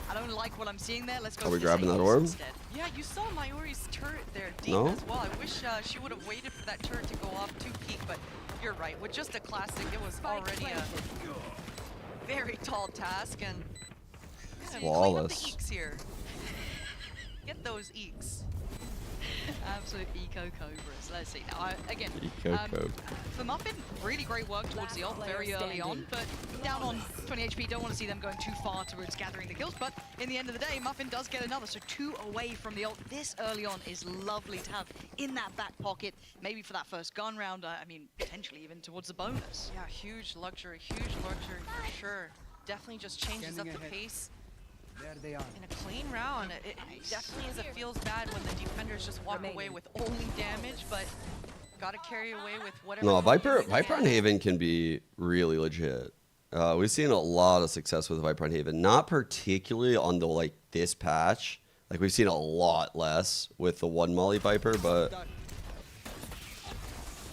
I don't like what I'm seeing there. Let's go. Are we for grabbing this that orb? instead. Yeah, you saw Mayuri's turret there deep No? as well. I wish she would have waited for that turret to go up to peak, but you're right. With just a classic, it was already a very tall task, and clean up the Flawless. eeks here. Get those eeks. Absolute eco cobras. Let's see now. Again, Eco Cobra. for Muffin, really great work towards the ult very early on, but down on 20 HP. Don't want to see them going too far towards gathering the kills, but in the end of the day, Muffin does get another, so 2 away from the ult. This early on is lovely to have in that back pocket, maybe for that first gun round. I mean, potentially even towards the bonus. Yeah, huge luxury for sure. Definitely just changes up the pace. There they are. In a clean round, it definitely is. It feels bad when the defenders just walk away with only damage, but gotta carry away with whatever. No, Viper confidence they on have. Haven can be really legit. We've seen a lot of success with Viper on Haven, not particularly on the like this patch. Like we've seen a lot less with the one Molly Viper, but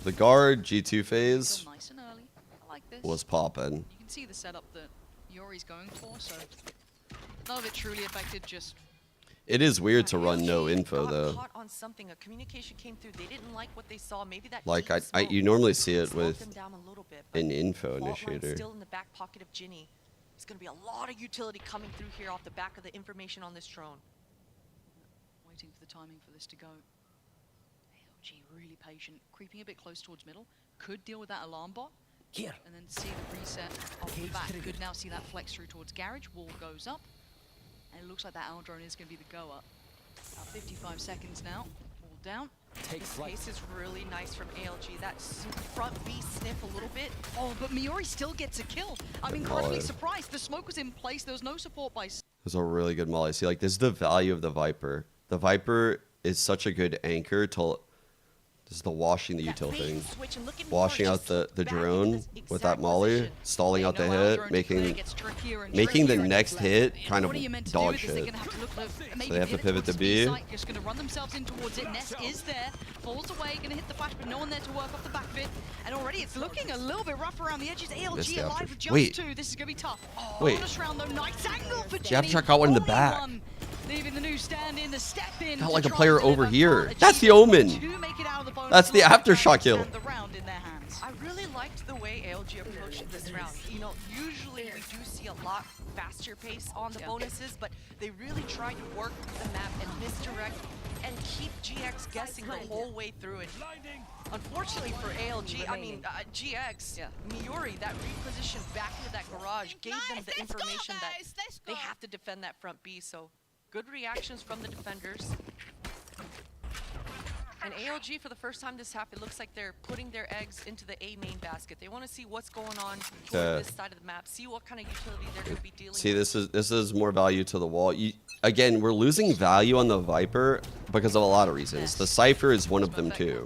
the guard G2 phase Nice and early. I like this. was popping. You can see the setup that Yori's going for, so none of it truly affected, just It is weird to run no info though. Caught on something, a communication came through. They didn't like what they saw. Maybe that Like deep smoke you normally see it slowed with them down a little bit, but an info fault line initiator. still in the back pocket of Ginny. There's going to be a lot of utility coming through here off the back of the information on this drone. waiting for the timing for this to go. ALG really patient, creeping a bit close towards middle. Could deal with that alarm bot. Here. And then see the reset off the back. Could now see that flex through towards garage. Wall goes up. And it looks like that owl drone is going to be the go up. About 55 seconds now. Wall down. This pace is really nice from ALG. That front B sniff a little bit. Oh, but Miori still gets a kill. I'm incredibly surprised. The smoke was in place. There was no support by... There's a really good molly. See, like this is the value of the Viper. The Viper is such a good anchor to This is the washing the util thing. Washing out the drone with that molly, stalling out the hit, making the next hit kind of dog shit. So they have to pivot to B. Just going to run themselves in towards it. Ness is there, falls away, going to hit the flash, but no one there to work off the back of it. And already it's looking a little bit rough around the edges. ALG alive with jumps too. This is going to be tough. Wait. Bonus round though, nice angle for The aftershock got one in the back. Leaving the new stand in, the step in. Got like a player over here. That's the Omen. That's the aftershock kill. I really liked the way ALG approached this round. You know, usually we do see a lot faster pace on the bonuses, but they really tried to work the map and misdirect and keep GX guessing the whole way through it. Unfortunately for ALG, I mean, GX, Miori, that reposition back into that garage gave them the information that they have to defend that front B, so good reactions from the defenders. And ALG, for the first time this half, it looks like they're putting their eggs into the A main basket. They want to see what's going on toward this side of the map, see what kind of utility they're going to be dealing with. This is more value to the wall. Again, we're losing value on the Viper because of a lot of reasons. The Cypher is one of them too.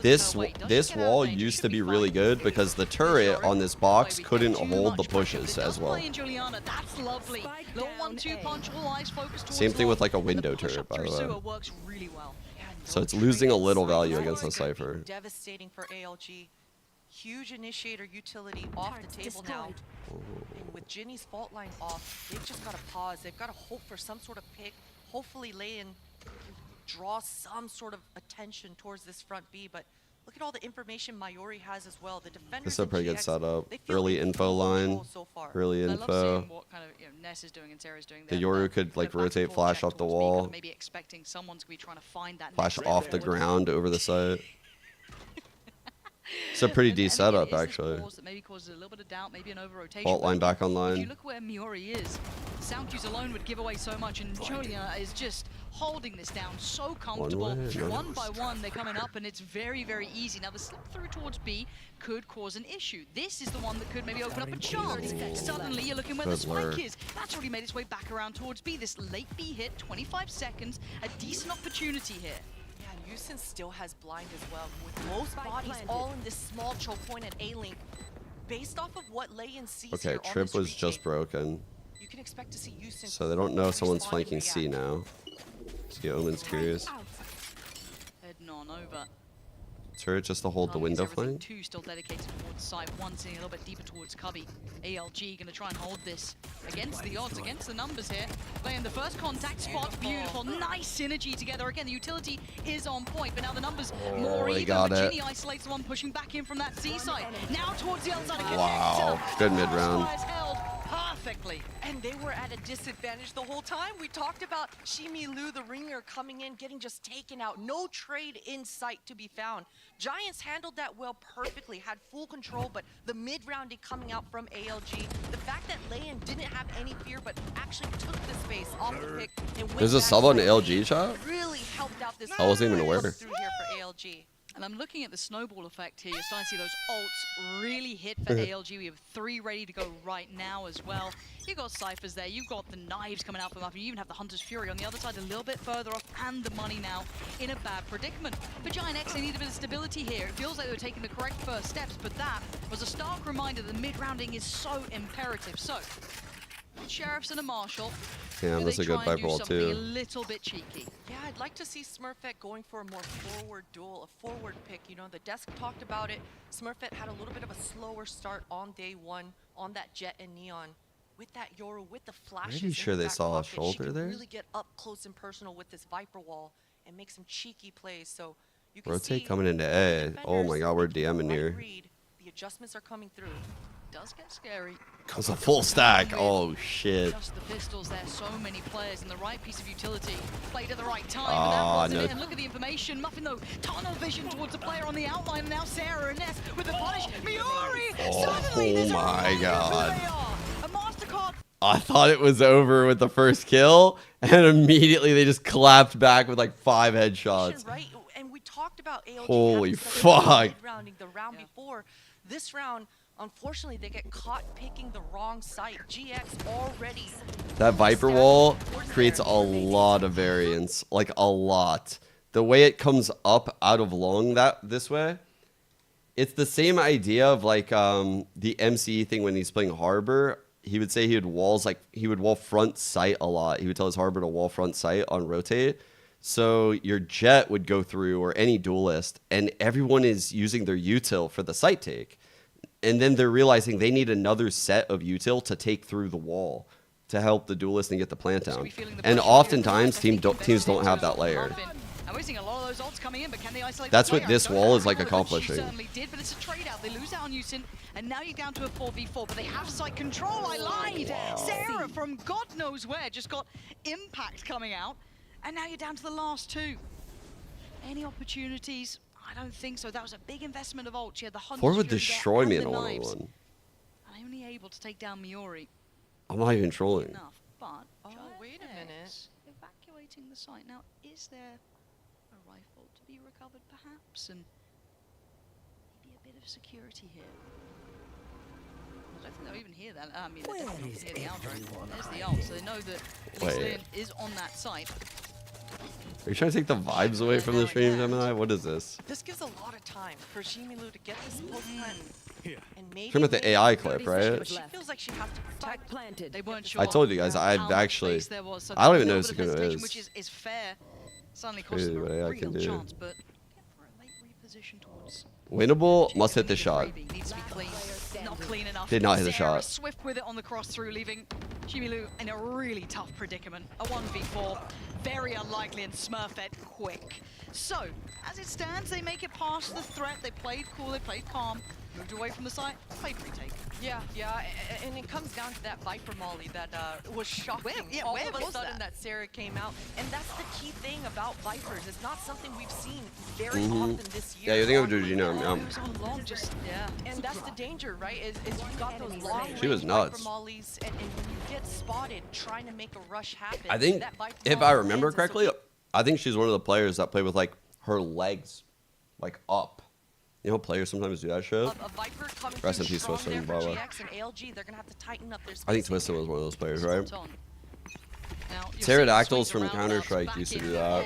This wall used to be really good because the turret on this box couldn't hold the pushes as well. Same thing with like a window turret, by the way. So it's losing a little value against the Cypher. Devastating for ALG. Huge initiator utility off the table now. And with Ginny's fault line off, they've just got to pause. They've got to hope for some sort of pick. Hopefully Layan can draw some sort of attention towards this front B, but look at all the information Miori has as well. The defenders. This is a pretty good setup. Early info line. Early info. What kind of, Ness is doing and Sarah's doing The Yoru could like rotate flash off the wall. Maybe expecting someone's going to be trying to find that. Flash off the ground over the site. It's a pretty decent setup actually. Maybe causes a little bit of doubt, maybe an over-rotation. Fault line back online. If you look where Miori is, sound cues alone would give away so much, and Juliana is just holding this down so comfortable. One by one, they're coming up, and it's very, very easy. Now, the slip through towards B could cause an issue. This is the one that could maybe open up a chance. Suddenly, you're looking where the spike is. That's already made its way back around towards B. This late B hit, 25 seconds, a decent opportunity here. Yusin still has blind as well, with most bodies all in this small choke point at A-Link. Based off of what Layan sees Okay, Trip was just broken. You can expect to see Yusin. So they don't know someone's flanking C now. See, Omen's curious. Heading on over. Turret just to hold the window flank. Two still dedicated towards side, one sitting a little bit deeper towards Cubby. ALG going to try and hold this against the odds, against the numbers here. Playing the first contact spot, beautiful, nice synergy together. Again, the utility is on point, but now the numbers more even. Ginny isolates the one pushing back in from that C side. Now towards the outside of Wow, good mid round. Perfectly. And they were at a disadvantage the whole time. We talked about Shimi Lu, the ringer, coming in, getting just taken out. No trade in sight to be found. Giants handled that well perfectly, had full control, but the mid-rounding coming out from ALG, the fact that Layan didn't have any fear, but actually took the space off the pick and went There's a sub on the LG shot? really helped out this I wasn't even aware. through here for ALG. And I'm looking at the snowball effect here. You're starting to see those ults really hit for ALG. We have 3 ready to go right now as well. You've got Cyphers there. You've got the knives coming out from up. You even have the Hunter's Fury on the other side a little bit further off, and the money now in a bad predicament. For GIANTX, they need a bit of stability here. It feels like they were taking the correct first steps, but that was a stark reminder that mid-rounding is so imperative. So, Sheriffs and a Marshal. Yeah, that's a good Viper wall too. A little bit cheeky. Yeah, I'd like to see Smurfette going for a more forward duel, a forward pick. You know, the desk talked about it. Smurfette had a little bit of a slower start on day 1 on that Jet and Neon. With that Yoru, with the flashes. Pretty sure they saw a shoulder she there. Really get up close and personal with this Viper wall and make some cheeky plays. So you can Rotate see coming into A. Oh my god, we're DMing here. The adjustments are coming through. Does get scary. It's a full stack. Oh shit. Just the pistols there, so many players and the right piece of utility played at the right time. Ah, but that wasn't no. it. And look at the information. Muffin though, tunnel vision towards the player on the outline. And now Sarah and Ness with the punish. Miori! Oh my god. A MasterCard. I thought it was over with the first kill, and immediately they just clapped back with like 5 headshots. Right, and we talked about ALG Holy fuck. rounding the round before. This round, unfortunately, they get caught picking the wrong site. GX already. That Viper wall creates a lot of variance, like a lot. the way it comes up out of long this way, it's the same idea of like the MCE thing when he's playing Harbor. He would say he would wall front sight a lot. He would tell his Harbor to wall front sight on rotate. So your Jet would go through, or any duelist, and everyone is using their util for the sight take. And then they're realizing they need another set of util to take through the wall to help the duelist and get the plant down. And oftentimes teams don't have that layer. And we're seeing a lot of those ults coming in, but can they isolate That's the what player? this wall is like accomplishing. She certainly did, but it's a trade out. They lose out on Houston, and now you're down to a 4v4, but they have site control. I lied. Wow. Sarah from God knows where just got impact coming out, and now you're down to the last two. Any opportunities? I don't think so. That was a big investment of ult. She had the 100 Ford would destroy me in a one-on-one. and only able to take down Miori. I'm not even trolling. Enough, but wait a minute. Evacuating the site. Now, is there a rifle to be recovered, perhaps? And maybe a bit of security here. I don't think they'll even hear that. I mean, they definitely hear the outro. There's the ult, so they know that Lixian is on that site. Are you trying to take the vibes away from the stream, Gemini? What is this? This gives a lot of time for Shimilu to get this poke plant. And maybe Talking about the AI clip, right? she feels like she has to protect. Planted. They weren't sure. I told you guys, I've actually, there was, so I don't even there know was who a bit of Sukuna hesitation, is. which is fair. Suddenly cost Crazy them what a AI real can do. chance, but for a late reposition towards Winnable, must hit the shot. needs to be clean. Not clean enough. Did not hit the Sarah shot. Swift with it on the cross through, leaving Shimilu in a really tough predicament. A 1v4, very unlikely, and Smurfette quick. So, as it stands, they make it past the threat. They played cool, they played calm, moved away from the site, played retake. Yeah, and it comes down to that Viper Molly that was shocking. All where of a was sudden that? Sarah came out, and that's the key thing about Vipers. It's not something we've seen very often this year. Yeah, you think of Georgina. And that's the danger, right? Is you've got those long She was nuts. Viper Mollies, and when you get spotted trying to make a rush happen, I think, that Viper if Molly I remember lands, and so correctly, I think she's one of the players that play with like her legs like up. You know, players sometimes do that shit. A Viper coming Rest in through peace, strong Twisted there and for Baba. GX and ALG, they're gonna have to tighten up their I think spacing. Twisted was one of those players, right? Now, Pterodactyls from Counter-Strike used to do that.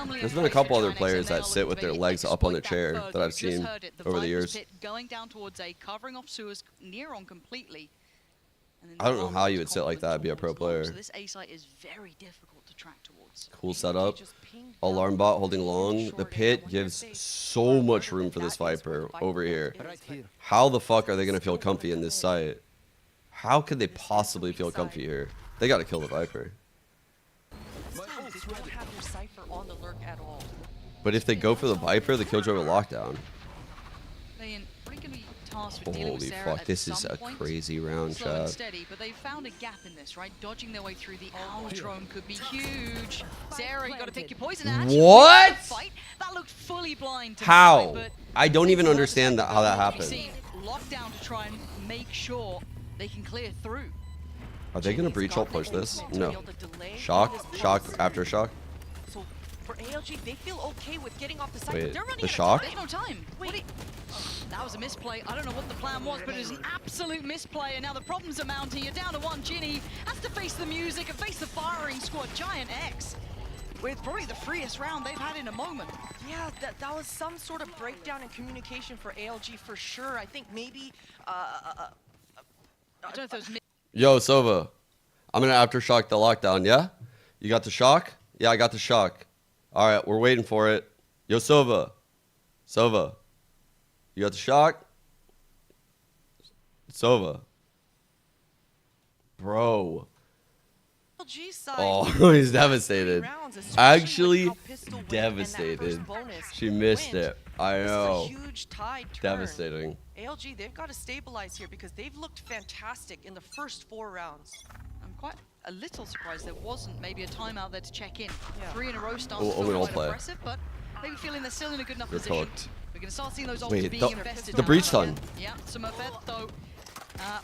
There's been a couple other players that sit with their legs up on their chair that I've seen over the years. Going down towards A, covering off sewers near on completely. I don't know how you would sit like that and be a pro player. So this A site is very difficult to track towards. Cool setup. Alarm bot holding long. The pit gives so much room for this Viper over here. How the fuck are they going to feel comfy in this site? How could they possibly feel comfy here? They got to kill the Viper. They don't have their Cypher on the lurk at all. But if they go for the Viper, the Killjoy will lock down. They are going to be tasked with dealing with Holy Sarah fuck, at this is some a point. crazy round, Slow and chat. steady, but they found a gap in this, right? Dodging their way through the owl drone could be huge. Sarah, you got to pick your poison. Actually, What? Fight. That looked fully blind to How? me, but I don't even understand how that happened. Lockdown to try and make sure they can clear through. Are they going to breach ult push this? No. Shock? Shock after shock? So for ALG, they feel okay with getting off the side. Wait, but they're running the out of shock? time. There's no time. Wait. That was a misplay. I don't know what the plan was, but it was an absolute misplay. And now the problems are mounting. You're down to one. Ginny has to face the music and face the firing squad. GIANTX with probably the freest round they've had in a moment. Yeah, that was some sort of breakdown in communication for ALG for sure. I think maybe. I don't know if it was Yo, Sova. I'm going to aftershock the lockdown, yeah? You got the shock? Yeah, I got the shock. All right, we're waiting for it. Yo, Sova. Sova. You got the shock? Sova. Bro. ALG side. Oh, he's devastated. Actually devastated. She missed it. I know. This is a huge tide turn. Devastating. ALG, they've got to stabilize here because they've looked fantastic in the first 4 rounds. I'm quite a little surprised there wasn't maybe a timeout there to check in. 3 in a row starts Oh, to feel we all quite play. impressive, but maybe feeling they're still in a good enough You're position. cooked. We're going to start seeing those ults Wait, being invested the now. breach stun. Yeah, Smurfette though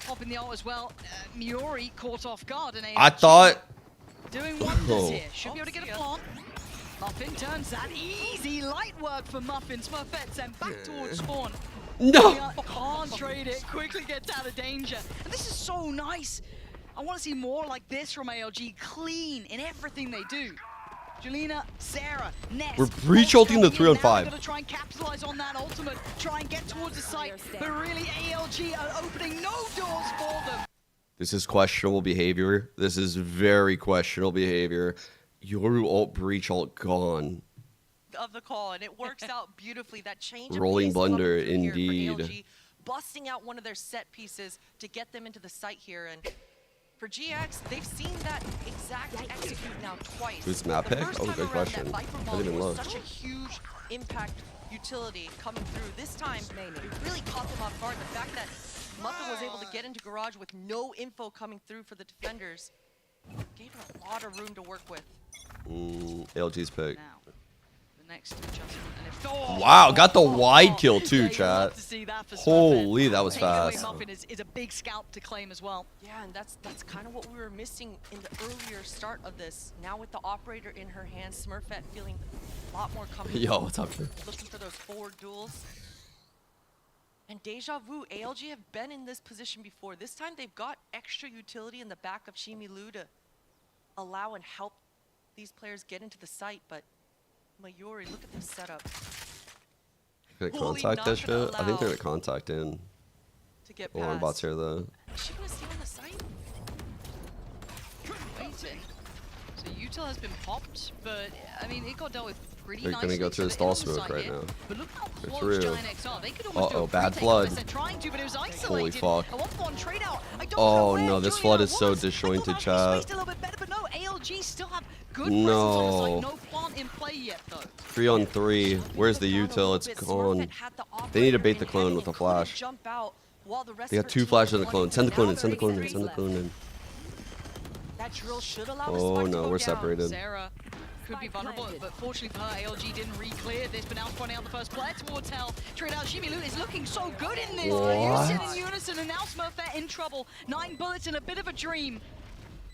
popping the ult as well. Miori caught off guard and I thought... doing wonders Oh. here. Should be able to get a plant. Muffin turns that easy light work for Muffin. Smurfette sent back towards spawn. No! Can't trade it. Quickly gets out of danger. And this is so nice. I want to see more like this from ALG. Clean in everything they do. Julina, Sarah, Ness. We're breach ulting the 3-on-5. Gonna try and capitalize on that ultimate, try and get towards the site, but really ALG are opening no doors for them. This is questionable behavior. This is very questionable behavior. Yoru ult, breach ult gone. Of the call, and it works out beautifully. That change Rolling of pace coming blunder, through here for indeed. ALG, busting out one of their set pieces to get them into the site here. And for GX, they've seen that exact execute now twice. Who's map pick? Oh, good question. I didn't even look. Such a huge impact utility coming through. This time, it really caught them off guard. The fact that Muffin was able to get into garage with no info coming through for the defenders gave them a lot of room to work with. ALG's pick. Now, the next adjustment, and if, Wow, got the wide kill too, chat. to see that for Holy, that was Taking away fast. Muffin is a big scalp to claim as well. Yeah, and that's kind of what we were missing in the earlier start of this. Now with the operator in her hands, Smurfette feeling a lot more comfortable. Yo, what's up, dude? Looking for those forward duels. And Deja Vu, ALG have been in this position before. This time they've got extra utility in the back of Shimilu to allow and help these players get into the site, but Mayuri, look at this setup. Gonna contact that shit? I think they're gonna contact in. To get Alarm past. bots here though. Is she gonna stay on the site? Waiting. So Util has been popped, but I mean it got dealt with pretty They're nicely. gonna go through the so stall they're in on smoke the right side now. here. But look how They're close through. GIANTX are. They could almost do a Bad retake flood. on this. They're trying to, but it was Holy isolated. fuck. A 1-for-1 trade out. I don't know Oh where no, this Juliana flood is so was. disjointed, Spaced chat. a little bit better, but no, ALG still have good presence on the side. No. No plant in play yet though. 3-on-3. Where's the util? It's gone. They need to bait the clone with a flash. Jump out while the rest They got 2 flashes in the clone. Send the clone in, send the clone in, send the clone in. That drill should allow the Oh spike to no, go we're down. separated. Sarah could be vulnerable, but fortunately for her, ALG didn't re-clear this, but now pointing out the first player towards hell. Trade out Shimilu is looking so good in this. What? You sit in unison, and now Smurfette in trouble. 9 bullets in a bit of a dream.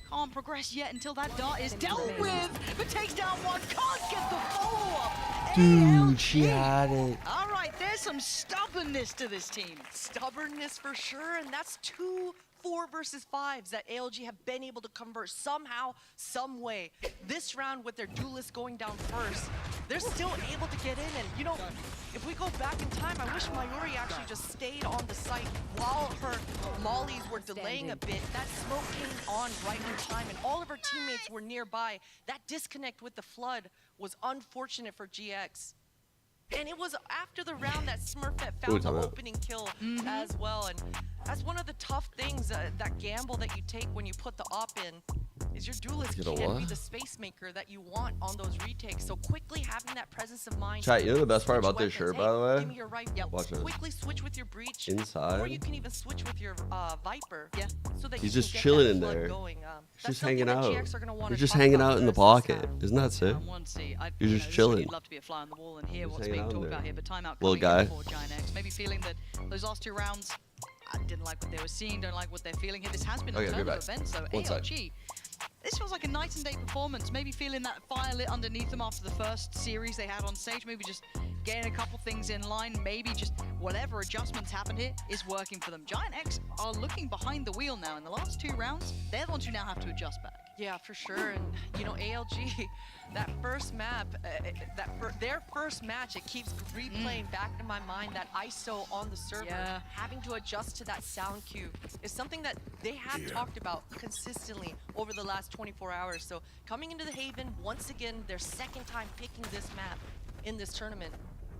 Can't progress yet until that dart is dealt with, but takes down one, can't get the follow-up. Dude, she had it. All right, there's some stubbornness to this team. Stubbornness for sure, and that's 2 4 versus 5s that ALG have been able to convert somehow, some way. This round with their duelists going down first, they're still able to get in, and you know, if we go back in time, I wish Mayuri actually just stayed on the site while her mollies were delaying a bit. That smoke came on right in time, and all of her teammates were nearby. That disconnect with the flood was unfortunate for GX. And it was after the round that Smurfette found the opening kill as well. And that's one of the tough things, that gamble that you take when you put the op in, is your duelist can't be the space maker that you want on those retakes. So quickly having that presence of mind. Chat, you know the best part about this switch shirt, weapons. by the way? Give me your right. Yeah, Watch it. quickly switch with your breach. Inside? Or you can even switch with your Viper. Yeah. So that He's you just can get chilling that in flood there. Going. He's That's just hanging something out. that GX are gonna wanna He's just talk hanging about out in the the rest of this pocket. Isn't that sick? He's just chilling. I'd love to be a fly on the wall and hear Just what's hanging being out in talked there. about here, but timeout Little coming guy. in for GIANTX. Maybe feeling that those last 2 rounds, I didn't like what they were seeing, don't like what they're feeling here. This has been a Okay, turn go of back. events, so One sec. ALG. This feels like a night and day performance. Maybe feeling that fire lit underneath them after the first series they had on stage. Maybe just getting a couple things in line. Maybe just whatever adjustments happened here is working for them. GIANTX are looking behind the wheel now. In the last 2 rounds, they're the ones who now have to adjust back. Yeah, for sure. And you know, ALG, that first map, their first match, it keeps replaying back in my mind. That ISO on the server, having to adjust to that sound cue is something that they have talked about consistently over the last 24 hours. So coming into the Haven, once again, their second time picking this map in this tournament.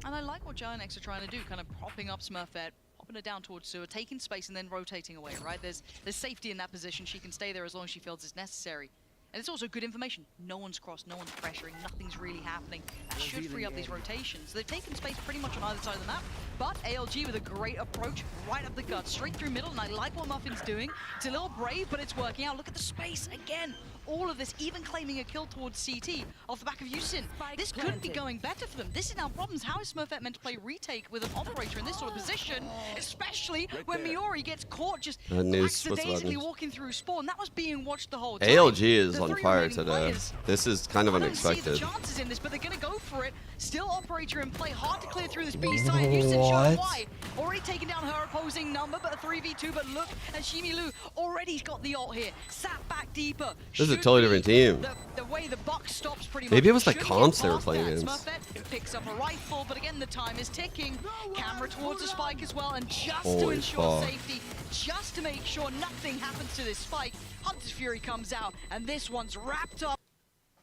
And I like what GIANTX are trying to do, kind of propping up Smurfette, popping her down towards Sewer, taking space and then rotating away, right? There's safety in that position. She can stay there as long as she feels it's necessary. And it's also good information. No one's crossed, no one's pressuring, nothing's really happening. That should free up these rotations. They've taken space pretty much on either side of the map, but ALG with a great approach right up the gut, straight through middle, and I like what Muffin's doing. It's a little brave, but it's working out. Look at the space again. All of this, even claiming a kill towards CT off the back of Yusin. This couldn't be going better for them. This is now problems. How is Smurfette meant to play retake with an operator in this sort of position? Especially when Miori gets caught just lackadaisically walking through spawn. That was being watched the whole time. ALG is The on 3 fire remaining today. players, This is kind of I don't see the unexpected. chances in this, but they're going to go for it. Still operator in play, hard to clear through this B side. Yusin showing why. Already taken down her opposing number, but a 3v2. But look at Shimilu, already got the ult here. Sat back deeper. This is a a totally different team. The way the buck stops pretty Maybe it much was the should comps get they were past playing that. against. Smurfette picks up a rifle, but again, the time is ticking. Camera towards the spike as well, and just to Holy ensure fuck. safety, just to make sure nothing happens to this spike, Hunter's Fury comes out, and this one's wrapped up.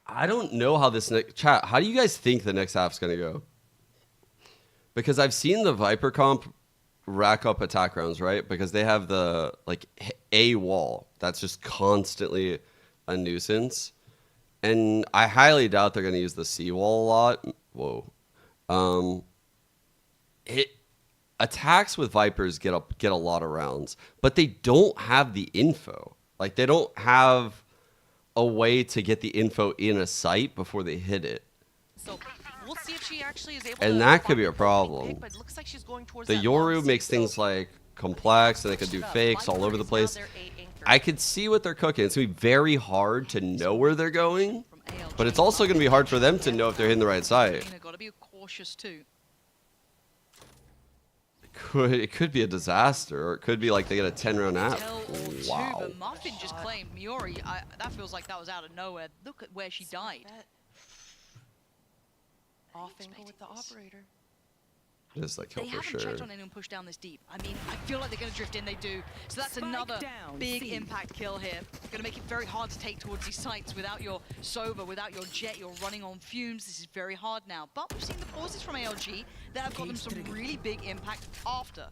I don't know how this next chat. How do you guys think the next half's gonna go? Because I've seen the Viper comp rack up attack rounds, right? Because they have the like A wall that's just constantly a nuisance, and I highly doubt they're gonna use the C wall a lot. Whoa, it attacks with Vipers get a lot of rounds, but they don't have the info. Like they don't have a way to get the info in a site before they hit it. So we'll see if she actually is able And to that could be a pick, problem. but it looks like she's going towards The that Yoru long makes seat, things so like complex, and they can do fakes all over the place. I could see what they're cooking. It's gonna be very hard to know where they're going, but it's also gonna be hard for them to know if they're hitting the right site. Got to be cautious too. It could be a disaster, or it could be like they get a 10-round app. Wow. But Muffin just claimed Miori. That feels like that was out of nowhere. Look at where she died. Off angle with the operator. It is like They kill for haven't sure. checked on anyone pushed down this deep. I mean, I feel like they're going to drift in. They do. So that's another big impact kill here. Going to make it very hard to take towards these sites without your Sova, without your Jet. You're running on fumes. This is very hard now. But we've seen the pauses from ALG that have got them some really big impact after.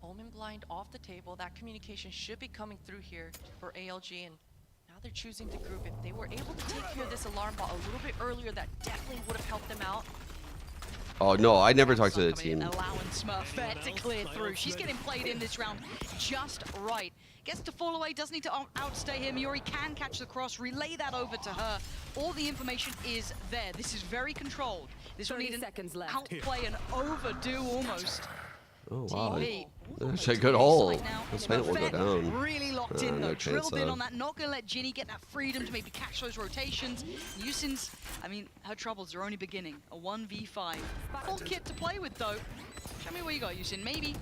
Omen blind off the table. That communication should be coming through here for ALG, and now they're choosing to group. If they were able to take care of this alarm bot a little bit earlier, that definitely would have helped them out. Oh no, I never talked to the team. Allowing Smurfette to clear through. She's getting played in this round just right. Gets to fall away, doesn't need to outstay him. Miori can catch the cross, relay that over to her. All the information is there. This is very controlled. This will need an outplay and overdo almost. Oh wow. TP. That's a good hole. This paint will go down. Really locked in No though, chance drilled in though. on that, not gonna let Ginny get that freedom to maybe catch those rotations. Yusin's, I mean, her troubles are only beginning. A 1v5. Full kit to play with though. Show me what you got, Yusin. Maybe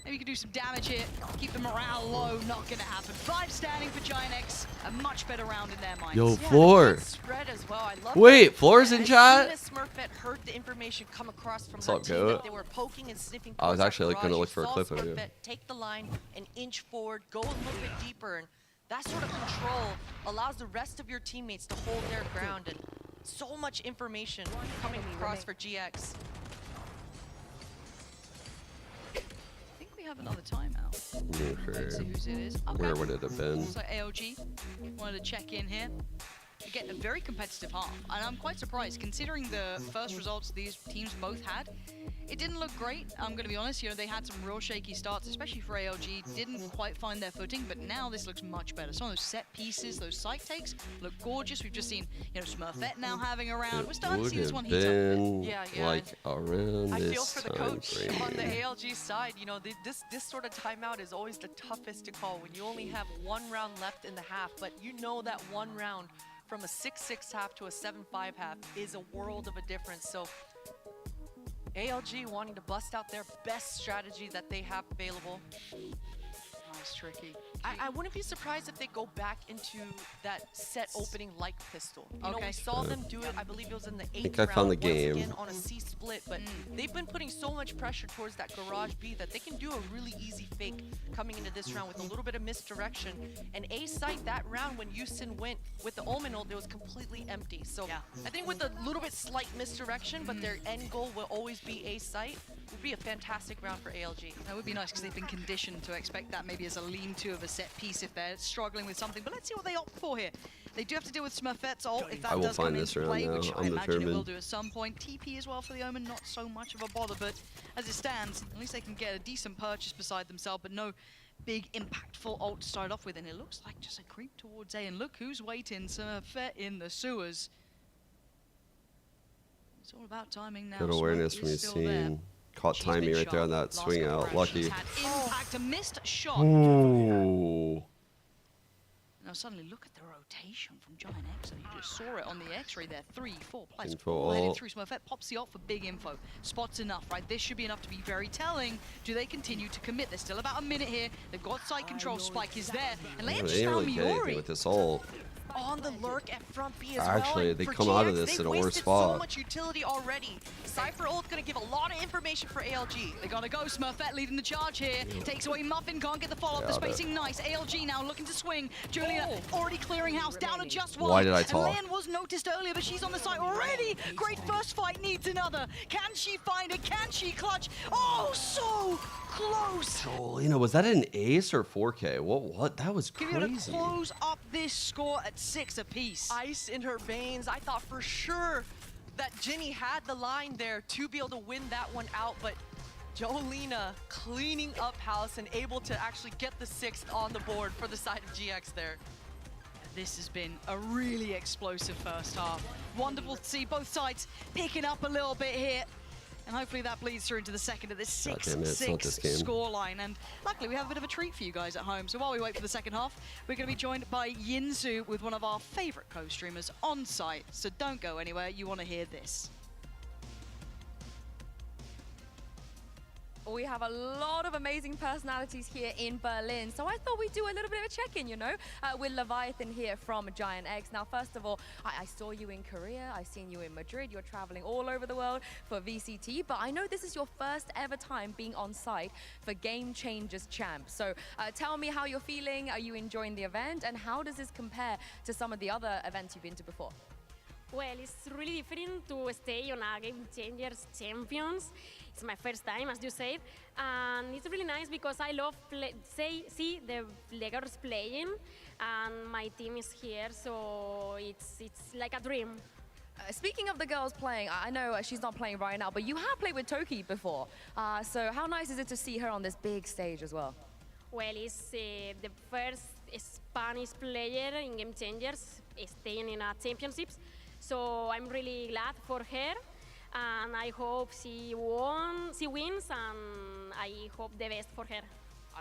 you can do some damage here, keep the morale low, not gonna happen. 5 standing for GIANTX, a much better round in their minds. Yo, Floor. Spread as well. I love Wait, Floor's in chat? As soon as Smurfette heard the information come across from What's her up, team Goat? that they were poking and sniffing. I was towards that actually gonna garage, look for a you clip saw of you. Smurfette take the line an inch forward, go a little bit deeper, and that sort of control allows the rest of your teammates to hold their ground, and so much information coming across for GX. We have another timeout. Let's see whose it is. Okay. Where would it have been? So ALG wanted to check in here. Again, a very competitive half, and I'm quite surprised considering the first results these teams both had. It didn't look great, I'm going to be honest. You know, they had some real shaky starts, especially for ALG. Didn't quite find their footing, but now this looks much better. Some of those set pieces, those site takes, look gorgeous. We've just seen, you know, Smurfette now having a round. We're starting to see this one heat up. Yeah. Like around I this feel for the time coach frame. on the ALG side. You know, this sort of timeout is always the toughest to call when you only have 1 round left in the half, but you know that 1 round from a 6-6 half to a 7-5 half is a world of a difference. So ALG wanting to bust out their best strategy that they have available. Nice, tricky. I wouldn't be surprised if they go back into that set opening like pistol. You know, Okay. we saw them do it, I believe it was in the 8th think I round, found the once game. again on a C split, but they've been putting so much pressure towards that garage B that they can do a really easy fake coming into this round with a little bit of misdirection. And A site that round when Houston went with the Omen ult, it was completely empty. So I think with a little bit slight misdirection, but their end goal will always be A site, would be a fantastic round for ALG. That would be nice because they've been conditioned to expect that maybe as a lean-to of a set piece if they're struggling with something. But let's see what they opt for here. They do have to deal with Smurfette's ult if that I will does come find into this round play, now. which I I'm imagine it will determined. do at some point. TP as well for the Omen, not so much of a bother, but as it stands, at least they can get a decent purchase beside themselves, but no big impactful ult to start off with. And it looks like just a creep towards A, and look who's waiting, Smurfette in the sewers. It's all about timing now. Good awareness Smoke from is your still there. scene. Caught timing right there on that swing out. Lucky. Impact, a missed shot. Ooh. Now suddenly look at the rotation from GIANTX. You just saw it on the X-ray there. 3, 4 players Info all headed ult. through. Smurfette pops the ult for big info. Spots enough, right? This should be enough to be very telling. Do they continue to commit? There's still about a minute here. They've got site control. Spike is there. And They Leia just didn't found really get anything Miori. with this ult. on the lurk at front B as Actually, well. they For come out of GX, this they've in a worse wasted spot. so much utility already. Cypher ult gonna give a lot of information for ALG. They gotta go. Smurfette leading the charge here. Takes away Muffin, can't get the follow-up. The spacing nice. ALG now looking to swing. Julia already clearing house, down to just one. Why did I And talk? Lan was noticed earlier, but she's on the site already. Great first fight, needs another. Can she find it? Can she clutch? Oh, so close. Jolina, was that an ace or 4K? What? That was Give it a crazy. close up this score at 6 apiece. Ice in her veins. I thought for sure that Ginny had the line there to be able to win that one out, but Jolina cleaning up house and able to actually get the 6th on the board for the side of GX there. This has been a really explosive first half. Wonderful to see both sides picking up a little bit here. And hopefully that bleeds through into the second of this 6-6 scoreline. And luckily we have a bit of a treat for you guys at home. So while we wait for the second half, we're going to be joined by Yinzu with one of our favorite co-streamers on site. So don't go anywhere, you want to hear this. We have a lot of amazing personalities here in Berlin, so I thought we'd do a little bit of a check-in, you know, with Leviathan here from GIANTX. Now, first of all, I saw you in Korea, I've seen you in Madrid, you're traveling all over the world for VCT, but I know this is your first ever time being on site for Game Changers Champ. So tell me how you're feeling, are you enjoying the event, and how does this compare to some of the other events you've been to before? Well, it's really different to stay on a Game Changers Champions. It's my first time, as you said, and it's really nice because I love see the girls playing, and my team is here, so it's like a dream. Speaking of the girls playing, I know she's not playing right now, but you have played with Toki before. So how nice is it to see her on this big stage as well? Well, it's the first Spanish player in Game Changers staying in a championships. So I'm really glad for her, and I hope she wins, and I hope the best for her.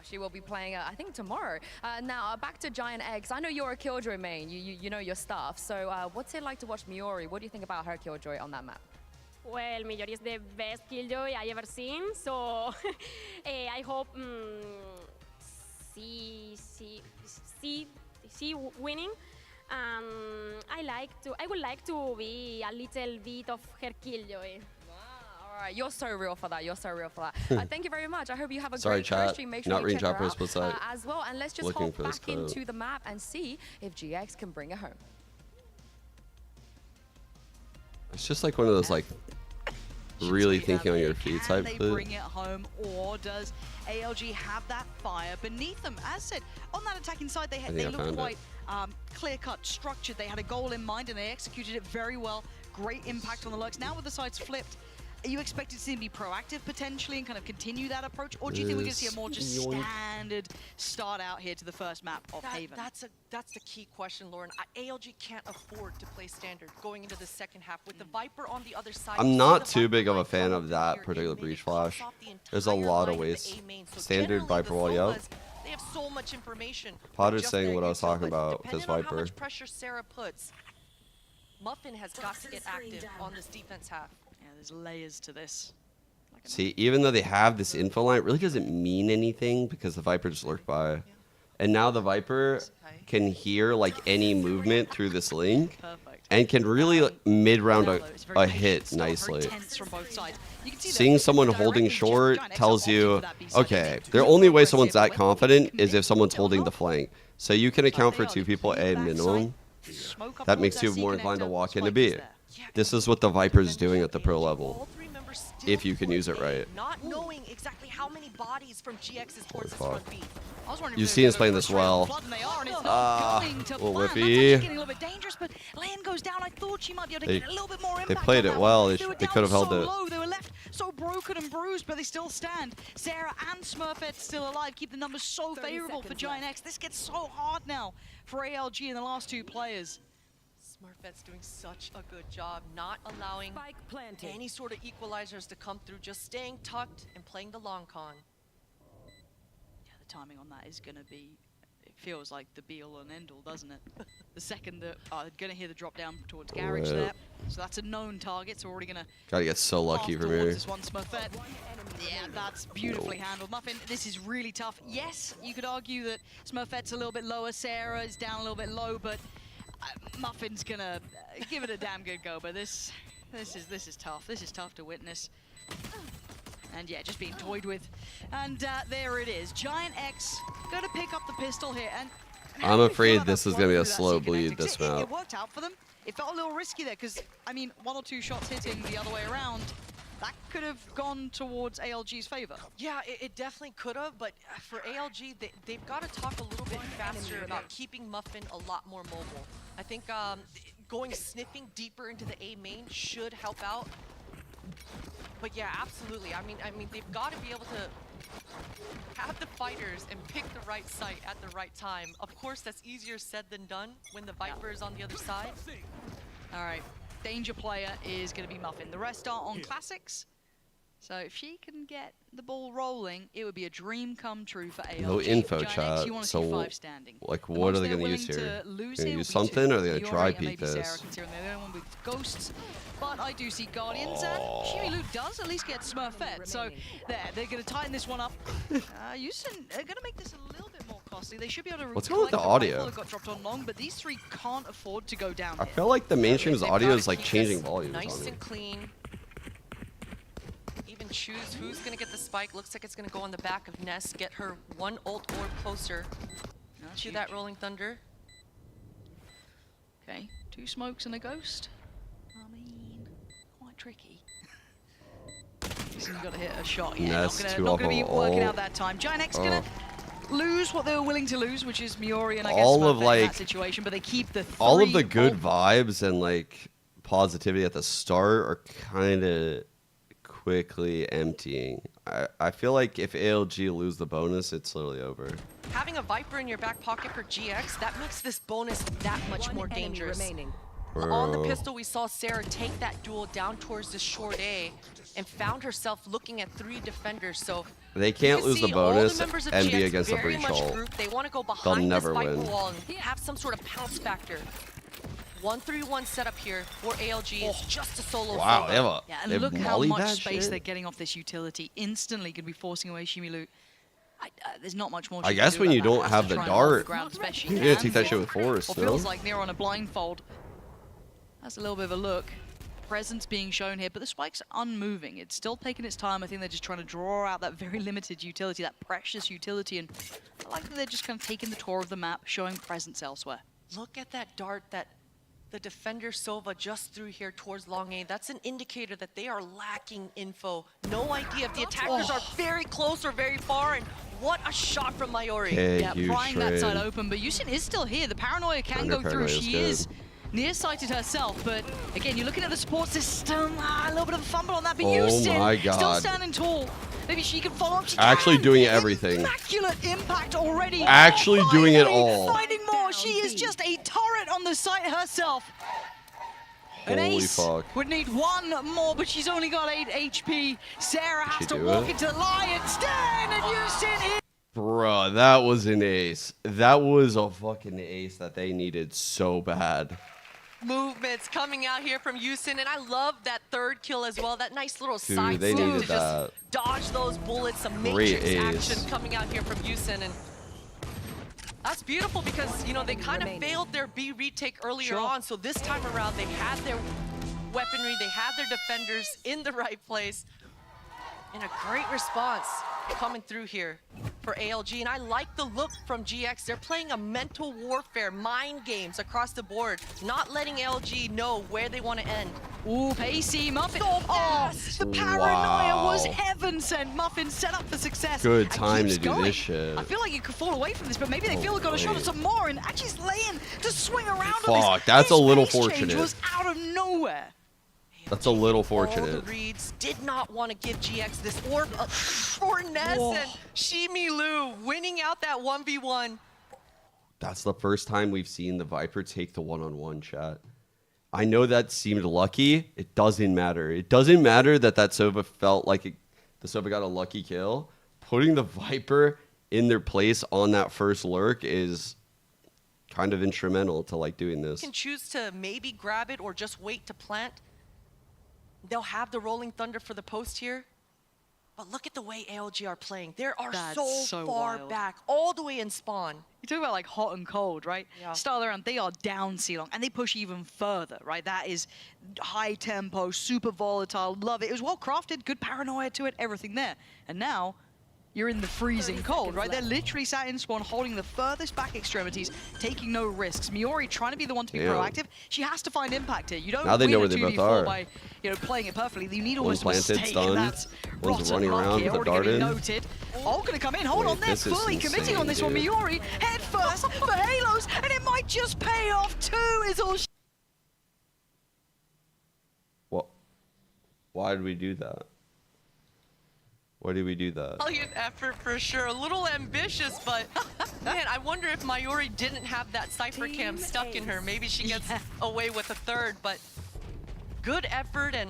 She will be playing, I think, tomorrow. Now, back to GIANTX. I know you're a Killjoy main, you know your stuff. So what's it like to watch Miori? What do you think about her Killjoy on that map? Well, Miori is the best Killjoy I ever seen, so I hope she winning. I would like to be a little bit of her Killjoy. All right, you're so real for that. You're so real for that. Thank you very much. I hope you have a great chat. stream. Make sure Not you reading check her chat out as well. And let's just hop back quote. into the map and see if GX can bring it home. It's just like one of those like really thinking on your feet type. Can they bring it home, or does ALG have that fire beneath them? As said, on that attacking side, they looked quite clear-cut, structured. They had a goal in mind and they executed it very well. Great impact on the lurks. Now with the sides flipped, are you expecting to see them be proactive potentially and kind of continue that approach, or do you think we're going to see a more just standard start out here to the first map of Haven? That's the key question, Lauren. ALG can't afford to play standard going into the second half with the Viper on the other side. I'm not too big of a fan of that particular breach flash. There's a lot of ways. Standard Viper wall, yep. They have so much information. Potter's saying what I was talking about because Depending on how Viper. much pressure Sarah puts, Muffin has got to get active on this defense half. Yeah, there's layers to this. See, even though they have this info line, it really doesn't mean anything because the Viper just lurked by. And now the Viper can hear like any movement through this link and can really mid-round a hit nicely. Seeing someone holding short tells you, okay, the only way someone's that confident is if someone's holding the flank. So you can account for 2 people a minimum. That makes you more inclined to walk into B. This is what the Viper's doing at the pro level, if you can use it right. Not knowing exactly how many bodies from GX is towards this front B. You see us playing this well. Little whiffy. Getting a little bit dangerous, but Lan goes down. I thought she might be able to get a little bit more impact. They played it well. They could have held it. Low. They were left so broken and bruised, but they still stand. Sarah and Smurfette still alive. Keep the numbers so favorable for GIANTX. This gets so hard now for ALG and the last 2 players. Smurfette's doing such a good job not allowing any sort of equalizers to come through, just staying tucked and playing the long con. Yeah, the timing on that is going to be, it feels like the be-all and end-all, doesn't it? The second that, going to hear the drop down towards Garage there. So that's a known target, so we're already going to... Gotta get so lucky from here. This one, Smurfette. Yeah, that's beautifully handled. Muffin, this is really tough. Yes, you could argue that Smurfette's a little bit lower, Sarah is down a little bit low, but Muffin's gonna give it a damn good go, but this is tough. This is tough to witness. And yeah, just being toyed with. And there it is. GIANTX gonna pick up the pistol here. And I'm afraid this is going to be a slow bleed this map. It worked out for them. It felt a little risky there because, I mean, 1 or 2 shots hitting the other way around, that could have gone towards ALG's favor. Yeah, it definitely could have, but for ALG, they've got to talk a little bit faster about keeping Muffin a lot more mobile. I think going sniffing deeper into the A main should help out. But yeah, absolutely. I mean, they've got to be able to have the fighters and pick the right site at the right time. Of course, that's easier said than done when the Viper is on the other side. All right, danger player is going to be Muffin. The rest are on classics. So if she can get the ball rolling, it would be a dream come true for ALG. No info GIANTX, chat. you want to So, see 5 standing. like, what are they going to use here? Going to use something, or are they going to try peek this? They don't want with ghosts, but I do see Guardians, and Shimilu does at least get Smurfette. So they're going to tighten this one up. Houston are going to make this a little bit more costly. They should be able to What's going on with the rifle audio? that got dropped on long, but these 3 can't afford to go down. I feel like the mainstream's audio is like changing volumes. Nice and clean. Even choose who's going to get the spike. Looks like it's going to go on the back of Ness. Get her 1 ult orb closer to that Rolling Thunder. Okay, 2 smokes and a ghost. I mean, quite tricky. He's got to hit a shot. Yeah, Ness, not going to be working out ult. that time. GIANTX going to lose what they were willing to lose, which is Miori and I guess All of, Smurfette in like, that situation, but they keep the 3 All of the good ult. vibes and like positivity at the start are kind of quickly emptying. I feel like if ALG lose the bonus, it's literally over. Having a Viper in your back pocket for GX, that makes this bonus that much more dangerous. On the pistol, we saw Sarah take that duel down towards the short A and found herself looking at 3 defenders. So They can't you lose the see all bonus members of and be GX against a very breach much ult. grouped. They want to go They'll behind this never Viper win. wall and have some sort of pounce factor. 1-3-1 setup here for ALG is just a solo. Wow, they have a Yeah, they and have look how mollied much that space shit? they're getting off this utility. Instantly going to be forcing away Shimilu. There's not much more. I she can guess do when about you that. don't Has have to the try and hold dart, ground as best she you're gonna can. take that shit with force, Or no? feels like near on a blindfold. That's a little bit of a look. Presence being shown here, but the spike's unmoving. It's still taking its time. I think they're just trying to draw out that very limited utility, that precious utility, and I like that they're just kind of taking the tour of the map, showing presence elsewhere. Look at that dart that the defender Sova just threw here towards long A. That's an indicator that they are lacking info. No idea if the attackers are very close or very far, and what a shot from Mayori. Okay, Yeah, huge prying that side trade. open, but Yusin is still here. The paranoia can Under go through. paranoia is She good. is nearsighted herself, but again, you're looking at the support system. A little bit of a fumble on that, but Oh Yusin my still God. standing tall. Maybe she can follow up. She Actually can. doing everything. Immaculate impact already. Actually doing it Finally all. Finding more. She is just a turret on the site herself. An Holy ace fuck. would need 1 more, but she's only got 8 HP. Sarah has She to do walk it? into the lion's den, and Yusin is. Bruh, that was an ace. That was a fucking ace that they needed so bad. Movements coming out here from Yusin, and I love that 3rd kill as well. That nice little Dude, side they step needed to that. just dodge those bullets. Some Great matrix ace. action coming out here from Yusin, and that's beautiful because, you know, they kind of failed their B retake earlier on, so this time around they had their weaponry, they had their defenders in the right place, and a great response coming through here for ALG. And I like the look from GX. They're playing a mental warfare, mind games across the board, not letting ALG know where they want to end. Ooh, pacey, Muffin. Oh, the paranoia Wow. was heaven sent. Muffin set up for success. Good and time keeps to do going. this shit. I feel like you could fall away from this, but maybe they feel they've got a shot at some more, and actually laying to swing around on this. Fuck, that's a His little pace change fortunate. was out of nowhere. That's a little All fortunate. the reads did not want to give GX this orb for Ness, Whoa. and Shimilu winning out that 1v1. That's the first time we've seen the Viper take the one-on-one chat. I know that seemed lucky. It doesn't matter. It doesn't matter that Sova felt like the Sova got a lucky kill. Putting the Viper in their place on that first lurk is kind of instrumental to like doing this. Can choose to maybe grab it or just wait to plant. They'll have the Rolling Thunder for the post here. But look at the way ALG are playing. They are That's so so far wild. back, all the way in spawn. You talk about like hot and cold, right? Yeah. Start of the round, they are down C-Long, and they push even further, right? That is high tempo, super volatile, love it. It was well crafted, good paranoia to it, everything there. And now, you're in the freezing cold, right? They're literally sat in spawn, holding the furthest back extremities, taking no risks. Miori trying to be the one to be proactive. She has to find impact here. You don't Now they win know a where they both 2v4 are. by, you know, playing it perfectly. You need One's almost a planted, mistake, stunned. and that's One's rotten running luck around here. with a Already getting dart in. noted. All gonna come in. Hold on, they're this is fully committing on this one. insane, Miori head first for Halos, and it might just pay off too. Is all. What? Why did we do that? Why did we do that? Valiant effort for sure. A little ambitious, but man, I wonder if Mayuri didn't have that Cypher cam stuck in her. Maybe she gets away with a third, but good effort and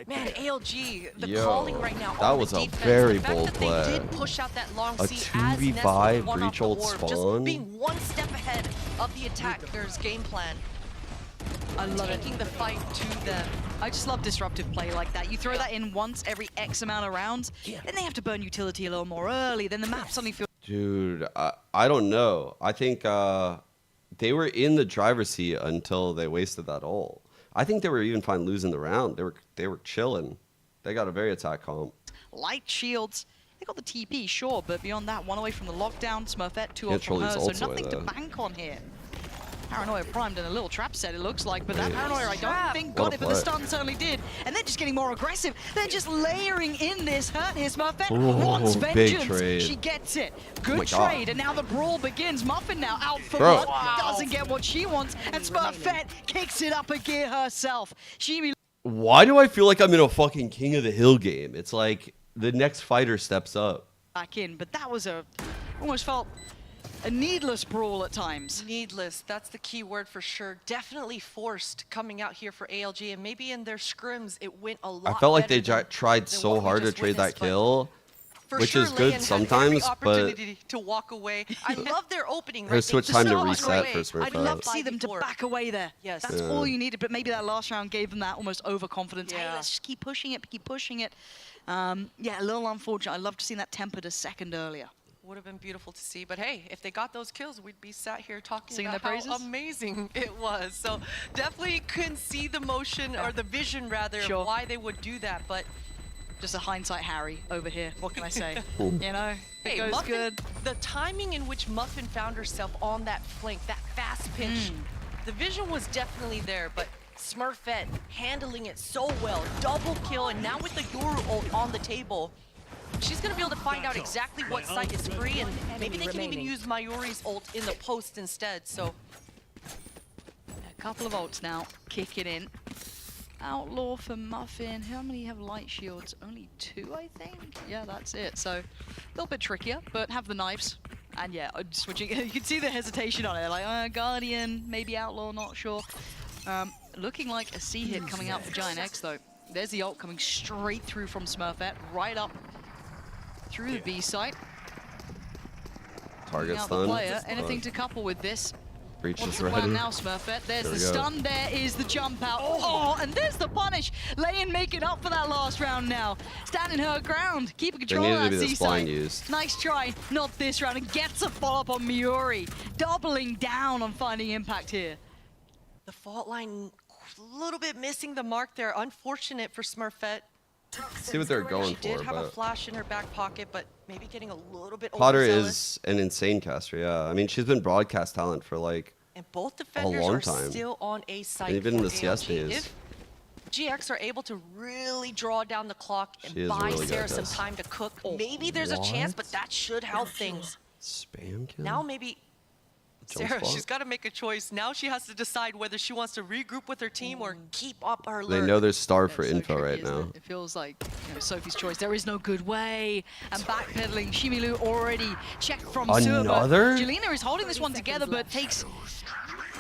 man, ALG, the calling right now. That on was the a defense, very the fact bold that play. They did push out that long A C as 2v5 Nestle was one breach off the ult orb, spawn? just being one step ahead of the attacker's game plan. I love it. Taking the fight to them. I just love disruptive play like that. You throw that in once every X amount of rounds, then they have to burn utility a little more early, then the map suddenly feels... Dude, I don't know. I think they were in the driver's seat until they wasted that ult. I think they were even fine losing the round. They were chilling. They got a very attack comp. Light shields. They got the TP, sure, but beyond that, one away from the lockdown. Smurfette, two Yeah, off from her, Trolley's so ults away, nothing to though. bank on here. Paranoia primed in a little trap set, it looks like, but that Paranoia, I don't think What got a it, but the play. stun certainly did. And they're just getting more aggressive. They're just layering in this hurt here. Smurfette Ooh, wants big vengeance. trade. She gets it. Oh Good my God. trade, and now the brawl begins. Muffin now out for Bro. blood, doesn't get what she wants, and Smurfette kicks it up a gear herself. She Why do I feel like I'm in a fucking King of the Hill game? It's like the next fighter steps up. back in, but that was almost felt a needless brawl at times. Needless, that's the key word for sure. Definitely forced coming out here for ALG, and maybe in their scrims it went a lot I felt like they better tried than so what we hard to just trade that witnessed, but kill, for which sure, is good Leyen had sometimes, every but opportunity to walk away. I love their opening. her Right? switch They time to just walked reset away. for I'd love to Smurfette. see them to back away there. Yes. That's Yeah. all you needed, but maybe that last round gave them that almost overconfidence. Hey, Yeah. let's just keep pushing it, keep pushing it. Yeah, a little unfortunate. I'd love to see that tempered a second earlier. Would have been beautiful to see, but hey, if they got those kills, we'd be sat here talking Singing about their how praises? amazing it was. So definitely couldn't see the motion or the vision rather Sure. of why they would do that, but Just a hindsight Harry over here. What can I say? You know, hey, it goes Muffin, good. the timing in which Muffin found herself on that flank, that fast pitch, the vision was definitely there, but Smurfette handling it so well, double kill, and now with the Yoru ult on the table, she's going to be able to find out exactly what site is free, and maybe they can even use Mayuri's ult in the post instead, so... A couple of ults now, kicking in. Outlaw for Muffin. How many have light shields? Only 2, I think? Yeah, that's it. So, a little bit trickier, but have the knives. And yeah, switching. You can see the hesitation on it. Like, Guardian, maybe Outlaw, not sure. Looking like a C hit coming out for GIANTX, though. There's the ult coming straight through from Smurfette, right up through the B site. Target Out the stun. player. Anything to couple with this? Breach What's is the ready. plan now, Smurfette? There's There the we go. stun, there is the jump out. Oh, and there's the punish. Leyen making up for that last round now. Standing her ground, keeping control needed of to that be the C spline side. used. Nice try, not this round, and gets a follow-up on Miori. Doubling down on finding impact here. The fault line a little bit missing the mark there. Unfortunate for Smurfette. See what they're going She did for, have a but flash in her back pocket, but maybe getting a little bit Potter overzealous. is an insane caster, yeah. I mean, she's been broadcast talent for like And both defenders long are time. still on A site. And even in for the CS ALG. days. If GX are able to really draw down the clock and She is buy really good Sarah at some this. time to cook, maybe there's a chance, but that should help things. spam kill. Now maybe Jump Sarah, spot. she's got to make a choice. Now she has to decide whether she wants to regroup with her team or keep up her They alert. know they're starved for It's so info tricky, right isn't now. It? It feels like Sophie's choice. There is no good way. And backpedaling, Shimilu already checked from Another? Suba. Jelena is holding this one together, but takes a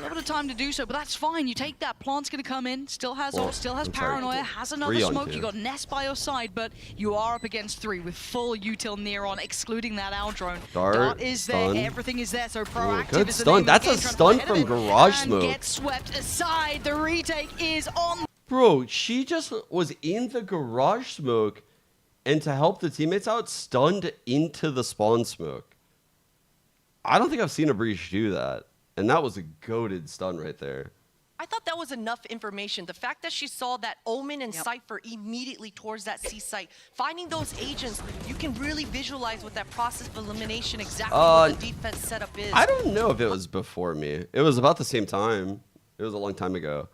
little bit of time to do so. But that's fine. You take that. Plant's going to come in. Still has ult, still has I'm sorry. paranoia, has another 3 on smoke. 2. You got Nest by your side, but you are up against 3 with full util near on, excluding that Owl drone. Dart, is stun. there. Everything is there. So proactive good is the stun. name of the That's game, a trying to stun get ahead from of it, Garage and Smoke. gets swept aside. The retake is on. Bro, she just was in the garage smoke and to help the teammates out, stunned into the spawn smoke. I don't think I've seen a Breach do that. And that was a goated stun right there. I thought that was enough information. The fact that she saw that Omen and Cypher immediately towards that C site, finding those agents, you can really visualize with that process of elimination exactly what the defense setup is. I don't know if it was before me. It was about the same time. It was a long time ago.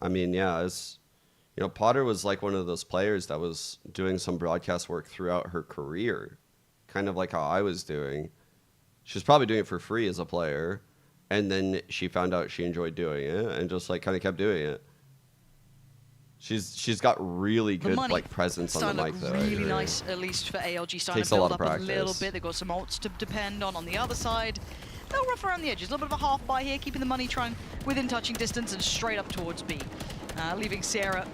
I mean, yeah, it's, you know, Potter was like one of those players that was doing some broadcast work throughout her career, kind of like how I was doing. She was probably doing it for free as a player. And then she found out she enjoyed doing it and just like kind of kept doing it. She's got really good like presence on the mic though. Really nice, at least for ALG, starting Takes to build a lot up of a little practice. bit. They've got some ults to depend on the other side. They'll rough around the edges. A little bit of a half buy here, keeping the money trying within touching distance and straight up towards B. Leaving Sarah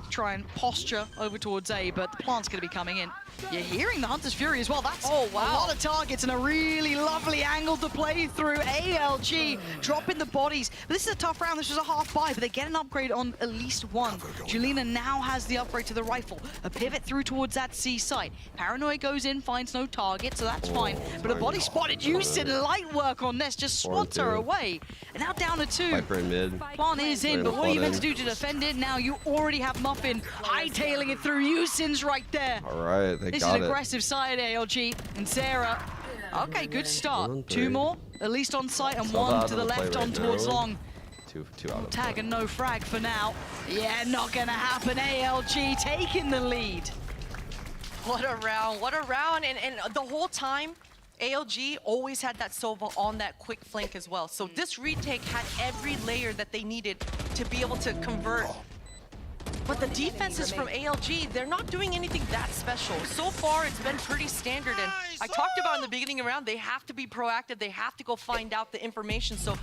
to try and posture over towards A, but the plant's going to be coming in. You're hearing the Hunter's Fury as well. That's a lot of targets and a really lovely angle to play through. ALG dropping the bodies. But this is a tough round. This was a half buy, but they get an upgrade on at least one. Julina now has the upgrade to the rifle. A pivot through towards that C site. Paranoid goes in, finds no target, so that's fine. But a body spotted. Houston, light work on Ness, just swats her away. And now down to 2. Viper in mid. Plant is in, but what are you meant to do to defend it? Now you already have Muffin hightailing it through. Houston's right there. All right, they This got is it. aggressive side, ALG. And Sarah. Okay, good start. 2 more, at least on site, and Sold 1 out to of the the play left right on towards now. long. Two out of Tag and no frag for now. Yeah, not gonna happen. ALG taking the lead. What a round, what a round. And the whole time, ALG always had that Sova on that quick flank as well. So this retake had every layer that they needed to be able to convert. But the defenses from ALG, they're not doing anything that special. So far, it's been pretty standard. And I talked about in the beginning of the round, they have to be proactive. They have to go find out the information. So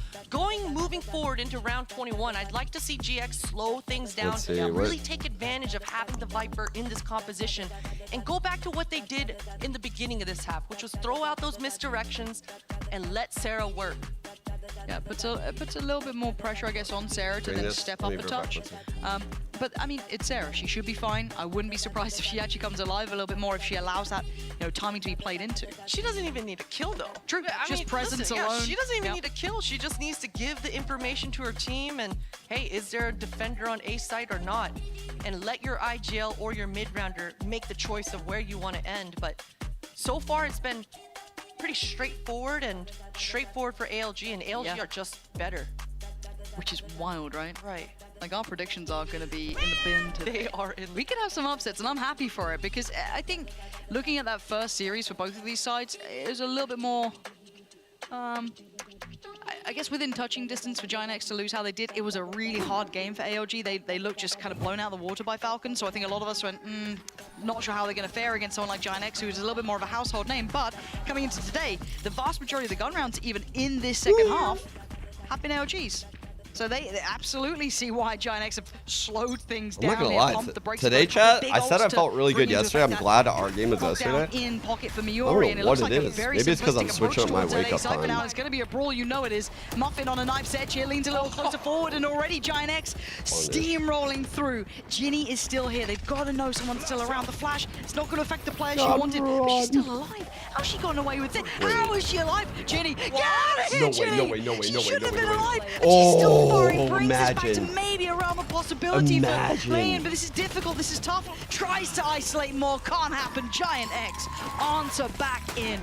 moving forward into round 21, I'd like to see GX slow things down, Let's see, really take advantage of having the Viper in this composition, and go back to what they did in the beginning of this half, which was throw out those misdirections and let Sarah work. Yeah, puts a little bit more pressure, I guess, on Sarah to then step up a touch. But I mean, it's Sarah. She should be fine. I wouldn't be surprised if she actually comes alive a little bit more if she allows that, timing to be played into. She doesn't even need a kill though. True. Just presence listen, alone. Yeah, she doesn't even need a kill. She just needs to give the information to her team and, hey, is there a defender on A site or not? And let your IGL or your mid-rounder make the choice of where you want to end. But so far, it's been pretty straightforward for ALG, and ALG are just better. Which is wild, right? Right. Like, our predictions are going to be in the bin today. They are in. We could have some upsets, and I'm happy for it, because I think looking at that first series for both of these sides, it was a little bit more, I guess within touching distance for GIANTX to lose how they did. It was a really hard game for ALG. They looked just kind of blown out of the water by Falcon, so I think a lot of us went, not sure how they're going to fare against someone like GIANTX, who's a little bit more of a household name. But coming into today, the vast majority of the gun rounds, even in this second half, have been ALGs. So they absolutely see why GIANTX have slowed things down. I'm not gonna lie. Today, chat, I said I felt really good yesterday. I'm glad our game was yesterday. In pocket for I Miori, don't and know it what looks like it a is. very Maybe it's because I'm simplistic switching up my approach wake up towards LA. Now time. it's going to be a brawl, you know it is. Muffin on a knife's edge here, leans a little closer forward, and already GIANTX steamrolling through. Ginny is still here. They've got to know someone's still around. The flash, it's not going to affect the player she wanted, but she's still alive. How's she gotten away with it? How is she alive? Ginny, get out of here, Ginny! No way. She shouldn't have been alive, and she's still firing. Brings us back to Imagine. maybe a realm of possibility for Imagine. playing, but this is difficult, this is tough. Tries to isolate more, can't happen. GIANTX answer back in.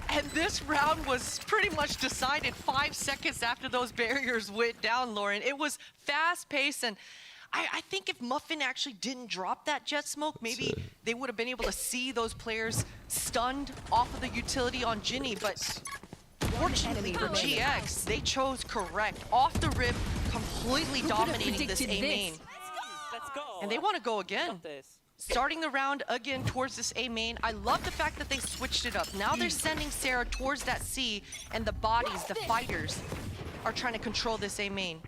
And this round was pretty much decided 5 seconds after those barriers went down, Lauren. It was fast-paced, and I think if Muffin actually didn't drop that jet smoke, maybe they would have been able to see those players stunned off of the utility on Ginny, but fortunately for GX, they chose correct. Off the rip, completely dominating this A main. Let's go. And they want to go again. Starting the round again towards this A main. I love the fact that they switched it up. Now they're sending Sarah towards that C, and the bodies, the fighters, are trying to control this A main.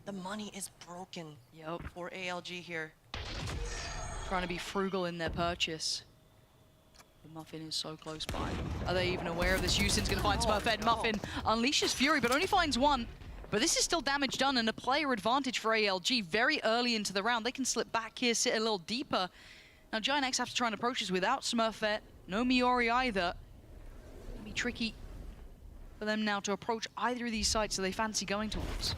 The money is broken for ALG here. Trying to be frugal in their purchase. The Muffin is so close by. Are they even aware of this? Houston's going to find Smurfette. Muffin unleashes Fury, but only finds one. But this is still damage done and a player advantage for ALG very early into the round. They can slip back here, sit a little deeper. Now, GIANTX have to try and approach this without Smurfette. No Miori either. It'll be tricky for them now to approach either of these sites that they fancy going towards.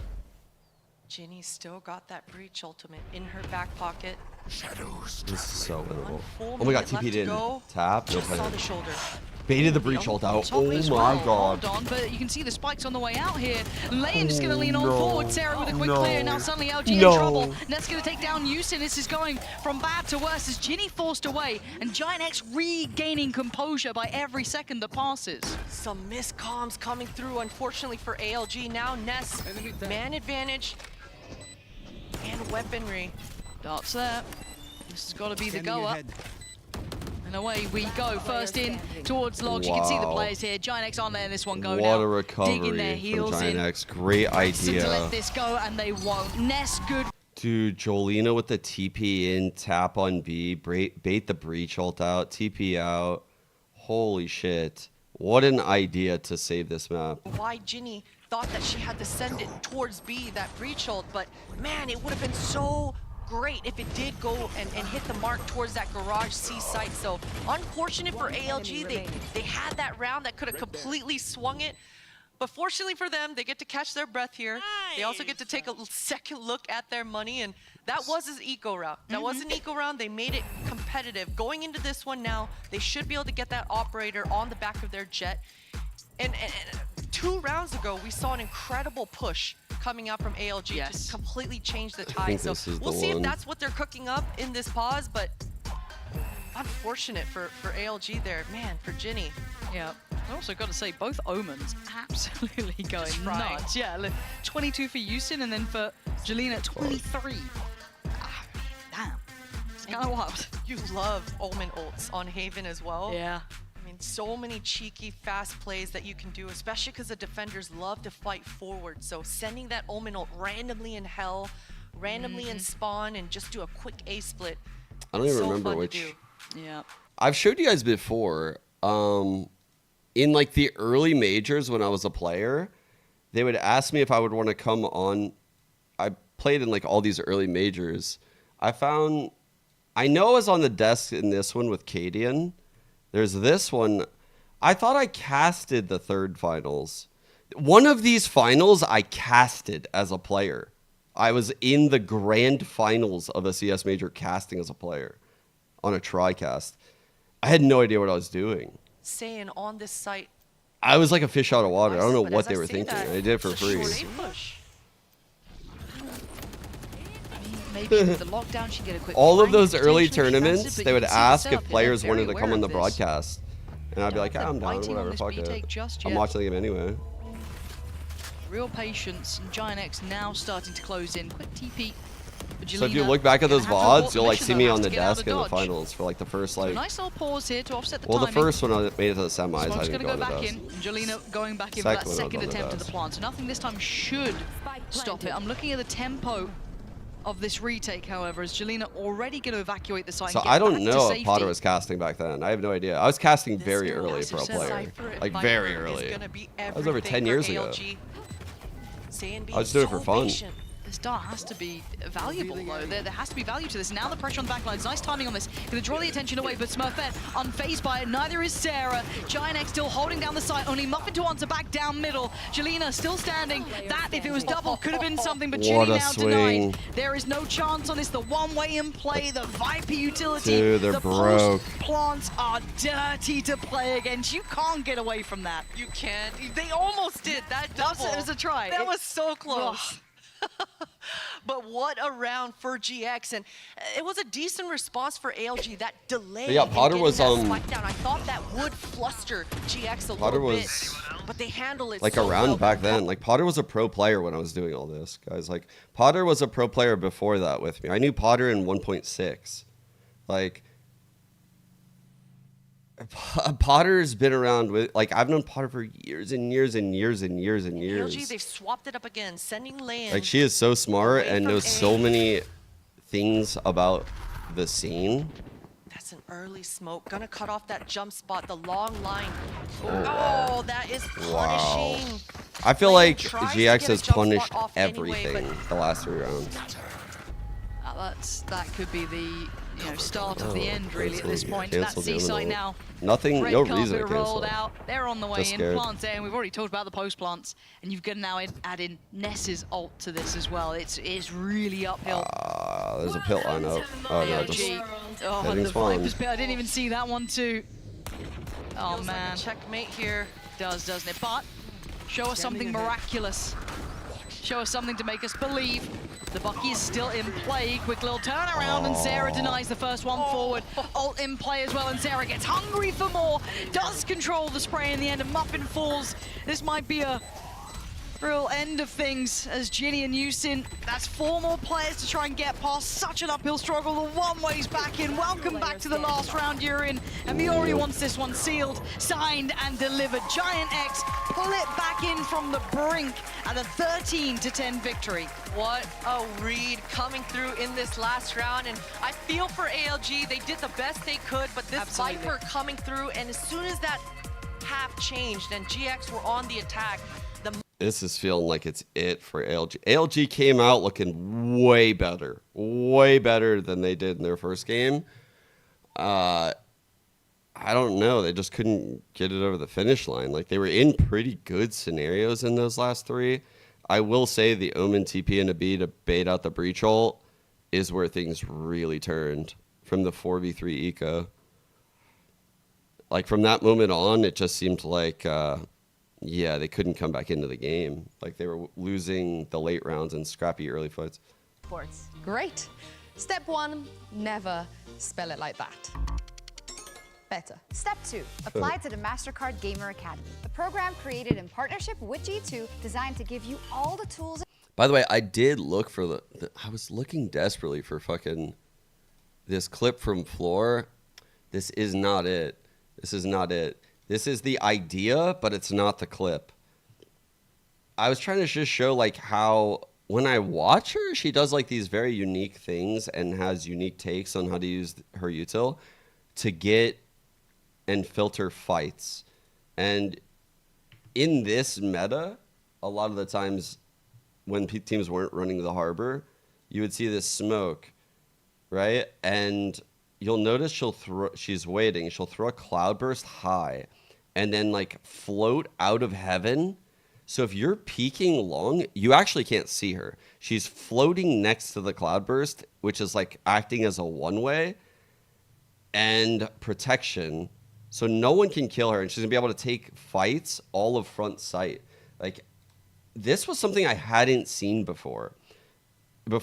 Ginny's still got that breach ultimate in her back pocket. This is so winnable. Full Oh my god, minute left TP'd to in. go. Tap. No Just saw the penalty. shoulder. Baited the breach ult out. Oh my god. Hold on, but you can see the spikes on the way out here. Layan just going to lean on forward. Sarah with a quick clear. Now suddenly LG in trouble. That's going to take down Yusin. This is going from bad to worse as Ginny forced away and GIANTX regaining composure by every second that passes. Some miscomms coming through, unfortunately for ALG. Now Ness, man advantage and weaponry. Darts there. This has got to be the go-up. And away we go. First in towards Logs. You can see the players here. GIANTX on there. This one go now. What a recovery Digging their heels from in. GIANTX. Great idea. To let this go, and they won't. Ness, good. Dude, Jolina with the TP in, tap on B, bait the breach ult out, TP out. Holy shit. What an idea to save this map. Why Ginny thought that she had to send it towards B, that breach ult, but man, it would have been so great if it did go and hit the mark towards that garage C site. So unfortunate for ALG, they had that round that could have completely swung it. But fortunately for them, they get to catch their breath here. They also get to take a second look at their money, and that was his eco round. That was an eco round. They made it competitive. Going into this one now, they should be able to get that operator on the back of their jet. And 2 rounds ago, we saw an incredible push coming out from ALG to completely change the tide. So we'll see if that's what they're cooking up in this pause, but unfortunate for ALG there. Man, for Ginny. Yeah. I also got to say, both Omens absolutely going nuts. Yeah, look, 22 for Yusin, and then for Jolina, 23. Damn. It's kind of wild. You love Omen ults on Haven as well. Yeah. I mean, so many cheeky, fast plays that you can do, especially because the defenders love to fight forward. So sending that Omen ult randomly in Hell, randomly in Spawn, and just do a quick A split. I don't even remember which. Yeah. I've showed you guys before. In like the early majors when I was a player, they would ask me if I would want to come on. I played in like all these early majors. I know I was on the desk in this one with Cadian. There's this one. I thought I casted the third finals. One of these finals I casted as a player. I was in the grand finals of a CS major casting as a player on a TriCast. I had no idea what I was doing. Saying on this site, I was like a fish out of water. I don't know what they were thinking. I did it for free. Maybe with the lockdown, she get a quick All of those early rotation, tournaments, but they you would can see the ask setup. if players They're very wanted to come aware on the of this. broadcast. And I'd be like, I'm down, biting on whatever, this fuck retake it. just I'm yet. watching the game anyway. Real patience, and GIANTX now starting to close in. Quick TP. So if you look back at those VODs, you'll like see me on the desk in the finals for like the first like. Nice little pause here to offset the Well, the timing. first one I made it to the semis. I Smoke's didn't going to go go on the back in. desk. Angelina going back in for that Second one I was second on the attempt to the desk. plant. So nothing this time should stop it. I'm looking at the tempo of this retake, however, as Jelena already going to evacuate the site. So and get I don't back to know if safety. Potter was casting back then. I have no idea. I was casting very early for a player. Like very early. That was over 10 years ago. I was doing it for fun. This dart has to be valuable, though. There has to be value to this. Now the pressure on the backlines. Nice timing on this. Going to draw the attention away, but Smurfette unfazed by it. Neither is Sarah. GIANTX still holding down the site. Only Muffin to answer back down middle. Jelena still standing. That, if it was double, could have been something, but Ginny now denied. There is no chance on this. The one-way in play, the Viper utility. Dude, they're the broke. Plants are dirty to play against. You can't get away from that. You can't. They almost did that double. It was a try. That was so close. But what a round for GX, and it was a decent response for ALG. That delay. But yeah, Potter was spike down. I thought that would fluster GX a Potter little was bit, but they handle it like so around well. back then. Like Potter was a pro player when I was doing all this, guys. Like Potter was a pro player before that with me. I knew Potter in 1.6. Like Potter's been around with, like, I've known Potter for years and years and years and years and years. ALG, they've swapped it up again, sending Land. Like, she is so smart and knows so many things about the scene. That's an early smoke. Gonna cut off that jump spot, the long line. Oh, wow. Oh, that is Wow. punishing. I feel Land like tries to GX get a has jump spot punished off anyway, everything the last 3 rounds. that could be the start of the end really at this point. That Cancel C site the now. Nothing, Red no carpet reason to rolled cancel. out. They're on the way Just in. scared. Plants there, and we've already talked about the post plants. And you've got to now add in Ness's ult to this as well. It's really uphill. There's a pit line up. Oh no, just heading the spawn. Viper's pit. I didn't even see that one too. Oh Feels man. like a checkmate here. Does, doesn't it? But show us something miraculous. Show us something to make us believe. The Bucky is still in play. Quick little turnaround, and Sarah denies the first one forward. Ult in play as well, and Sarah gets hungry for more. Does control the spray in the end, and Muffin falls. This might be a real end of things as Ginny and Yusin. That's 4 more players to try and get past. Such an uphill struggle. The one-way's back in. Welcome back to the last round you're in. And Miori wants this one sealed, signed, and delivered. GIANTX pull it back in from the brink at a 13-10 victory. What a read coming through in this last round. And I feel for ALG. They did the best they could, but this Viper coming through, and as soon as that half changed and GX were on the attack, This is feeling like it's it for ALG. ALG came out looking way better than they did in their first game. I don't know. They just couldn't get it over the finish line. Like, they were in pretty good scenarios in those last 3. I will say the Omen TP and a B to bait out the breach ult is where things really turned from the 4v3 eco. Like, from that moment on, it just seemed like... yeah, they couldn't come back into the game. Like, they were losing the late rounds and scrappy early fights. Sports. Great. Step 1, never spell it like that. Better. Step 2, apply to the MasterCard Gamer Academy, a program created in partnership with G2 designed to give you all the tools. By the way, I did look for I was looking desperately for fucking this clip from Floor. This is not it. This is not it. This is the idea, but it's not the clip. I was trying to just show like how when I watch her, she does like these very unique things and has unique takes on how to use her util to get and filter fights. And in this meta, a lot of the times when teams weren't running the harbor, you would see this smoke, right? And you'll notice she's waiting. She'll throw a cloudburst high and then like float out of heaven. So if you're peeking long, you actually can't see her. She's floating next to the cloudburst, which is like acting as a one-way and protection. So no one can kill her, and she's gonna be able to take fights all of front sight. Like, this was something I hadn't seen before. I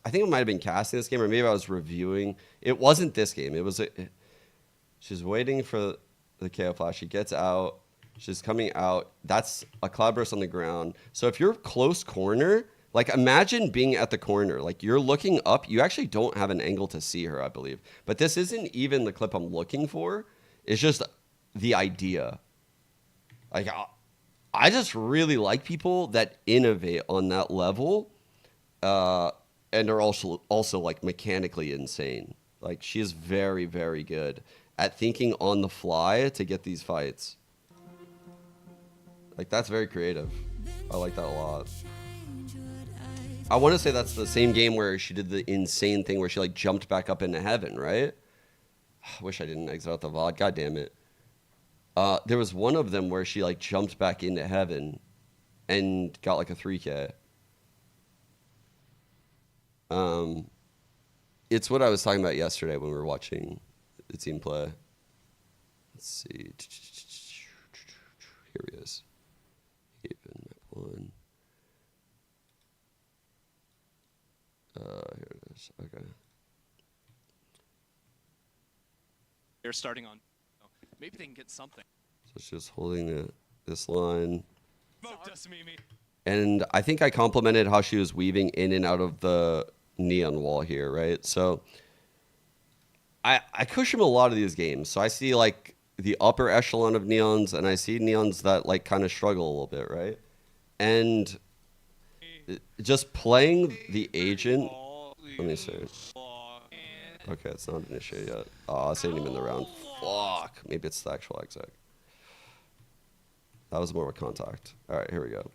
think I might have been casting this game, or maybe I was reviewing. It wasn't this game. It was she's waiting for the KO flash. She gets out. She's coming out. That's a cloudburst on the ground. So if you're close corner, like imagine being at the corner, like you're looking up, you actually don't have an angle to see her, I believe. But this isn't even the clip I'm looking for. It's just the idea. Like, I just really like people that innovate on that level, and are also like mechanically insane. Like, she is very, very good at thinking on the fly to get these fights. Like, that's very creative. I like that a lot. I want to say that's the same game where she did the insane thing where she like jumped back up into heaven, right? I wish I didn't exit out the VOD. God damn it. There was one of them where she like jumped back into heaven and got like a 3K. It's what I was talking about yesterday when we were watching the team play. Let's see. Here he is. Even map 1. Here it is. Okay. They're starting on. Maybe they can get something. So she's holding this line. And I think I complimented how she was weaving in and out of the neon wall here, right? So I cushion a lot of these games. So I see like the upper echelon of neons, and I see neons that like kind of struggle a little bit, right? And just playing the agent. Let me see. Okay, it's not initiated yet. Oh, this ain't even the round. Fuck. Maybe it's the actual exec. That was more of a contact. All right, here we go.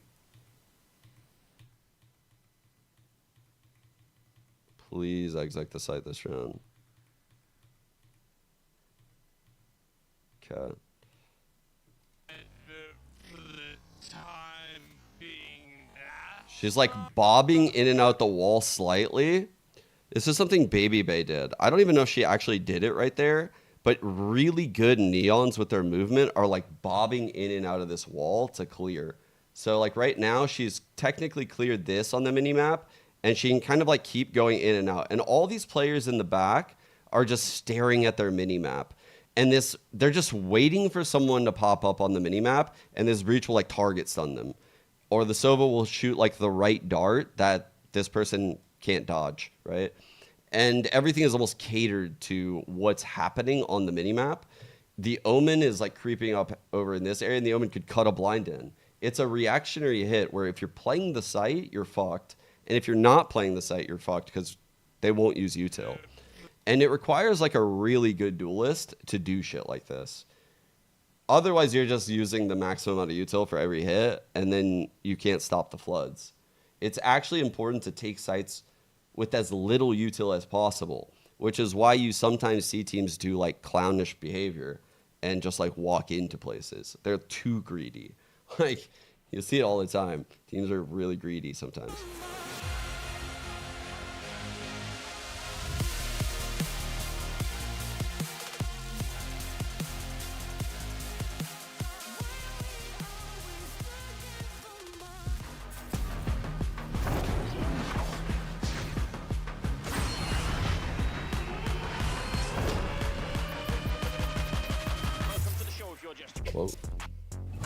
please exec the site this round. Okay. She's like bobbing in and out the wall slightly. This is something Baby Bay did. I don't even know if she actually did it right there, but really good Neons with their movement are like bobbing in and out of this wall to clear. So like right now, she's technically cleared this on the minimap, and she can kind of like keep going in and out. And all these players in the back are just staring at their minimap. And they're just waiting for someone to pop up on the minimap, and this breach will like target stun them. Or the Sova will shoot like the right dart that this person can't dodge, right? And everything is almost catered to what's happening on the minimap. The Omen is like creeping up over in this area, and the Omen could cut a blind in. It's a reactionary hit where if you're playing the site, you're fucked. And if you're not playing the site, you're fucked because they won't use util. And it requires like a really good duelist to do shit like this. Otherwise, you're just using the maximum amount of util for every hit, and then you can't stop the floods. It's actually important to take sites with as little util as possible, which is why you sometimes see teams do like clownish behavior and just like walk into places. They're too greedy. Like, you see it all the time. Teams are really greedy sometimes. Whoa.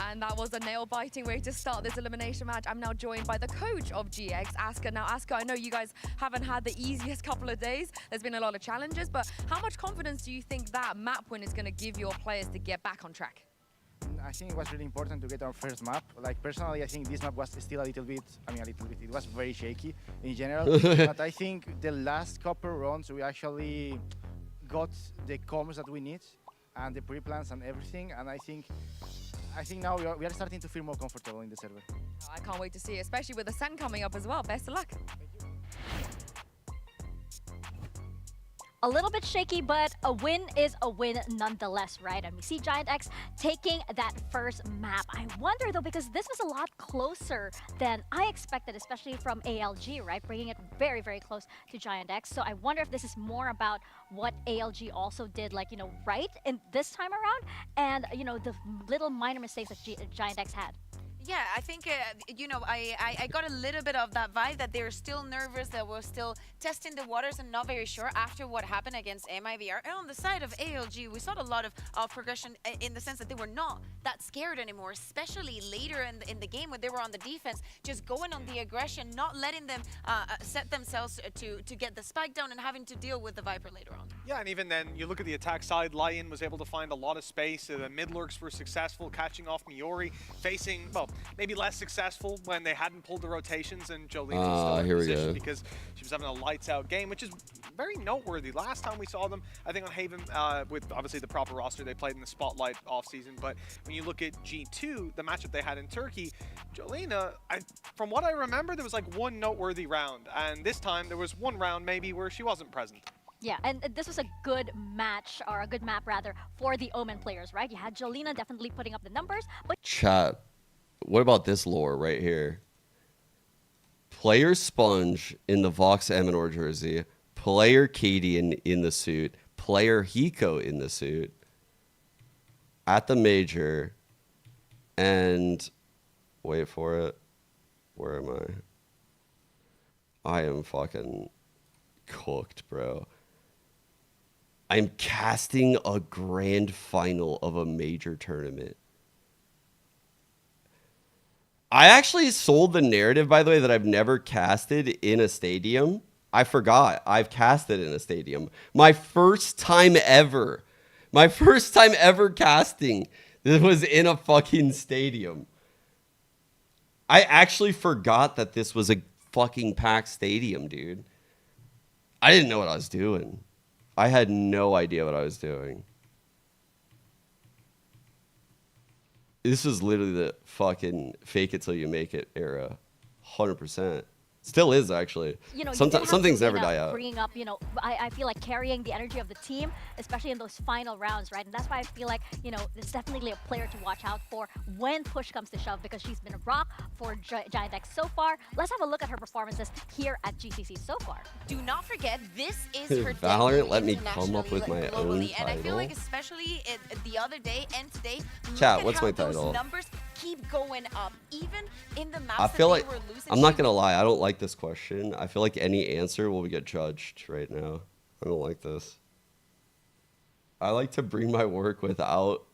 And that was a nail-biting way to start this elimination match. I'm now joined by the coach of GX, Aska. Now, Aska, I know you guys haven't had the easiest couple of days. There's been a lot of challenges, but how much confidence do you think that map win is going to give your players to get back on track? I think it was really important to get our first map. Like, personally, I think this map was still a little bit, it was very shaky in general. But I think the last couple rounds, we actually got the comms that we need and the pre-plans and everything. And I think now we are starting to feel more comfortable in the server. I can't wait to see it, especially with the sun coming up as well. Best of luck. A little bit shaky, but a win is a win nonetheless, right? And we see GIANTX taking that first map. I wonder though, because this was a lot closer than I expected, especially from ALG, right? Bringing it very, very close to GIANTX. So I wonder if this is more about what ALG also did, like, right in this time around, and, the little minor mistakes that GIANTX had. Yeah, I think, I got a little bit of that vibe that they're still nervous, that we're still testing the waters and not very sure after what happened against MIBR. And on the side of ALG, we saw a lot of progression in the sense that they were not that scared anymore, especially later in the game when they were on the defense, just going on the aggression, not letting them set themselves to get the spike down and having to deal with the Viper later on. Yeah, and even then, you look at the attack side, Lion was able to find a lot of space. The mid lurks were successful, catching off Miori, facing, well, maybe less successful when they hadn't pulled the rotations, and Jolene was still in position because she was having a lights out game, which is very noteworthy. Last time we saw them, I think on Haven, with obviously the proper roster, they played in the Spotlight offseason, but when you look at G2, the matchup they had in Turkey, Jolena, from what I remember, there was like one noteworthy round, and this time there was one round maybe where she wasn't present. Yeah, and this was a good match, or a good map rather, for the Omen players, right? You had Jolena definitely putting up the numbers, but Chat. What about this lore right here? Player Sponge in the Vox Eminor jersey, player Cadian in the suit, player Hiko in the suit at the major, and wait for it. Where am I? I am fucking cooked, bro. I'm casting a grand final of a major tournament. I actually sold the narrative, by the way, that I've never casted in a stadium. I forgot. I've casted in a stadium. My first time ever. My first time ever casting. This was in a fucking stadium. I actually forgot that this was a fucking packed stadium, dude. I didn't know what I was doing. I had no idea what I was doing. This was literally the fucking fake it till you make it era. 100%. Still is, actually. You know, Sometimes some things never die out. Bringing up, you know, I feel like carrying the energy of the team, especially in those final rounds, right? And that's why I feel like, you know, it's definitely a player to watch out for when push comes to shove, because she's been a rock for GIANTX so far. Let's have a look at her performances here at GCC so far. Do not forget, this is her Valorant let me come up with my own globally, and I feel title. like especially the other day and today, Chat, look at what's how my those title? numbers keep going up, even in the maps I that feel they like were losing. I'm not gonna lie. I don't like this question. I feel like any answer will get judged right now. I don't like this. I like to bring my work without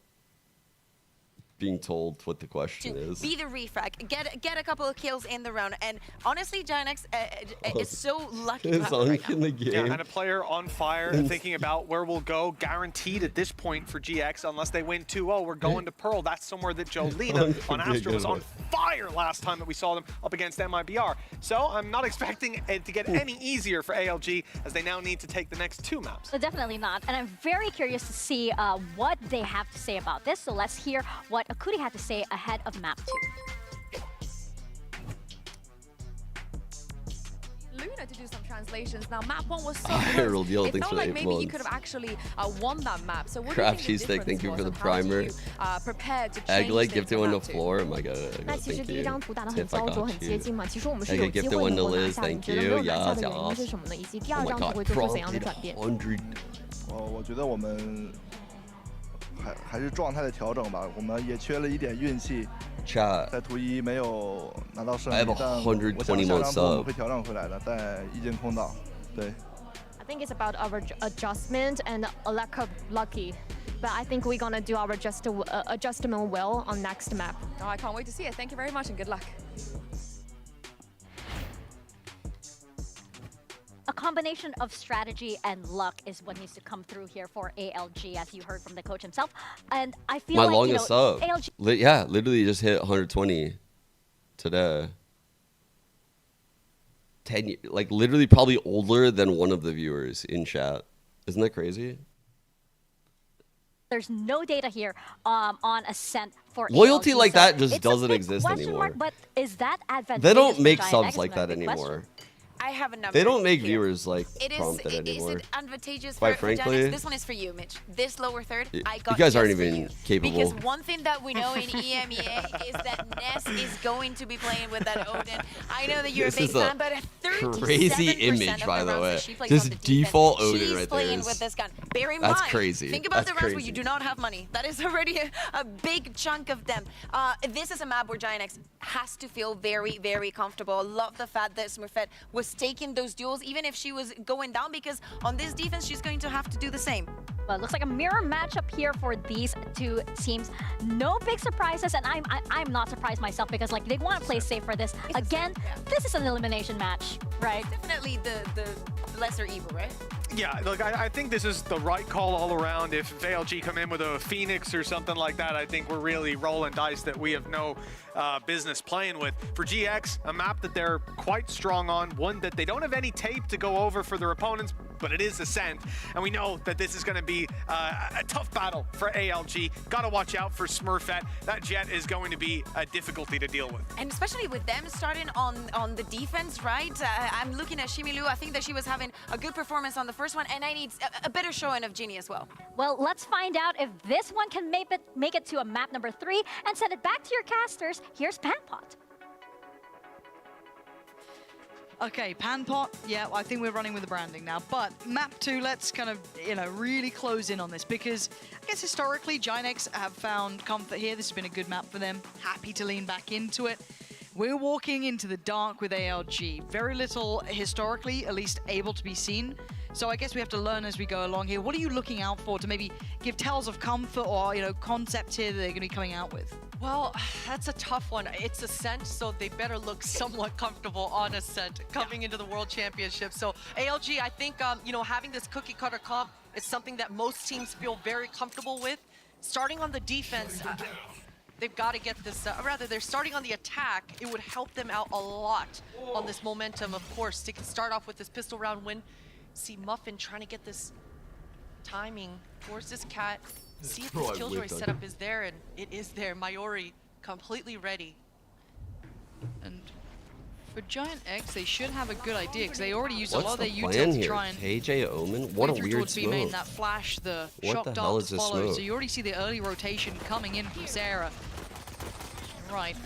being told what the question is. Be the refrag, get a couple of kills in the round, and honestly, GIANTX is so lucky to It's have her right in the game. Yeah, and a player on fire and thinking about where we'll go, guaranteed at this point for GX, unless they win 2-0, we're going to Pearl. That's somewhere that Jolina on Astra was on fire last time that we saw them up against MIBR. So I'm not expecting it to get any easier for ALG, as they now need to take the next 2 maps. So definitely not. And I'm very curious to see what they have to say about this. So let's hear what Akudi had to say ahead of map 2. Luna to do some translations. Now, map 1 was so Viral deal, close. It thanks felt for like the maybe 8 you could have actually won that map. So what Crap do you think the cheesesteak, difference thank you was, for the and how do primer. you, prepare to Egg change leg things gifted in one to map 2? Floor. Oh my god. 那其实第一张图打得很 Tiff, I 焦灼、 got 很接 you. 近嘛。其实我们是 Egg 有 leg 机 gifted 会 one 能 to 够拿 Liz. 下的，你 Thank 觉得没 you. 有拿下的 Yes, 原因 yes. 是什么呢？以及第 Oh 二 my 张图 god. 会做出 Bro, 怎样的转变？ 100. 我觉得我们还是状态的调整吧，我们也缺了一点运气。 Chat. 在图一没有拿到胜 I 利， have 但我想120下 more 张图我们 sub. 会调整回来的，但一经空档，对。 I think it's about our adjustment and a lack of lucky. But I think we're gonna do our adjustment well on next map. Oh, I can't wait to see it. Thank you very much and good luck. A combination of strategy and luck is what needs to come through here for ALG, as you heard from the coach himself. And I feel My like, longest you know, sub. ALG Yeah, literally just hit 120 today. 10 years, like literally probably older than one of the viewers in chat. Isn't that crazy? there's no data here on Ascent for Loyalty ALG, like so that just it's a doesn't big exist question anymore. mark, but is that advantageous? They don't for make GIANTX subs is like my that big anymore. question. I have a number. They don't make here. viewers like It is, prompted is anymore. it advantageous Quite for frankly, GIANTX? This one is for you, Mitch. This lower third, I got you guys aren't just for even you. capable. Because one thing that we know in EMEA is that Ness is going to be playing with that Odin. I know that you're This a big is a fan, but 37% crazy of image, by the rounds way. that she plays Just on the defense, default Odin she's right there playing is- with this gun. Bear in That's mind, crazy. think about That's the rounds where crazy. you do not have money. That is already a big chunk of them. This is a map where GIANTX has to feel very, very comfortable. I love the fact that Smurfette was taking those duels, even if she was going down, because on this defense, she's going to have to do the same. Well, it looks like a mirror matchup here for these two teams. No big surprises, and I'm not surprised myself because like they want to play safe for this. Again, this is an elimination match, right? Definitely the lesser evil, right? Yeah, look, I think this is the right call all around. If ALG come in with a Phoenix or something like that, I think we're really rolling dice that we have no business playing with. For GX, a map that they're quite strong on, one that they don't have any tape to go over for their opponents, but it is Ascent. And we know that this is going to be a tough battle for ALG. Got to watch out for Smurfette. That Jet is going to be a difficulty to deal with. And especially with them starting on the defense, right? I'm looking at Shimilu. I think that she was having a good performance on the first one, and I need a better showing of Ginny as well. Well, let's find out if this one can make it to a map number 3 and send it back to your casters. Here's Panpot. Okay, Panpot, yeah, I think we're running with the branding now. But map 2, let's kind of, really close in on this, because I guess historically, GIANTX have found comfort here. This has been a good map for them. Happy to lean back into it. We're walking into the dark with ALG. Very little, historically, at least able to be seen. So I guess we have to learn as we go along here. What are you looking out for to maybe give tales of comfort or, concept here that they're going to be coming out with? Well, that's a tough one. It's Ascent, so they better look somewhat comfortable on Ascent coming into the World Championship. So ALG, I think, having this cookie cutter comp is something that most teams feel very comfortable with. Starting on the defense, they've got to get this, rather they're starting on the attack. It would help them out a lot on this momentum, of course. They can start off with this pistol round win. See Muffin trying to get this timing towards this cat. See if this Killjoy setup is there, and it is there. Mayori completely ready. And For GIANTX, they should have a good idea because they already used a What's lot of the their plan util to here? try and KJ Omen? What a play through weird towards B main. smoke. That flash, the What shock the hell darts is this follow. smoke? So you already see the early rotation coming in from Sarah. Right.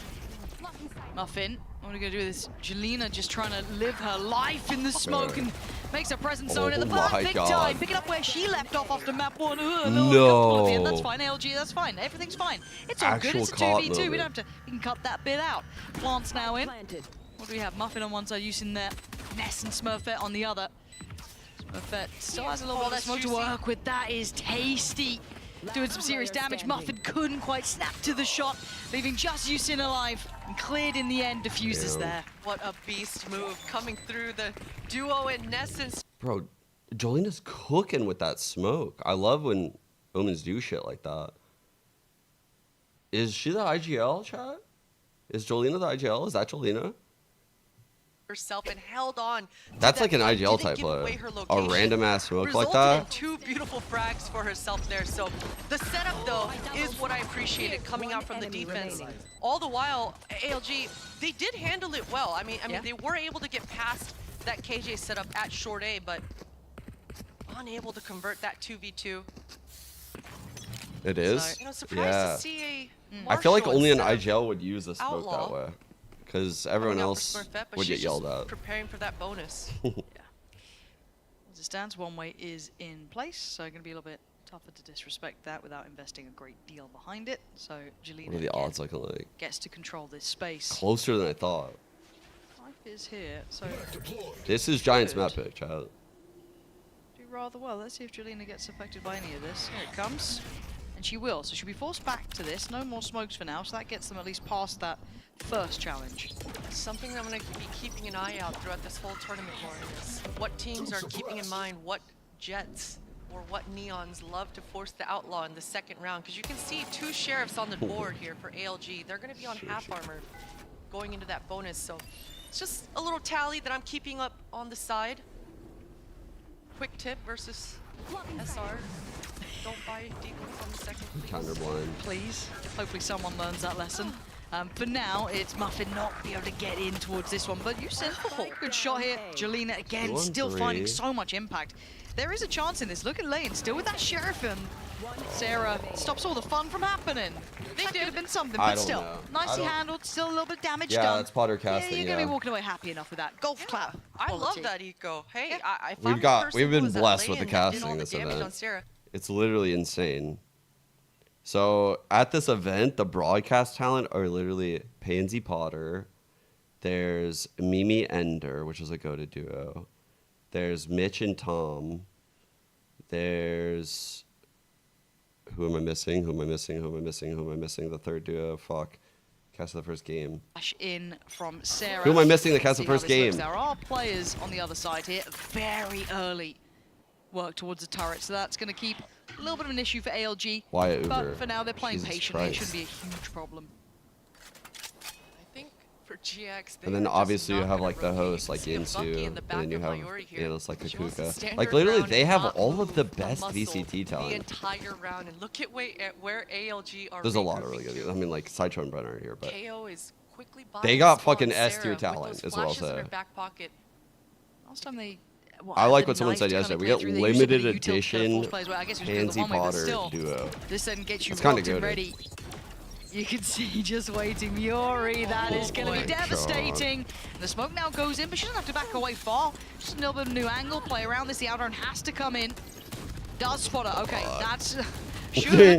Muffin. What are we going to do with this? Jelena just trying to live her life in the smoke and makes her presence known at the perfect time. Picking up where she left off after map 1. No. That's fine, ALG, that's fine. Everything's fine. It's all good. It's a 2v2. We don't have to, we can cut that bit out. Plants now in. What do we have? Muffin on one side using their Ness and Smurfette on the other. Smurfette still has a little bit of smoke to work with. That is tasty. Doing some serious damage. Muffin couldn't quite snap to the shot, leaving just Yusin alive and cleared in the end. Diffuses there. What a beast move coming through the duo in Ness and... Bro, Jolena's cooking with that smoke. I love when Omens do shit like that. Is she the IGL, chat? Is Jolena the IGL? Is that Jolena? herself and held on. That's like an IGL type play. A random ass smoke like that. In two beautiful frags for herself there. So the setup though is what I appreciated coming out from the defense. All the while, ALG, they did handle it well. I mean, they were able to get past that KJ setup at short A, but unable to convert that 2v2. It is? So, you know, surprised to see a I feel like only an instead IGL would use a smoke Outlaw. that way. Because everyone else Smurfette, but would get she's yelled just at. preparing for that bonus. As it stands, one way is in place, so going to be a little bit tougher to disrespect that without investing a great deal behind it. So Jelena What are the odds looking like? gets to control this space. Closer than I thought. Life is here, so This is Giants map pick, chat. do rather well. Let's see if Jelena gets affected by any of this. Here it comes. And she will, so she'll be forced back to this. No more smokes for now, so that gets them at least past that first challenge. Something I'm going to be keeping an eye out throughout this whole tournament, Lauren, is what teams are keeping in mind what Jets or what Neons love to force the Outlaw in the second round. Because you can see two Sheriffs on the board here for ALG. They're going to be on half armor going into that bonus. So it's just a little tally that I'm keeping up on the side. Quick tip versus SR. Don't buy decoys on the second, please. Counterblind. Please. Hopefully someone learns that lesson. For now, it's Muffin not be able to get in towards this one, but you said good shot here. Jelena again, still finding so much impact. There is a chance in this. Look at Lane, still with that Sheriff, and Sarah stops all the fun from happening. That could have been something, but still, nicely handled, still a little bit of damage done. Yeah, that's Potter casting, You're going to be walking away happy enough with that. Golf clap. I love that eco. Hey, We've been blessed with the casting this event. It's literally insane. So at this event, the broadcast talent are literally Pansy Potter. There's Mimi Ender, which is a go-to duo. There's Mitch and Tom. There's... Who am I missing? Who am I missing? Who am I missing? Who am I missing? The third duo. Fuck. Cast of the first game. Flash in from Sarah. Who am I missing? The cast of the first game. There are players on the other side here. Very early work towards the turret, so that's going to keep a little bit of an issue for ALG. Wyatt Uber. But for now, they're playing Jesus patiently. It Christ. shouldn't be a huge problem. I think for GX, And then obviously you have like the host, like Insu, and then you have it's like Kakuka. Like literally, they have all of the best VCT the talent. entire round, and look at where ALG are. There's a lot of really good. I mean, like Sideshow and Brenner are here, but KO is quickly they got fucking S tier talent, is what I'll in say. their back pocket. Last time they. I like what someone said yesterday. We got limited edition Pansy Potter duo. This then gets you It's kind of locked and good. ready. You can see just waiting. Miori, that is going to be devastating. And the smoke now goes in, but she doesn't have to back away far. Just a little bit of new angle, play around this. The outer and has to come in. Does spot her. Okay, that's should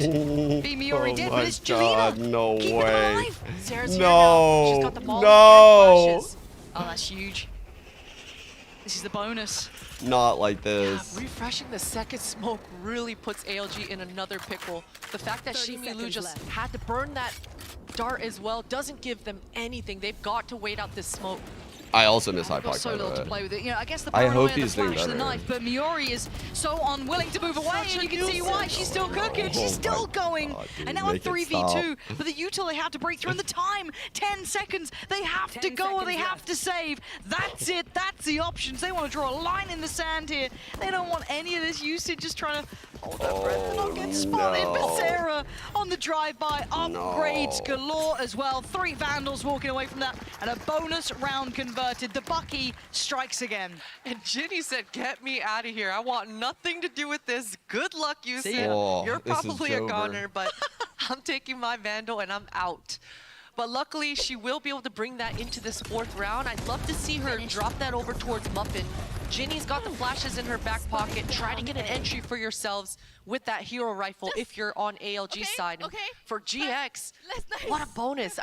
be Miori dead, but it's Jelena. No way. Sarah's here now. She's got the ball No. flashes. Oh, that's huge. This is the bonus. Not like this. Yeah, refreshing the second smoke really puts ALG in another pickle. The fact that Shimilu just had to burn that dart as well doesn't give them anything. They've got to wait out this smoke. I also miss High Got Park. so little to play with it. You know, I guess the I hope paranoia, the he's doing flash, the better. knife, but Miori is so unwilling to move away, and you can see why. She's still cooking. She's still going. And now a 3v2. But the util they have to break through, and the time, 10 seconds. They have to go or they have to save. That's it. That's the options. They want to draw a line in the sand here. They don't want any of this usage, just trying to Not getting spotted, but Sarah on the drive-by, upgrades galore as well. 3 Vandals walking away from that, and a bonus round converted. The Bucky strikes again. And Ginny said, get me out of here. I want nothing to do with this. Good luck, you said. You're probably a goner, but I'm taking my Vandal and I'm out. But luckily, she will be able to bring that into this 4th round. I'd love to see her drop that over towards Muffin. Ginny's got the flashes in her back pocket. Try to get an entry for yourselves with that hero rifle if you're on ALG's side. And for GX, what a bonus.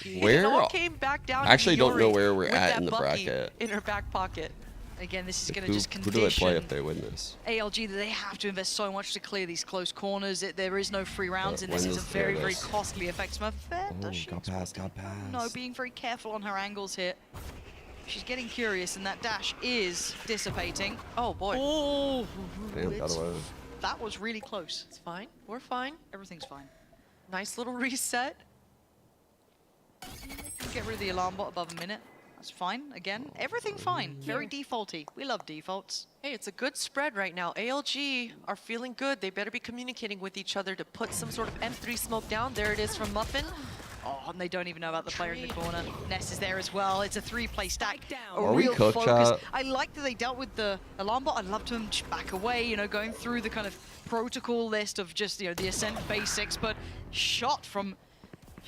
It all came back down I actually to don't know Miori where we're with at that in the Bucky bracket. in her back pocket. Again, this is going to just Who do they play condition if they win this? ALG that they have to invest so much to clear these close corners. There is no free rounds, and this when is a does very, clear very this? costly effect. Smurf, Got past. no, being very careful on her angles here. She's getting curious, and that dash is dissipating. Oh, boy. Oh, Damn, got away. that was really close. It's fine. We're fine. Everything's fine. Nice little reset. Get rid of the alarm bot above a minute. That's fine. Again, everything fine. Very defaulty. We love defaults. Hey, it's a good spread right now. ALG are feeling good. They better be communicating with each other to put some sort of M3 smoke down. There it is from Muffin. Oh, and they don't even know about the player in the corner. Ness is there as well. It's a 3-play stack. Are we cooked, chat? I like that they dealt with the alarm bot. I'd love to them just back away, you know, going through the kind of protocol list of just, you know, the Ascent basics, but shot from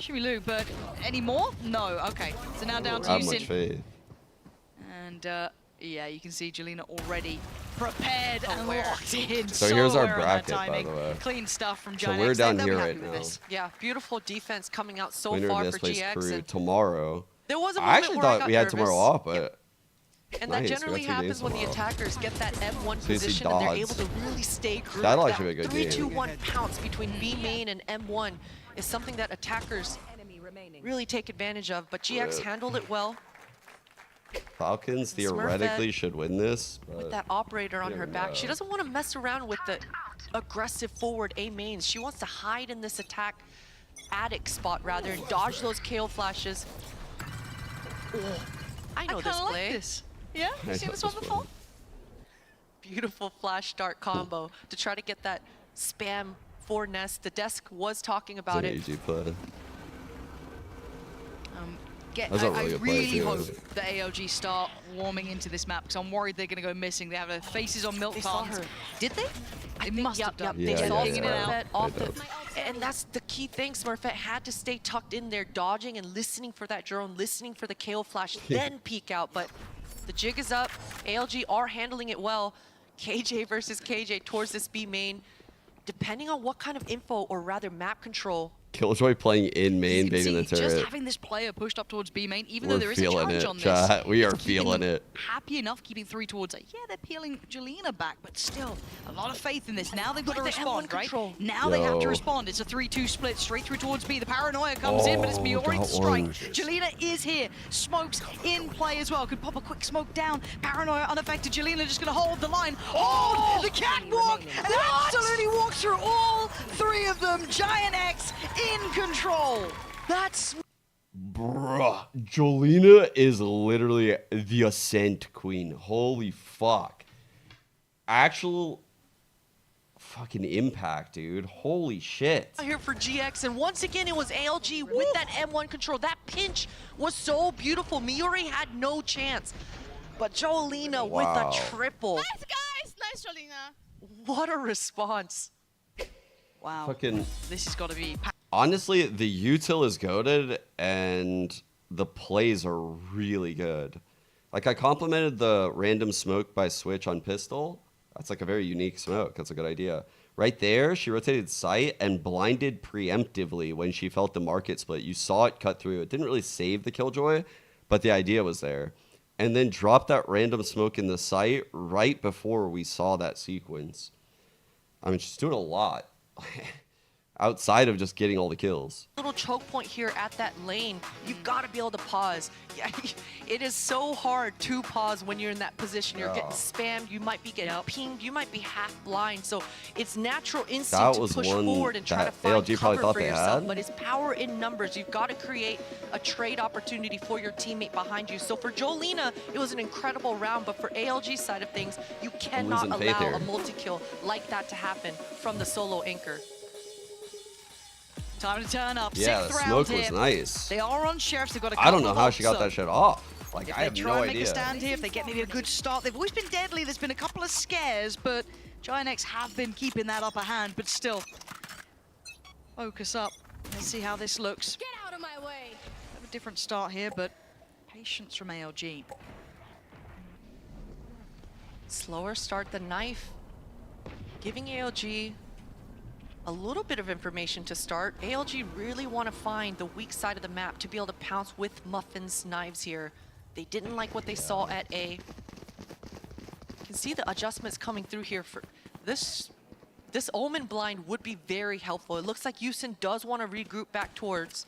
Shimilu, but any more? No, okay. So now down to Have Yusin. much faith. And yeah, you can see Jelena already prepared and locked in. So here's our aware of that bracket, by timing. the way. Clean stuff from So GIANTX. we're down They'll be here happy right with now. this. Yeah, beautiful defense coming out so Winner far of for this place GX. crew And tomorrow. there was a I moment actually where I thought got we had nervous. tomorrow off, but And nice, that we generally got 2 happens days when the tomorrow. attackers get that M1 So you see position and they're able Dodds. to really stay grouped. That'll That actually be a good game. 3-2-1 pounce between B main and M1 is something that attackers really take advantage of, but GX Rip. handled it well Falcons theoretically should win this. with But that operator on you her never back. know. She doesn't want to mess around with the aggressive forward A mains. She wants to hide in this attack attic spot rather and dodge those KO flashes. Oh, I know this kinda play. like this. Yeah? You seen this one before? Beautiful flash start combo to try to get that spam for Nest. The desk was talking about it's an it. AG play. That's I a really good play, really too. hope the ALG start warming into this map because I'm worried they're going to go missing. They have their faces on milk They saw cartons. her. Did they? They must have done. They Yeah, saw yeah, yeah. Smurfette off They the, did. and that's the key thing. Smurfette had to stay tucked in there, dodging and listening for that drone, listening for the KO flash, then peek out. But the jig is up. ALG are handling it well. KJ versus KJ towards this B main. Depending on what kind of info, or rather map control, Killjoy playing in main, You can baiting the see just turret. having this player pushed up towards B main, even We're though there is a feeling challenge it, on this. chat. We are it's keeping feeling them it. Happy enough keeping 3 towards it. Yeah, they're peeling Jelena back, but still a lot of faith in this. Now they've got to Look at the respond, M1 right? control. Now they have to Yo. respond. It's a 3-2 split straight through towards B. The paranoia comes in, but it's Oh, Miori to got strike. one. Jelena is here. Smokes in play as well. Could pop a quick smoke down. Paranoia unaffected. Jelena just going to hold the line. Oh, the catwalk! And absolutely walks through all 3 of them. GIANTX in control. that's Bruh, Jolena is literally the Ascent Queen. Holy fuck. Actual fucking impact, dude. Holy shit. here for GX, and once again it was ALG with that M1 control. That pinch was so beautiful. Miori had no chance, but Jolena with Wow. a triple. Nice, guys. Nice, Jolena. What a response. Wow. Fucking This has got to be... honestly, the util is goated and the plays are really good. Like I complimented the random smoke by Switch on pistol. That's like a very unique smoke. That's a good idea. Right there, she rotated sight and blinded preemptively when she felt the market split. You saw it cut through. It didn't really save the Killjoy, but the idea was there. And then dropped that random smoke in the sight right before we saw that sequence. I mean, she's doing a lot. outside of just getting all the kills. Little choke point here at that lane. You've got to be able to pause. Yeah, it is so hard to pause when you're in that position. You're getting spammed. You might be getting pinged. You might be half blind. So it's natural instinct to push forward and try to find ALG probably cover thought for they yourself. had. But it's power in numbers. You've got to create a trade opportunity for your teammate behind you. So for Jolina, it was an incredible round. But for ALG's side of things, you cannot allow a multi-kill like that to happen from the solo anchor. Time to turn up. Yeah, the Sixth smoke round was here. nice. They are on Sheriffs. They've got a I don't couple know how of she got so that shit off. Like, if I have they no try and make a idea. stand here, if they get maybe a good start, they've always been deadly. There's been a couple of scares, but GIANTX have been keeping that upper hand, but still. Focus up. Let's see how this looks. Get out of my way. Have a different start here, but patience from ALG. Slower start the knife, giving ALG a little bit of information to start. ALG really want to find the weak side of the map to be able to pounce with Muffin's knives here. They didn't like what they saw at A. You can see the adjustments coming through here for this. This Omen blind would be very helpful. It looks like Yusin does want to regroup back towards.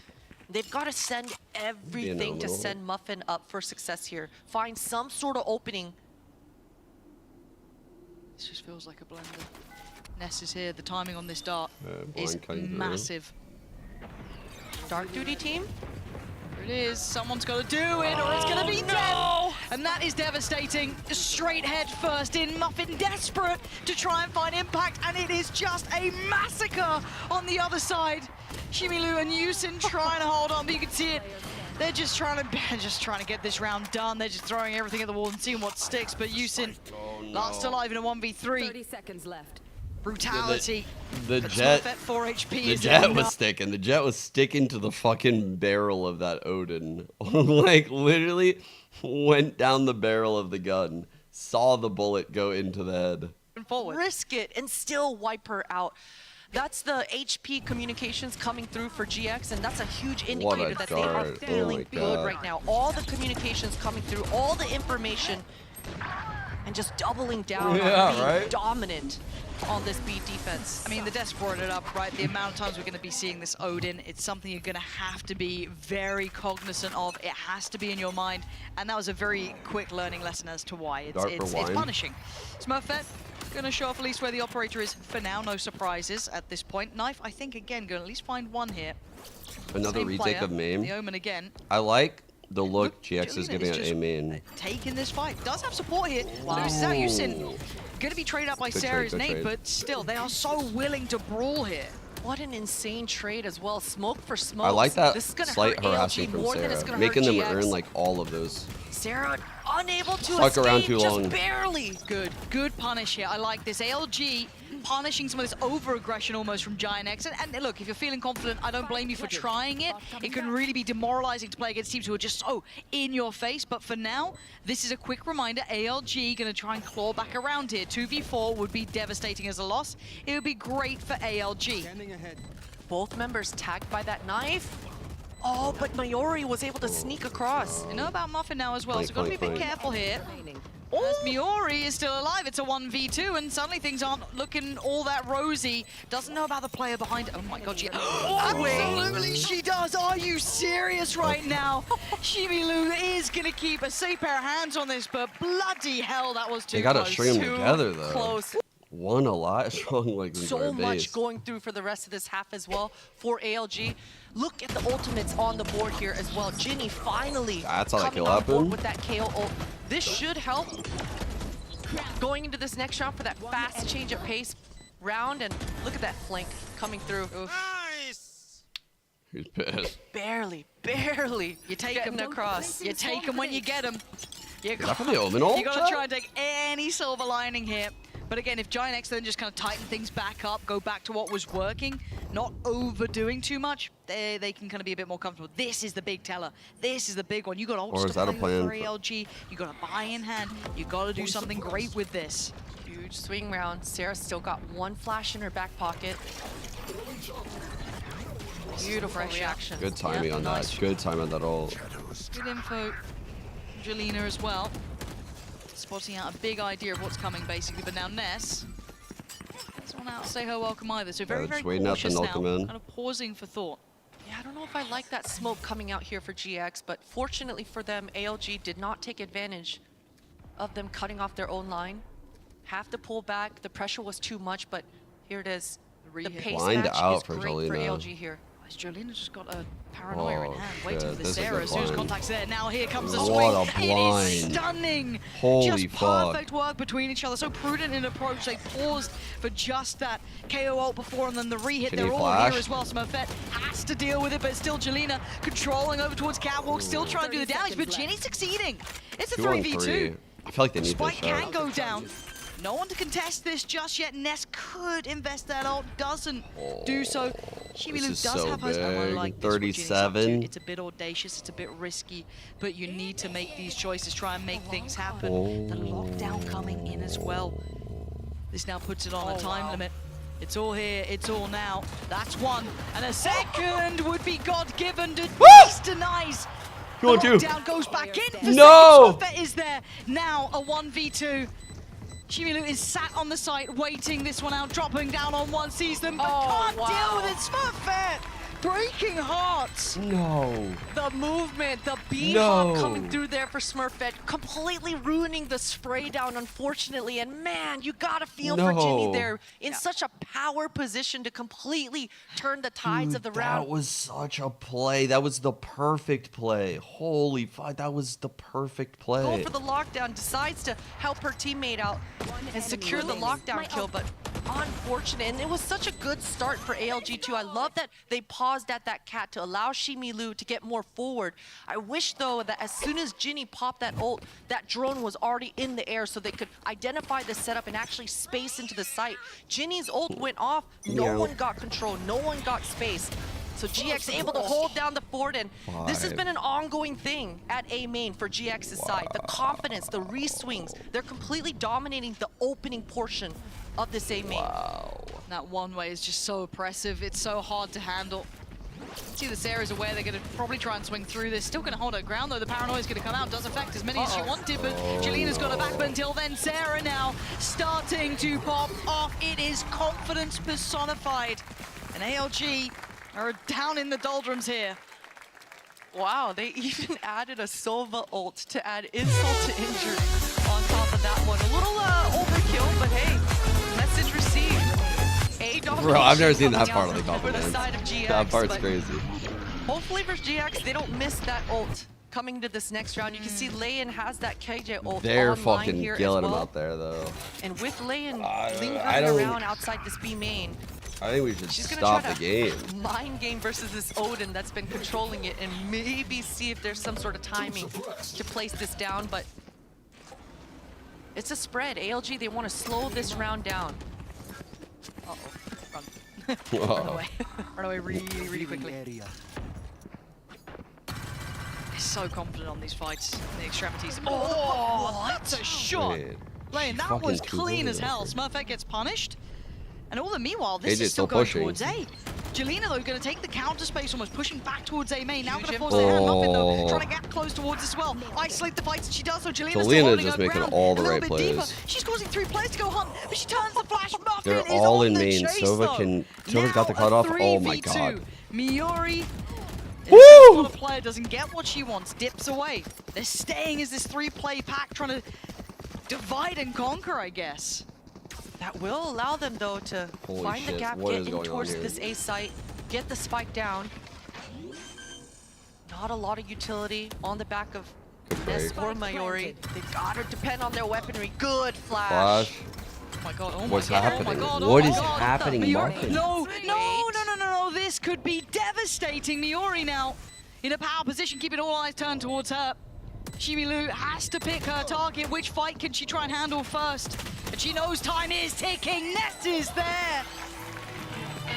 They've got to send everything to send Muffin up for success here. Find some sort of opening. This just feels like a blender. Ness is here. The timing on this dart is blind massive. Dark Duty team? There it is. Someone's got to do it or it's going to be dead. And that is devastating. Straight head first in. Muffin desperate to try and find impact, and it is just a massacre on the other side. Shimilu and Yusin trying to hold on, but you can see it. They're just trying to get this round done. They're just throwing everything at the wall and seeing what sticks. But Yusin last alive in a 1v3. 30 seconds left. Brutality. The But jet, Smurf at 4 HP the is jet was enough. sticking. The jet was sticking to the fucking barrel of that Odin. Like, literally went down the barrel of the gun, saw the bullet go into the head. Forward. Risk it and still wipe her out. That's the HP communications coming through for GX, and that's a huge indicator that they are feeling good right now. All the communications coming through, all the information, and just doubling down on being dominant on this B defense. I mean, the Deaths brought it up, right? The amount of times we're going to be seeing this Odin, it's something you're going to have to be very cognizant of. It has to be in your mind, and that was a very quick learning lesson as to why. It's punishing. Smurfette going to show off at least where the operator is for now. No surprises at this point. Knife, I think, again, going to at least find one here. Another retake of Mame. The Omen again. I like the look GX is giving at A main. Taking this fight. Does have support here. Loses out. Yusin going to be traded up by Sarah's nade, but still, they are so willing to brawl here. What an insane trade as well. Smoke for smoke. I like that This is gonna slight hurt harassing ALG from more than it's Sarah, gonna making hurt them GX. earn like all of those. Sarah unable to Stuck escape, around too long. just barely. Good punish here. I like this. ALG punishing some of this over-aggression almost from GIANTX. And look, if you're feeling confident, I don't blame you for trying it. It can really be demoralizing to play against teams who are just so in your face. But for now, this is a quick reminder. ALG going to try and claw back around here. 2v4 would be devastating as a loss. It would be great for ALG. Both members tagged by that knife. Oh, but Mayori was able to sneak across. You know about Muffin now as well, so got to be a bit careful here. As Miori is still alive, it's a 1v2, and suddenly things aren't looking all that rosy. Doesn't know about the player behind. Oh my god, she absolutely she does. Are you serious right now? Shimilu is gonna keep a safe pair of hands on this, but bloody hell, that was too They gotta close. string them together though. Close. One a lot strong like So much going through for the rest of this half as well for ALG. Look at the ultimates on the board here as well. Ginny finally That's how that coming kill on board happened. with that KO ult. This should help going into this next round for that fast change of pace round. And look at that flank coming through. He's pissed. Barely. You take him across. You take them when you get them. You that for the Omen ult? got to try and take any silver lining here. But again, if GIANTX then just kind of tighten things back up, go back to what was working, not overdoing too much, they can kind of be a bit more comfortable. This is the big teller. This is the big one. You got Or is that a plan for ALG. You got a buy in hand. You got to do something great with this. Huge swing round. Sarah still got one flash in her back pocket. Beautiful reaction. Good timing on that. Good time on that ult. Good info. Jelena as well. Spotting out a big idea of what's coming, basically. But now Ness don't outstay her welcome either. So very, very waiting out the cautious now, Nulkaman. kind of pausing for thought. Yeah, I don't know if I like that smoke coming out here for GX, but fortunately for them, ALG did not take advantage of them cutting off their own line. Have to pull back. The pressure was too much, but here it is. The pace Blind match out is for great for Jolina. ALG here. Jolina just got a paranoia in hand, waiting for the This is a Sarah. As soon as blind. contact's there, now here comes the What swing. a It is blind. stunning. Holy just fuck. perfect work between each other. So prudent in approach. They paused for just that KO ult before, and then the re-hit. Can They're he all flash? here as well. Smurfette has to deal with it, but still Jolina controlling over towards Catwalk, still trying to do the damage, but Ginny succeeding. It's a 2-on-3. 3v2. I feel like they need Spike this shot. can go down. No one to contest this just yet. Ness could invest that ult, doesn't do so. Shimilu This does is so have hers. I big. like this, what Ginny's up to. 37. It's a bit audacious, it's a bit risky, but you need to make these choices, try and make things happen. The lockdown coming in as well. This now puts it on a time limit. It's all here, it's all now. That's one. And a second would be God-given to least denies. The 2-on-2. lockdown goes back in for No! Smurfette is there. Now a 1v2. Shimilu is sat on the site, waiting this one out, dropping down on one, sees them, but can't deal with it. Smurfette breaking hearts. No. The movement, the beat No. hop coming through there for Smurfette, completely ruining the spray down, unfortunately. And man, you gotta feel for Ginny No. there in such a power position to completely turn the tides of the round. That was such a play. That was the perfect play. Holy fuck, that was the perfect play. Go for the lockdown, decides to help her teammate out and secure the lockdown kill, but unfortunate. And it was such a good start for ALG too. I love that they paused at that cat to allow Shimilu to get more forward. I wish though that as soon as Ginny popped that ult, that drone was already in the air so they could identify the setup and actually space into the site. Ginny's ult went off, no one got control, no one got space. So GX able to hold down the fort, and this has been an ongoing thing at A main for GX's side. The confidence, the re-swings, they're completely dominating the opening portion of this A main. That one way is just so oppressive. It's so hard to handle. See, the Sarah's aware they're going to probably try and swing through this. Still going to hold her ground, though. The paranoia's going to come out. Does affect as many as she wanted, but Jolina's got her back. But until then, Sarah now starting to pop off. It is confidence personified. And ALG are down in the doldrums here. Wow, they even added a Sova ult to add insult to injury on top of that one. A little overkill, but hey, message received. Bro, I've never seen that coming part out of the for the compliment. side of GX, That part's but crazy. hopefully for GX, they don't miss that ult coming to this next round. You can see Layan has that KJ ult They're online fucking here killing as him well. out there, though. And with Layan I lingering don't- around outside this B main, I think we should she's gonna stop try the to game. mind game versus this Odin that's been controlling it, and maybe see if there's some sort of timing to place this down. But it's a spread. ALG, they want to slow this round down. Run away. Run away really, really quickly. He's so confident on these fights in the extremities. Oh, that's a shot. Man, Lane, she's that fucking was too clean good as at hell. it. Smurfette gets punished. And all the meanwhile, this AJ's is still still going pushing. towards A. Jolina, though, going to take the counter space, almost pushing back towards A main. Now going to Huge force their hand Muffin, though, Oh. trying to get close towards as well. Isolate the fights, and she does so. Jolina's still Jolina holding just her making ground all the a little right bit deeper. plays. She's causing 3 players to go hunt, but she turns the flash. Muffin They're is all on in the main. chase, Sova's got the cutoff. Oh my god. Miori. Woo! The player doesn't get what she wants, dips away. They're staying as this 3-play pack, trying to divide and conquer, I guess. That will allow them, though, to Holy find the shit, gap, what get is in going on towards here? this A site, get the spike down. Not a lot of utility on the back of Ness or Mayori. They gotta depend on their weaponry. Good flash. Flash. Oh my god, oh What's my god, happening? oh my god, What oh is my god. happening, Miori, Muffin? no, this could be devastating. Miori now in a power position, keeping all eyes turned towards her. Shimilu has to pick her target. Which fight can she try and handle first? And she knows time is ticking. Ness is there.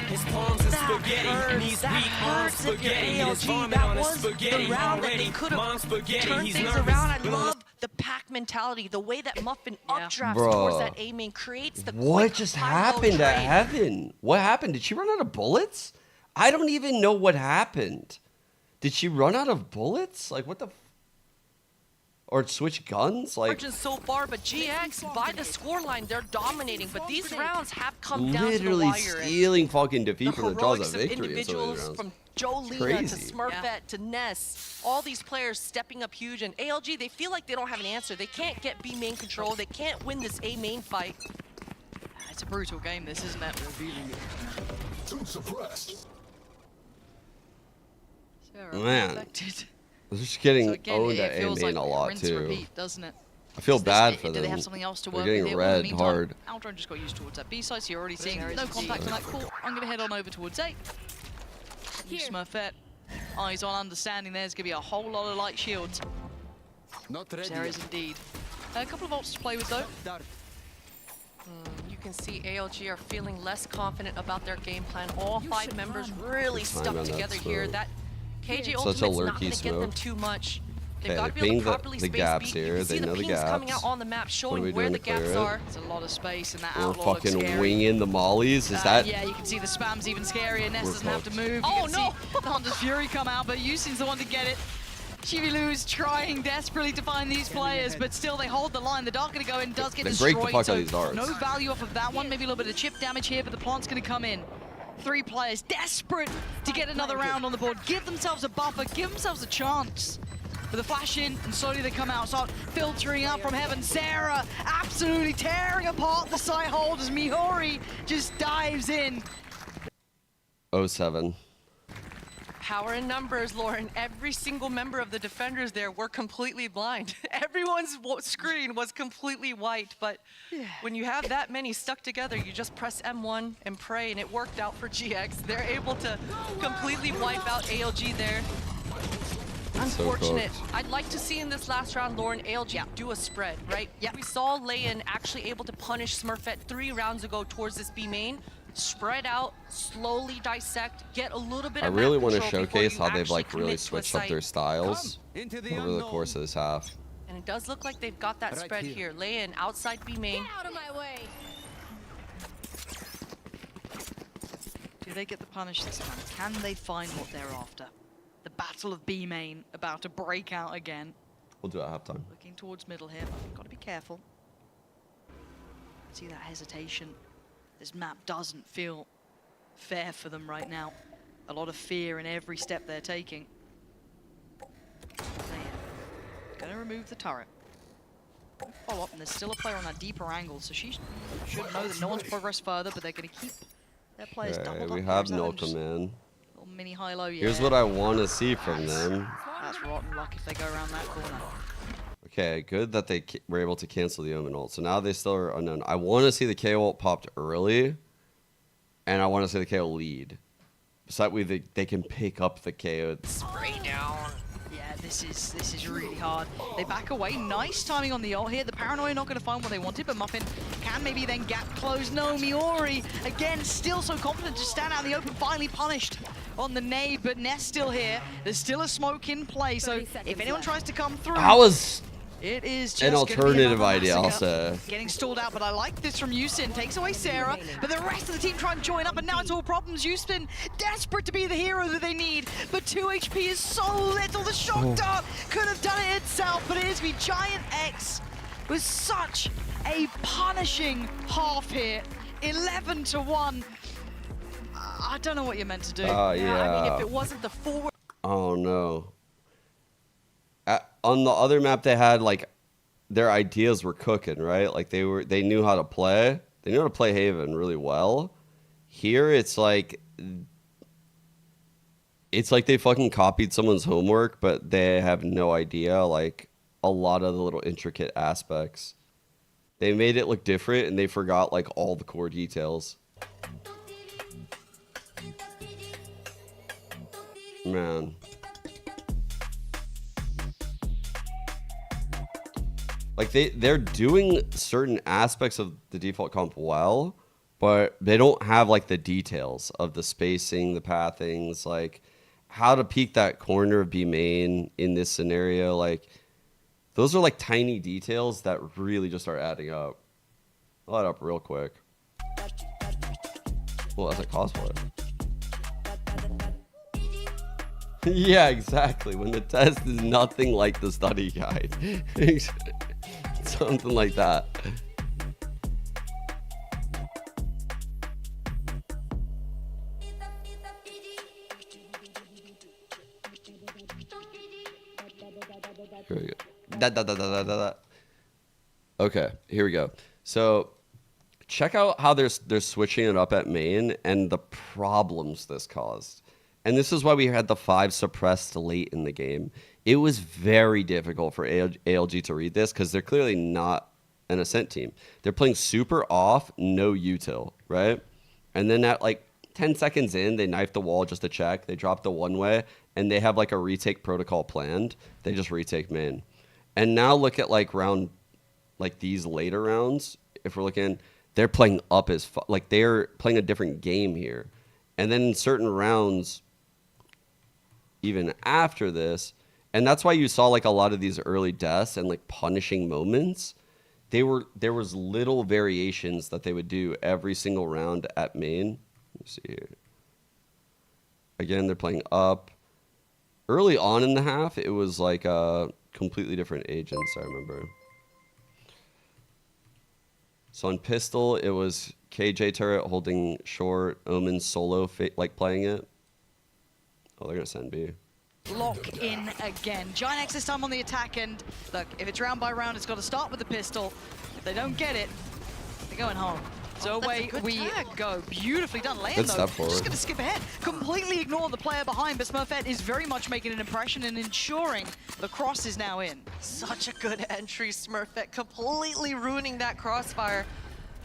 His palms are spaghetti, knees weak, arms spaghetti. His vomit on his spaghetti already. Mom's spaghetti, Turn he's things nervous. around. I love the pack mentality, the way that Muffin updrafts Bruh. towards that A main creates the What quick just high-low happened at trade. Heaven? What happened? Did she run out of bullets? I don't even know what happened. Did she run out of bullets? Like, what the... or switch guns. Like margins so far, but GX by the scoreline, they're dominating. But these rounds have come down to the literally wire. stealing fucking defeat from the jaws of heroics of victory in some of these individuals rounds. from Jolina to Crazy. Smurfette to Ness, all these players stepping up huge, and ALG, they feel like they don't have an answer. They can't get B main control. They can't win this A main fight. It's a brutal game, this, isn't it? Man, they're just getting owned at A main a lot too. Repeat, doesn't it? I feel bad for them. Do they have something else to They're work getting with? red hard. Aldron just got used towards that B side, so you're already seeing no contact on that court. I'm going to head on over towards A. Smurfette, eyes on, understanding there's going to be a whole lot of light shields. There is indeed. A couple of ults to play with though. You can see ALG are feeling less confident about their game plan. All 5 members really stuck together here. That KJ ultimate's not going to get them too much. They've got to be able to properly space gaps B. here. You can see They know the the pings coming gaps. out on the map, What are showing we where doing the to clear gaps it? are. There's a lot of space, and that We're outlaw looks fucking scary. winging the mollies. Is that? Yeah, you can see the spam's even scarier. Ness We're doesn't have to fucked. move. Oh, You can see the Hunter's Fury come out, but Yusin's the one to get it. Chivilu's trying desperately to find these players, but still they hold the line. The dart going to go in, does get They destroyed. break the fuck out so of these darts. no value off of that one. Maybe a little bit of chip damage here, but the plant's going to come in. 3 players desperate to get another round on the board. Give themselves a buffer, give themselves a chance. With the flash in, and slowly they come out, start filtering up from heaven. Sarah absolutely tearing apart the site hold as Mihori just dives in. 07. Power in numbers, Lauren. Every single member of the defenders there were completely blind. Everyone's screen was completely white, but when you have that many stuck together, you just press M1 and pray, and it worked out for GX. They're able to completely wipe out ALG there. Unfortunate. I'd like to see in this last round, Lauren, ALG do a spread, right? Yeah. We saw Leyen actually able to punish Smurfette 3 rounds ago towards this B main. Spread out, slowly dissect, get a little bit I of really map want to control before showcase you how they've actually like really commit to a switched up site. their styles over the course of this half. And it does look like they've got that spread here. Leyen outside B main. Get out of my way. Do they get the punish this time? Can they find what they're after? The battle of B main about to break out again. We'll do it at halftime. Looking towards middle here. Got to be careful. See that hesitation. This map doesn't feel fair for them right now. A lot of fear in every step they're taking. Gonna remove the turret. Follow up, and there's still a player on that deeper angle, so she should know that no one's progressed further, but they're gonna keep their players doubled Okay, up. we have There's that one, Nilka, just man. little mini high-low, yeah. Here's what I want to see from them. That's rotten luck if they go around that corner. Okay, good that they were able to cancel the Omen ult. So now they still are unknown. I want to see the KO ult popped early, and I want to see the KO lead. So that way they can pick up the KO. Spray down. Yeah, this is really hard. They back away. Nice timing on the ult here. The Paranoia not going to find what they wanted, but Muffin can maybe then gap close. No, Miori, again, still so confident to stand out in the open. Finally punished on the nade, but Ness still here. There's still a smoke in play, so if anyone tries to come through... I was... It is just an alternative idea, I'll also. say. Getting stalled out, but I like this from Yusin. Takes away Sarah, but the rest of the team try and join up, and now it's all problems. Yusin desperate to be the hero that they need, but 2 HP is so little. The shock dart could have done it itself, but it is the GIANTX with such a punishing half here. 11-1. I don't know what you're meant to do. Yeah. I mean, if it wasn't the forward... Oh, no. On the other map, they had, like, their ideas were cooking, right? Like, they knew how to play. They knew how to play Haven really well. Here, it's like they fucking copied someone's homework, but they have no idea, like, a lot of the little intricate aspects. They made it look different, and they forgot, like, all the core details. Man. Like, they're doing certain aspects of the default comp well, but they don't have, like, the details of the spacing, the pathings, like, how to peek that corner of B main in this scenario. Like, those are, like, tiny details that really just start adding up. I'll add up real quick. Well, that's a cosplay. Yeah, exactly. When the test is nothing like the study guide. Something like that. Here we go. Okay, here we go. So check out how they're switching it up at main and the problems this caused. And this is why we had the 5 suppressed late in the game. It was very difficult for ALG to read this because they're clearly not an Ascent team. They're playing super off, no util, right? And then at like 10 seconds in, they knife the wall just to check. They drop the one way, and they have like a retake protocol planned. They just retake main. And now look at like round, like these later rounds. If we're looking, they're playing up as like they're playing a different game here. And then in certain rounds, even after this, and that's why you saw like a lot of these early deaths and like punishing moments. There was little variations that they would do every single round at main. Let me see here. Again, they're playing up. Early on in the half, it was like completely different agents, I remember. So on pistol, it was KJ turret holding short, Omen solo like playing it. Oh, they're gonna send B. Lock in again. GIANTX this time on the attack end. Look, if it's round by round, it's got to start with the pistol. If they don't get it, they're going home. So away we go. Beautifully done. Land though, just going to skip ahead. Completely ignore the player behind, but Smurfette is very much making an impression and ensuring the cross is now in. Such a good entry, Smurfette, completely ruining that crossfire.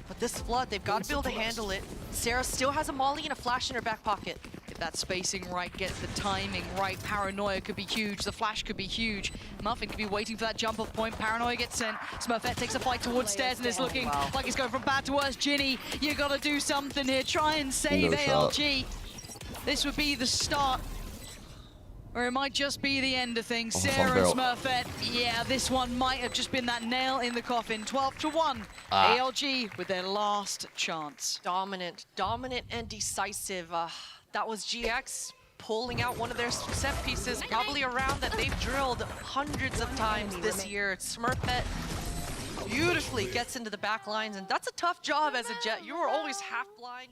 But this flood, they've got to be able to handle it. Sarah still has a molly and a flash in her back pocket. Get that spacing right, get the timing right. Paranoia could be huge, the flash could be huge. Muffin could be waiting for that jump off point. Paranoia gets sent. Smurfette takes a fight towards stairs and is looking like it's going from bad to worse. Ginny, you got to do something here. Try and save ALG. This would be the start. Or it might just be the end of things. Sarah and Smurfette, yeah, this one might have just been that nail in the coffin. 12-1, ALG with their last chance. Dominant and decisive. That was GX pulling out one of their set pieces, probably a round that they've drilled hundreds of times this year. Smurfette beautifully gets into the back lines, and that's a tough job as a Jet. You are always half blind.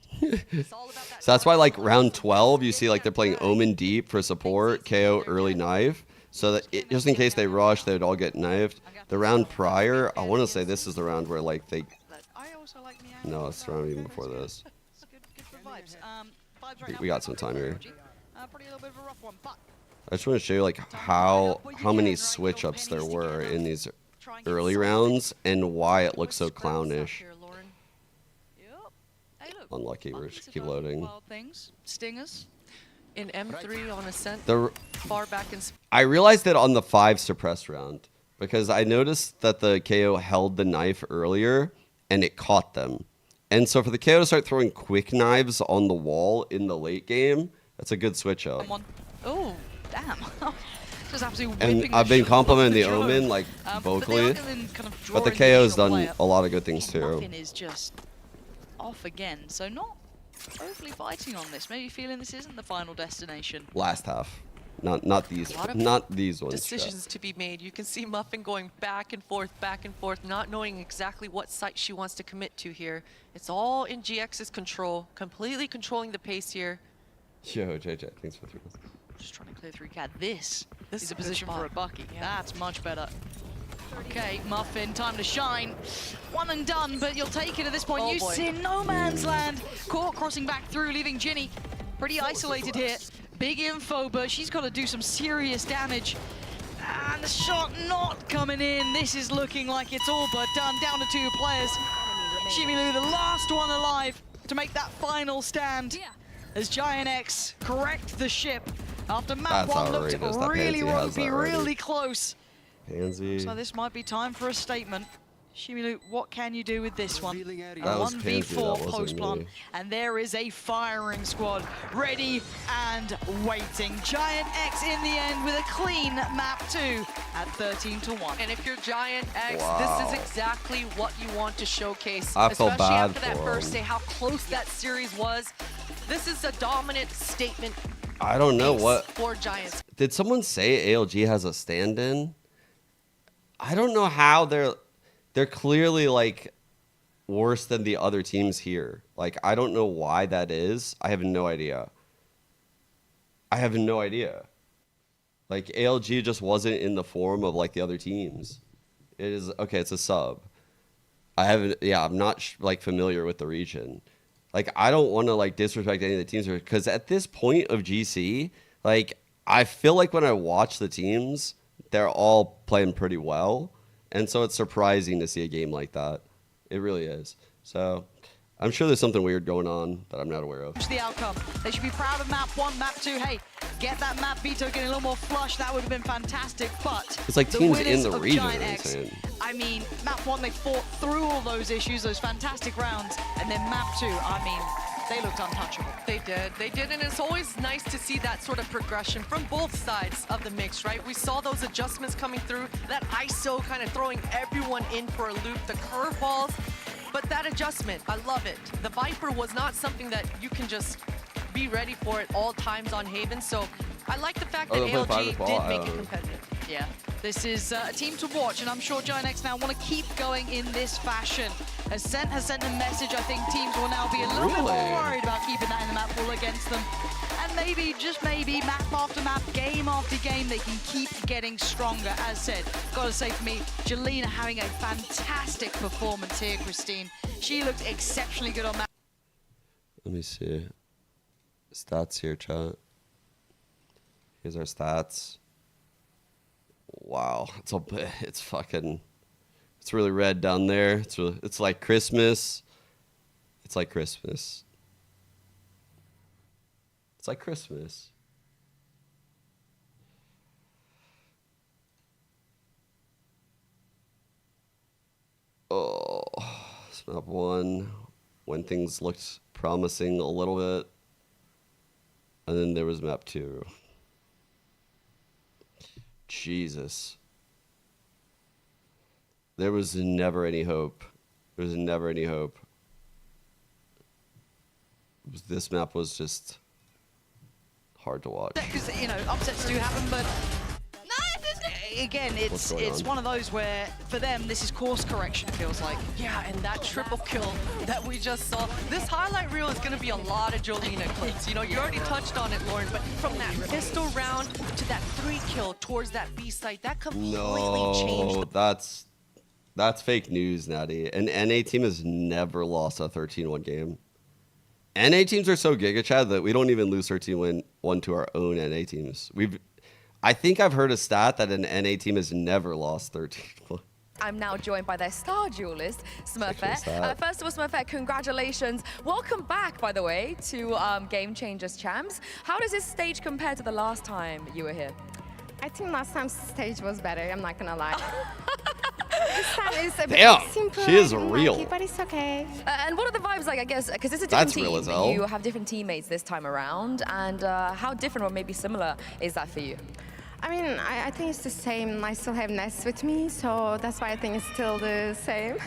It's all about that. So that's why like round 12, you see like they're playing Omen deep for support, KO early knife, so that just in case they rush, they would all get knifed. The round prior, I want to say this is the round where like they. No, it's the round even before this. We got some time here. I just want to show you like how many switch ups there were in these early rounds and why it looks so clownish. Unlucky, we're just keep loading. Wild things, stingers. In M3 on Ascent, far back in. I realized that on the 5 suppressed round because I noticed that the KO held the knife earlier and it caught them. And so for the KO to start throwing quick knives on the wall in the late game, that's a good switch up. Oh, damn. Just absolutely And I've been complimenting the Omen like vocally, but the KO's done a lot of good things too. Muffin is just off again, so not overly fighting on this. Maybe feeling this isn't the final destination. Last half, not these ones. Decisions to be made. You can see Muffin going back and forth, not knowing exactly what site she wants to commit to here. It's all in GX's control, completely controlling the pace here. Yo, JJ, thanks for 3. Just trying to clear through CAD. This is a position for a Bucky. Yeah. That's much better. Okay, Muffin, time to shine. One and done, but you'll take it at this point. You see no man's land. Court crossing back through, leaving Ginny pretty isolated here. Big info, but she's got to do some serious damage. And the shot not coming in. This is looking like it's all but done. Down to 2 players. Shimilu, the last one alive to make that final stand. As GIANTX correct the ship after map 1 looked really ropey, really close. Pansy. So this might be time for a statement. Shimilu, what can you do with this one? That was 1v4 post plant, and there is a firing squad ready and waiting. GIANTX in the end with a clean map 2 at 13-1. And if you're GIANTX, this is exactly what you want to showcase. I feel especially bad after that for first day, how close that series was. This is a dominant statement I don't know what. For Giants. Did someone say ALG has a stand-in? I don't know how they're clearly like worse than the other teams here. Like, I don't know why that is. I have no idea. I have no idea. Like, ALG just wasn't in the form of like the other teams. It is okay. It's a sub. I'm not like familiar with the region. Like, I don't want to like disrespect any of the teams because at this point of GC, like, I feel like when I watch the teams, they're all playing pretty well, and so it's surprising to see a game like that. It really is. So I'm sure there's something weird going on that I'm not aware of. The outcome. They should be proud of map 1, map 2. Hey, get that map veto getting a little more flush. That would have been fantastic. But it's like teams in the region. GIANTX, I mean, map 1, they fought through all those issues, those fantastic rounds, and then map 2, I mean, they looked untouchable. They did, and it's always nice to see that sort of progression from both sides of the mix, right? We saw those adjustments coming through, that ISO kind of throwing everyone in for a loop, the curveballs, but that adjustment, I love it. The Viper was not something that you can just be ready for at all times on Haven, so I like the fact that ALG did make it competitive. Yeah, this is a team to watch, and I'm sure GIANTX now want to keep going in this fashion. Ascent has sent a message. I think teams will now be a little bit more worried about keeping that in the map pool against them. And maybe, just maybe, map after map, game after game, they can keep getting stronger. As said, gotta say for me, Jelena having a fantastic performance here, Christine. She looked exceptionally good on map. Let me see. Stats here, chat. Here's our stats. Wow, it's fucking, it's really red down there. It's like Christmas. It's like Christmas. It's like Christmas. Oh, snap 1 when things looked promising a little bit, and then there was map 2. Jesus. There was never any hope. There was never any hope. This map was just hard to watch. Because, you know, upsets do happen, but again, it's one of those where, for them, this is course correction, it feels like. Yeah, and that triple kill that we just saw, this highlight reel is going to be a lot of Jelena clips. You know, you already touched on it, Lauren, but from that pistol round to that 3 kill towards that B site, that completely changed. That's fake news, Natty. An NA team has never lost a 13-1 game. NA teams are so Giga Chad that we don't even lose 13-1 to our own NA teams. I think I've heard a stat that an NA team has never lost 13-1. I'm now joined by their star duelist, Smurfette. First of all, Smurfette, congratulations. Welcome back, by the way, to Game Changers Champs. How does this stage compare to the last time you were here? I think last time's stage was better, I'm not gonna lie. This time is a bit simpler. She is real. But it's okay. And what are the vibes like, I guess, because it's a different team. Real as hell. You have different teammates this time around, and how different or maybe similar is that for you? I mean, I think it's the same. I still have Ness with me, so that's why I think it's still the same.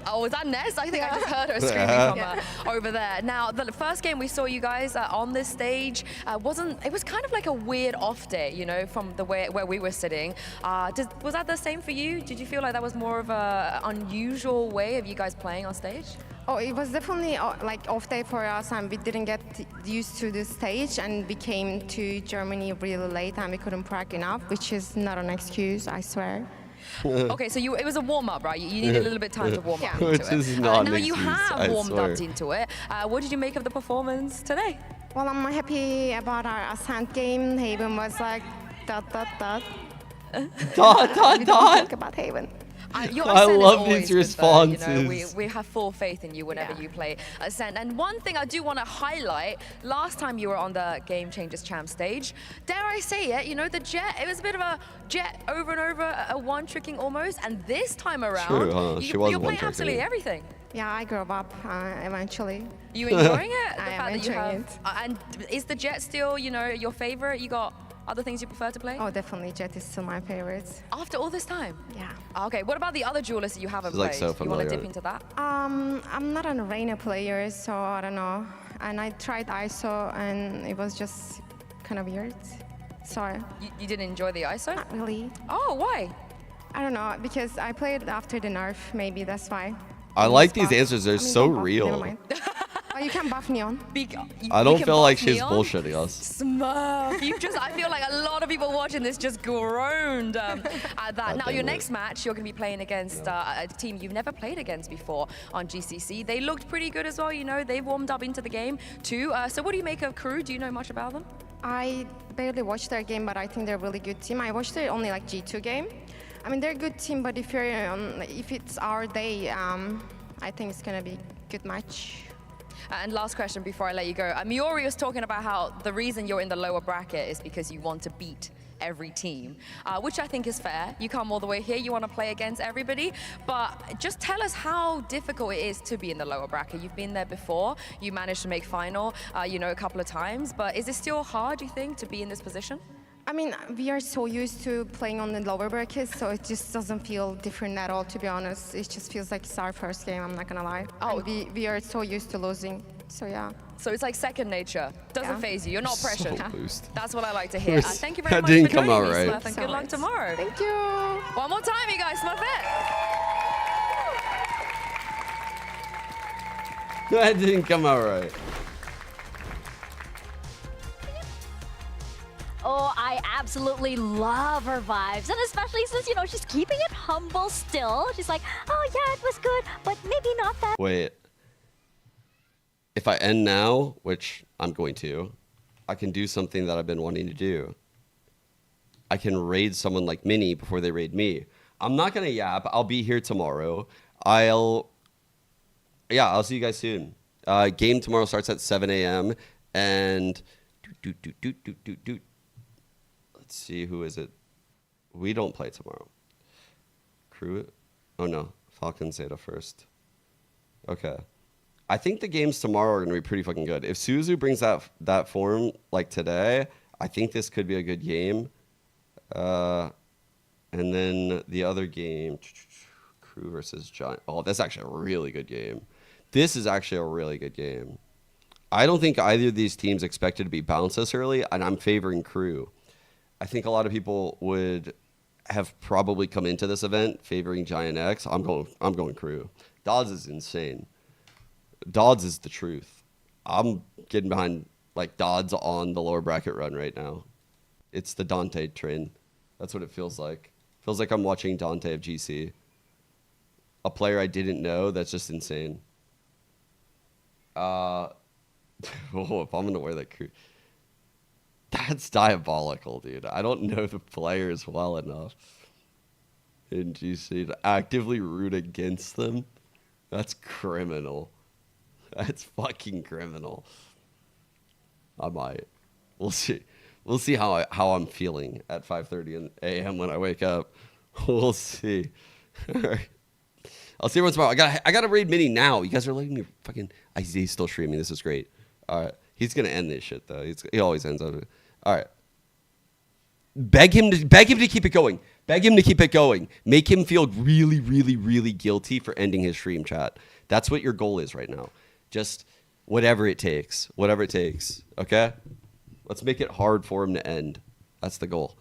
Oh, was that Ness? I think I just heard her screaming from over there. Now, the first game we saw you guys on this stage it was kind of like a weird off day, you know, from the way where we were sitting. Was that the same for you? Did you feel like that was more of a unusual way of you guys playing on stage? Oh, it was definitely like off day for us, and we didn't get used to the stage, and we came to Germany really late, and we couldn't practice enough, which is not an excuse, I swear. Okay, so it was a warm-up, right? You needed a little bit of time to warm up into Which it. is not now an you excuse, have warmed swear. up into it. What did you make of the performance today? Well, I'm happy about our Ascent game. Haven was like ... We don't talk about Haven. I love these responses. You know, we have full faith in you whenever you play Ascent. And one thing I do want to highlight, last time you were on the Game Changers Champ stage, dare I say it, you know, the Jet, it was a bit of a Jet over and over, a one-tricking almost. And this time around, True, huh? you're playing absolutely everything. Yeah, I grew up eventually. You enjoying it? I am enjoying it. And is the Jet still, you know, your favorite? You got other things you prefer to play? Oh, definitely. Jet is still my favorite. After all this time? Yeah. Okay, what about the other duelists that you haven't She's played? like so You want to familiar. dip into that? I'm not an arena player, so I don't know. And I tried ISO, and it was just kind of weird. So you didn't enjoy the ISO? Not really. Oh, why? I don't know, because I played after the nerf, maybe that's why. I like these answers. They're so don't buff, never real. mind. Oh, you can buff Neon. I don't feel like she's bullshitting us. Smurf. I feel like a lot of people watching this just groaned at that. Now, your next match, you're going to be playing against a team you've never played against before on GCC. They looked pretty good as well, you know. They warmed up into the game too. So what do you make of Crew? Do you know much about them? I barely watched their game, but I think they're a really good team. I watched their only like G2 game. I mean, they're a good team, but if it's our day, I think it's going to be a good match. And last question before I let you go. Miori was talking about how the reason you're in the lower bracket is because you want to beat every team, which I think is fair. You come all the way here, you want to play against everybody, but just tell us how difficult it is to be in the lower bracket. You've been there before, you managed to make final, you know, a couple of times, but is it still hard, do you think, to be in this position? I mean, we are so used to playing on the lower brackets, so it just doesn't feel different at all, to be honest. It just feels like it's our first game, I'm not gonna lie. Oh, we are so used to losing, so yeah. So it's like second nature. Doesn't phase you. You're not pressured. So boost. That's what I like to hear. Thank you very That much didn't for come joining out me, right. Smurf, and good luck tomorrow. Thank you. One more time, you guys. Smurf it. That didn't come out right. Oh, I absolutely love her vibes. And especially since, you know, she's keeping it humble still. She's like, oh, yeah, it was good, but maybe not that. Wait. If I end now, which I'm going to, I can do something that I've been wanting to do. I can raid someone like Minnie before they raid me. I'm not going to yap. I'll be here tomorrow. I'll see you guys soon. Game tomorrow starts at 7 a.m. And let's see, who is it? We don't play tomorrow. Crew? Oh no, Falcon Zeta first. Okay. I think the games tomorrow are going to be pretty fucking good. If Suzu brings that form like today, I think this could be a good game. And then the other game, Crew versus Giant. Oh, that's actually a really good game. This is actually a really good game. I don't think either of these teams expected to be bounced this early, and I'm favoring Crew. I think a lot of people would have probably come into this event favoring GIANTX. I'm going Crew. Dodds is insane. Dodds is the truth. I'm getting behind like Dodds on the lower bracket run right now. It's the Dante train. That's what it feels like. Feels like I'm watching Dante of GC. A player I didn't know that's just insane. Oh, if I'm gonna wear that Crew. That's diabolical, dude. I don't know the players well enough in GC to actively root against them. That's criminal. That's fucking criminal. I might. We'll see. We'll see how I'm feeling at 5:30 a.m. when I wake up. We'll see. All right. I'll see everyone tomorrow. I gotta raid Minnie now. You guys are letting me fucking. He's still streaming. This is great. All right. He's gonna end this shit though. He always ends up. All right. Beg him to keep it going. Beg him to keep it going. Make him feel really, really, really guilty for ending his stream, chat. That's what your goal is right now. Just whatever it takes. Whatever it takes. Okay? Let's make it hard for him to end. That's the goal.